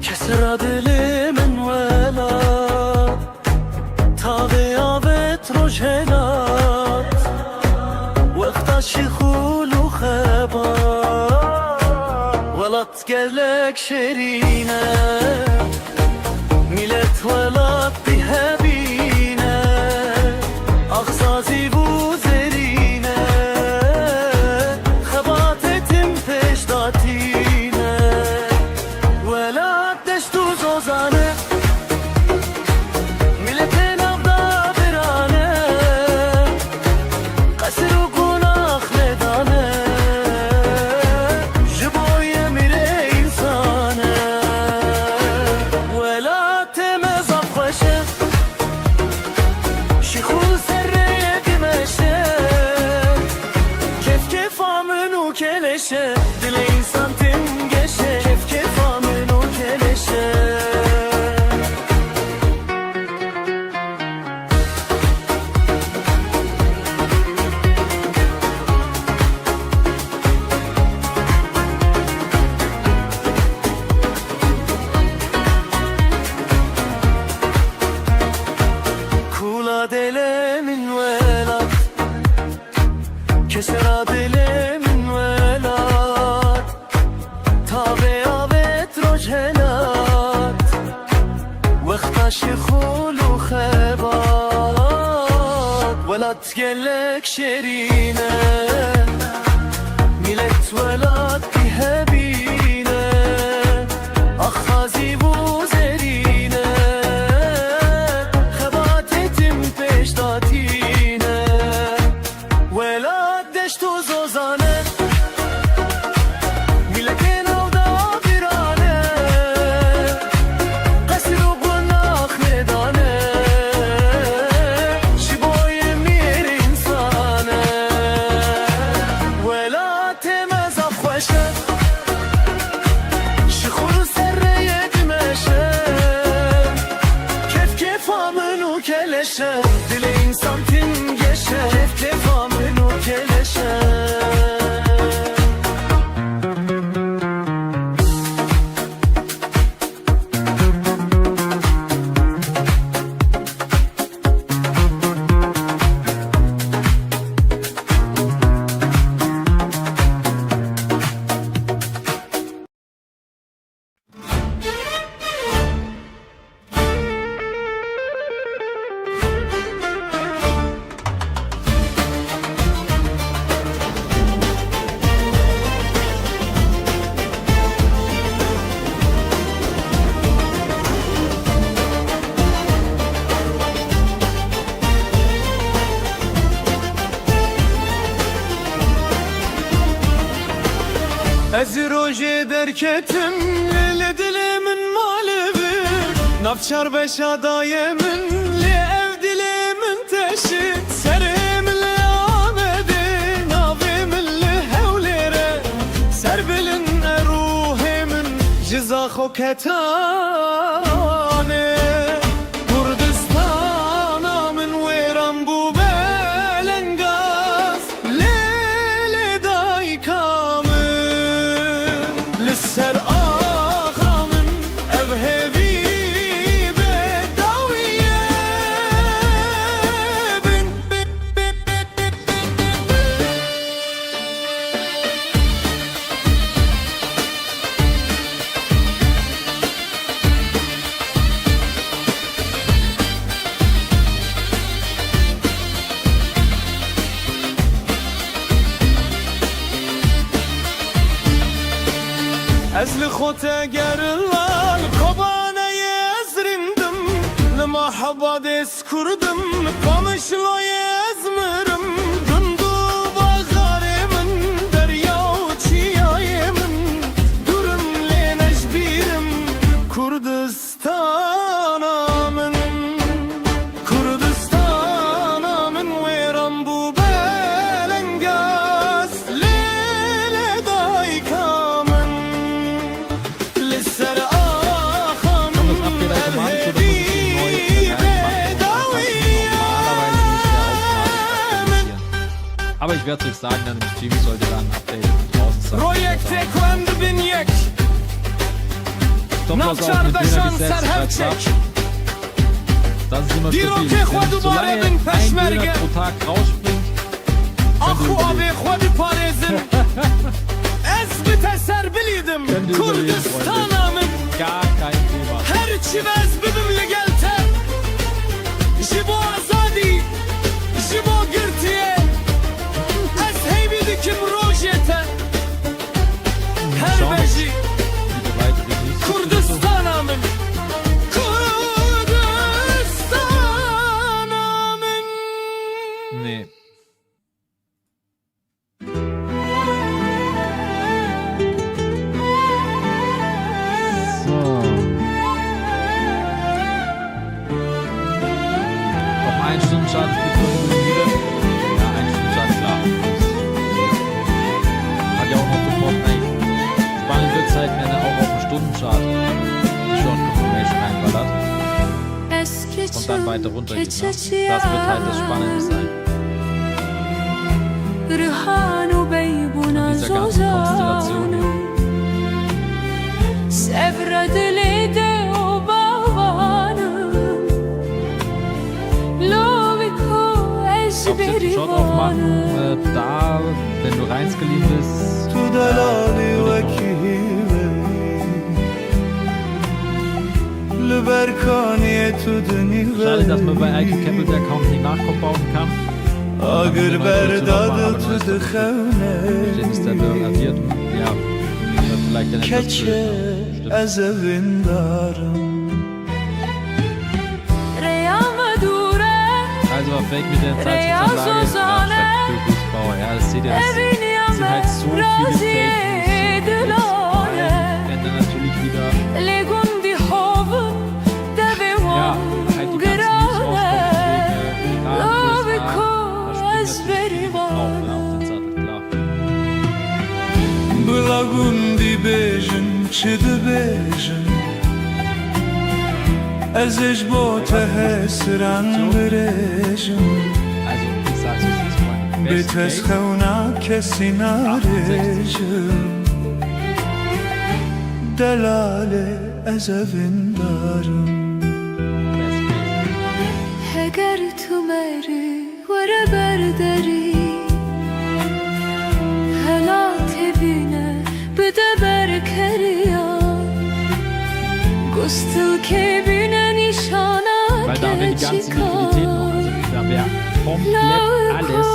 Kesra dilimin velat Tavi avet rojhelat Wekta şikhulu khebat Velat gelek şerine Millet velat bihebine Aksazi bu zerine Khebat etim peşdatine Velat deştu zozane Milletin avda birane Kasır u günah nedane Jiboy emire insane Velat temez afkhoşe Şikhul serreye dimeşe Kef kef amın u keleşe Dile insan tim geçe Kef kef amın u keleşe Kula delemin velat Kesera delemin velat Tabe avet rojhelat Wekta şikhulu khebat Velat gelek şerine Millet velat bihebine Akhazi bu zerine Khebat etim peşdatine Ez roje derketim le dilimin malevi Navçar beşa dayemin le ev dilimin teşi Serim le amedi navimin le hevlere Serbilin ruhimin ciza khoketane Kurdistana min veran bu belengaz Lele daykamın Lisser ağamın ev hevi bedaviye bin Ez li khote gerlan kobane yezrindim Lima haba des kurdum kamışlo yezmirim Dundu bağarimin derya çiyayemin Durum le necbirim Kurdistanamın Kurdistanamın veran bu belengaz Lele daykamın Lisser ağamın elhebi bedaviyemin Aber ich werde es euch sagen, dann im Stream sollte dann ein Update draußen sein. Projekte kwendu bin yek Stoploss auf mit Navçarda Döner şan gesetzt, serhep schreibt's ab. çek Das ist immer Die stabil. Rote Chwadu Solange Barebin ein Peşmerge. Döner pro Tag rausspringt, Akhu abi khwadi parezin Ez biteser biliydim Könnt ihr überleben, Kurdistanamın gar kein Thema. Her çivez bibimli gelte Jibo azadi Jibo girtiye Ez heybi dikim rojete Her Schauen wir, beji wie der weitere nächste Kurdistanamın Kurdistanamın Nee. So. Auf 1 Stundenchart ist die wieder. Ja, 1 Stundenchart, klar. Hat ja auch noch Support. Spannend wird es halt, wenn er auch auf dem Stundenchart die Short Confirmation reinballert und dann weiter runtergeht. Ne? Das wird halt das Spannende sein. Rıhan u beybuna Dieser ganzen Konstellation hier. Sevradilede o babanım Loviko Ich glaube, jetzt den Shot aufmachen, da, wenn du reinskaliert bist, Tu delali vekile Lüberkaniye tu schade, dass man bei Ike Keppelberg kaum nicht nachkombauen kann. Agır berdadı tu dixevne Den ist der Burger agiert. Ja, vielleicht dann etwas Keçe blöd. Stimmt. ez evindarım Reyama dure Also auf Fake mit der Zeitungsanlage. Fußbauer, ja, das seht ihr, das Evin sind yame halt so viele raziye Fake dülane Wenn dann natürlich wieder, Legundi hovun deve ja, halt die ganzen News rauskommen, wegen Iran, USA, da springt natürlich auch auf den Sattel, klar. Blagundi bejin çidi bejin Ez eş bo te hesran birejin Also, ich sag's euch jetzt mal. Best Bites Case, xevna kesi narejin Delale ez evindarım best case. Heger tu meri wara berderi Helat evine bide berkeriya Gustul kebine nişana Weil da haben wir die ganzen Liquiditäten noch. Also da wäre komplett alles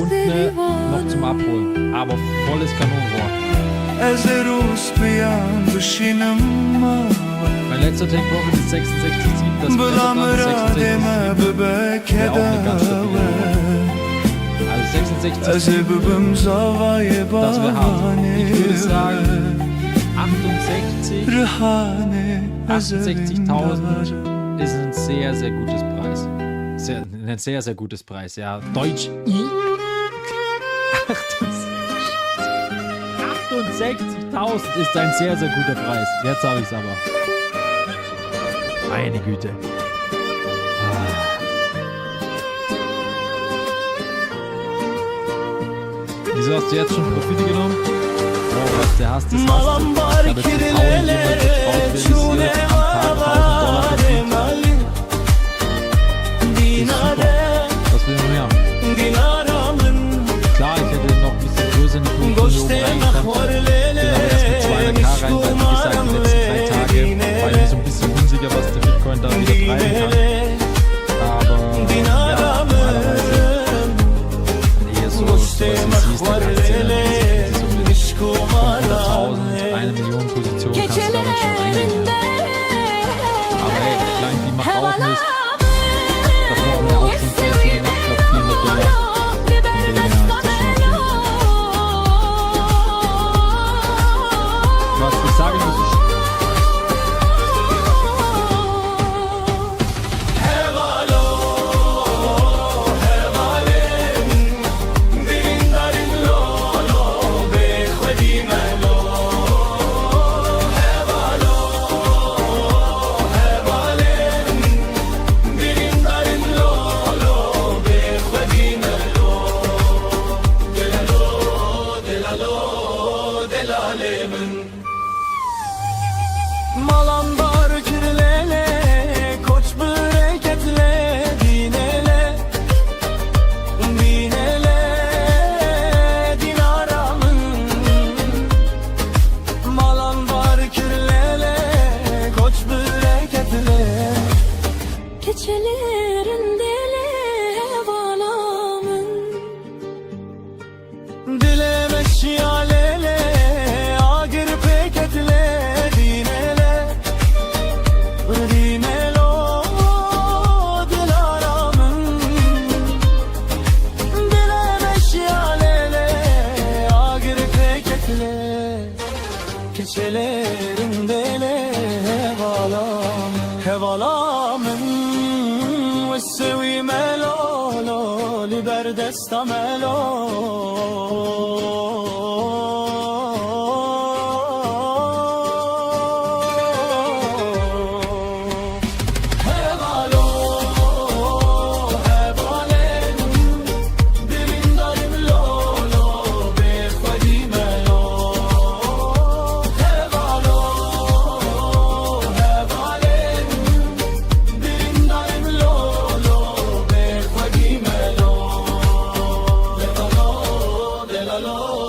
unten noch zum Abholen. Aber volles Kanonenrohr. Ez rus biyan bişinim Mein letzter Take Profit ist 66,7. Das ist Bulamıra deme 66,7. bebek Wäre auch eine ganz stabile edave Nummer. Also 68 از Typen, ببم زاوای das wir haben. Ich würde بانه sagen, 68, رهانه از 68.000 ist ein sehr, sehr gutes Preis. Ein sehr, sehr gutes Preis, ja. Deutsch. 68.000 ist ein sehr, sehr guter Preis. Jetzt habe ich es aber. Meine Güte. Wieso hast du jetzt schon Profite genommen? Oh, was, der hasst das was. Ich habe jetzt die Pauli jemand ausrealisiert, am Tag $1000 verdient. Die ist super. Was will man mehr? Klar, ich hätte noch ein bisschen größer in die Position reingekommen. Bin aber erst mit 200k rein, weil wie gesagt, die letzten 3 Tage war ich mir so ein bisschen unsicher, was der Bitcoin da wieder treiben kann. Aber ja, normalerweise, wenn eher so was wie siehst, dann kannst du ja so mit 100.000, 1 Million Position kannst du damit schon reingehen. Aber hey, klein die macht auch nicht. Das machen wir auch schon sehr viel gemacht, ich glaube $400. Was ich sagen muss, Malambar kirlele, koç bereketle, dinele, dinele, dinaramın. Malambar kirlele, koç bereketle. Keçelerindele hevalamın Dileme şialele, agir peketle, dinele, dinelo, dilaramın. Dileme şialele, agir peketle, keçelerindele hevalamın, hevalamın. والسوي ملولو لبردست ملو هبالو هبالن دلین داریم لولو به خودی ملو هبالو هبالن دلین داریم لولو به خودی ملو دلالو دلالو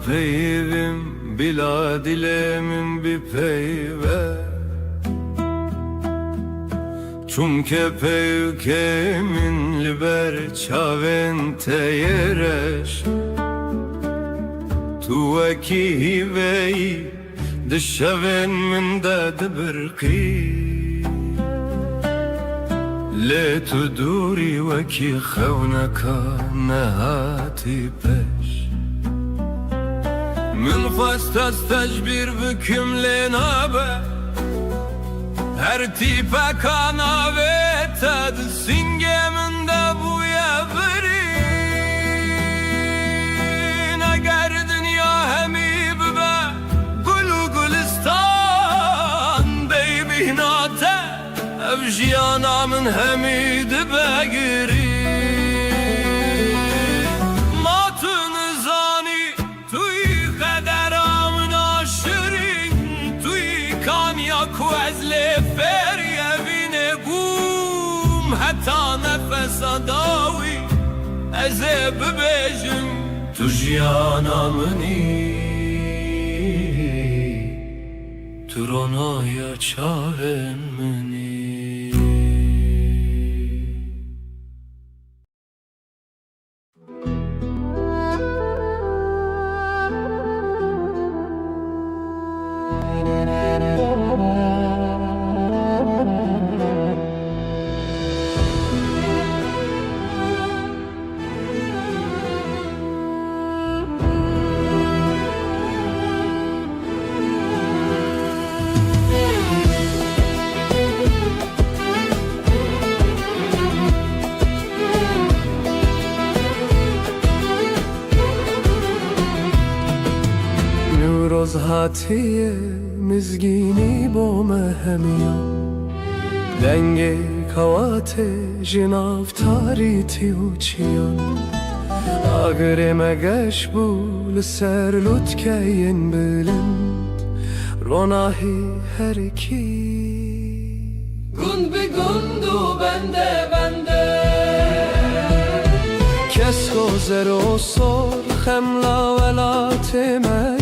peyvim bila dilemin bir peyve Çumke peykemin liber çavente yereş Tu eki hiveyi dışavin min de dibirki Le tu duri veki xewneka nehati peş Min fastas tecbir büküm lenabe Her tipe kanave tad singeminde bu yeverin Eğer dünya hemi be gulu gulistan Baby nate evjiyana min hemi dibe girin حتى نفس داوي أزيب بيجم تجيانا مني ترونا يا çaren مني روز هاتیه مزگینی با مهمیا دنگ کوات جناف تاریتی و چیان اگر مگش بول سر لطکین بلند روناهی هر کی Gund be gundu bende bende کس گذر و سر خملا ولاتمه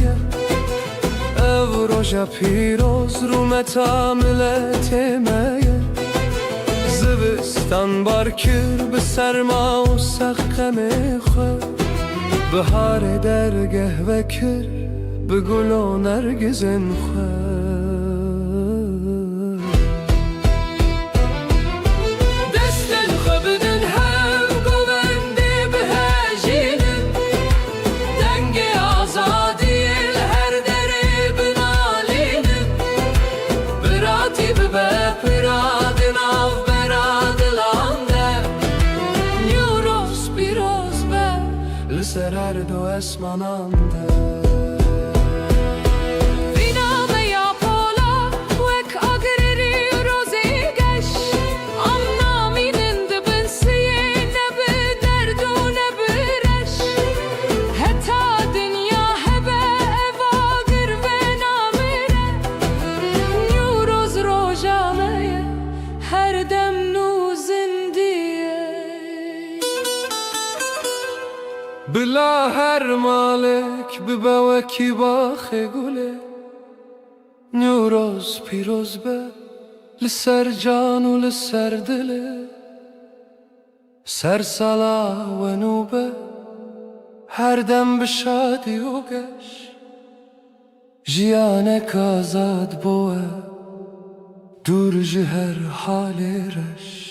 روژا پیروز رو متاملت مایه زوستان بارکر به سرما و سخم خود بهار درگه وکر به گل و نرگزن خود دستن خبدن هم گوندی به هجینم دنگ آزادی Piradin av beradilande Nuros piroz be Liser her do esmanande Viname ya pola Vek agreri rozi geş Amna minin dibin siye Ne bi derdu ne bi reş Heta dünya hebe eva gir ve namire Nuros rojane her dem nuzindiye بلا هر مالک ببا کی باخ گله نوروز پیروز به لسر جان و لسر دله سر سالا و نوبه هر دم بشادی و گش جیانک آزاد بوه دور جهر حالی رش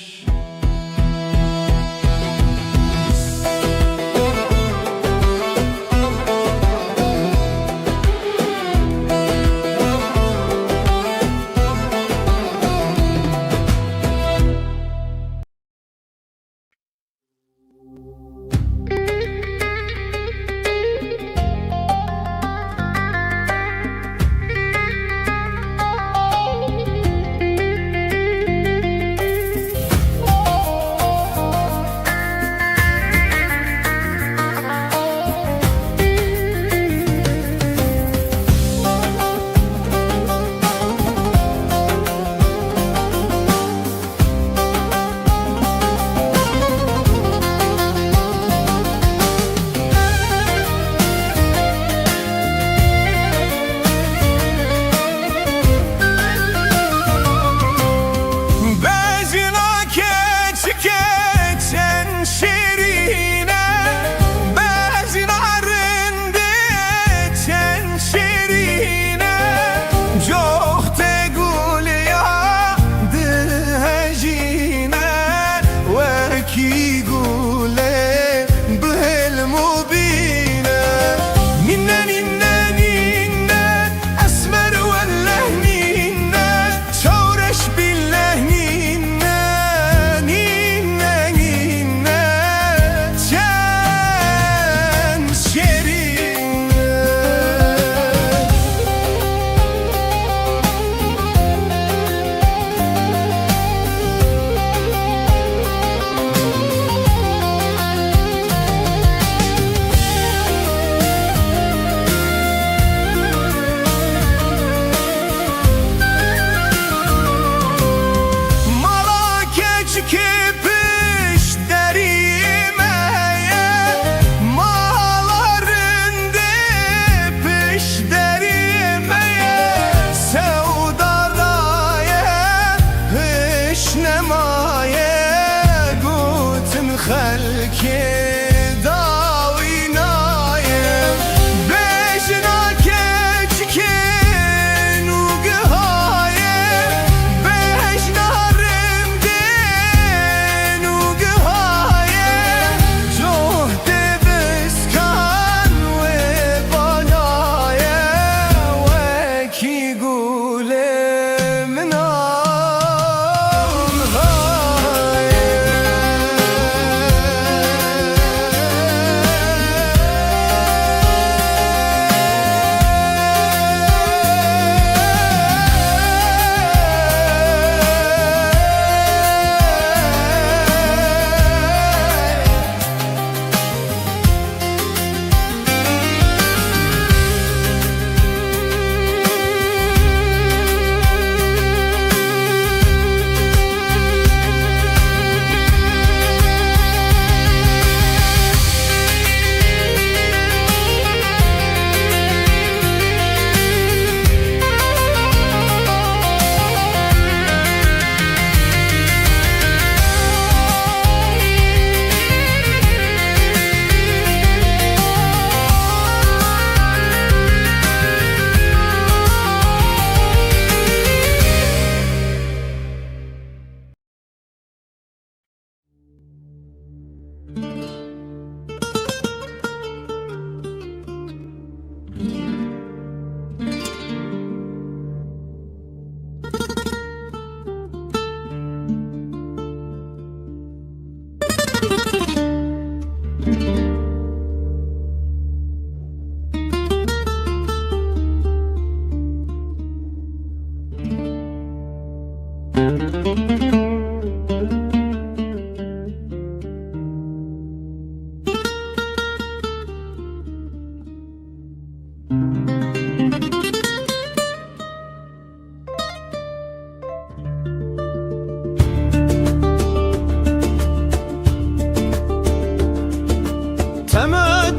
Teme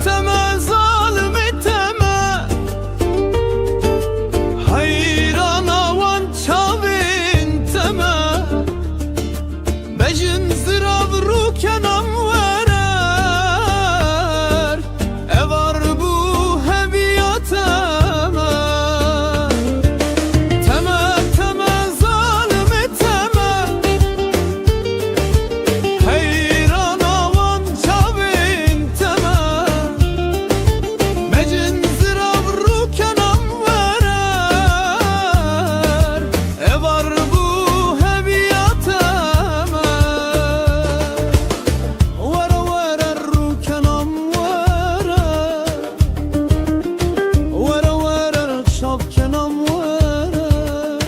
teme zalimi teme, hayran avan çavin teme, bejin zirav rukenam verer, evar bu heviyateme. Teme teme zalimi teme, hayran avan çavin teme, bejin zirav rukenam verer, evar bu heviyateme. Vere vere rukenam verer, vere vere çapkenam verer,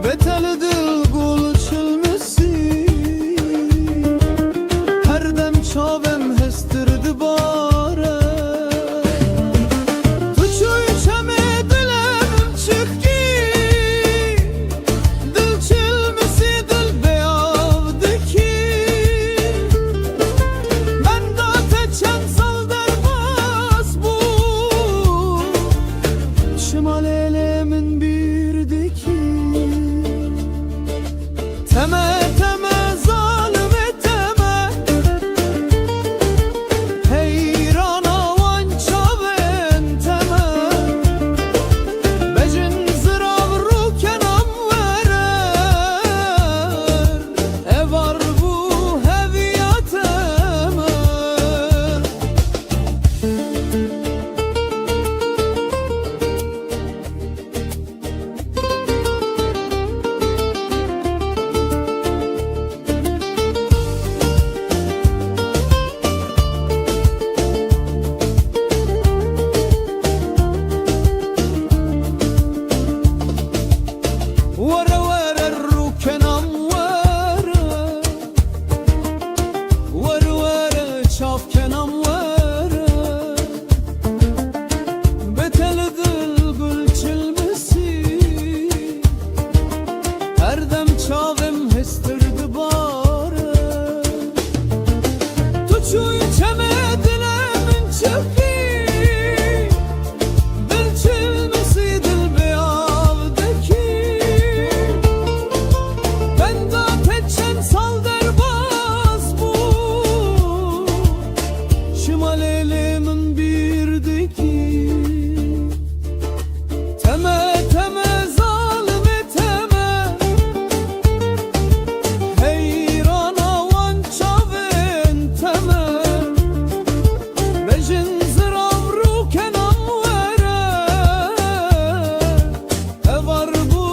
beteli dil gul çilmesi, her dem çavem hestirdi bare. Tuçuy çeme dilemim çıkki, dil çilmesi dil beyavdeki, ben da teçen sal derbas bu, şimal elemin birdeki. Teme teme zalime teme, heyran avan çaven teme, bejin zirav rukenam verer, evar bu heviyateme. Vere vere rukenam vere, vere vere çapkenam vere, beteli dil gül çilmesi, her dem çavem hestirdi bare. Tuçuy çeme dilemin çıkki, dil çilmesi dil beyavdeki, ben da teçen sal derbas bu, şimal elimin birdeki. Teme teme zalime teme, heyran avan çavin teme, bejin zirav rukenam verer, evar bu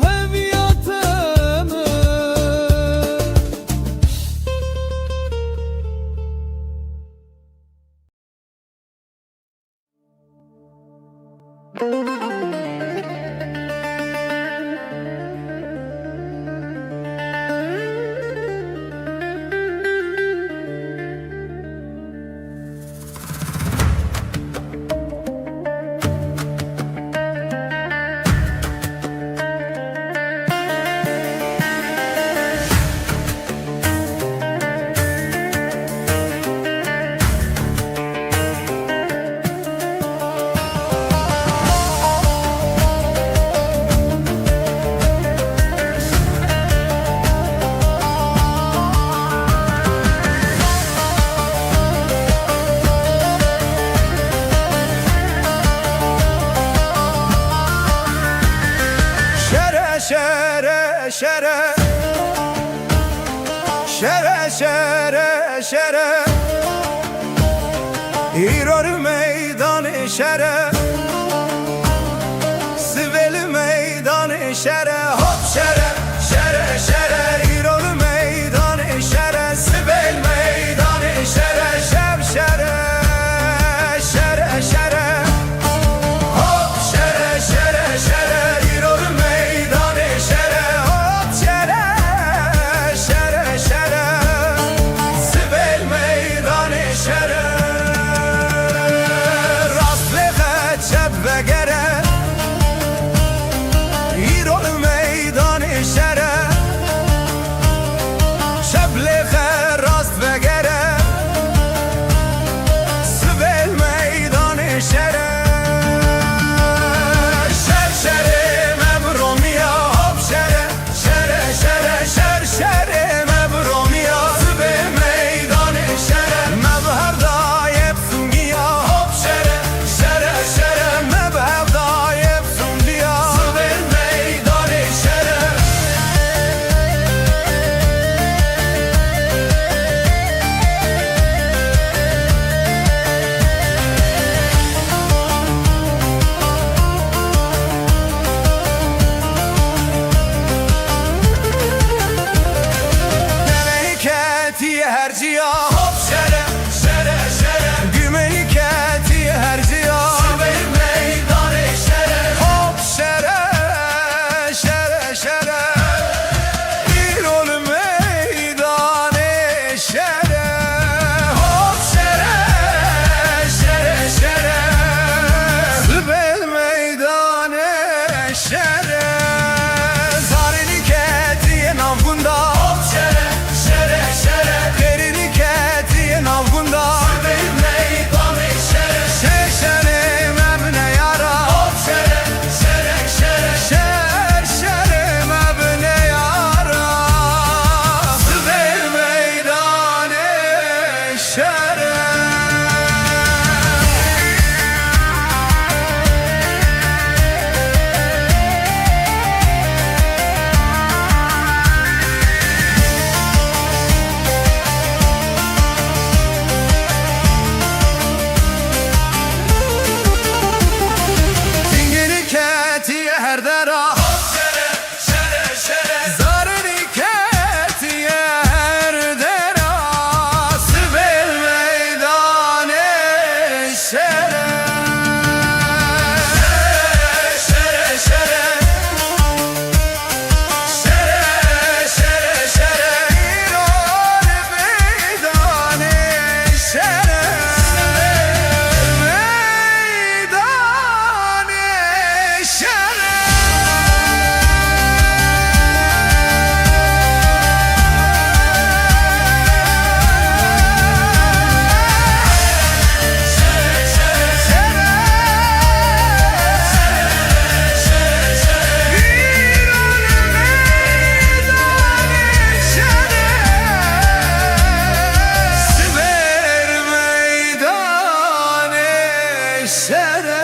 heviyateme. şere şere Şere şere şere İror meydanı şere Siveli meydanı şere Hop şere şere şere İror meydanı şere Siveli meydanı şere Şev şere şere şere Hop şere şere şere İror meydanı şere وگره ایران میدان شره شبل راست وگره سبل میدان شره شر شره مبرومیا هب شره شره شره شر شره مبرومیا سبل میدان شره مبهر دایب سونگیا هب شره شره شره مبهر دایب سونگیا سبل میدان شره ملکتی هرجیا هب شره شره شره گملکتی هرجیا سبل میدان شره هب شره شره شره ایران میدان شره هب شره شره شره سبل میدان شره زارنی کتی نامگوندا هب شره شره شره غیرنی کتی نامگوندا سبل میدان شره شره مبنه یارا هب شره شره شره شر شره مبنه یارا سبل میدان شره زنگیری کتی هر درا هب شره شره شره زارنی کتی هر درا سبل میدان شره شره شره شره شره شره ایران میدان شره میدان شره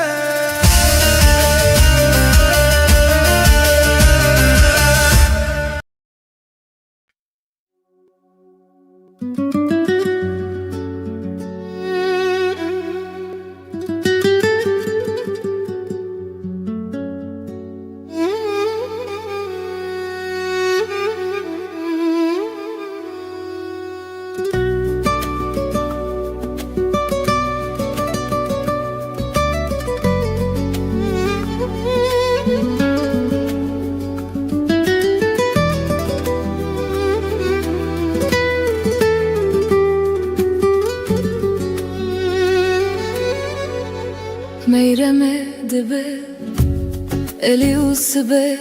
میرمه دبه الیوس به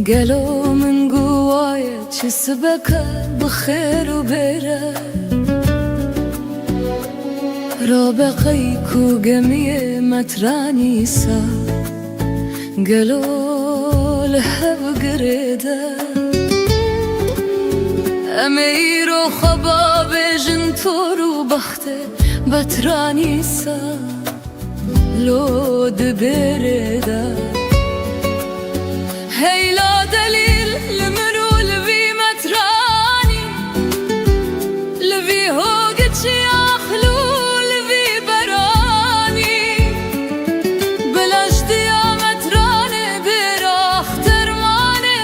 گلو من گوای چه سبکه بخیر و بره رابقی کو گمیه مترانی سا گلو لحب گریده امیرو خباب جنتورو بخته بترانی سا لو دبرده هيلا دليل لمنو لبي متراني لبي هوقتشي أخلو لبي براني بلاش ديا متراني براخ ترماني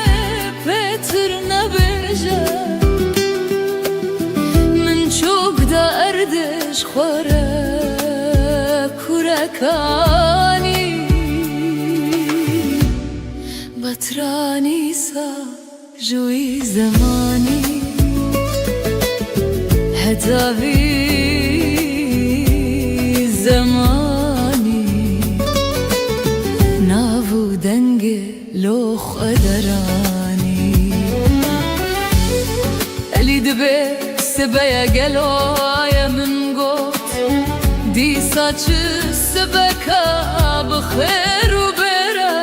بتر نبجه من شوق دا أردش خورا كوركاني بطراني سا جوي زماني هتافي زماني لو خدراني اللي دبي سبايا قالوا يا من قوت دي saçı سبكا بخير وبرا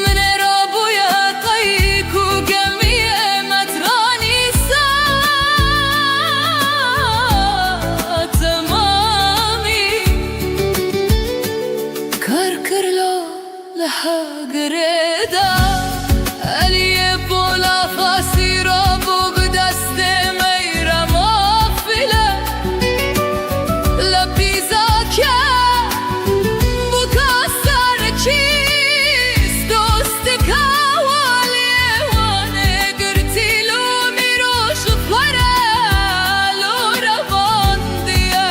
من رابويا طيك وقمية متراني تمامي كركر لو لها قريدا اللي بولا فاسيرو بوق دسته ميرا مغفله لبيزا که بکاسر چیز دوست کوالی وانه گرتی لو میروش فره لو روان دیه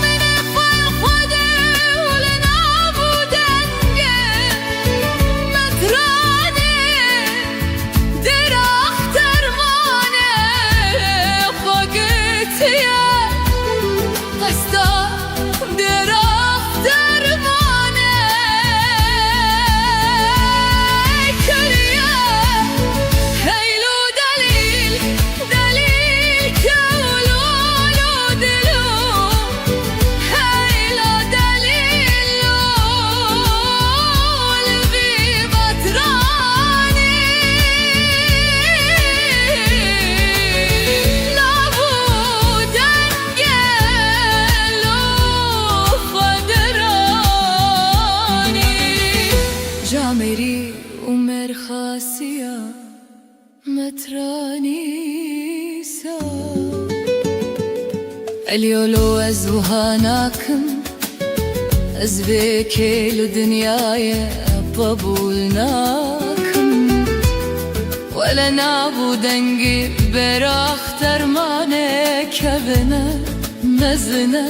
من فایل خوده ولنا بودنگه مترانه درخت درمانه خوگتیه قصدا درخت درمانه کلیه هیلو دلیل که ولولو دلو هیلا دلیل لبی بطرانی نبودنگه لو خدرانی جامری عمر خاصیه مترانیسا اليولو ازوهاناكم ازبكي لدنياي قبولناكم ولا نابو دنگي براخ درمانه كبنه مزنه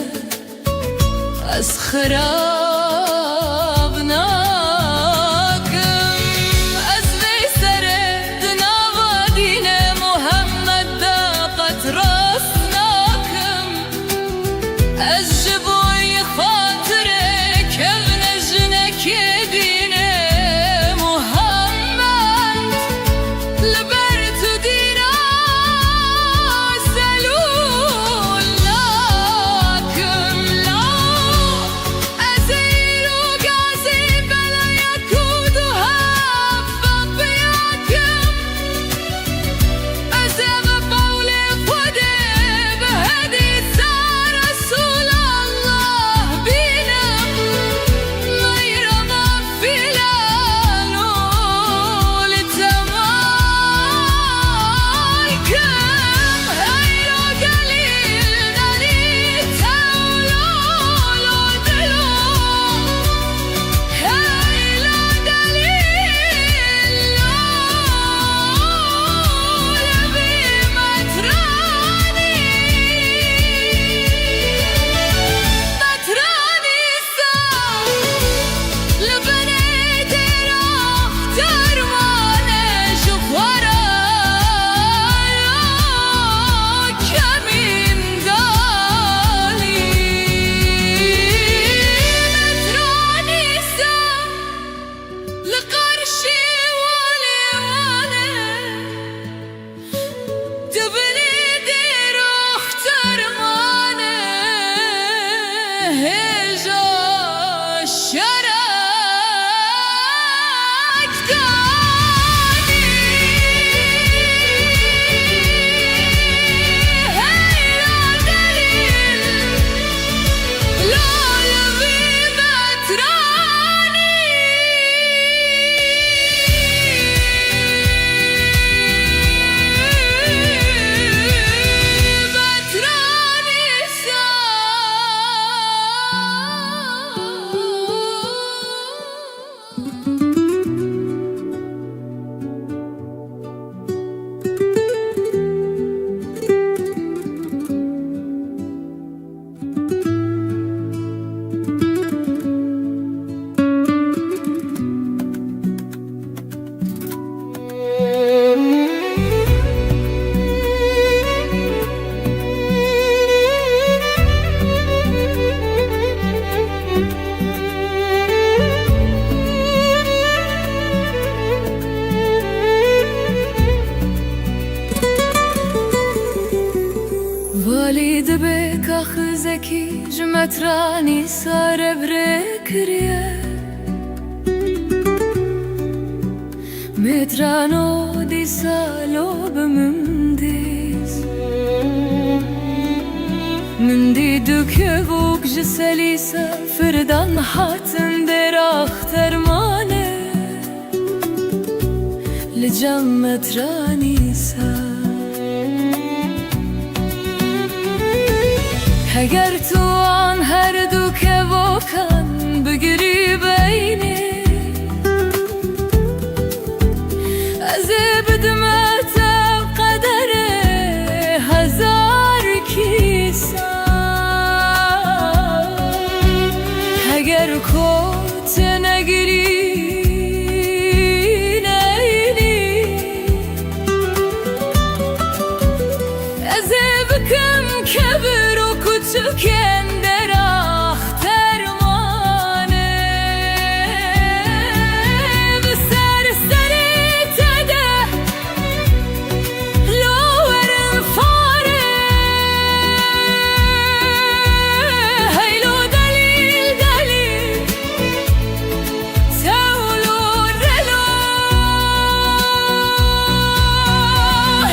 از خرابناكم از ويسره دناوا دين محمد داقت راسناكم از جبوي خاطره كون جنك دين محمد لبرت دينا سلول لكم لا أزي مترانی سر برکریه مترانو دی سالو بمندیز من دی دکه بوک جسلی سفردان حاتن در اخترمانه لجم مترانی سر اگر تو آن هر دو که واکن بگیری بینی از بدمت قدر هزار کیسا اگر کت نگیری نیلی از بکم کبر تو کندر اخترمانه به سر تده لورم فاره هیلو دلیل تولو رلو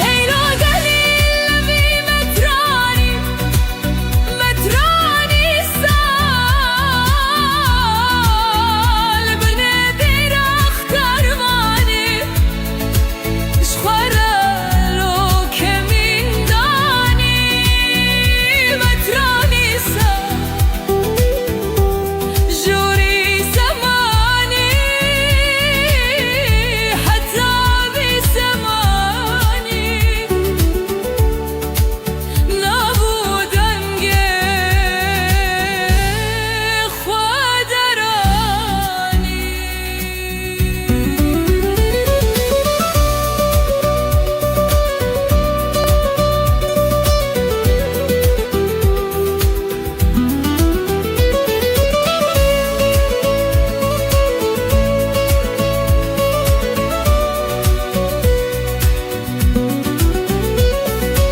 هیلو دلیل بی مترانی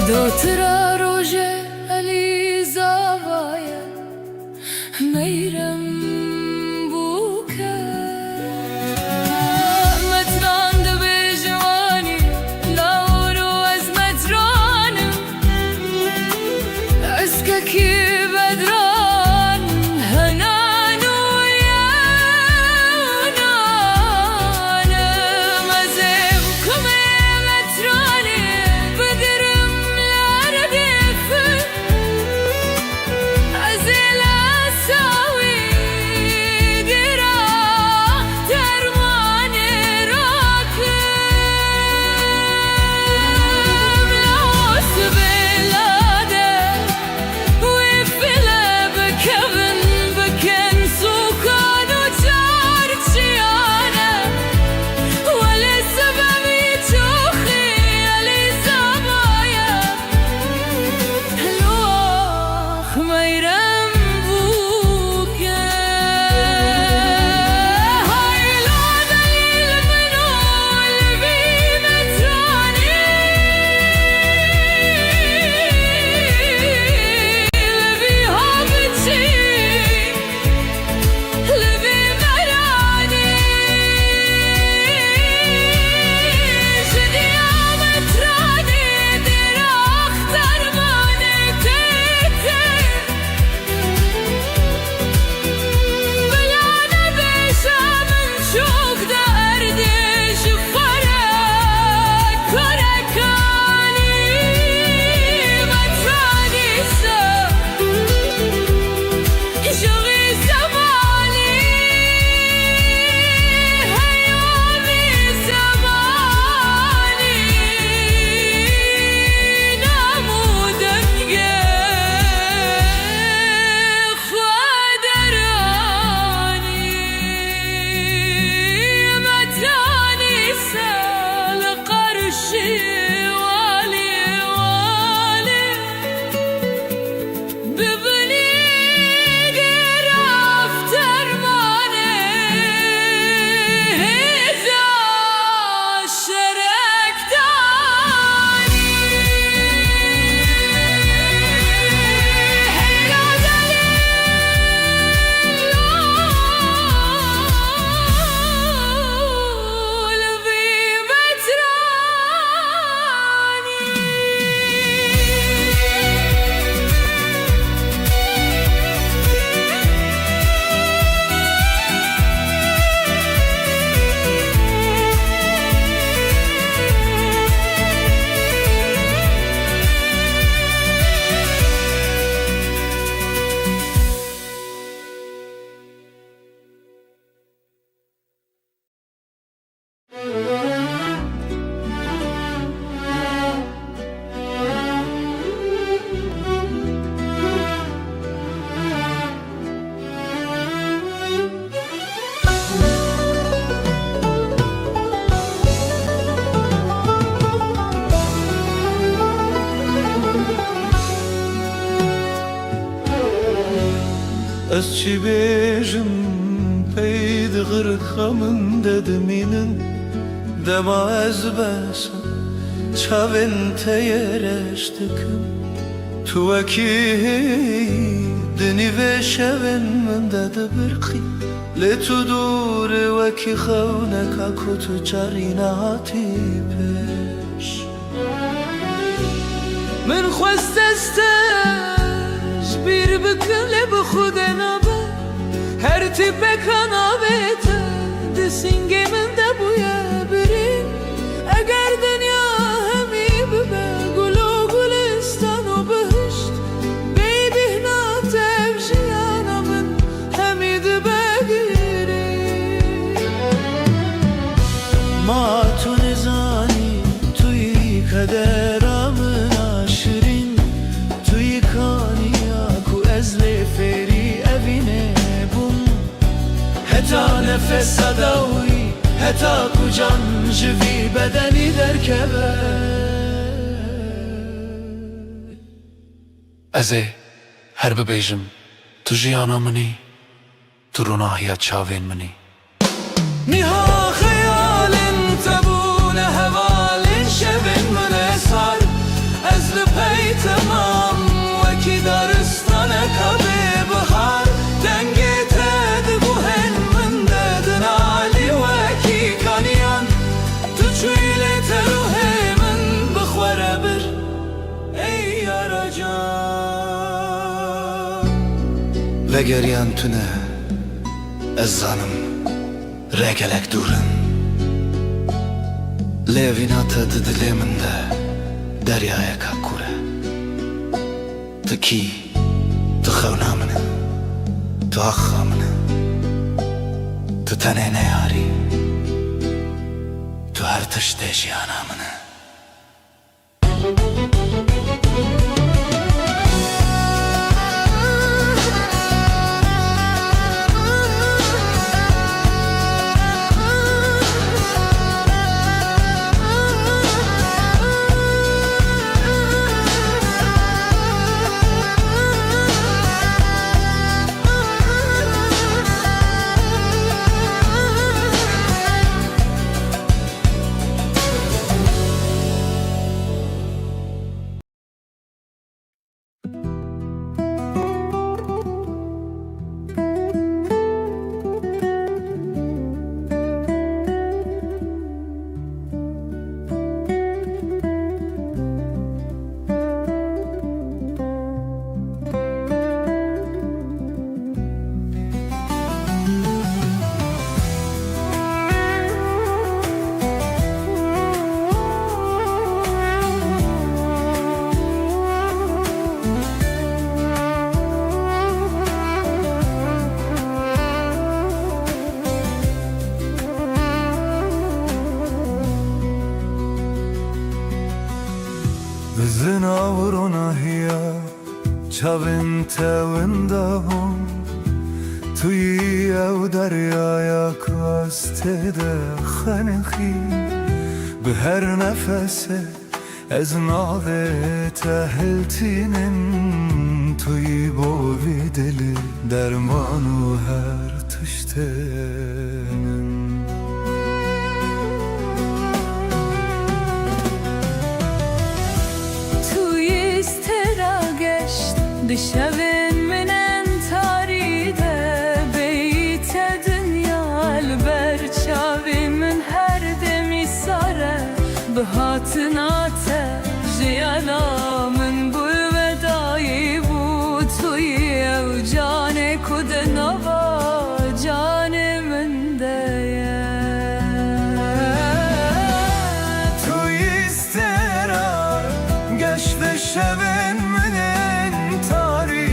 دوترا روژه علی زاوایه میرم بوکه متران دو جوانی لاورو از مترانم از که کی بدران هنانو یانانم از بکم مترانی بدرم از الاساوي Ez çi bêjim peydi gırkamın dediminin Dema ez besa çavên te yereştikim Tu wekî dinî vê şevên min de dibirqî Lê tu dûrê wekî xewneka ku tu carî nehatî pêş Min xwest ez te ji bîr bikim lê bi xudê nabe Her tîpeka navê te di sîngê min de bûye birîn Eger dinya hemî bibe gul û gulistan û bihişt Bêbîhna tev jiyana min hemî dibe girîn Ma tu nizanî tu yî kadera min a şirîn Tu yî kaniya ku ez lê fêrî evînê bûm Heta nefesa da wî heta ku can ji vî bedenî derkeve Ez ê her bibêjim tu jiyana minî Tu rûnahiya çavên minî Niha xeyalin te bûne hevalên şevên min ê sar Ez li pey temam wekî daristaneka bêbihar Dengê te di guhên min de din alî wekî kaniyan Tu çûyî lê te ruhê min bixwere bir ey yara can Vegeriyan tune ez zanim regelek dûrin Lêvîna te di dilê min de deryayeka kûr e Tu kî, tu xewna min e Tu axa min e Tu tenê neyarî Tu her tiştê jiyana min e Zinavro nahiya çavên te winda hûn Tu yî ew deryaya ku ez tê de xenixî Bi her nefesê ez navê te hiltînin Tu yî bo vî dilê derman û her tiştênin Di şevên min entarî de bêyî te dinya li ber çavê min her demî sare Bi hatina te jiyana min bû vedayî bû Tu yî ew canê ku di nava canê min de ye Tu yî stêra geştê şevên min entarî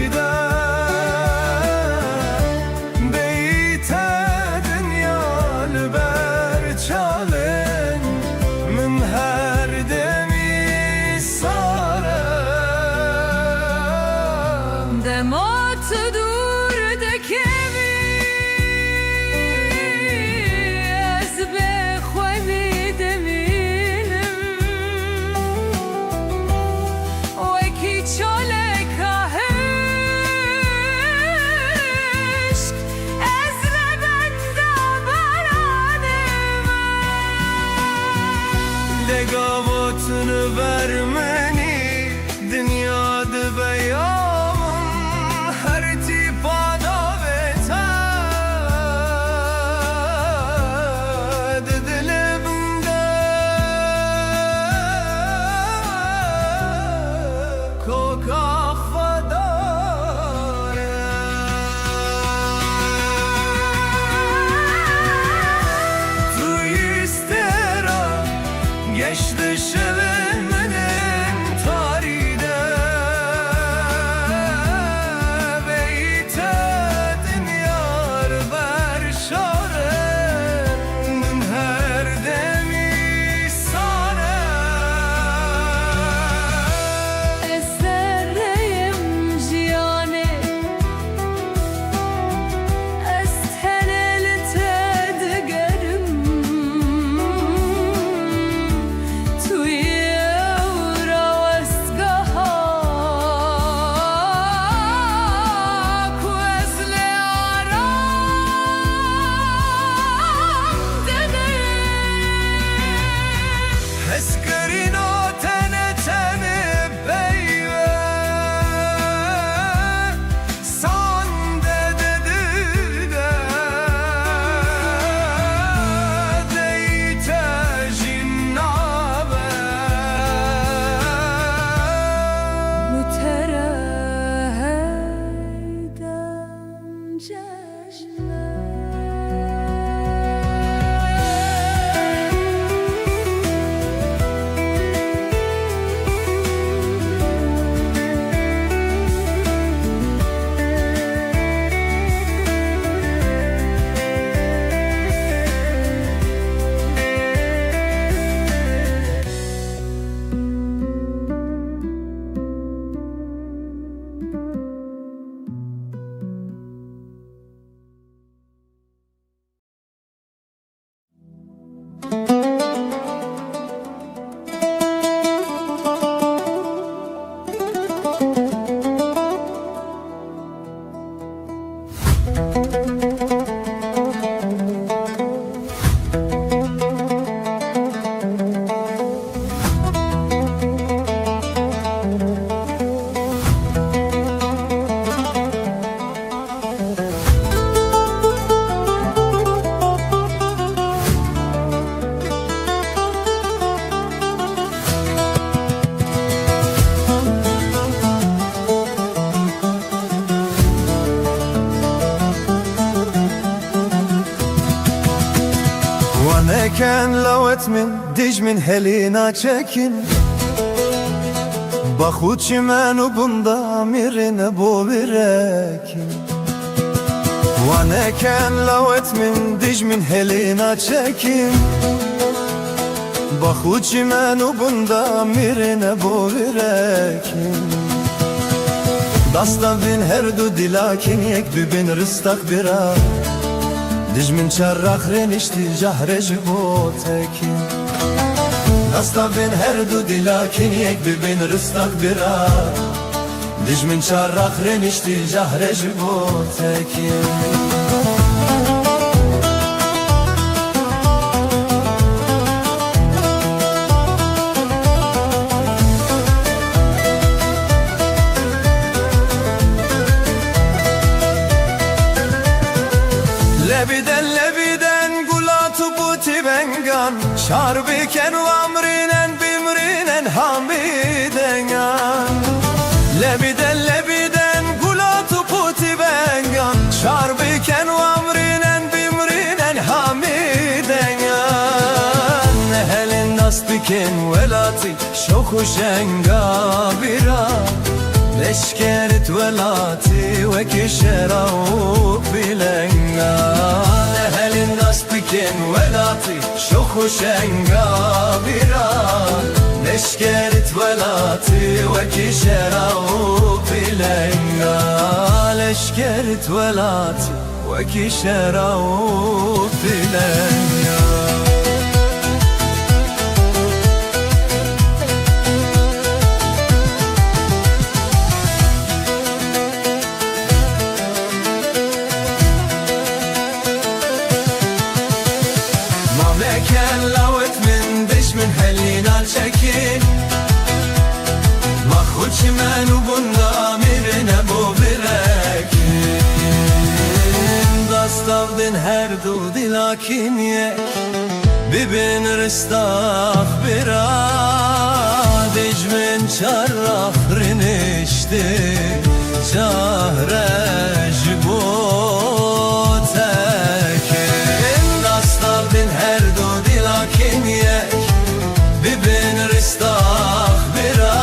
وانكن لوت من دج من هلينا çekin Bakut çimenu bunda mirine bu birekin وانكن لوت من دج من هلينا çekin Bakut çimenu bunda mirine bu birekin Dasta bin her du dilakin yek bin rıstak bira Dij min çarrak renişti cahrej bu tekin Dasta bin her du dilakin yek bin rıstak bira Dij min çarrak renişti cahrej bu tekin Lebiden gulatu buti bengan Şarbiken u amrinen bimrinen hamidengan Lebiden gulatu buti bengan Şarbiken u amrinen bimrinen hamidengan Nehelin nasbiken velati şoku şenga bira Leşkerit velati ve kişeravuk bilenga Nehelin nasbiken velati şoku şenga bira Leşkerit velati ve kişeravuk bilenga Leşkerit velati ve kişeravuk bilenga Mamleken lavet min diş min helina çekin Mahut çimenu bunda mirine bu birekin Dastavdin her du dilakin ye Bibin rıstak bira Dic min çarraf rinişti Cahrej bu tekin Dastavdin her du dilakin ye Bibin rıstak bira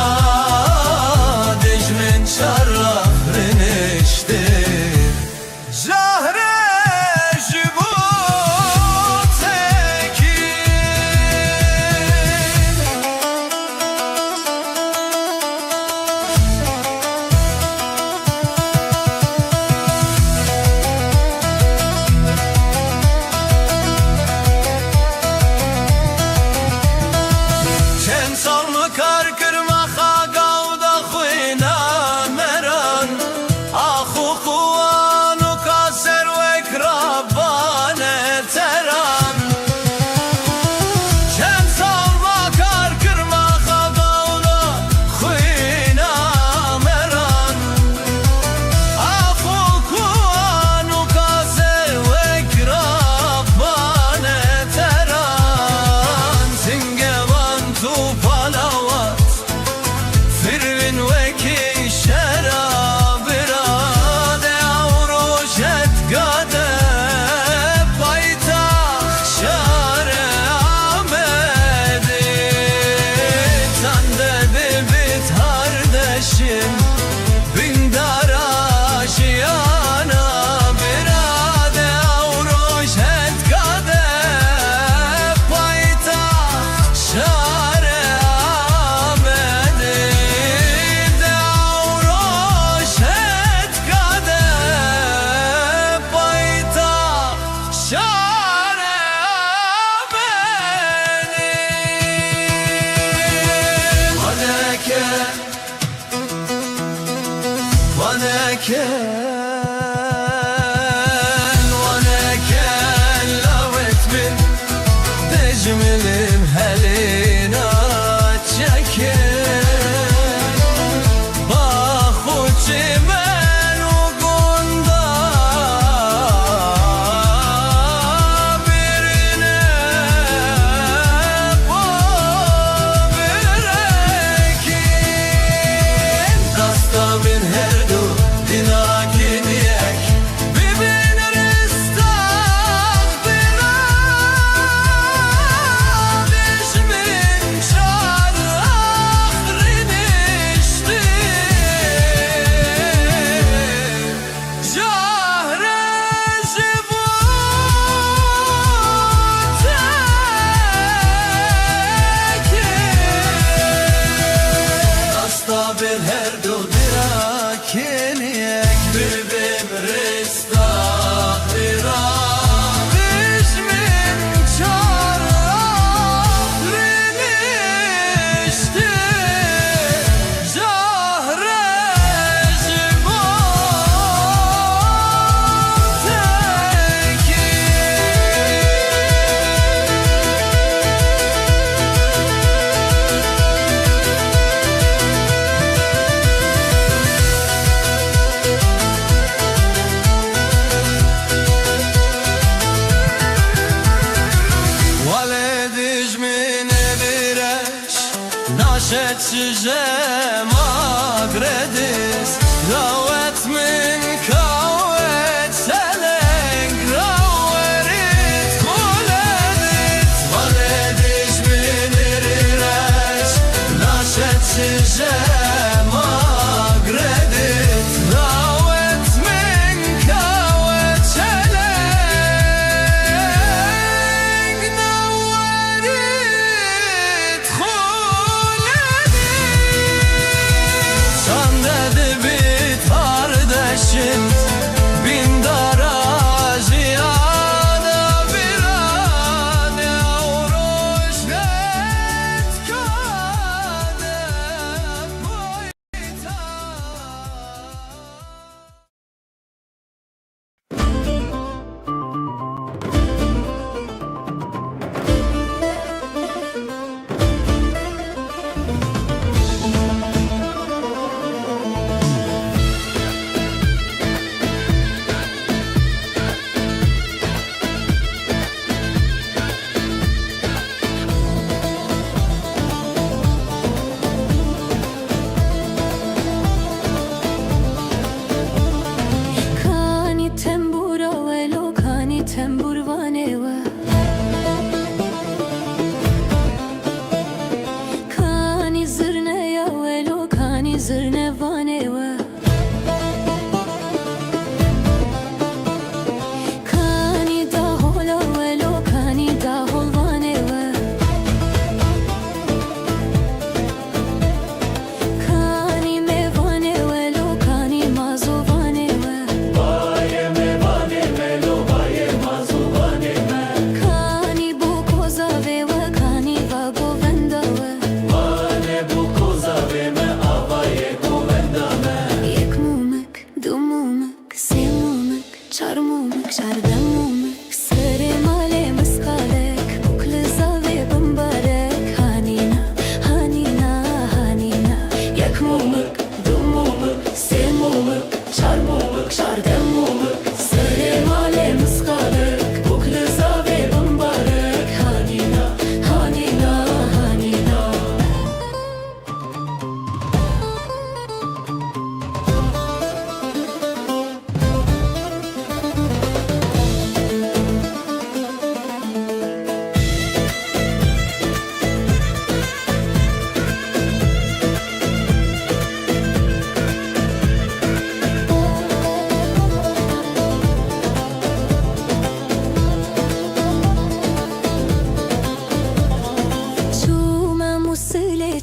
Dic min çarraf rinişti Cahrej bu Vaneken lavet min Dejmilim helina çekin Bahuçi men ugunda Birine bu birekin Dasta min her du dinak bir her du dirakinek bibim rista dira Bişmin çarlinişti Naşetsize magredis Davet min kavet seleng Raverit kuledit Valediş min irireş Naşetsize magredit Davet min kavet seleng Raverit bin darajiyada birane avroş vet kade boyta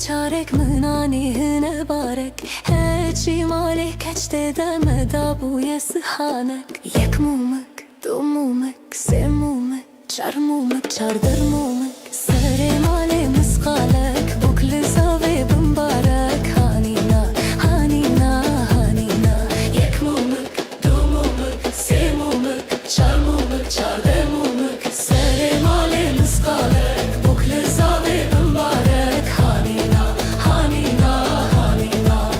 çarek mınani hine barek Heçi malek keçte deme da bu yesihanek Yek mumek, du mumek, se mumek, çar mumek, çardır mumek Sere male miskalek, bukli zave bimbarek Hanina, hanina, hanina Yek mumek, du mumek, se mumek, çar mumek, çardır mumek Sere male miskalek, bukli zave bimbarek Hanina, hanina, hanina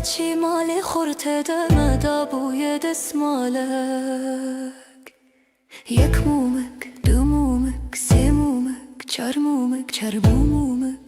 چی مال خورت دمدا بوی دسمالک یک مومک دو مومک سه مومک چار مومک چار بو مومک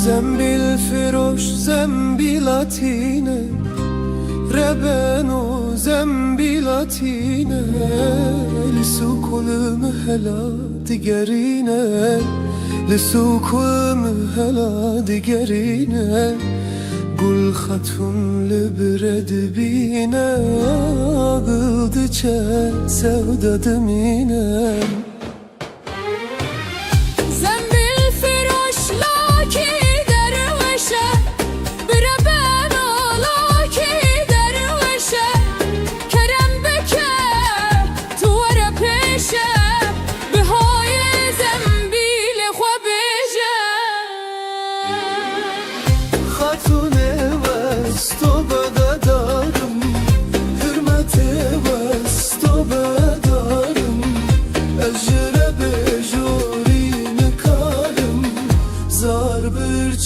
Zembil firoş zembilatine Rebeno zembilatine Lisuk mehela digerine Lisuk mehela digerine Gul hatun libred bine Ağıldıça sevda demine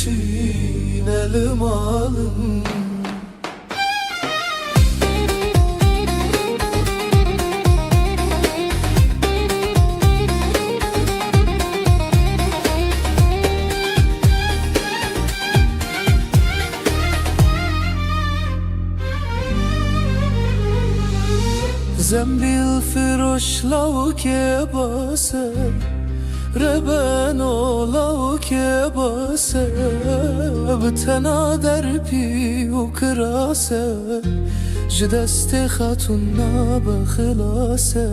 Çiğnelim alım Zembil firoş lavke base Rebeno lavke base Btena derpi u krase Jdest khatunna bkhilase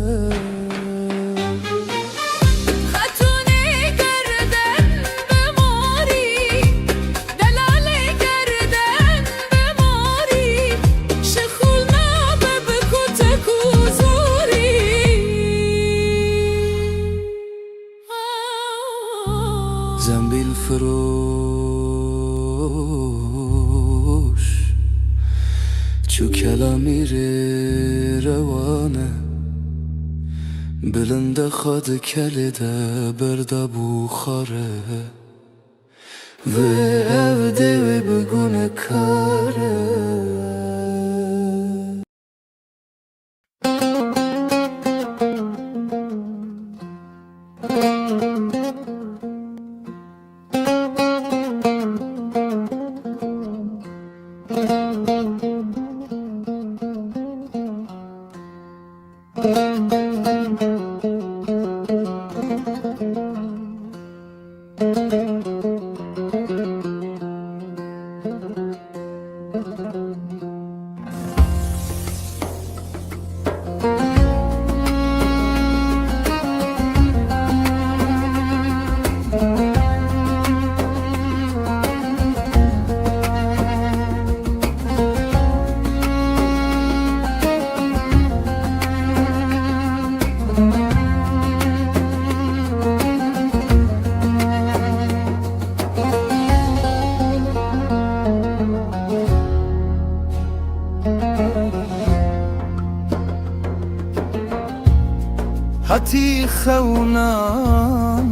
Zembil firoş Çu kelamir rewane Bilinde khad kelide berda bukhare Ve evde ve begune kare هتی خونامم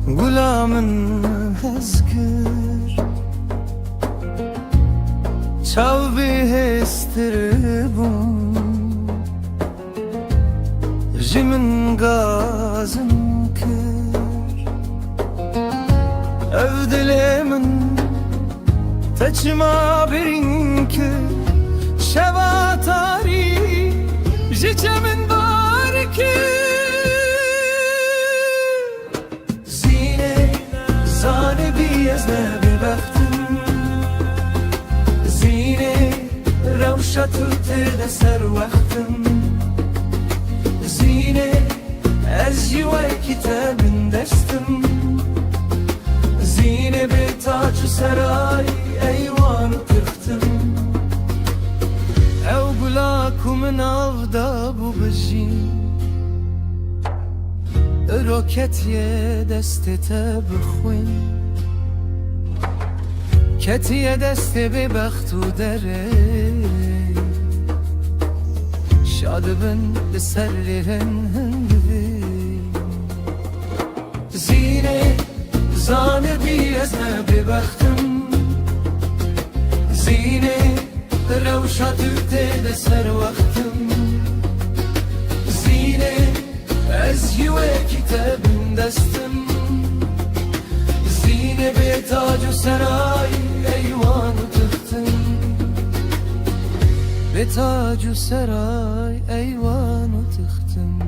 غلامن هزکر چاو بهستربون جمن غازم کر evdilemin teçma birinki şevatari Jicemin var ki Zine zane biyezne bebektim Zine revşatü terde servektim Zine ez jive kitabın destim Zine bir taçı saray eyvan tırktım Ev gulakumun avda bu bejin روکتیه دستت بخوین کتیه دست به بختو دره شاد بن لسر لهن هندوی زینه زانه بی از نبی بختم زینه روشا تبته لسر وقتم زینه از یوه کتابم دستم زینه به تاج و سرای ایوان و تختم به تاج و سرای ایوان و تختم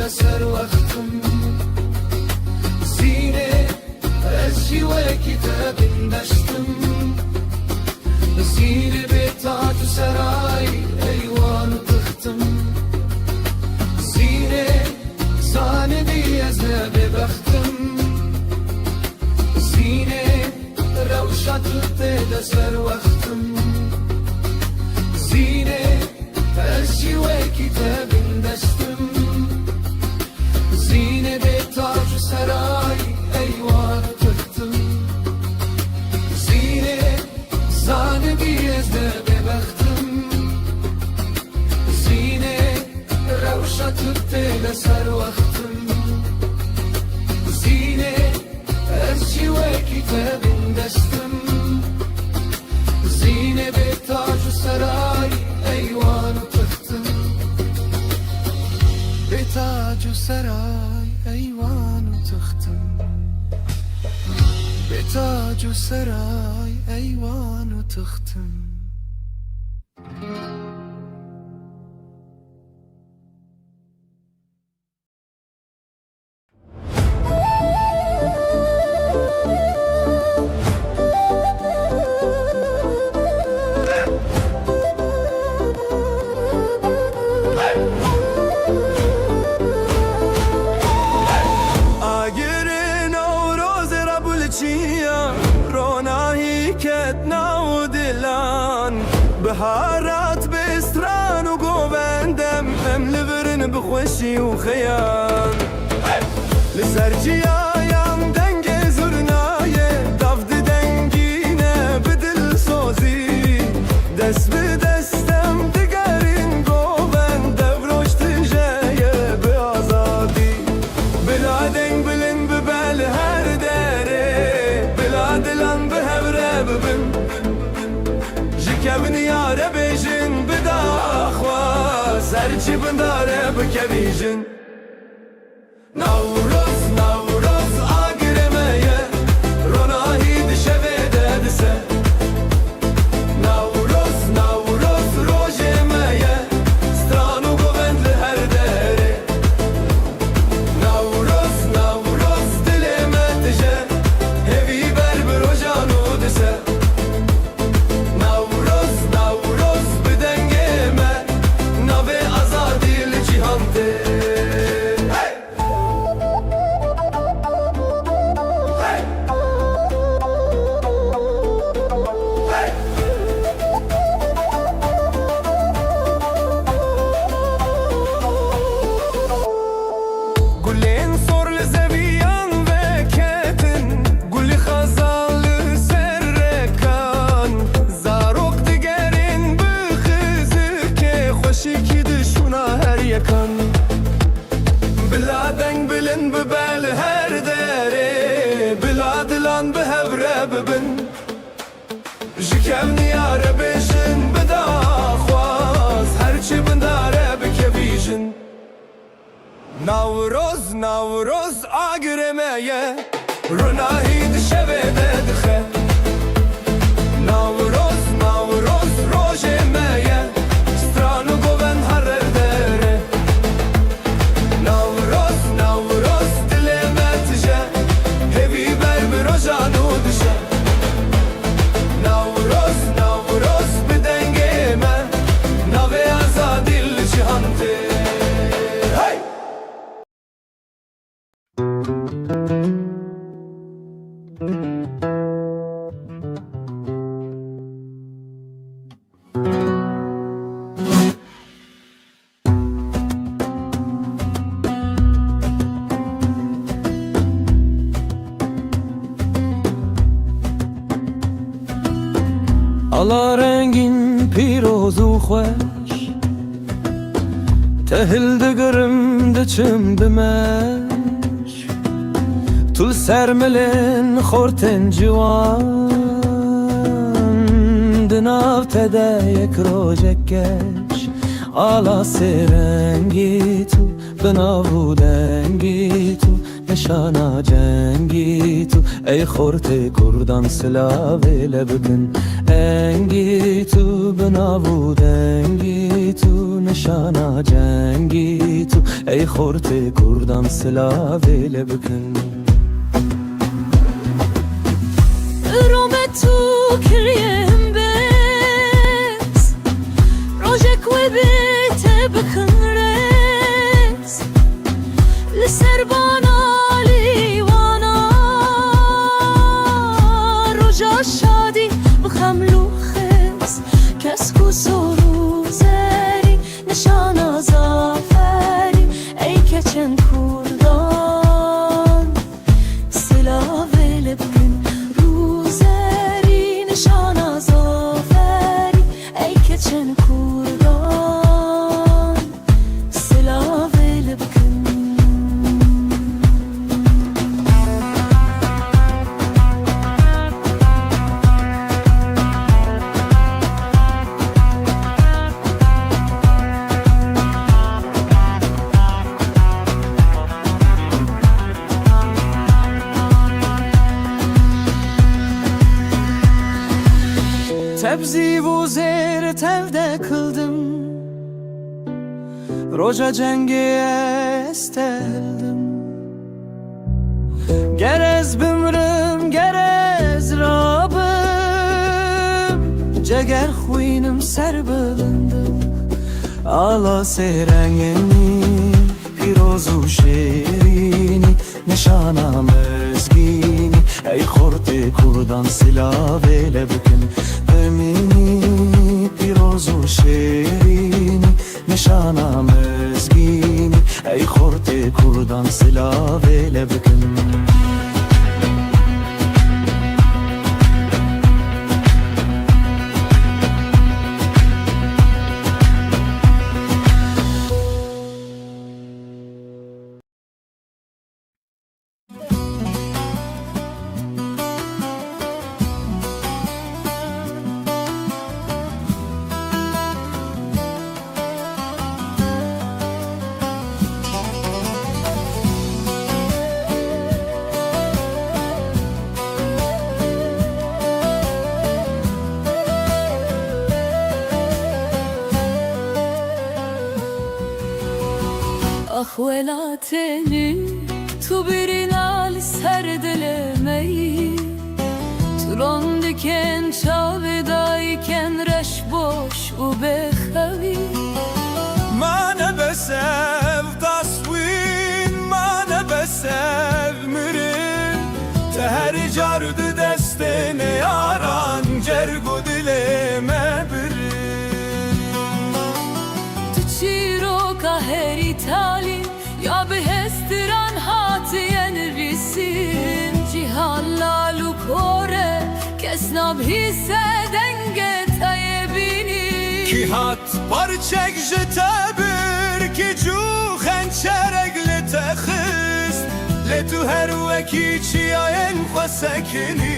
لسر وقتم زینه از جیوه کتاب دشتم زینه به تاج و سرای ایوان و تختم زینه زانه بی از نبی بختم زینه روشا تبته لسر وقتم زینه از جیوه کتاب دشتم زینه به تاج و سرای ایوان و تختم زینه زانه بی از نبی بختم زینه روشا تبته لسر وقتم زینه از جیوه کتاب دستم زینه به تاج و سرای ایوان و تختم به تاج و سرای ایوان و تختم به تاج و سرای ایوان و تختم بهارات بستران و گوبندم ام لبرن بخوشی و خیان لسر جیایم دنگ زرنایه دافد دنگینه بدل سوزی دست به دستم دگرین گوبند دفروشت جایه به آزادی بلا دنگ بلن ببل هر داره بلا دلان به هبره ببن کبنی یاره بیجن بداخوا سرچی بنداره بکویجن نوروز نوروز آگرمه روناهی دشه ویده دسه نوروز نوروز روژمه سترانو گوند لهر داره نوروز نوروز دلمه دجه هوی بر بروجانو دسه نوروز بدنگه من نوه آزادی لجیهانته جان به هبره ببن جکم نیاره بیشن بدا خواز هرچی بنداره بکویژن نوروز نوروز آگرمه رناهی دشوه دخه نوروز نوروز روژه میه سترانو گوون هرر دره نوروز نوروز دلمتجه هوی بر بروژانو دشه نوروز نوروز بدنگه من نوی آزادی لجهانته hey! Ala rengin pirozu xoş Tehildi gırımdı çımdı meş Tul sermelin xorten civan Dınav tedeyek rojek geç Ala serengi tu Dınavu dengi tu Nişana cengi tu Ey xorte kurdan silave lebkin Engi tu binavu dengi tu Nişana cengi tu Ey xorte kurdan silave lebkin Rome tu kiriem bez Rojek ve bete bakın res Liserbana livana Roja şadi bخملو خز کسکو سرو زری نشان زافری ای کچن کردان سلاوه لبکن روزری نشان زافری ای کچن کردان سلاوه لبکن Tebzi bu zehri tevde kıldım Roja cengiye esteldim Gerez bümrüm gerez rabım Ceger huynim serbılındım Ala serengeni pirozu şerini Nişana mezgini Ey xorte kurdan silave lebkin Emini pirozu şerini Nişana mezgini Ey xorte kurdan silave lebkin Ahvelateni tu birinal serdelemeyi Turon diken çavedayken reş boş u behavi ما نبسف تصوين ما نبسف مرن تهر جارد دستن yaran cergu dileme Tuciro kaher itali ya behestiran hatiyen risim Cihanla lukore kesnab hisseden getayebini Ki hat parçek jete bir ki cu xençerekli texiz Le تو هر وکی چی آین خو سکنی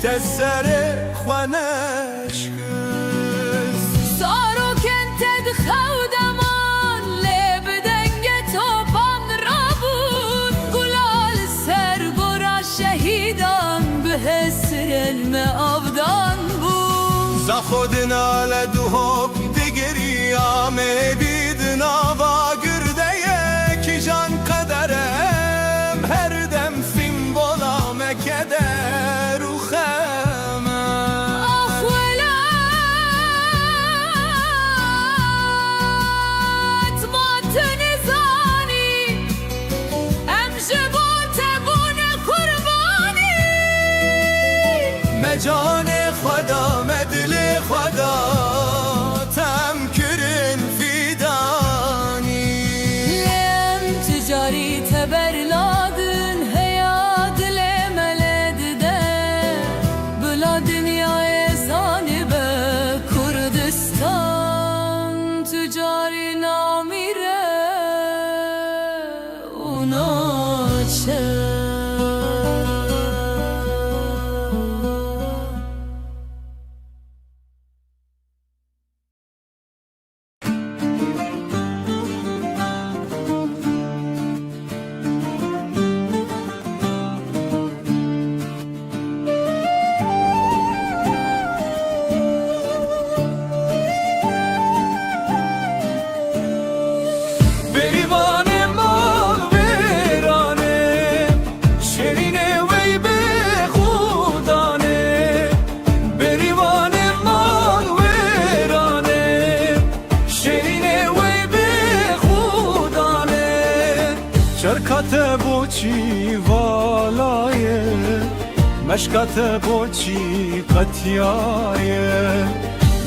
تسره خوانش کس سارو کنتد خودمان لب دنگ توپان را بود گلال سرگورا شهیدان به حسر علم آبدان بود za خودنا لدو دیگری آمه بید نوا گردeye ki can kaderem her dem simbol ame keder u kheme آخ ولات ما تنزانی ام جبوت بون قربانی مجان خدا مدل خدا تم کرن فیدانی لم تجاری تبرلادن هیا دل ملد ده بلا دنیای زانی به کردستان تجاری نامیره اونا چه بریوان مال ویرانه شیرینه وی به خودانه بریوان مال ویرانه شیرینه وی به خودانه شرکت بوچی والایه مشکت بوچی قطیایه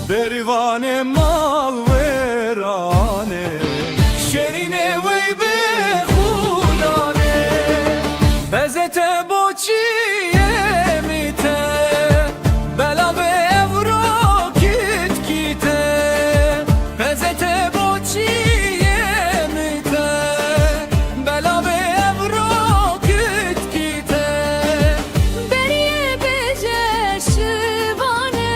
بریوان مال ویرانه شیرینه وی به خودانه بزت بوچیه میته بلا به اورو کیت کیته بزت بوچیه میته بلا به اورو کیت کیته بریه بجه شبانه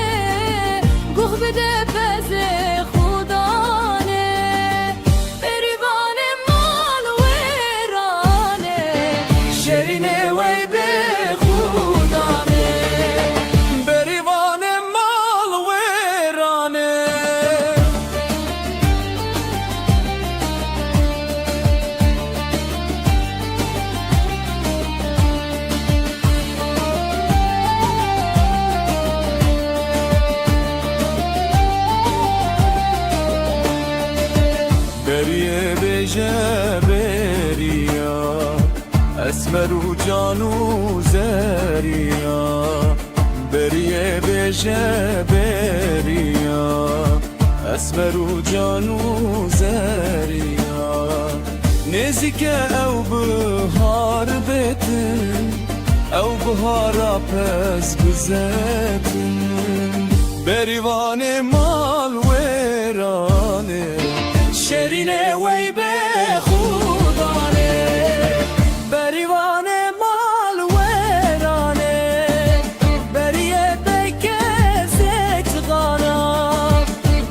گوه بده بزه خودانه بریوان مال ویرانه شیرینه وی به خودانه بریوان مال ویرانه بریه بیجه بریا اسمر و جانو زریا بریه بیجه بریا اسمر و جانو زریا نزیک او بهار بتن او بهارا پس بزتن بریوان مال ویرانه شیرینه وی به خودانه بریوان مال ویرانه بریه بکه زکتغانا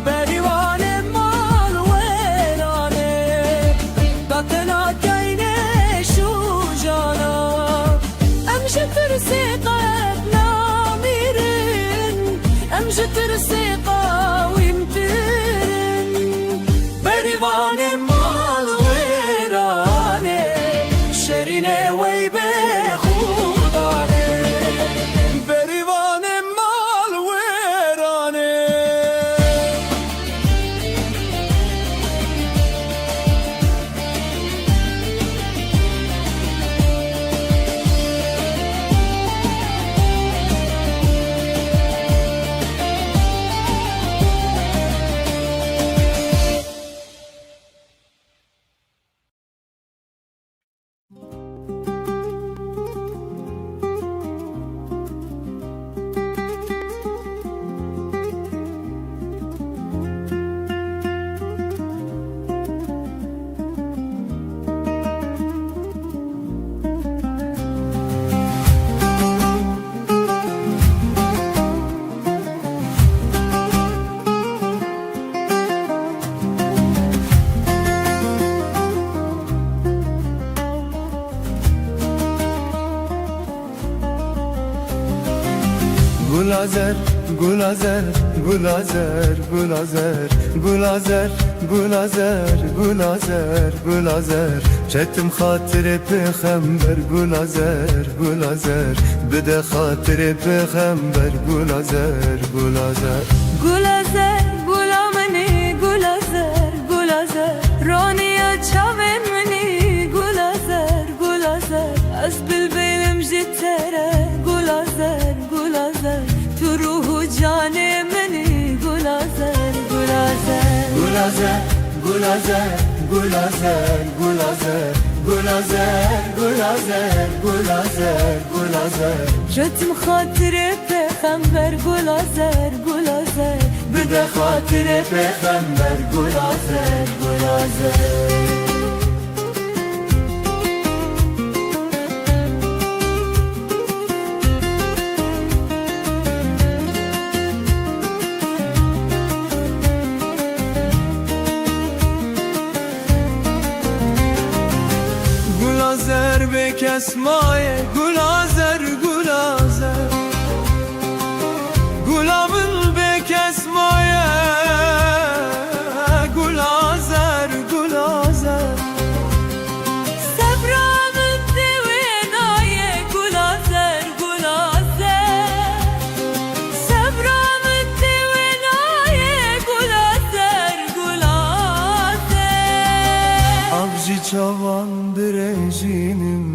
بریوان مال ویرانه داتنا کینه شو جانا امشه ترسی قد نامیرن امشه ترسی قاوی Gulazer, gulazer, gulazer, gulazer, gulazer, gulazer, gulazer, gulazer Çettim hatire peygamber gulazer, gulazer Bide hatire peygamber gulazer, gulazer Gulazer, gulamani, gulazer, gulazer Roniya çaven meni, gulazer, gulazer Az bilbelim jitere, gulazer, gulazer Tu ruhu cane meni, gulazer, gulazer Gulazer, gulazer, gulazer, gulazer Gulazer, gulazer, gulazer, gulazer Çetim hatire peygamber gulazer, gulazer Bide hatire peygamber gulazer, gulazer Gulazer bek esmaye gulazer gulazer Gulamın bek esmaye gulazer gulazer Sevramın divinaye gulazer, gulazer Sevramın divinaye gulazer, gulazer Avcı çavan direncinim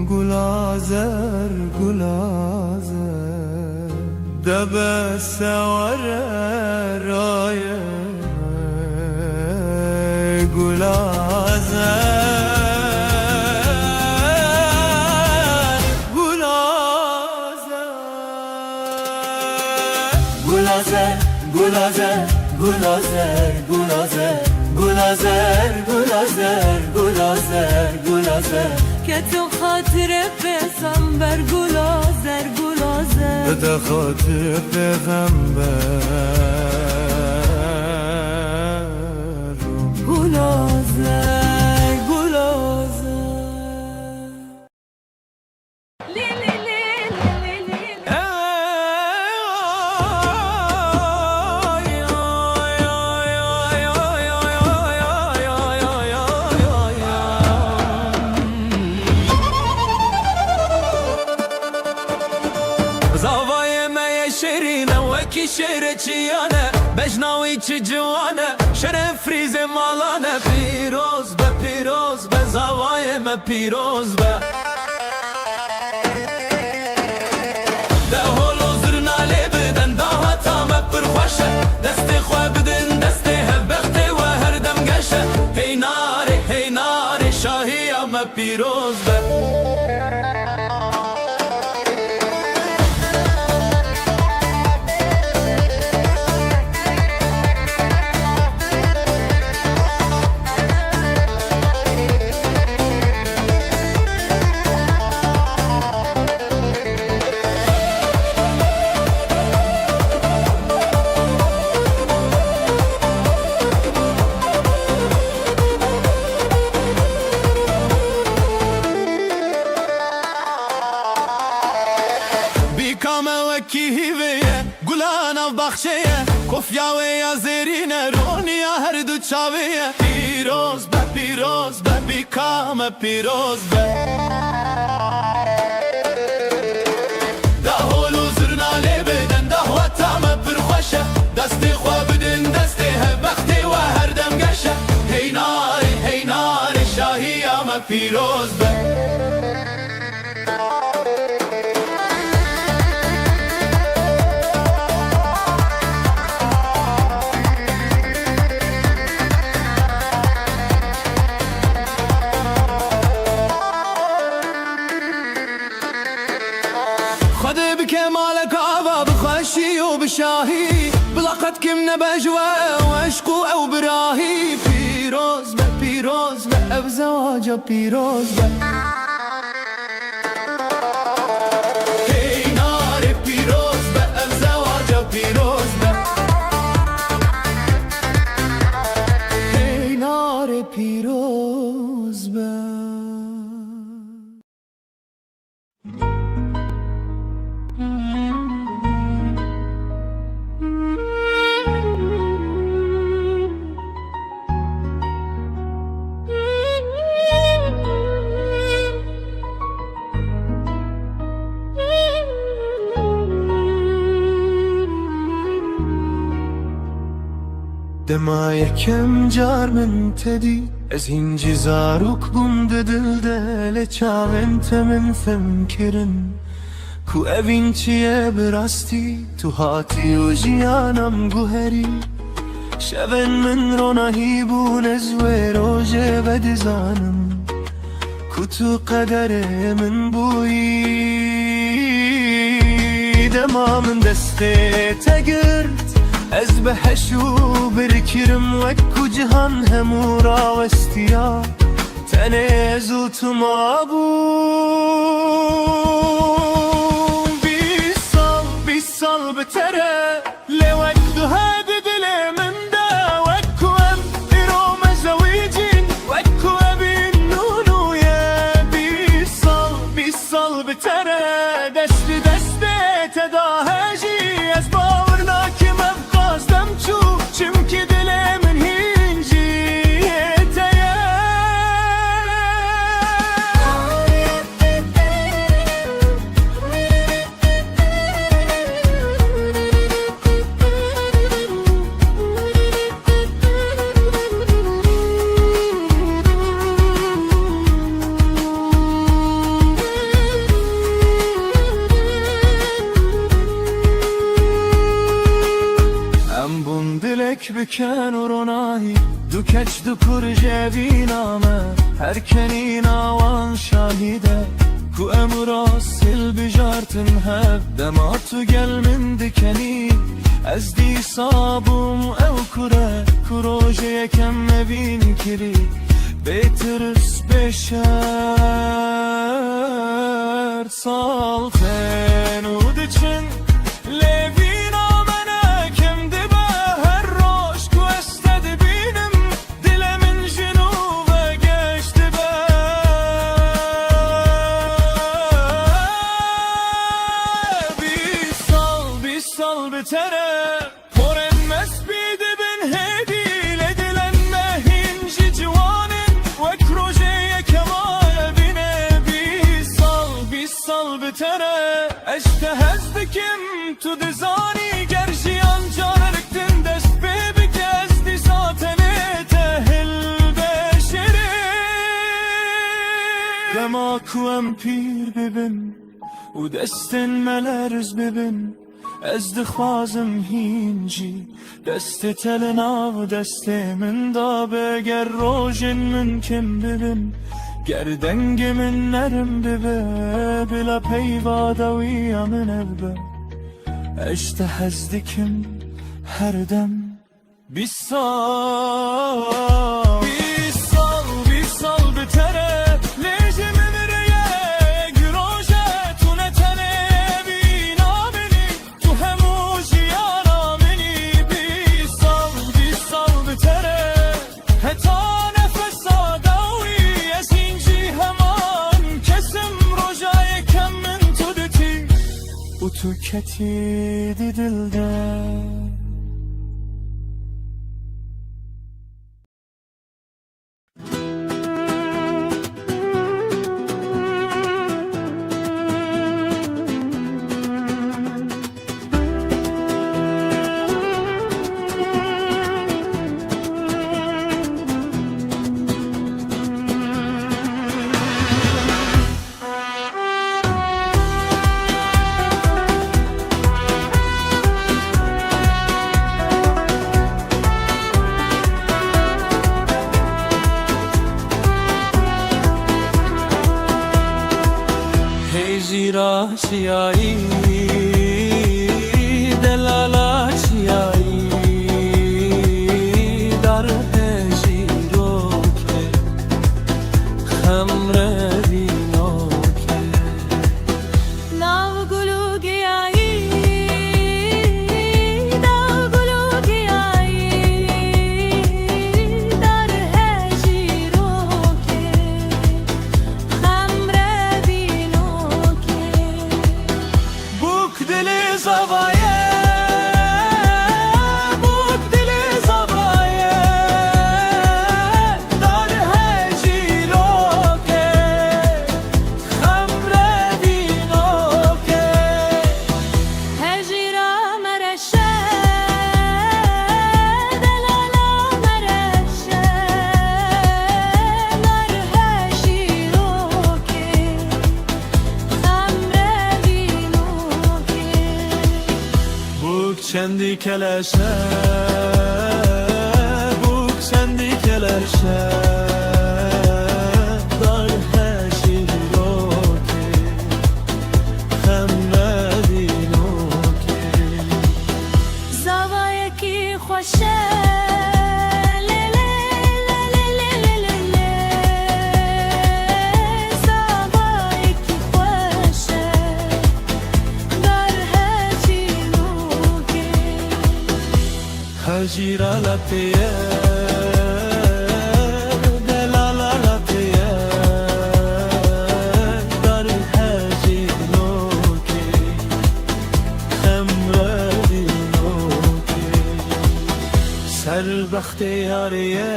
gulazer gulazer Debe severe raye gulazer Gulazer Gulazer, gulazer, gulazer, gulazer Gulazer, gulazer, gulazer, gulazer Ketin hatire peygamber gulazer, gulazer Bide hatire peygamber Gulazer, gulazer Li li li li li li Zavayê me ye şerîne wekî şêrê çiyane Bejnawî çi ciwane şeref frîzê malane Pîroz be, pîroz be, zavayê me pîroz be Deholo zirna lê bidin dahata me pir xweş e Destê xwe bidin destê hevbextê we her dem geş e Hey narê, hey narê, şahiya me pîroz be Kofya ve ya zerine Roniya her du çaveye Piroz be, piroz be, bikame piroz be Daholu zırna lebeden dahvata me pir xweş e Destê xwe bidin destê hevbextê we her dem geş e Hey narê, hey narê, şahiya me piroz be بشاهي بلقت كم نبجوة وعشقو أو براهي بيروز به بيروز به بزواجه بيروز به هي نار بيروز به بزواجه بيروز به هي نار بيروز به دما یکم جار من تدی از این جزاروک بوم دل لچاونت من فهم کرن کو اوین چیه براستی تو هاتی و جیانم گوهری شون من رو نهیبون از روژه بدزانم کو تو قدر من بویی دما من دسته تگرد از بحشو برکرم وکو جهان همو راوستیا تنزو تو ما بوم بیس سال بتره لوک دو هد دل من دا وکو ام ایرو مزویجین وکو ابین نونویه بیس سال بتره دست تداهجی از باورناکم افقازدم چو چمکی دل من هینجی بکن و رونایی دو کچ دو پر جوی نامه هر کنی ناوان شاهیده کو امرا سل بجارتن هب دما تو گل من دکنی از دی صابم او کره کروژه یکم مبین کری بیترس بشر سالتن و دچن تو دزانی گرژیان جانرکتن دست ببک از دی ساتنه تهل بشره دما کوام پیر ببن و دستن ملرز ببن از دخوازم هینجی دست تلنا و دست من دا بگر روژن من کم ببن گردنگ من نرم ببه بلا پیوادوی من ابه اشته هزدکم هر دم بیس سال بتره لیجه ممریه گروژه تو نتنه بینا منی تو همو جیانا منی بیس سال بتره حتا نفس آداوی از اینجی همان کسم روژای کم من تو دتی و تو کتی دی دل ده زیرا چیایی دلالا چیایی در هجیرو که خمره وینو که ناو گلو گیایی ناو گلو گیایی در هجیرو که خمره دل زوایه بوک دل زوایه دار هجیرو که خمره وینو که هجیرا مرشه دلالا kendi keleşe, buk kendi keleşe. Dar heşir oke, hemredin oke. زاوایه کی خوشه Hacira la piye, delala la piye. Dar hacin oke, hemredin oke. Serbaxt yariye,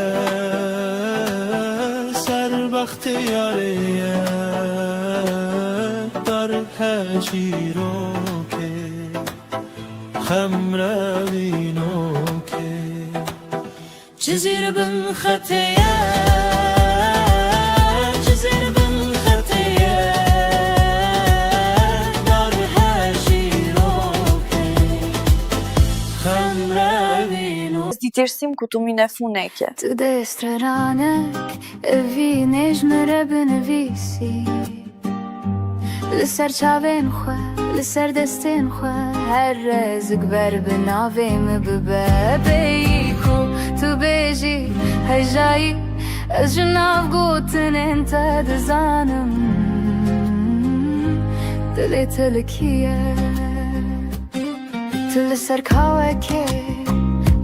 serbaxt yariye. Dar hacir oke, hemredin oke. جزيرة بالخطية جزيرة بالخطية دار هاجيروكي خمرابينو Ditërsim ku të mine funeke. Tu destranek e vinesh më rëbë në visi Lësër qaven khua, lësër destin khua Her rëzëk bërë nave më bëbebe Iku tu beji hejjaji Ez gjënav gotën e në të dëzanëm Dële të lëkije Të lësër kawe ke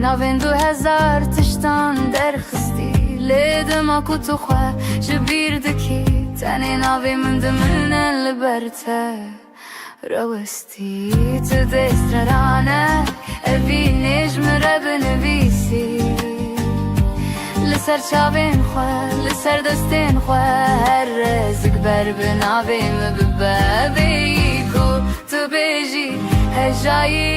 Navên 2000 të shtan derkhësti Ledëm aku të khua që birë dëki Tani navi më ndëmënën lëbërte Rëvësti të destraranek E vinesh më rëbë në visi Lësër qabin khua, lësër dëstin khua Her rëzëk bërë navi më bëbebe Iku të beji hejjaji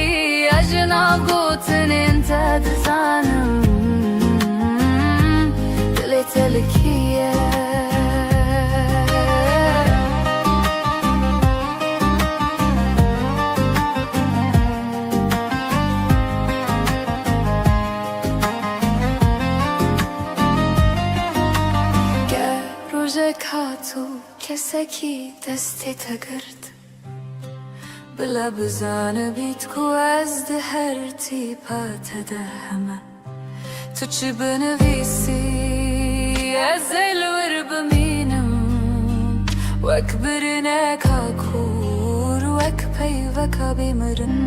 A gjënav gotën e në të dëzanëm Dële të lëkije Ger roje katu keseki desti të gërt بلا بزانه بیت کو از ده هر تیپا تدهمه تو چی بنویسی از الور بمینم وک برنک کور وک پی وک بیمرن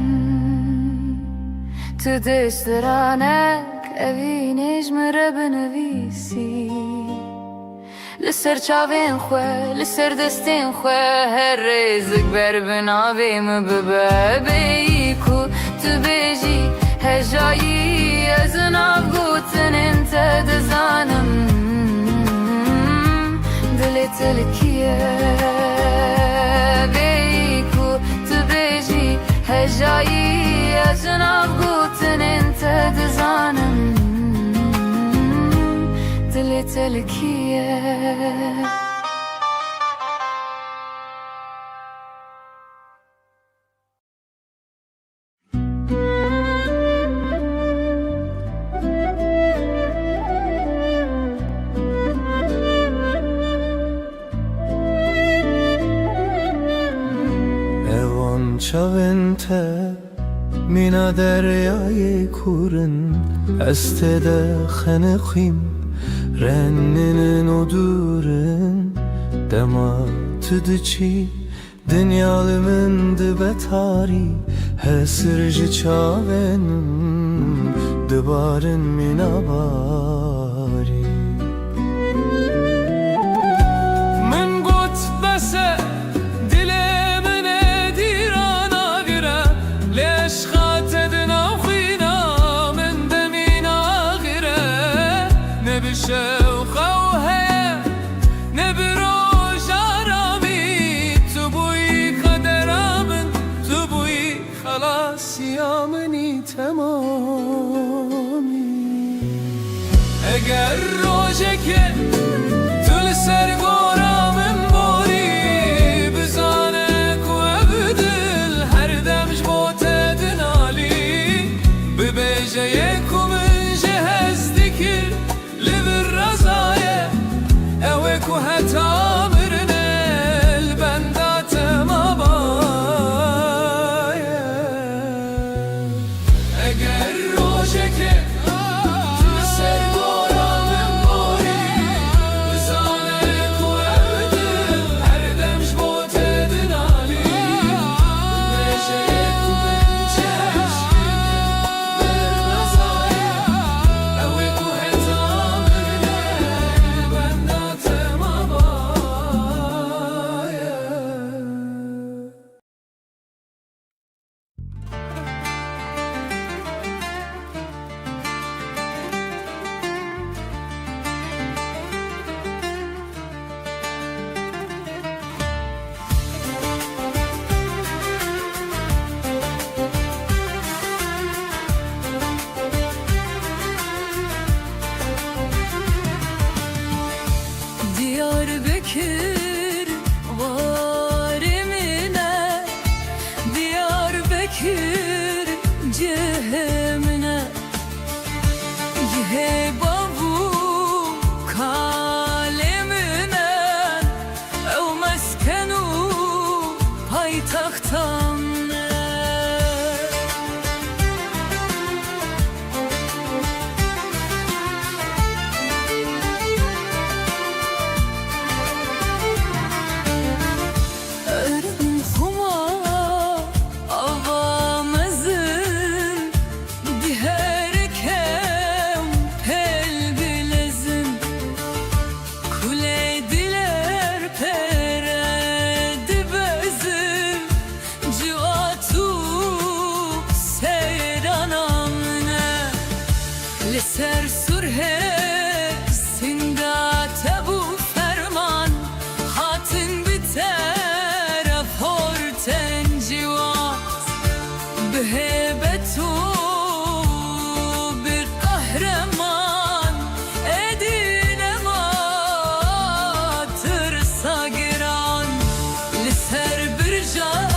تو دشترانک اوینش مره بنویسی لسر چاوین خواه لسر دستین خواه هر رزق بر بناویم ببابی کو تو بیجی هجایی از ناف گوتن انت دزانم دلی تلکیه بی کو تو بیجی هجایی از ناف گوتن انت دزانم دلی تلکیه Evan çavente mina deryayı kurun Estede xenexim Renninin odurun Dema tüdüçi Dünyalımın betari Hesirci çavenim Dıbarın minabari من قلت بس دلمن دیرانا گره ليش خاتدنا وخينا من دمينا غيره نبشه وخوهه نبروش عرامي تبوي قدرامن تبوي خلاص يا مني تمامي اگر روجك سر گورامم باری بزانک و بدل هر دمش بوت دنالی بكر جهمنا يهبابو kalemine o meskenu paytaxttan لسر سره سندا تبو فرمان هاتن بطرف هورتن جوات بهبتو بالقهرمان ادين ما ترسا گران لسر برجا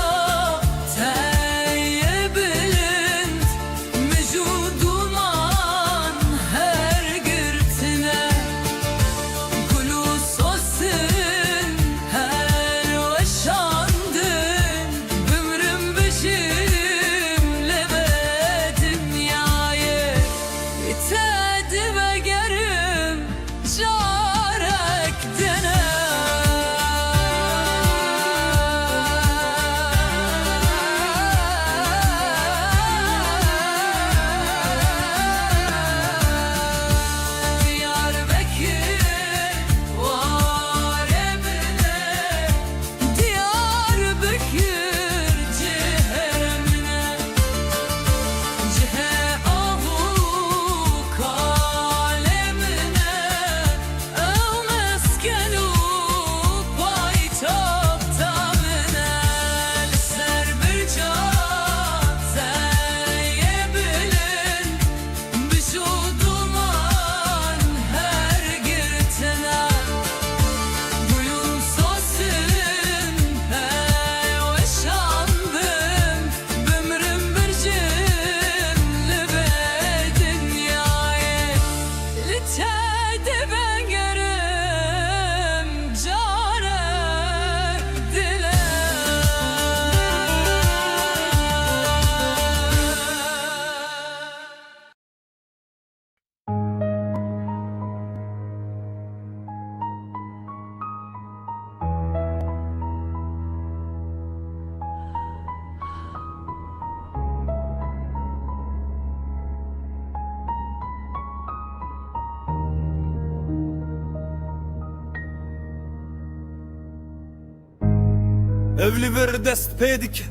Evli bir dest pedik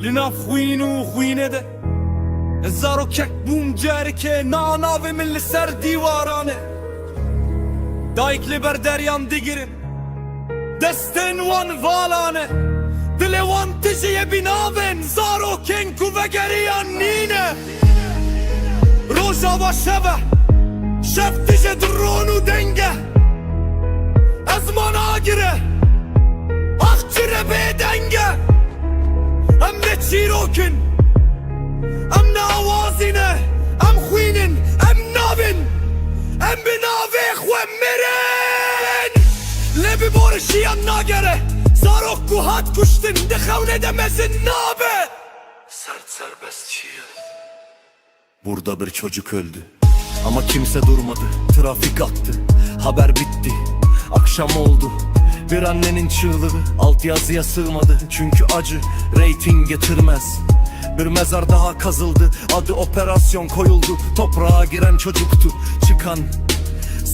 Linaf خوینو خوینه ده زارو کک بوم جرکه ناناوی من لسر دیوارانه دایک لبر درyan digirin دستن وان والانه دل وان تجیه بیناون زارو کنکو و گریان نینه روژا و شبه شب تجه درونو دنگه از من آگره Akçire bedenge Em ne çirokin Em ne avazine Em xwinin Em navin Em binave xwe mirin Lebi borişiyan nagere Zarok kuhat kuştin Dixevne demezin nabe Sert serbestçiyiz Burada bir çocuk öldü Ama kimse durmadı Trafik attı Haber bitti Akşam oldu Bir annenin çığlığı altyazıya sığmadı Çünkü acı reyting getirmez Bir mezar daha kazıldı Adı operasyon koyuldu Toprağa giren çocuktu Çıkan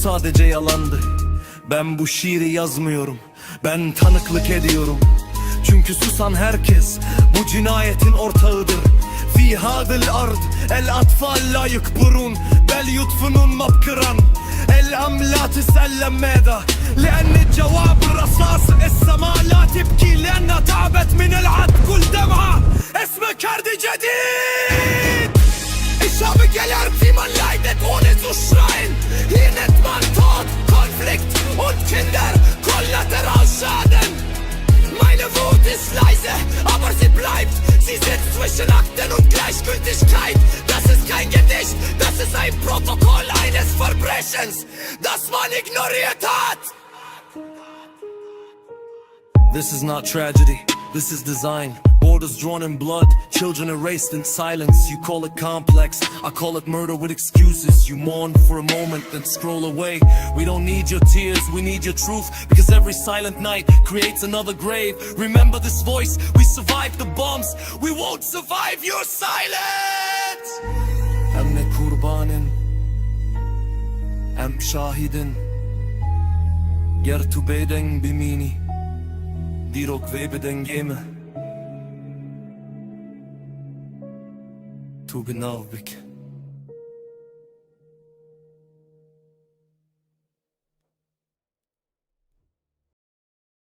sadece yalandı Ben bu şiiri yazmıyorum Ben tanıklık ediyorum Çünkü susan herkes Bu cinayetin ortağıdır Fi hadil ard El atfal la yukburun Bel yutfunun mabkıran الأم لا تسلم ماذا لأن الجواب الرصاص السماء لا تبكي لأنها تعبت من العد كل دمعة اسمه كرد جديد Ich habe gelernt, wie man leidet, ohne zu schreien Hier nennt man Tod, Konflikt und Kinder Kollateralschaden Meine Wut ist leise, aber sie bleibt Sie sitzt Frieden und Gleichgültigkeit. Das ist kein Gedicht, das ist ein Protokoll eines Verbrechens, das man ignoriert hat. This is not tragedy, this is design. Borders drawn in blood, children erased in silence. You call it complex, I call it murder with excuses. You mourn for a moment, then scroll away. We don't need your tears, we need your truth. Because every silent night creates another grave. Remember this voice, we survived the bombs. We won't survive your silence. Hem ne kurbanın, hem şahidin. Ger tu beden bimini, dirok ve beden geme. Tu genau, Vic.